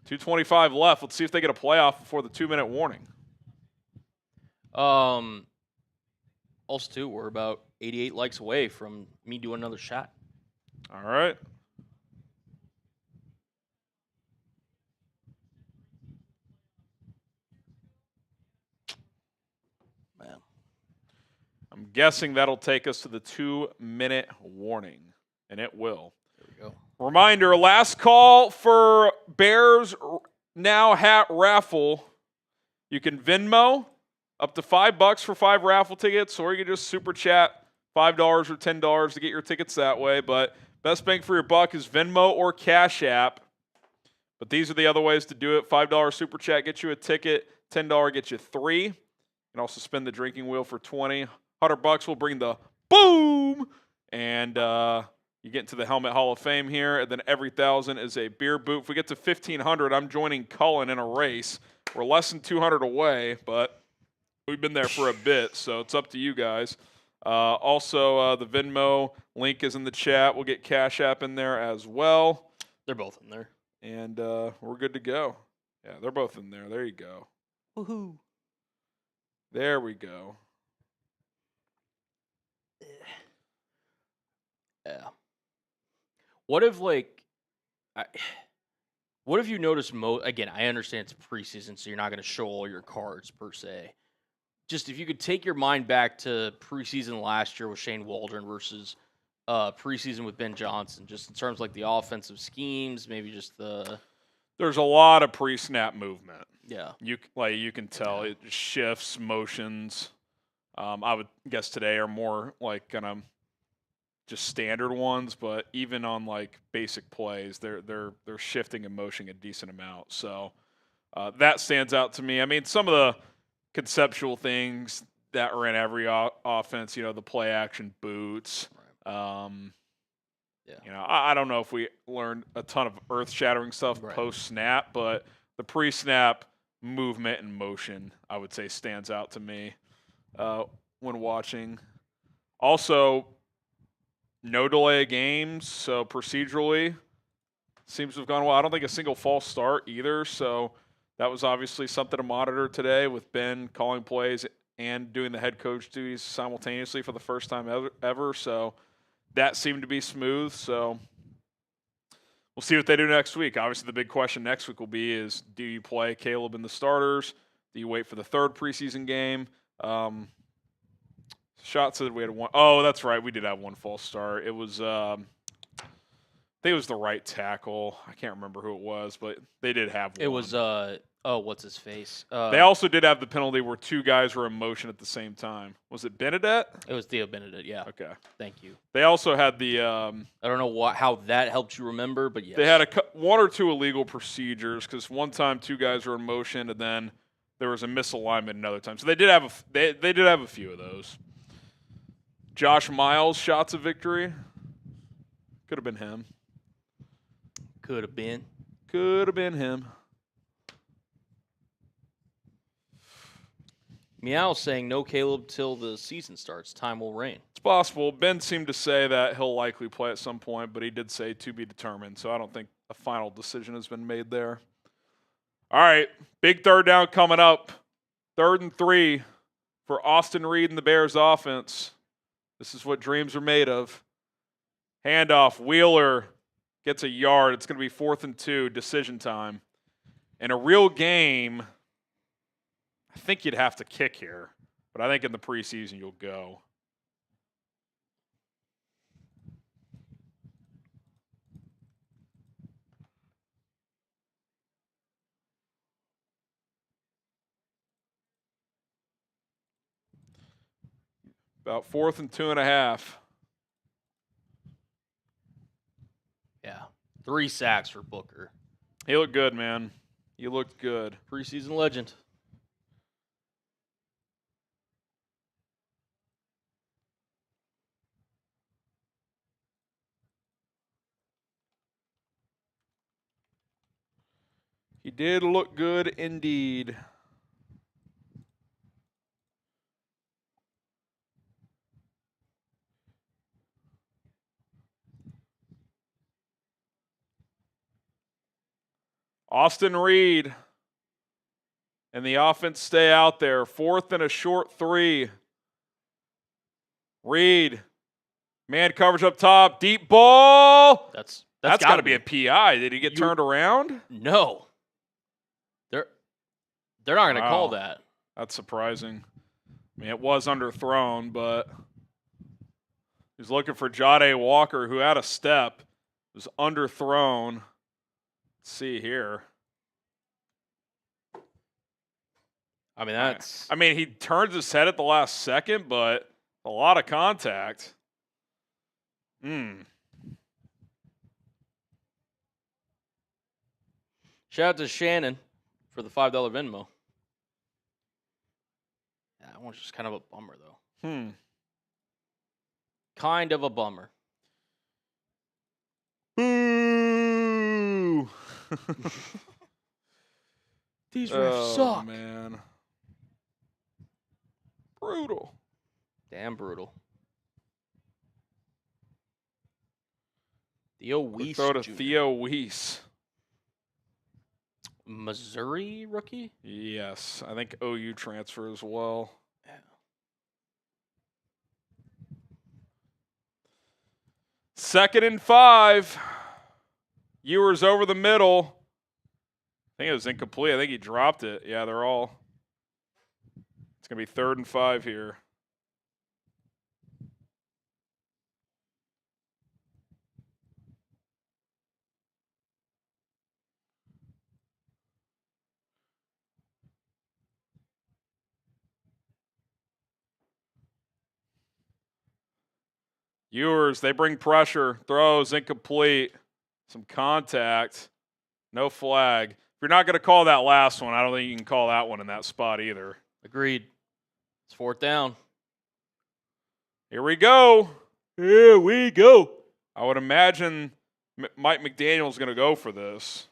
2:25 left. Let's see if they get a playoff before the 2-minute warning. Also, too, we're about 88 likes away from me doing another shot. All right. Man. I'm guessing that'll take us to the 2-minute warning, and it will. There we go. Reminder, last call for Bears Now hat raffle. You can Venmo up to $5 for 5 raffle tickets, or you can just super chat $5 or $10 to get your tickets that way. But best bang for your buck is Venmo or Cash App. But these are the other ways to do it. $5 super chat gets you a ticket. $10 gets you 3. You can also spin the drinking wheel for $20. $100 will bring the boom. And you get into the Helmet Hall of Fame here. And then every 1,000 is a beer boot. If we get to 1,500, I'm joining Cullen in a race. We're less than 200 away, but we've been there for a bit, so it's up to you guys. Also, the Venmo link is in the chat. We'll get Cash App in there as well. They're both in there. And we're good to go. Yeah, they're both in there. There you go. Woohoo. There we go. Yeah. What if, what if you notice again, I understand it's preseason, so you're not going to show all your cards per se. Just if you could take your mind back to preseason last year with Shane Waldron versus preseason with Ben Johnson, just in terms of the offensive schemes, maybe just the. There's a lot of pre-snap movement. Yeah. You can tell it shifts, motions. I would guess today are more kind of just standard ones, but even on basic plays, they're shifting and motioning a decent amount. So that stands out to me. I mean, some of the conceptual things that are in every offense, the play action boots. Right. I don't know if we learned a ton of earth-shattering stuff post-snap, but the pre-snap movement and motion, I would say, stands out to me when watching. Also, no delay of games, so procedurally seems to have gone well. I don't think a single false start either, so that was obviously something to monitor today with Ben calling plays and doing the head coach duties simultaneously for the first time ever. So that seemed to be smooth. So we'll see what they do next week. Obviously, the big question next week will be is, do you play Caleb in the starters? Do you wait for the third preseason game? Shot said we had one. Oh, that's right. We did have one false start. It was, I think it was the right tackle. I can't remember who it was, but they did have one. It was, what's his face? They also did have the penalty where two guys were in motion at the same time. Was it Benedette? It was Theo Benedict, yeah. Okay. Thank you. They also had the I don't know how that helped you remember, but yes. They had one or two illegal procedures because one time two guys were in motion and then there was a misalignment another time. So they did have they did have a few of those. Josh Miles shots of victory. Could have been him. Could have been. Could have been him. Meow saying no Caleb till the season starts. Time will reign. It's possible. Ben seemed to say that he'll likely play at some point, but he did say to be determined. So I don't think a final decision has been made there. All right, big third down coming up. 3rd and 3 for Austin Reed and the Bears offense. This is what dreams are made of. Handoff, Wheeler gets a yard. It's going to be 4th and 2, decision time. In a real game, I think you'd have to kick here, but I think in the preseason you'll go. About 4th and 2.5. Yeah. 3 sacks for Booker. He looked good, man. He looked good. Preseason legend. He did look good indeed. Austin Reed and the offense stay out there. 4th and a short 3. Reed, man coverage up top, deep ball. That's got to be a PI. Did he get turned around? No. They're not going to call that. That's surprising. I mean, it was underthrown, but he's looking for Jade Walker, who had a step. It was underthrown. Let's see here. I mean, that's... I mean, he turns his head at the last second, but a lot of contact. Shout out to Shannon for the $5 Venmo. Yeah, that one's just kind of a bummer, though. Kind of a bummer. Boo! These refs suck. Man. Brutal. Damn brutal. Theo Weiss. Throw to Jr. Theo Weiss. Missouri rookie? Yes. I think OU transfer as well. Yeah. Second and 5. Ewers over the middle. I think it was incomplete. I think he dropped it. Yeah, they're all. It's going to be 3rd and 5 here. Ewers, they bring pressure. Throws incomplete. Some contact. No flag. If you're not going to call that last one, I don't think you can call that one in that spot either. Agreed. It's 4th down. Here we go. Here we go. I would imagine Mike McDaniel's going to go for this.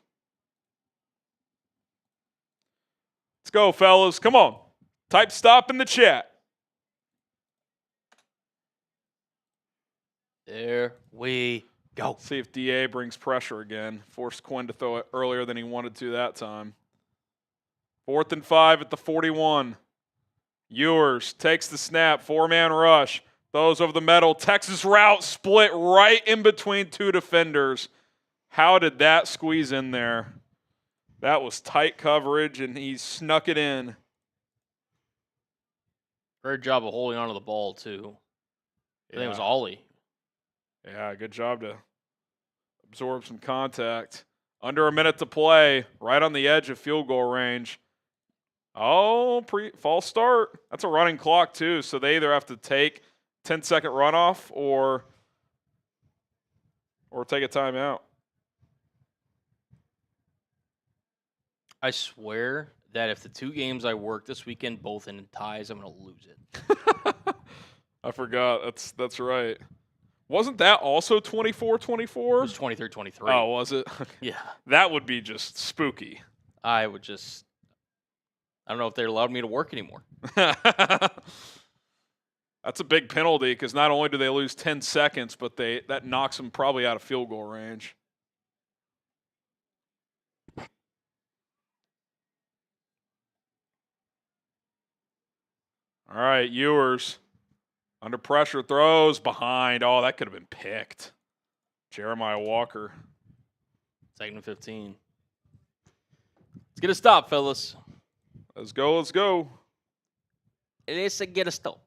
Let's go, fellas. Come on. Type stop in the chat. There we go. Let's see if DA brings pressure again. Forced Quinn to throw it earlier than he wanted to that time. 4th and 5 at the 41. Ewers takes the snap, 4-man rush, throws over the middle. Texas route split right in between two defenders. How did that squeeze in there? That was tight coverage, and he snuck it in. Great job of holding onto the ball, too. I think it was Ollie. Yeah, good job to absorb some contact. Under a minute to play, right on the edge of field goal range. Oh, false start. That's a running clock, too, so they either have to take 10-second runoff or take a timeout. I swear that if the 2 games I work this weekend both end in ties, I'm going to lose it. I forgot. That's right. Wasn't that also 24-24? It was 23-23. Oh, was it? Yeah. That would be just spooky. I don't know if they allowed me to work anymore. That's a big penalty because not only do they lose 10 seconds, but that knocks them probably out of field goal range. All right, Ewers under pressure, throws behind. Oh, that could have been picked. Jeremiah Walker. 2nd and 15. Let's get a stop, fellas. Let's go, let's go. Let's get a stop.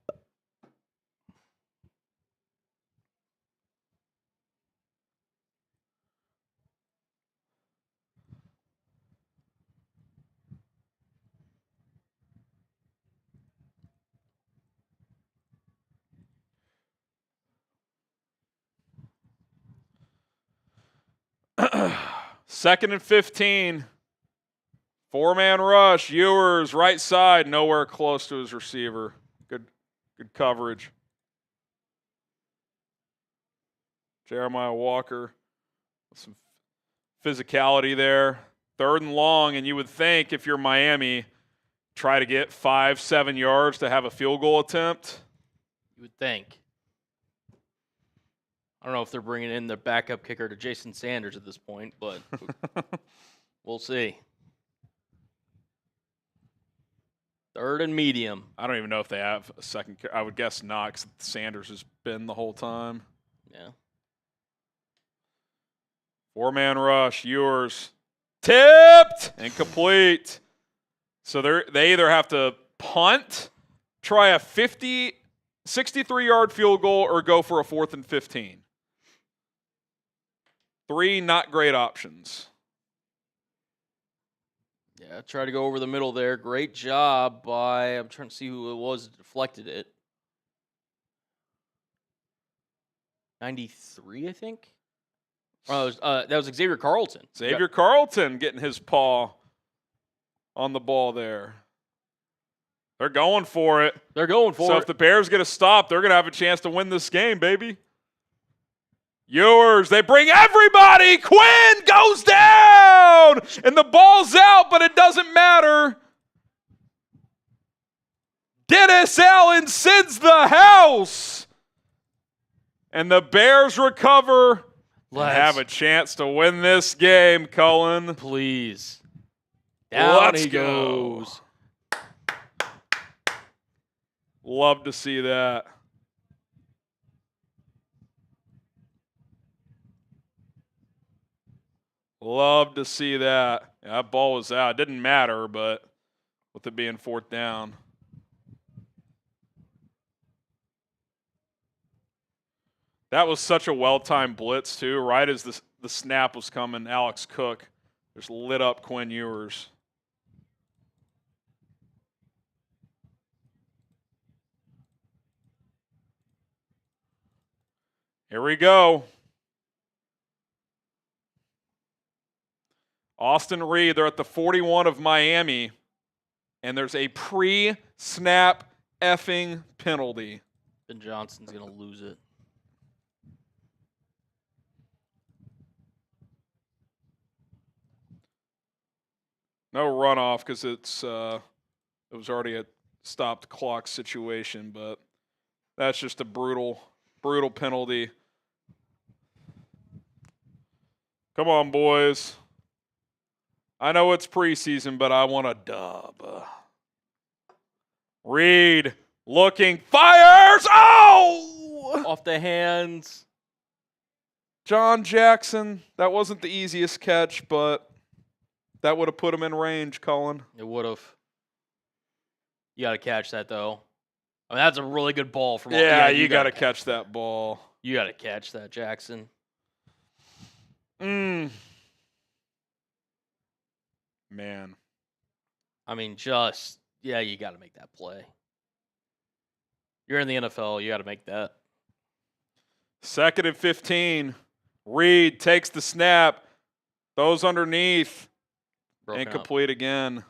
Second and 15. 4-man rush. Ewers, right side, nowhere close to his receiver. Good coverage. Jeremiah Walker with some physicality there. 3rd and long, and you would think if you're Miami, try to get 5-7 yards to have a field goal attempt. You would think. I don't know if they're bringing in their backup kicker to Jason Sanders at this point, but we'll see. 3rd and medium. I don't even know if they have a second. I would guess not, because Sanders has been the whole time. Yeah. 4-man rush. Ewers tipped and complete. So they either have to punt, try a 63-yard field goal, or go for a 4th and 15. 3 not great options. Yeah, try to go over the middle there. Great job by, I'm trying to see who it was that deflected it. 93, I think. Oh, that was Xavier Carlton. Xavier Carlton getting his paw on the ball there. They're going for it. They're going for it. So if the Bears get a stop, they're going to have a chance to win this game, baby. Ewers, they bring everybody. Quinn goes down, and the ball's out, but it doesn't matter. Dennis Allen sends the house, and the Bears recover and have a chance to win this game, Cullen. Please. Down he goes. Love to see that. Love to see that. Yeah, that ball was out. It didn't matter, but with it being 4th down. That was such a well-timed blitz, too. Right as the snap was coming, Alex Cook just lit up Quinn Ewers. Here we go. Austin Reed, they're at the 41 of Miami, and there's a pre-snap effing penalty. Ben Johnson's going to lose it. No runoff because it was already a stopped clock situation, but that's just a brutal penalty. Come on, boys. I know it's preseason, but I want a dub. Reed looking, fires! Oh! Off the hands. John Jackson, that wasn't the easiest catch, but that would have put him in range, Colin. It would have. You got to catch that, though. I mean, that's a really good ball from. Yeah, you got to catch that ball. You got to catch that, Jackson. Man. I mean, you got to make that play. You're in the NFL, you got to make that. 2nd and 15. Reed takes the snap. Throws underneath. Broken Incomplete again.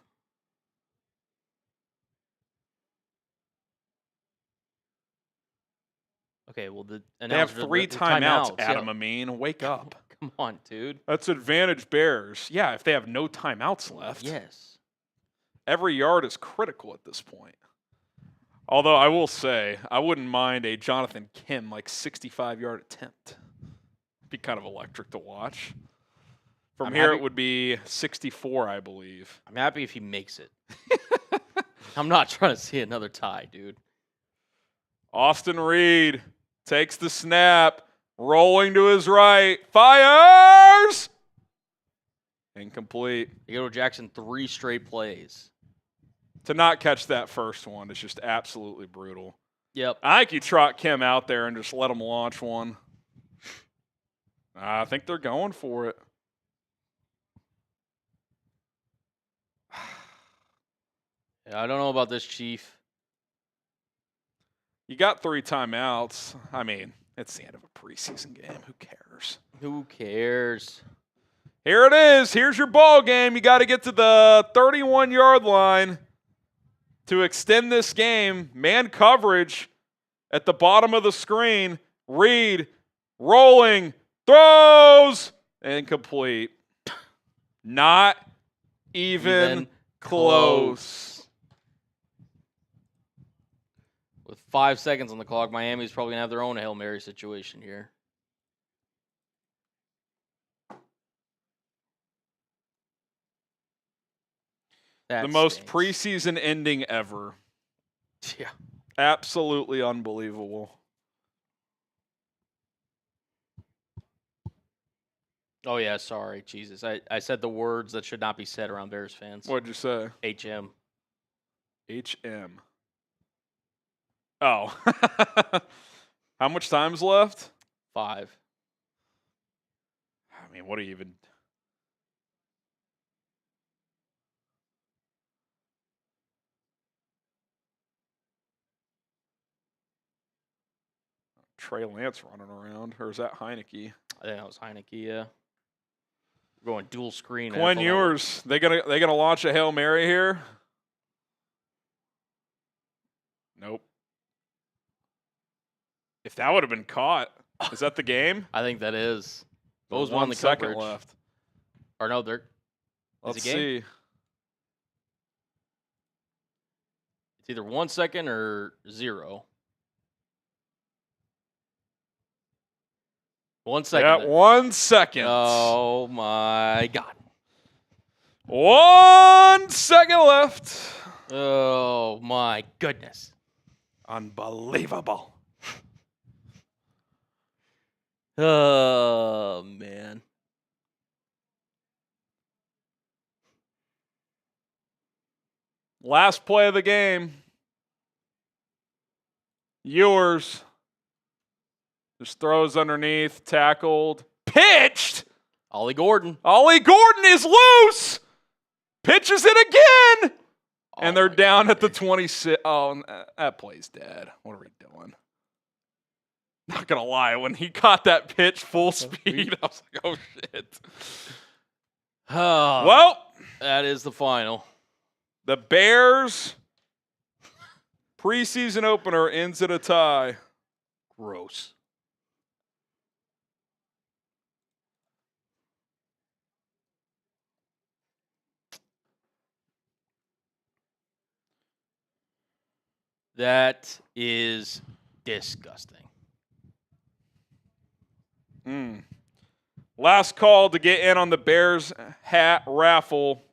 Okay, well, they have 3 timeouts, Adam Amin. Wake up. Come on, dude. That's advantage Bears. Yeah, if they have no timeouts left. Yes. Every yard is critical at this point. Although I will say, I wouldn't mind a Jonathan Kim 65-yard attempt. Be kind of electric to watch. From here, it would be 64, I believe. I'm happy if he makes it. I'm not trying to see another tie, dude. Austin Reed takes the snap, rolling to his right, fires! Incomplete. Theodore Jackson 3 straight plays. To not catch that first one is just absolutely brutal. Yep. I think you trot Kim out there and just let him launch one. I think they're going for it. Yeah, I don't know about this, Chief. You got 3 timeouts. I mean, it's the end of a preseason game. Who cares? Who cares? Here it is. Here's your ball game. You got to get to the 31-yard line to extend this game. Man coverage at the bottom of the screen. Reed rolling, throws, incomplete. Not even close. With 5 seconds on the clock, Miami's probably going to have their own Hail Mary situation here. The most preseason ending ever. Yeah. Absolutely unbelievable. Oh, yeah, sorry. Jesus. I said the words that should not be said around Bears fans. What'd you say? HM. HM. Oh. How much time's left? 5. I mean, what do you even... Trey Lance running around, or is that Heineke? I think that was Heineke, yeah. We're going dual screen. Quinn Ewers, they gonna launch a Hail Mary here? Nope. If that would have been caught, is that the game? I think that is. Those 1 second left. Or no, they're. Let's see. It's either 1 second or 0. 1 second. Yeah, 1 second. Oh my God. 1 second left. Oh my goodness. Unbelievable. Oh man. Last play of the game. Ewers. Just throws underneath, tackled, pitched. Ollie Gordon. Ollie Gordon is loose. Pitches it again. And they're down at the 26. Oh, that play's dead. What are we doing? Not going to lie. When he caught that pitch full speed, I was like, oh, shit. Oh, Well, that is the final. The Bears preseason opener ends in a tie. Gross. That is disgusting. Last call to get in on the Bears hat raffle.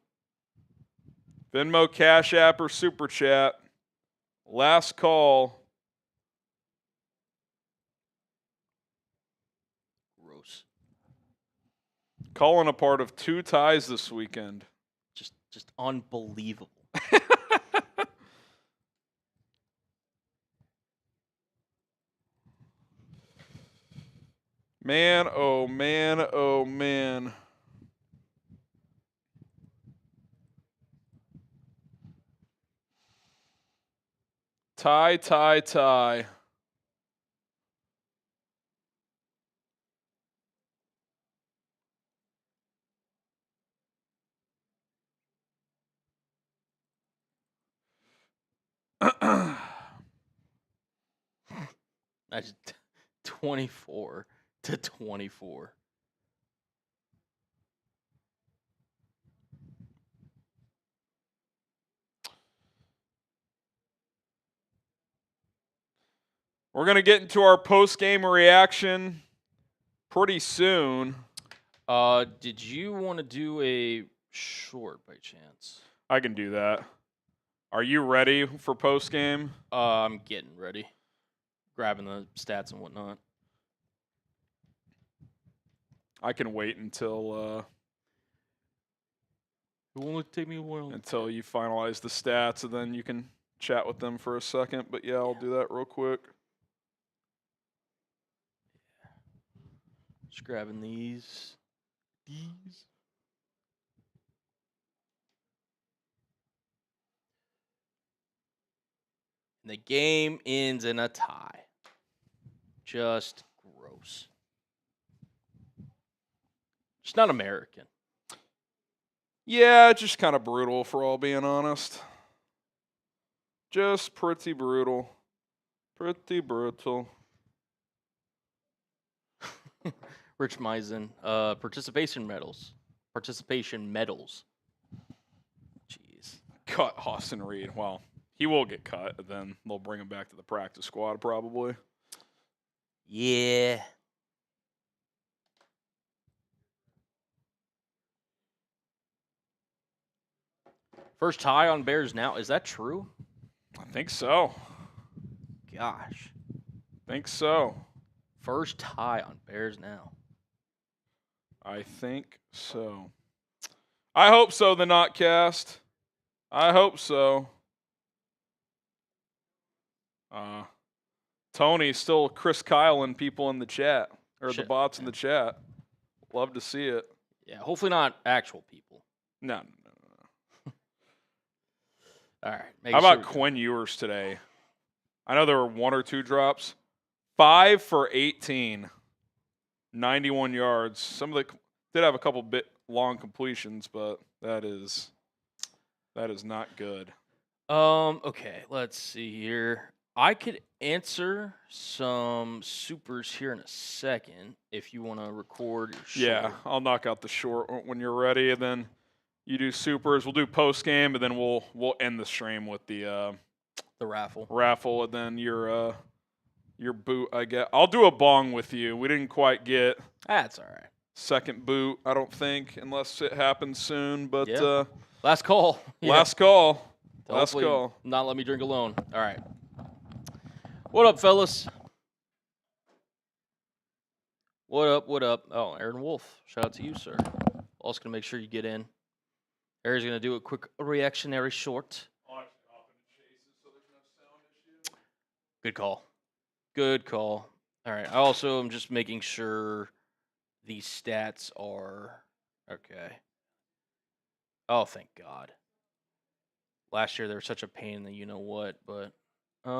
Venmo, Cash App, or Super Chat. Last call. Gross. Calling a part of 2 ties this weekend. Just unbelievable. Man, oh man, oh man. Tie. That's 24-24. We're going to get into our post-game reaction pretty soon. Did you want to do a short by chance? I can do that. Are you ready for post-game? I'm getting ready. Grabbing the stats and whatnot. I can wait until It won't take me a while. until you finalize the stats, and then you can chat with them for a second. But yeah, I'll do that real quick. Just grabbing these. And the game ends in a tie. Just gross. Just not American. Yeah, just kind of brutal, for all being honest. Just pretty brutal. Pretty brutal. Rich Meisen, participation medals. Jeez. Cut Austin Reed. Well, he will get cut, and then they'll bring him back to the practice squad probably. Yeah. First tie on Bears now. Is that true? I think so. Gosh. Think so. First tie on Bears now. I think so. I hope so, the Notcast. I hope so. Tony's still Chris Kyle and people in the chat, or the bots in the chat. Love to see it. Yeah, hopefully not actual people. No. All right. How about Quinn Ewers today? I know there were 1 or 2 drops. 5 for 18. 91 yards. Some of the did have a couple bit long completions, but that is not good. Okay, let's see here. I could answer some supers here in a second if you want to record your short. Yeah, I'll knock out the short when you're ready, and then you do supers. We'll do post game, and then we'll end the stream with the raffle, and then your boot. I get. I'll do a bong with you. We didn't quite get. That's all right. Second boot, I don't think, unless it happens soon. But yeah. Last call. Last call. Hopefully last call. Not let me drink alone. All right. What up, fellas? What up? Oh, Aaron Wolf. Shout out to you, sir. Also going to make sure you get in. Aaron's going to do a quick reactionary short. Good call. All right. I also am just making sure these stats are okay. Oh, thank God. Last year they were such a pain in the you-know-what, but yeah,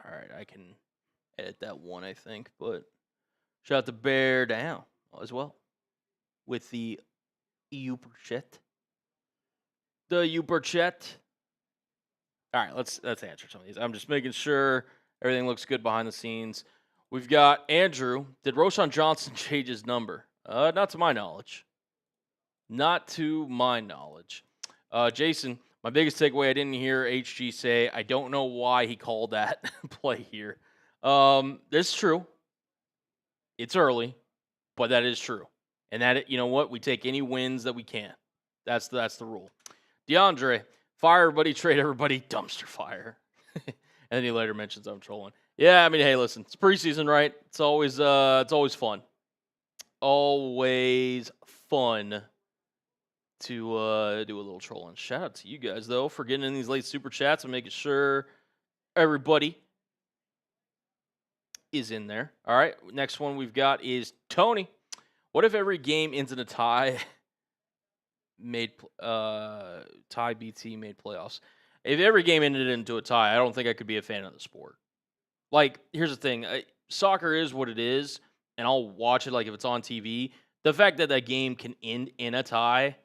all right, I can edit that one, I think, but shout out to Bear Down as well with the Uberchet. All right, let's answer some of these. I'm just making sure everything looks good behind the scenes. We've got Andrew. Did Roschon Johnson change his number? Not to my knowledge. Jason, my biggest takeaway, I didn't hear HG say, I don't know why he called that play here. This is true. It's early, but that is true. And that, you know what? We take any wins that we can. That's the rule. DeAndre, fire everybody, trade everybody, dumpster fire. And then he later mentions I'm trolling. Yeah, I mean, hey, listen, it's preseason, right? It's always fun. Always fun to do a little trolling. Shout out to you guys though for getting in these late super chats and making sure everybody is in there. All right, next one we've got is Tony. What if every game ends in a tie? Tie BT made playoffs. If every game ended into a tie, I don't think I could be a fan of the sport. Like, here's the thing: soccer is what it is, and I'll watch it like if it's on TV. The fact that that game can end in a tie,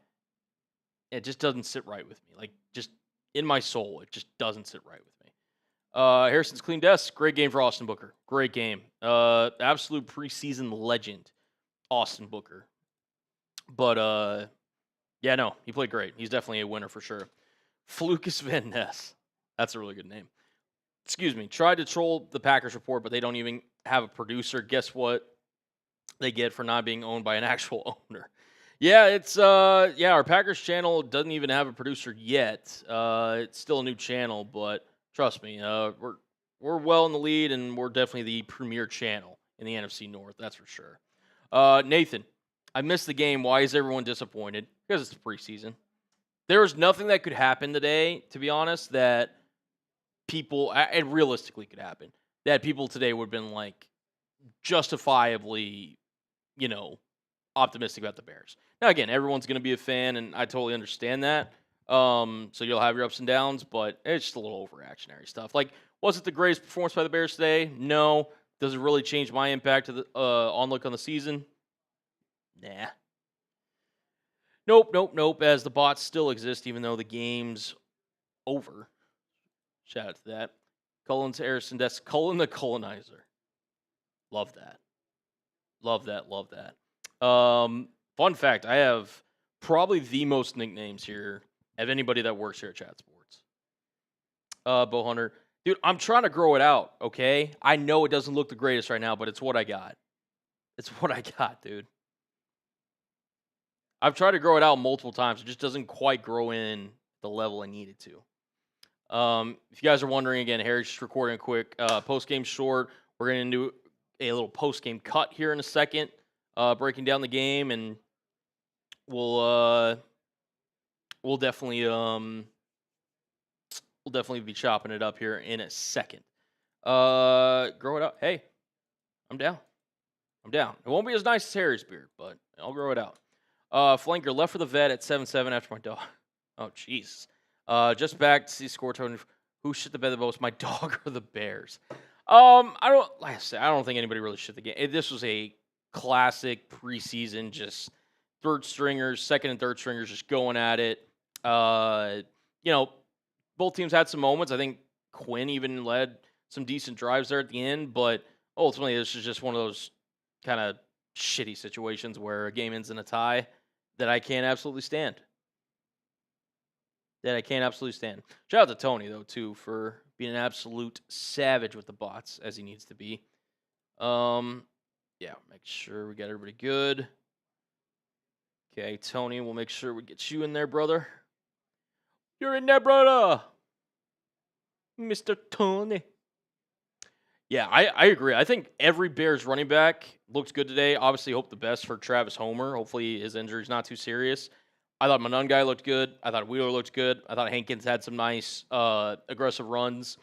it just doesn't sit right with me. Like, just in my soul, it just doesn't sit right with me. Harrison's Clean Desk, great game for Austin Booker. Great game. Absolute preseason legend, Austin Booker. But, yeah, no, he played great. He's definitely a winner for sure. Flukus Van Ness. That's a really good name. Excuse me. Tried to troll the Packers report, but they don't even have a producer. Guess what they get for not being owned by an actual owner? Yeah, it's our Packers channel doesn't even have a producer yet. It's still a new channel, but trust me, we're well in the lead, and we're definitely the premier channel in the NFC North. That's for sure. Nathan, I missed the game. Why is everyone disappointed? Because it's the preseason. There was nothing that could happen today, to be honest, that people, and realistically could happen, that people today would have been like justifiably, optimistic about the Bears. Now, again, everyone's going to be a fan, and I totally understand that. So you'll have your ups and downs, but it's just a little overreactionary stuff. Like, was it the greatest performance by the Bears today? No. Does it really change my impact to the onlook on the season? Nah. Nope. As the bots still exist, even though the game's over. Shout out to that. Cullen to Harrison. That's Cullen the Colonizer. Love that. Love that. Fun fact, I have probably the most nicknames here of anybody that works here at Chat Sports. Bo Hunter. Dude, I'm trying to grow it out, okay? I know it doesn't look the greatest right now, but it's what I got. It's what I got, dude. I've tried to grow it out multiple times. It just doesn't quite grow in the level I need it to. If you guys are wondering, again, Harry's just recording a quick post-game short. We're going to do a little post-game cut here in a second, breaking down the game, and we'll definitely be chopping it up here in a second. Grow it out. Hey, I'm down. It won't be as nice as Harry's beard, but I'll grow it out. Flanker left for the vet at 7-7 after my dog. Oh, jeez. Just back to see score total. Who shit the bed the most, my dog or the Bears? I don't think anybody really shit the game. This was a classic preseason, just second and third stringers just going at it. Both teams had some moments. I think Quinn even led some decent drives there at the end, but ultimately this is just one of those kind of shitty situations where a game ends in a tie that I can't absolutely stand. Shout out to Tony, though, too, for being an absolute savage with the bots, as he needs to be. Make sure we got everybody good. Okay, Tony, we'll make sure we get you in there, brother. You're in there, brother. Mr. Tony. Yeah, I agree. I think every Bears running back looked good today. Obviously, hope the best for Travis Homer. Hopefully, his injury's not too serious. I thought Manon guy looked good. I thought Wheeler looked good. I thought Hankins had some nice aggressive runs.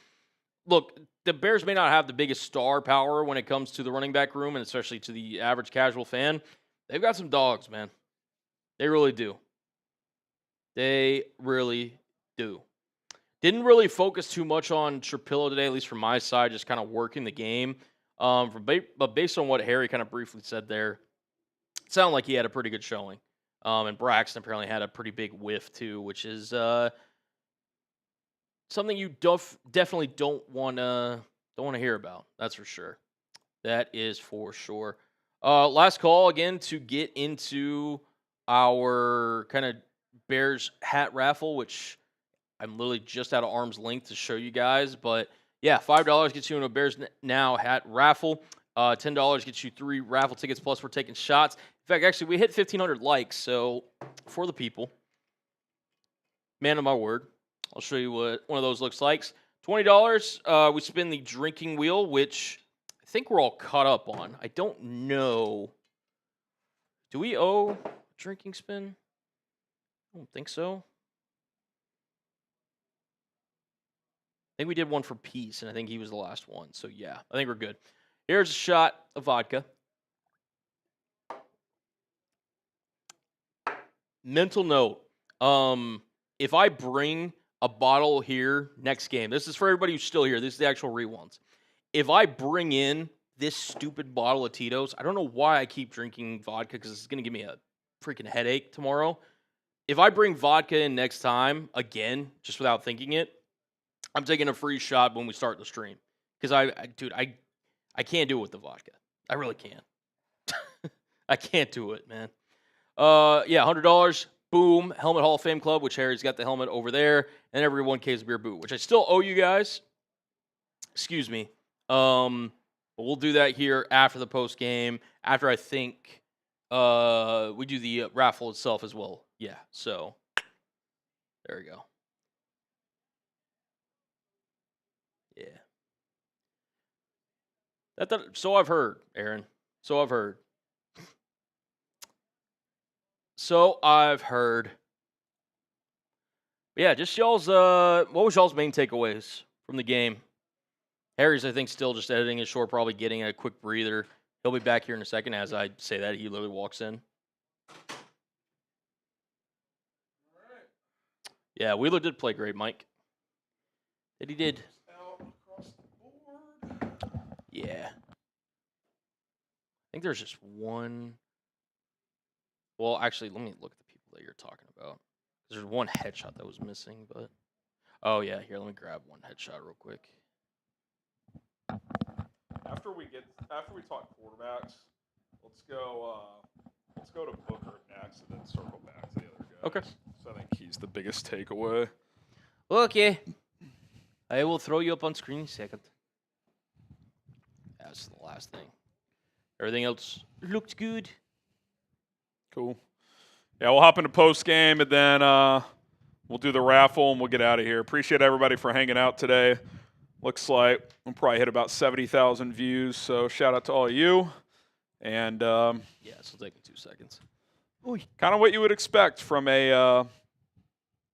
Look, the Bears may not have the biggest star power when it comes to the running back room, and especially to the average casual fan. They've got some dogs, man. They really do. Didn't really focus too much on Trapillo today, at least from my side, just kind of working the game. But based on what Harry kind of briefly said there, it sounded like he had a pretty good showing. And Braxton apparently had a pretty big whiff too, which is something you definitely don't want to hear about. That's for sure. That is for sure. Last call again to get into our kind of Bears hat raffle, which I'm literally just out of arm's length to show you guys. But Yeah, $5 gets you in a Bears Now hat raffle. $10 gets you 3 raffle tickets, plus we're taking shots. In fact, actually, we hit 1,500 likes, so for the people, man of my word, I'll show you what one of those looks like. $20, we spin the drinking wheel, which I think we're all caught up on. I don't know. Do we owe a drinking spin? I don't think so. I think we did one for Peace, and I think he was the last one. So, yeah, I think we're good. Here's a shot of vodka. Mental note. If I bring a bottle here next game, this is for everybody who's still here. This is the actual reruns. If I bring in this stupid bottle of Tito's, I don't know why I keep drinking vodka because it's going to give me a freaking headache tomorrow. If I bring vodka in next time, again, just without thinking it, I'm taking a free shot when we start the stream. Because I can't do it with the vodka. I really can't. I can't do it, man. Yeah, $100. Boom. Helmet Hall of Fame Club, which Harry's got the helmet over there. And every 1K's beer boot, which I still owe you guys. Excuse me. But we'll do that here after the post game. After I think we do the raffle itself as well. Yeah, so there we go. Yeah. So I've heard, Aaron. So I've heard. Yeah, just y'all's what was y'all's main takeaways from the game? Harry's, I think, still just editing his short, probably getting a quick breather. He'll be back here in a second. As I say that, he literally walks in. Yeah, Wheeler did play great, Mike. That he did. Yeah. I think there's just one. Well, actually, let me look at the people that you're talking about. There's one headshot that was missing, but oh yeah, here, let me grab one headshot real quick. After we talk quarterbacks, let's go to Booker next, and then circle back to the other guys. Okay. So I think he's the biggest takeaway. Okay. I will throw you up on screen in a second. That's the last thing. Everything else looked good. Cool. Yeah, we'll hop into post game, and then we'll do the raffle, and we'll get out of here. Appreciate everybody for hanging out today. Looks like we'll probably hit about 70,000 views, so shout out to all of you. And yeah, this will take me 2 seconds. Kind of what you would expect from a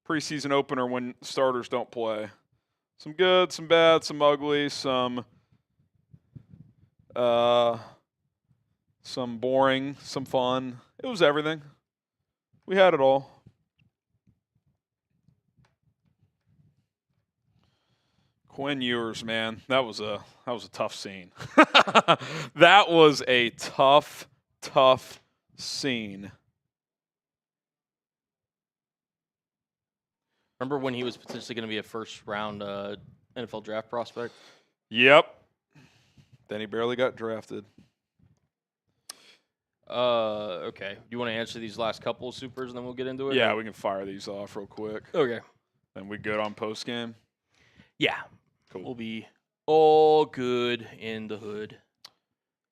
preseason opener when starters don't play. Some good, some bad, some ugly, some boring, some fun. It was everything. We had it all. Quinn Ewers, man, that was a tough scene. That was a tough scene. Remember when he was potentially going to be a first-round NFL draft prospect? Yep. Then he barely got drafted. Okay. You want to answer these last couple of supers, and then we'll get into it? Yeah, we can fire these off real quick. Okay. And we good on post game? Yeah. Cool. We'll be all good in the hood.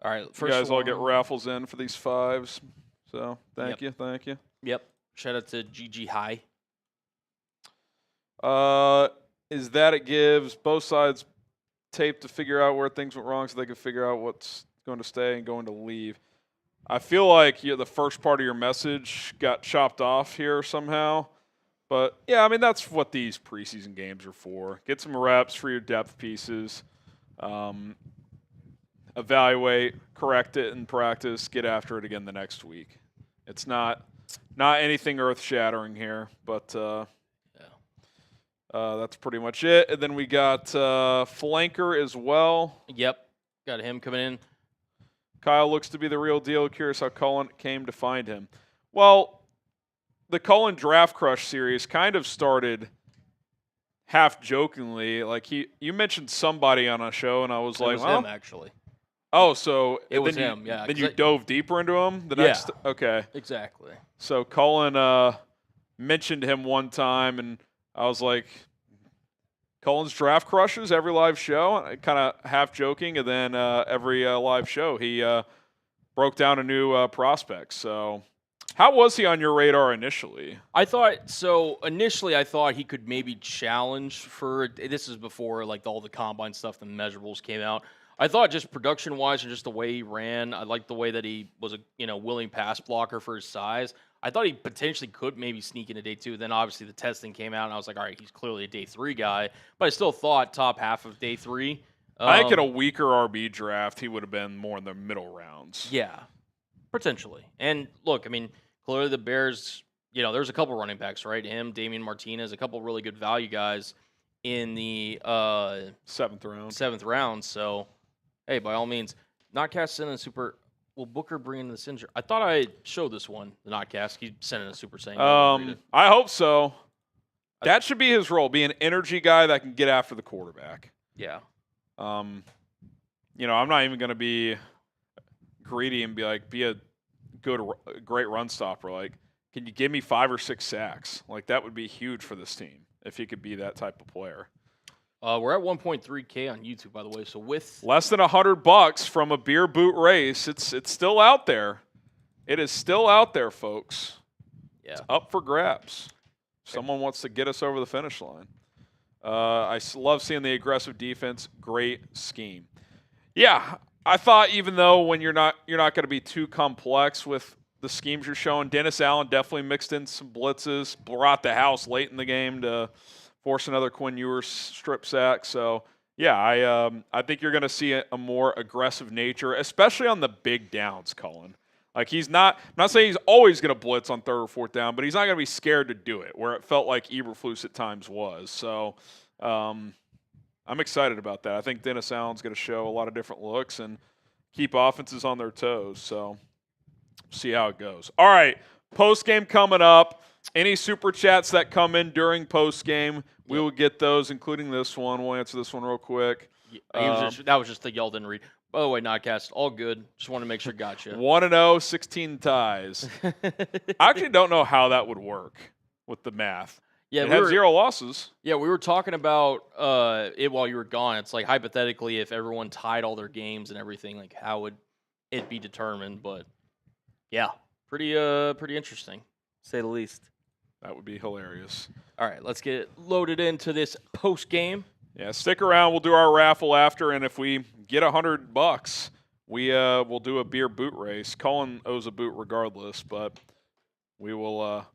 All right. First, you guys all get raffles in for these fives. So thank you. Yep. Shout out to GG High. Is that it gives both sides tape to figure out where things went wrong so they can figure out what's going to stay and going to leave. I feel like the first part of your message got chopped off here somehow. But, yeah, I mean, that's what these preseason games are for. Get some reps for your depth pieces. Evaluate, correct it in practice, get after it again the next week. It's not anything earth-shattering here, but that's pretty much it. And then we got flanker as well. Yep, got him coming in. Kyle looks to be the real deal. Curious how Cullen came to find him. Well, the Cullen Draft Crush series kind of started half jokingly. Like you mentioned somebody on a show, and I was like, it was him, actually. Oh, so it was him, yeah. Then you dove deeper into him? Next, okay. Exactly. So Cullen mentioned him one time, and I was like, Cullen's Draft Crushes every live show, kind of half joking, and then every live show he broke down a new prospect. So how was he on your radar initially? Initially I thought he could maybe challenge for, this is before like all the combine stuff, the measurables came out. I thought just production-wise and just the way he ran, I liked the way that he was a willing pass blocker for his size. I thought he potentially could maybe sneak into day 2. Then obviously the testing came out, and I was like, all right, he's clearly a day 3 guy. But I still thought top half of day 3. I think in a weaker RB draft, he would have been more in the middle rounds. Yeah, potentially. And look, I mean, clearly the Bears, there's a couple running backs, right? Him, Damian Martinez, a couple really good value guys in the 7th round. So, hey, by all means, Notcast in a super. Will Booker bring in the Singer? I thought I showed this one, the Notcast. He sent in a super saying. I hope so. That should be his role, be an energy guy that can get after the quarterback. Yeah. I'm not even going to be greedy and be a great run stopper. Like, can you give me 5 or 6 sacks? Like, that would be huge for this team if he could be that type of player. We're at 1.3K on YouTube, by the way. So with less than $100 from a beer boot race, it's still out there. It is still out there, folks. Yeah, it's up for grabs. Someone wants to get us over the finish line. I love seeing the aggressive defense. Great scheme. Yeah, I thought even though when you're not going to be too complex with the schemes you're showing, Dennis Allen definitely mixed in some blitzes, brought the house late in the game to force another Quinn Ewers strip sack. So, yeah, I think you're going to see a more aggressive nature, especially on the big downs, Cullen. Like, I'm not saying he's always going to blitz on 3rd or 4th down, but he's not going to be scared to do it, where it felt like Eberflus at times was. So, I'm excited about that. I think Dennis Allen's going to show a lot of different looks and keep offenses on their toes. So, see how it goes. All right, postgame coming up. Any super chats that come in during postgame, we will get those, including this one. We'll answer this one real quick. That was just the y'all didn't read. By the way, Notcast, all good. Just want to make sure gotcha. 1-0, 16 ties. I actually don't know how that would work with the math. Yeah, it had 0 losses. Yeah, we were talking about it while you were gone. It's like hypothetically, if everyone tied all their games and everything, like how would it be determined? But yeah, pretty interesting, to say the least. That would be hilarious. All right, let's get loaded into this post game. Yeah, stick around. We'll do our raffle after, and if we get $100, we'll do a beer boot race. Cullen owes a boot regardless, but we will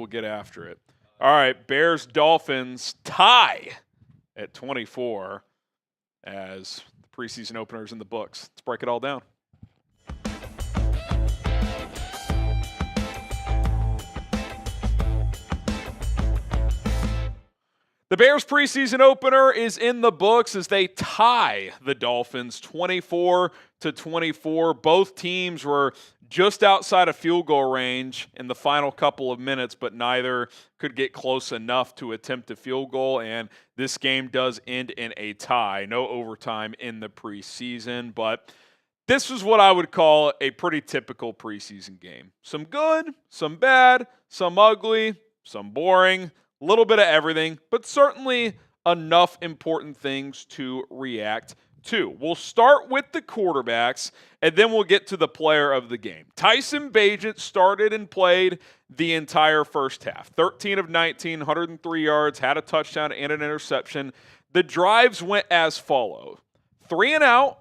get after it. All right, Bears Dolphins tie at 24 as the preseason openers in the books. Let's break it all down. The Bears preseason opener is in the books as they tie the Dolphins 24-24. Both teams were just outside of field goal range in the final couple of minutes, but neither could get close enough to attempt a field goal, and this game does end in a tie. No overtime in the preseason, but this was what I would call a pretty typical preseason game. Some good, some bad, some ugly, some boring. A little bit of everything, but certainly enough important things to react to. We'll start with the quarterbacks, and then we'll get to the player of the game. Tyson Bagent started and played the entire first half. 13 of 19, 103 yards, had a touchdown and an interception. The drives went as follows. 3 and out,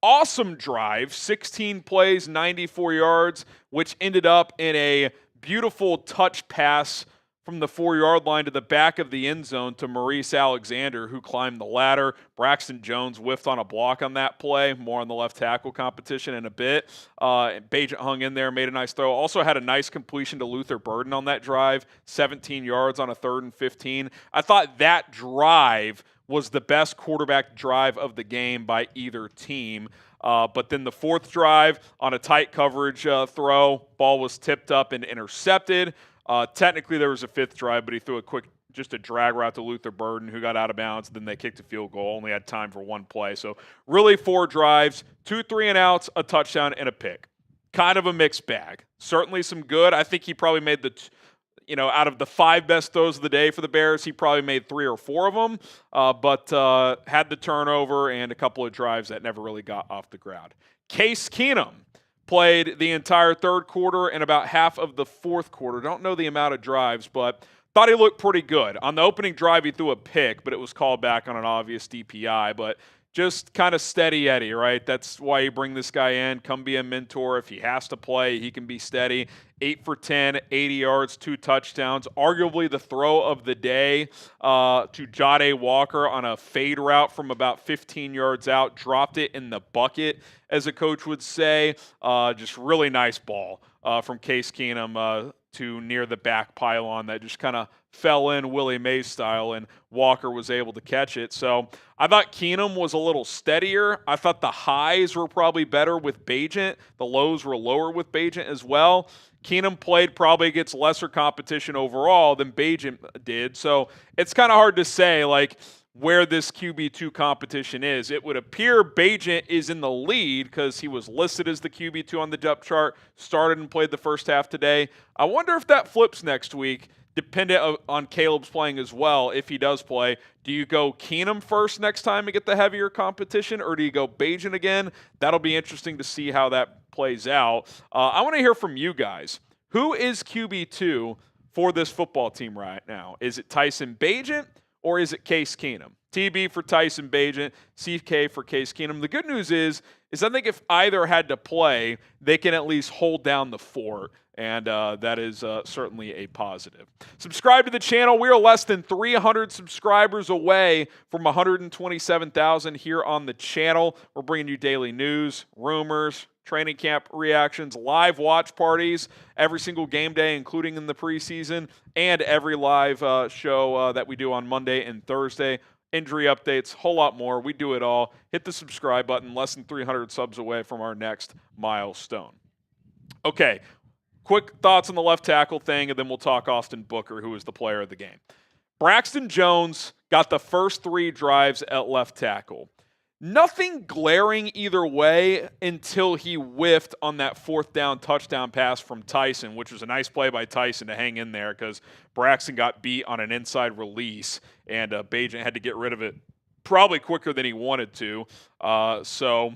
awesome drive, 16 plays, 94 yards, which ended up in a beautiful touch pass from the 4-yard line to the back of the end zone to Maurice Alexander, who climbed the ladder. Braxton Jones whiffed on a block on that play. More on the left tackle competition in a bit. Bagent hung in there, made a nice throw. Also had a nice completion to Luther Burden on that drive, 17 yards on a 3rd and 15. I thought that drive was the best quarterback drive of the game by either team. But then the 4th drive on a tight coverage throw, ball was tipped up and intercepted. Technically, there was a 5th drive, but he threw just a drag route to Luther Burden, who got out of bounds. Then they kicked a field goal, only had time for 1 play. So really 4 drives, 2 3-and-outs, a touchdown, and a pick. Kind of a mixed bag. Certainly some good. I think he probably made out of the 5 best throws of the day for the Bears, he probably made 3 or 4 of them, but had the turnover and a couple of drives that never really got off the ground. Case Keenum played the entire third quarter and about half of the fourth quarter. Don't know the amount of drives, but thought he looked pretty good. On the opening drive, he threw a pick, but it was called back on an obvious DPI. But just kind of steady Eddie, right? That's why you bring this guy in. Come be a mentor. If he has to play, he can be steady. 8 for 10, 80 yards, 2 touchdowns. Arguably the throw of the day to Jade Walker on a fade route from about 15 yards out. Dropped it in the bucket, as a coach would say. Just really nice ball from Case Keenum to near the back pylon that just kind of fell in Willie Mays style, and Walker was able to catch it. So I thought Keenum was a little steadier. I thought the highs were probably better with Bagent. The lows were lower with Bagent as well. Keenum played probably against lesser competition overall than Bagent did. So it's kind of hard to say where this QB2 competition is. It would appear Bagent is in the lead because he was listed as the QB2 on the depth chart, started and played the first half today. I wonder if that flips next week, dependent on Caleb's playing as well. If he does play, do you go Keenum first next time and get the heavier competition, or do you go Bagent again? That'll be interesting to see how that plays out. I want to hear from you guys. Who is QB2 for this football team right now? Is it Tyson Bagent or is it Case Keenum? TB for Tyson Bagent, CK for Case Keenum. The good news is I think if either had to play, they can at least hold down the fort, and that is certainly a positive. Subscribe to the channel. We are less than 300 subscribers away from 127,000 here on the channel. We're bringing you daily news, rumors, training camp reactions, live watch parties every single game day, including in the preseason, and every live show that we do on Monday and Thursday. Injury updates, whole lot more. We do it all. Hit the subscribe button. Less than 300 subs away from our next milestone. Okay, quick thoughts on the left tackle thing, and then we'll talk Austin Booker, who is the player of the game. Braxton Jones got the first 3 drives at left tackle. Nothing glaring either way until he whiffed on that 4th down touchdown pass from Tyson, which was a nice play by Tyson to hang in there because Braxton got beat on an inside release, and Bagent had to get rid of it probably quicker than he wanted to. So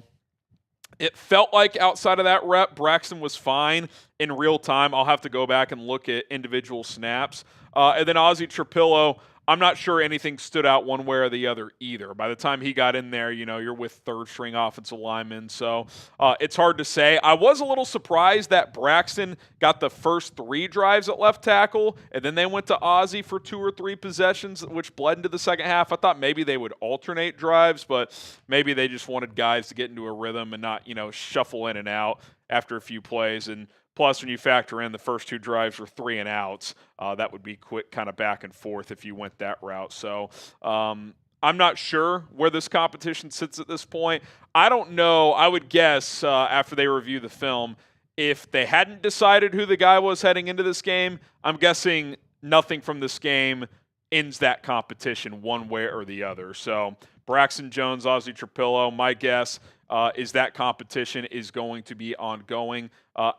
it felt like outside of that rep, Braxton was fine in real time. I'll have to go back and look at individual snaps. And then Ozzie Trapillo, I'm not sure anything stood out one way or the other either. By the time he got in there, you're with third-string offensive linemen, so it's hard to say. I was a little surprised that Braxton got the first 3 drives at left tackle, and then they went to Ozzie for 2 or 3 possessions, which bled into the second half. I thought maybe they would alternate drives, but maybe they just wanted guys to get into a rhythm and not, shuffle in and out after a few plays. And plus, when you factor in the first 2 drives were 3 and outs, that would be quick kind of back and forth if you went that route. So I'm not sure where this competition sits at this point. I don't know. I would guess after they review the film, if they hadn't decided who the guy was heading into this game, I'm guessing nothing from this game ends that competition one way or the other. So Braxton Jones, Ozzie Trapillo, my guess is that competition is going to be ongoing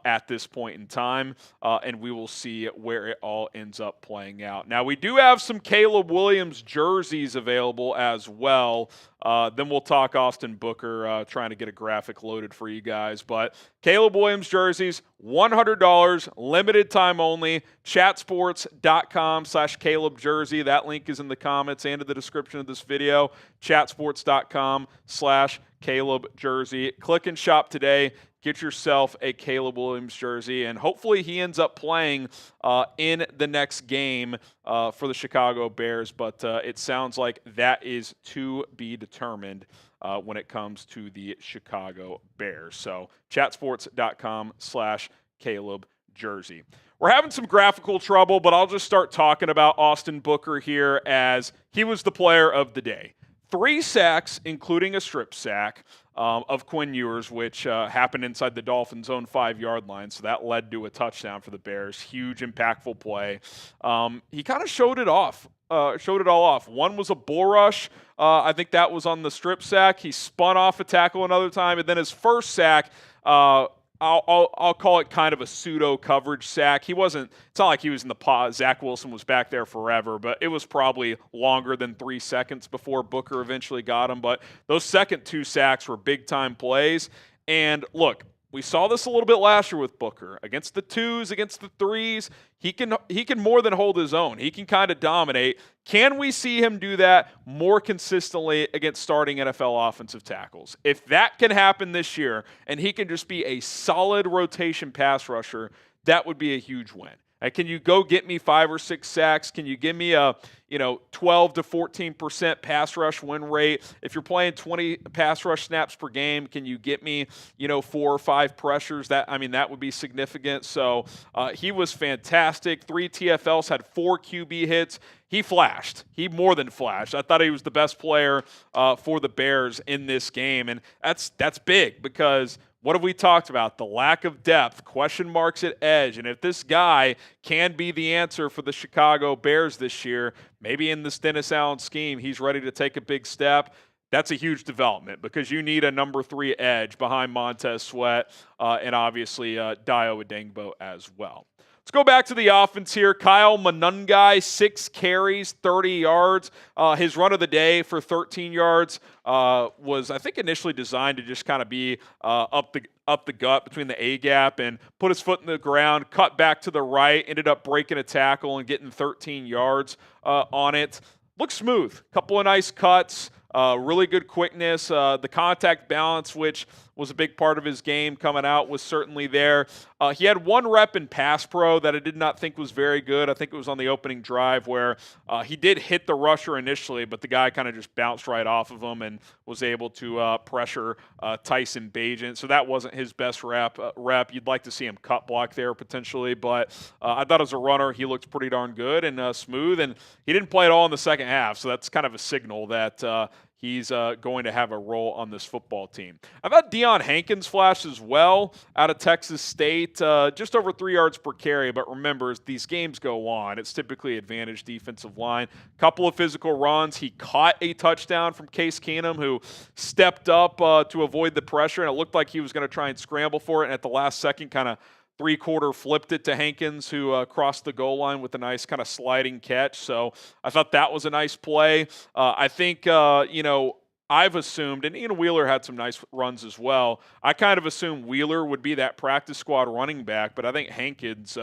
at this point in time, and we will see where it all ends up playing out. Now, we do have some Caleb Williams jerseys available as well. Then we'll talk Austin Booker, trying to get a graphic loaded for you guys. But Caleb Williams jerseys, $100, limited time only, chatsports.com/Caleb jersey. That link is in the comments and in the description of this video, chatsports.com/Caleb jersey. Click and shop today. Get yourself a Caleb Williams jersey, and hopefully he ends up playing in the next game for the Chicago Bears, but it sounds like that is to be determined when it comes to the Chicago Bears. So chatsports.com/Caleb jersey. We're having some graphical trouble, but I'll just start talking about Austin Booker here as he was the player of the day. 3 sacks, including a strip sack of Quinn Ewers, which happened inside the Dolphins' own 5-yard line, so that led to a touchdown for the Bears. Huge, impactful play. He kind of showed it all off. One was a bull rush. I think that was on the strip sack. He spun off a tackle another time, and then his first sack, I'll call it kind of a pseudo coverage sack. It's not like he was in the pot. Zach Wilson was back there forever, but it was probably longer than 3 seconds before Booker eventually got him. But those second 2 sacks were big time plays. And look, we saw this a little bit last year with Booker. Against the 2s, against the 3s, he can more than hold his own. He can kind of dominate. Can we see him do that more consistently against starting NFL offensive tackles? If that can happen this year and he can just be a solid rotation pass rusher, that would be a huge win. Can you go get me 5 or 6 sacks? Can you give me a 12 to 14% pass rush win rate? If you're playing 20 pass rush snaps per game, can you get me 4 or 5 pressures? That would be significant. So he was fantastic. 3 TFLs, had 4 QB hits. He flashed. He more than flashed. I thought he was the best player for the Bears in this game, and that's big because what have we talked about? The lack of depth, question marks at edge. And if this guy can be the answer for the Chicago Bears this year, maybe in this Dennis Allen scheme, he's ready to take a big step. That's a huge development because you need a number 3 edge behind Montez Sweat and obviously Dio Adengbo as well. Let's go back to the offense here. Kyle Monungai, 6 carries, 30 yards. His run of the day for 13 yards was, I think, initially designed to just kind of be up the gut between the A-gap and put his foot in the ground, cut back to the right, ended up breaking a tackle and getting 13 yards on it. Looked smooth. Couple of nice cuts. Really good quickness. The contact balance, which was a big part of his game coming out, was certainly there. He had 1 rep in pass pro that I did not think was very good. I think it was on the opening drive where he did hit the rusher initially, but the guy kind of just bounced right off of him and was able to pressure Tyson Bagent. So that wasn't his best rep. You'd like to see him cut block there potentially, but I thought as a runner he looked pretty darn good and smooth, and he didn't play at all in the second half, so that's kind of a signal that he's going to have a role on this football team. I thought Deion Hankins flashed as well out of Texas State, just over 3 yards per carry. But remember, as these games go on, it's typically advantage defensive line. Couple of physical runs. He caught a touchdown from Case Keenum, who stepped up to avoid the pressure, and it looked like he was going to try and scramble for it, and at the last second kind of 3-quarter flipped it to Hankins, who crossed the goal line with a nice kind of sliding catch. So I thought that was a nice play. I think, I've assumed, and Ian Wheeler had some nice runs as well. I kind of assumed Wheeler would be that practice squad running back, but I think Hankins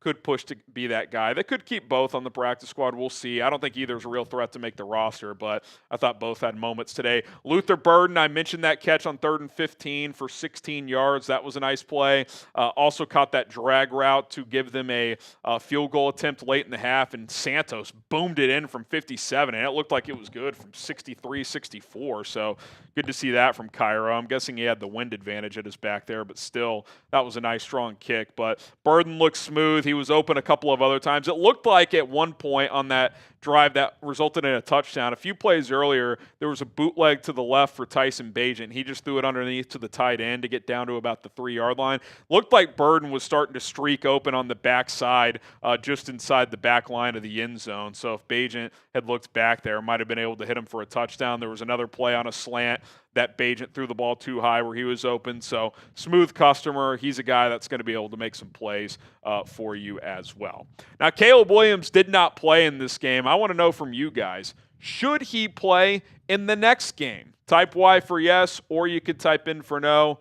could push to be that guy. They could keep both on the practice squad. We'll see. I don't think either's a real threat to make the roster, but I thought both had moments today. Luther Burden, I mentioned that catch on 3rd and 15 for 16 yards. That was a nice play. Also caught that drag route to give them a field goal attempt late in the half, and Santos boomed it in from 57, and it looked like it was good from 63, 64. So good to see that from Cairo. I'm guessing he had the wind advantage at his back there, but still, that was a nice strong kick. But Burden looked smooth. He was open a couple of other times. It looked like at one point on that drive that resulted in a touchdown. A few plays earlier, there was a bootleg to the left for Tyson Bagent. He just threw it underneath to the tight end to get down to about the 3-yard line. Looked like Burden was starting to streak open on the backside, just inside the back line of the end zone. So if Bagent had looked back there, might have been able to hit him for a touchdown. There was another play on a slant that Bagent threw the ball too high where he was open. So smooth customer. He's a guy that's going to be able to make some plays for you as well. Now, Caleb Williams did not play in this game. I want to know from you guys, should he play in the next game? Type Y for yes, or you could type in for no.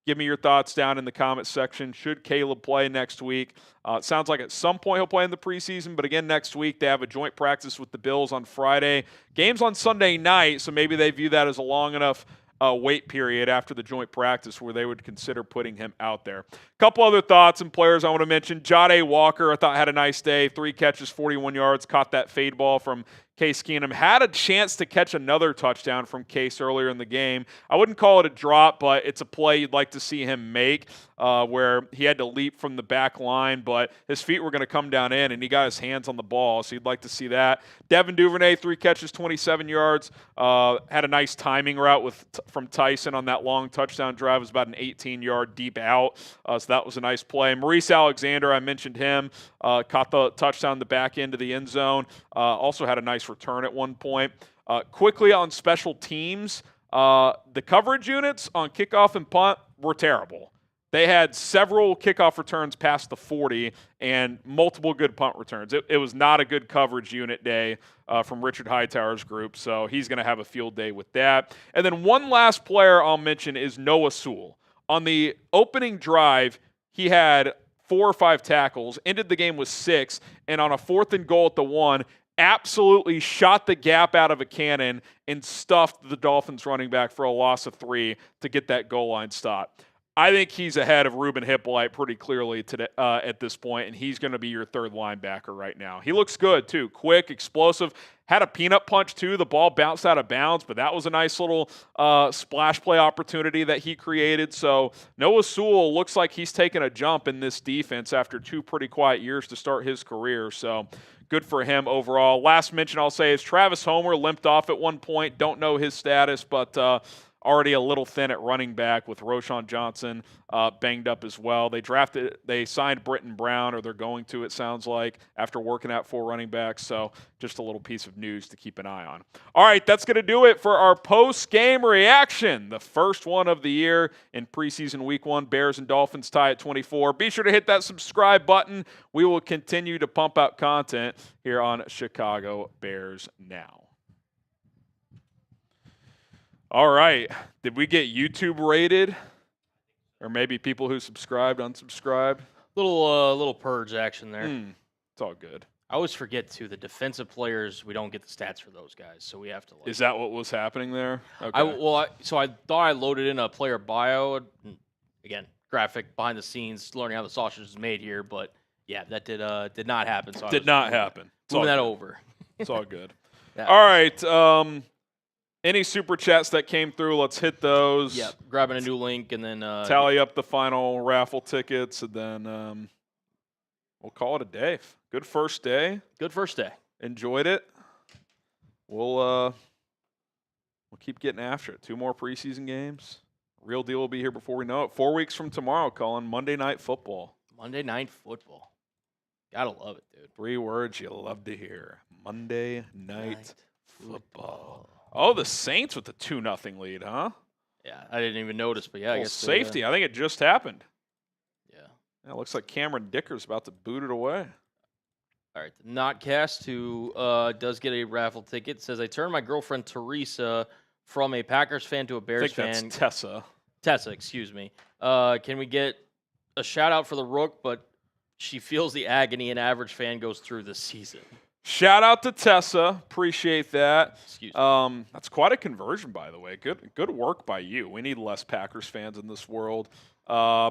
Give me your thoughts down in the comments section. Should Caleb play next week? It sounds like at some point he'll play in the preseason, but again, next week they have a joint practice with the Bills on Friday. Game's on Sunday night, so maybe they view that as a long enough wait period after the joint practice where they would consider putting him out there. A couple other thoughts and players I want to mention. Jahdae Walker, I thought had a nice day. 3 catches, 41 yards, caught that fade ball from Case Keenum. Had a chance to catch another touchdown from Case earlier in the game. I wouldn't call it a drop, but it's a play you'd like to see him make where he had to leap from the back line, but his feet were going to come down in, and he got his hands on the ball, so you'd like to see that. Devin Duvernay, 3 catches, 27 yards. Had a nice timing route from Tyson on that long touchdown drive. It was about an 18-yard deep out, so that was a nice play. Maurice Alexander, I mentioned him, caught the touchdown in the back end of the end zone. Also had a nice return at one point. Quickly on special teams, the coverage units on kickoff and punt were terrible. They had several kickoff returns past the 40 and multiple good punt returns. It was not a good coverage unit day from Richard Hightower's group, so he's going to have a field day with that. And then one last player I'll mention is Noah Sewell. On the opening drive, he had 4 or 5 tackles, ended the game with 6, and on a 4th and goal at the 1, absolutely shot the gap out of a cannon and stuffed the Dolphins running back for a loss of 3 to get that goal line stop. I think he's ahead of Ruben Hippolyte pretty clearly today, at this point, and he's going to be your third linebacker right now. He looks good, too. Quick, explosive. Had a peanut punch, too. The ball bounced out of bounds, but that was a nice little splash play opportunity that he created. So Noah Sewell looks like he's taken a jump in this defense after 2 pretty quiet years to start his career. So good for him overall. Last mention I'll say is Travis Homer limped off at one point. Don't know his status, but already a little thin at running back with Roschon Johnson banged up as well. They signed Britton Brown, or they're going to, it sounds like, after working out 4 running backs. So just a little piece of news to keep an eye on. All right, that's going to do it for our post-game reaction. The first one of the year in preseason week 1. Bears and Dolphins tie at 24. Be sure to hit that subscribe button. We will continue to pump out content here on Chicago Bears Now. All right. Did we get YouTube rated? Or maybe people who subscribed, unsubscribed? Little purge action there. It's all good. I always forget, too, the defensive players, we don't get the stats for those guys, so we have to. Is that what was happening there? Okay. I thought I loaded in a player bio. Again, graphic, behind the scenes, learning how the sausage is made here, but yeah, that did not happen. So did not happen. Moving that over. It's all good. All right. Any super chats that came through, let's hit those. Yep, grabbing a new link and then tally up the final raffle tickets, and then we'll call it a day. Good first day. Good first day. Enjoyed it. We'll keep getting after it. 2 more preseason games. Real deal will be here before we know it. 4 weeks from tomorrow, Colin, Monday Night Football. Monday Night Football. Gotta love it, dude. 3 words you love to hear. Monday Night Football. Oh, the Saints with the 2-0 lead, huh? Yeah, I didn't even notice, but yeah, I guess safety. I think it just happened. Yeah. It looks like Cameron Dicker's about to boot it away. All right, the Notcast, who does get a raffle ticket, says, I turned my girlfriend Teresa from a Packers fan to a Bears fan. I think that's Tessa. Tessa, excuse me. Can we get a shout-out for the Rook, but she feels the agony an average fan goes through this season. Shout out to Tessa. Appreciate that. Excuse me. That's quite a conversion, by the way. Good work by you. We need less Packers fans in this world. Yeah,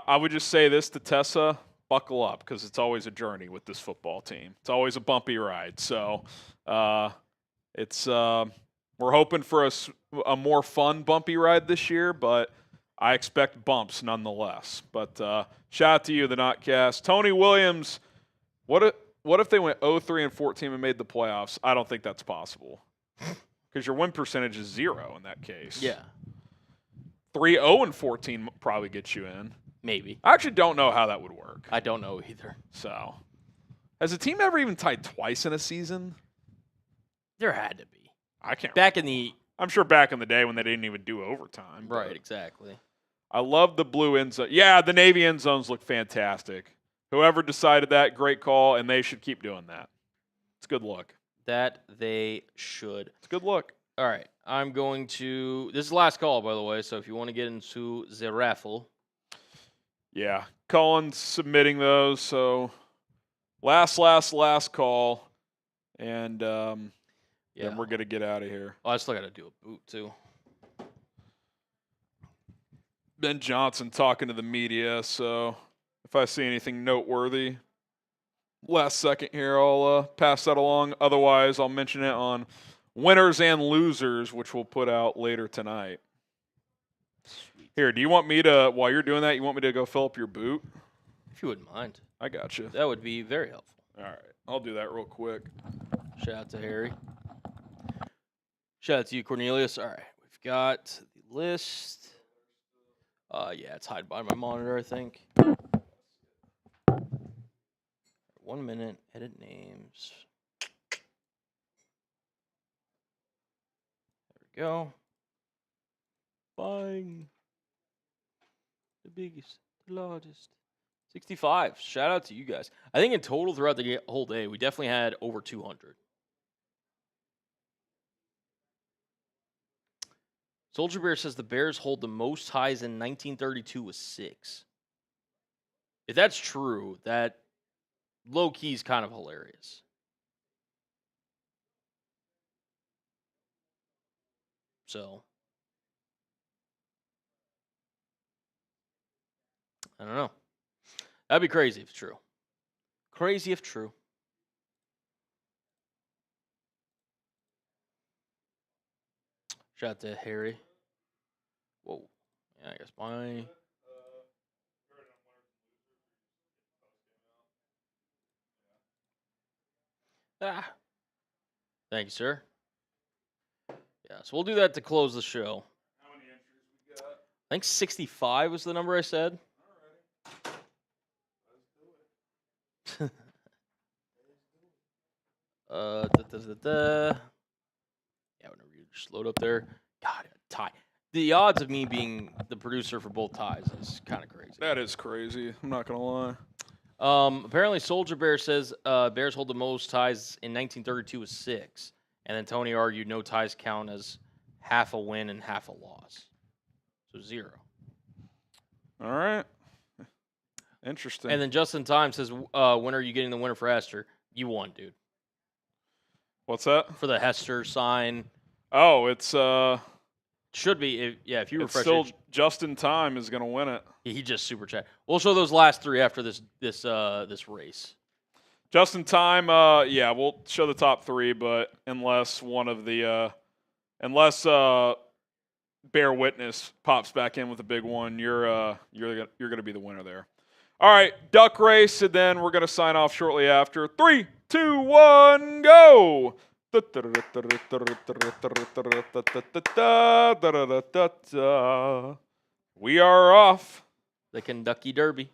I would just say this to Tessa. Buckle up, because it's always a journey with this football team. It's always a bumpy ride. So we're hoping for a more fun bumpy ride this year, but I expect bumps nonetheless. But shout out to you, the Notcast. Tony Williams. What if they went 0-3-14 and made the playoffs? I don't think that's possible, because your win percentage is 0 in that case. Yeah. 3-0-14 probably gets you in. Maybe. I actually don't know how that would work. I don't know either. So, has a team ever even tied twice in a season? There had to be. I can't. I'm sure back in the day when they didn't even do overtime. Right, exactly. I love the blue end zone. Yeah, the Navy end zones look fantastic. Whoever decided that, great call, and they should keep doing that. It's good look. That they should. It's a good look. All right. I'm going to – this is the last call, by the way, so if you want to get into the raffle. Yeah. Colin's submitting those, so last call, and then we're going to get out of here. Oh, I still got to do a boot, too. Ben Johnson talking to the media, so – if I see anything noteworthy, last second here, I'll pass that along. Otherwise, I'll mention it on Winners and Losers, which we'll put out later tonight. Sweet. Here, do you want me to, while you're doing that, you want me to go fill up your boot? If you wouldn't mind. I got you. That would be very helpful. All right. I'll do that real quick. Shout out to Harry. Shout out to you, Cornelius. All right. We've got the list. Yeah, it's hide by my monitor, I think. 1 minute, edit names. There we go. Bang. The biggest, the largest. 65. Shout out to you guys. I think in total throughout the whole day, we definitely had over 200. Soldier Bear says the Bears hold the most ties in 1932 with 6. If that's true, that low-key is kind of hilarious. So, I don't know. That'd be crazy if it's true. Crazy if true. Shout out to Harry. Whoa. Yeah, I guess my... Thank you, sir. Yeah, so we'll do that to close the show. How many entries we got? I think 65 was the number I said. Yeah, whenever you just load up there. God, tie. The odds of me being the producer for both ties is kind of crazy. That is crazy. I'm not gonna lie. Apparently, Soldier Bear says Bears hold the most ties in 1932 with 6. And then Tony argued no ties count as half a win and half a loss. So 0. All right. Interesting. And then Justin Time says, when are you getting the winner for Hester? You won, dude. What's that? For the Hester sign. Oh, it's Should be, if you refresh still it. Justin Time is gonna win it. He just super chat. We'll show those last 3 after this race. Justin Time, we'll show the top 3, but unless one of the Bear Witness pops back in with a big one, you're gonna be the winner there. All right, duck race, and then we're gonna sign off shortly after. 3, 2, 1, go! We are off. The Kentucky Derby.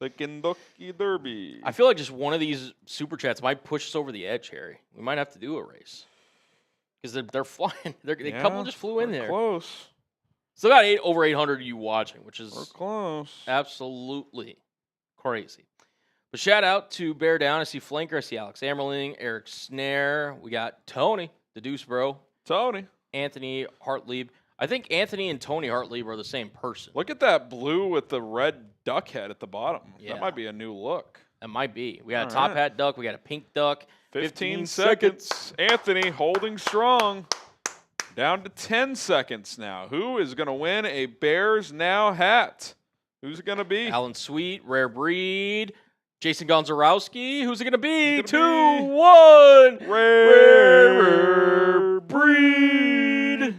The Kentucky Derby. I feel like just one of these super chats might push us over the edge, Harry. We might have to do a race because they're flying. A couple just flew in there. Close. Still got over 800 of you watching, which is We're close. absolutely crazy. But shout out to Bear Down. I see Flanker. I see Alex Amerling, Eric Snare. We got Tony, the Deuce Bro. Tony. Anthony Hartlieb. I think Anthony and Tony Hartlieb are the same person. Look at that blue with the red duck head at the bottom. Yeah. That might be a new look. That might be. We got a top hat duck. We got a pink duck. 15 seconds. Anthony holding strong. Down to 10 seconds now. Who is going to win a Bears Now hat? Who's it going to be? Alan Sweet, Rare Breed. Jason Gonzarowski. Who's it going to be? 2, 1. Rare Breed.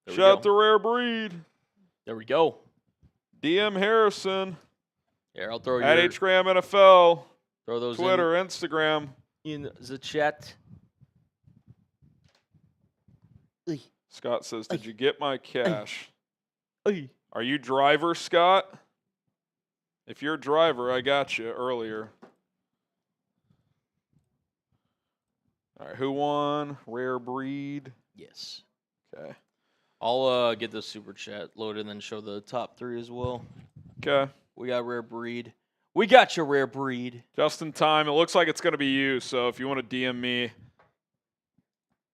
Shout out to Rare Breed. There we go. DM Harrison. Here, I'll throw at HGram NFL. Throw those Twitter, Instagram. in the chat. Scott says, did you get my cash? Ay. Are you driver, Scott? If you're a driver, I got you earlier. All right, who won? Rare Breed. Yes. Okay. I'll get the super chat loaded and then show the top 3 as well. Okay. We got Rare Breed. We got your Rare Breed. Just in time. It looks like it's going to be you, so if you want to DM me,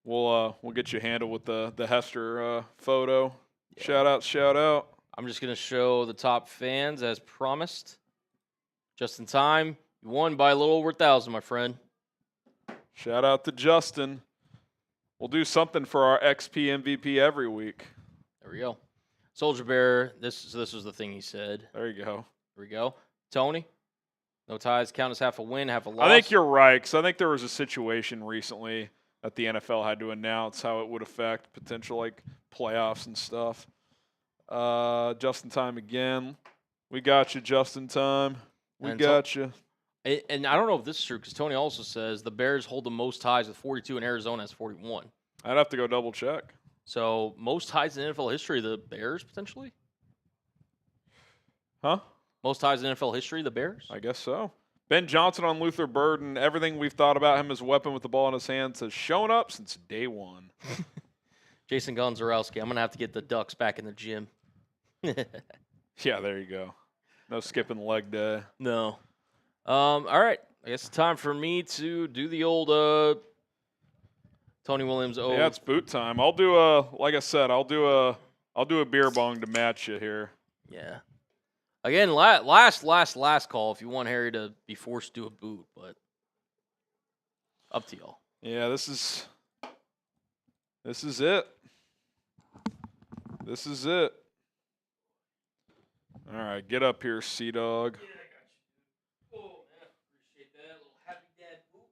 we'll get you handled with the Hester photo. Yeah. Shout out. I'm just going to show the top fans as promised. Just in time. You won by a little over 1,000, my friend. Shout out to Justin. We'll do something for our XP MVP every week. There we go. Soldier Bear, this was the thing he said. There you go. There we go. Tony, no ties count as half a win, half a loss. I think you're right, because I think there was a situation recently that the NFL had to announce how it would affect potential playoffs and stuff. Just in time again. We got you, just in time. We got you. And I don't know if this is true, because Tony also says the Bears hold the most ties with 42 and Arizona has 41. I'd have to go double check. So most ties in NFL history, the Bears potentially? Huh? Most ties in NFL history, the Bears? I guess so. Ben Johnson on Luther Burden. Everything we've thought about him as a weapon with the ball in his hands has shown up since day one. Jason Gonzarowski. I'm going to have to get the Ducks back in the gym. Yeah, there you go. No skipping leg day. No. All right. I guess it's time for me to do the old Tony Williams. Yeah, it's boot time. I'll do like I said, I'll do a beer bong to match you here. Yeah. Again, last call if you want Harry to be forced to do a boot, but up to y'all. Yeah, this is it. This is it. All right, get up here, Sea-Dog. Yeah, I got you. Oh, man, appreciate that. A little happy dad boot.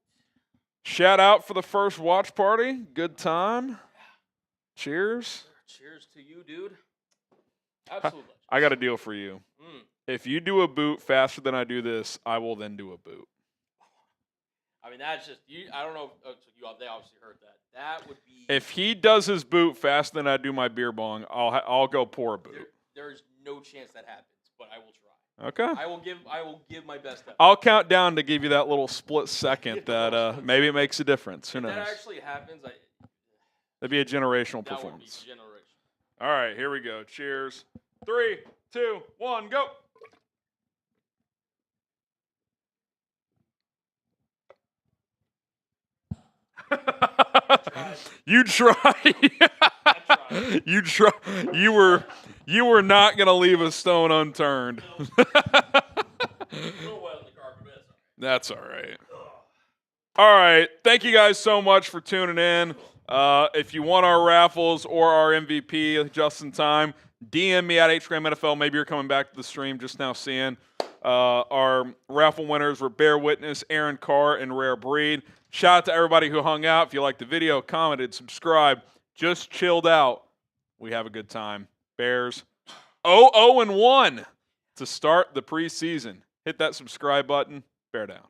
Shout out for the first watch party. Good time. Cheers. Cheers to you, dude. Absolutely. I got a deal for you. If you do a boot faster than I do this, I will then do a boot. I mean, that's just you. I don't know. They obviously heard that. That would be. If he does his boot faster than I do my beer bong, I'll go pour a boot. There's no chance that happens, but I will try. Okay. I will give my best effort. I'll count down to give you that little split second that maybe it makes a difference. Who knows? If that actually happens, that'd be a generational that performance. Would be generational. All right, here we go. Cheers. 3, 2, 1, go. You tried. You tried. You were not going to leave a stone unturned. That's all right. All right. Thank you guys so much for tuning in. If you want our raffles or our MVP just in time, DM me at Pregame NFL. Maybe you're coming back to the stream just now seeing. Our raffle winners were Bear Witness, Aaron Carr, and Rare Breed. Shout out to everybody who hung out. If you liked the video, commented, subscribed, just chilled out. We have a good time. Bears 0-1 to start the preseason. Hit that subscribe button. Bear down.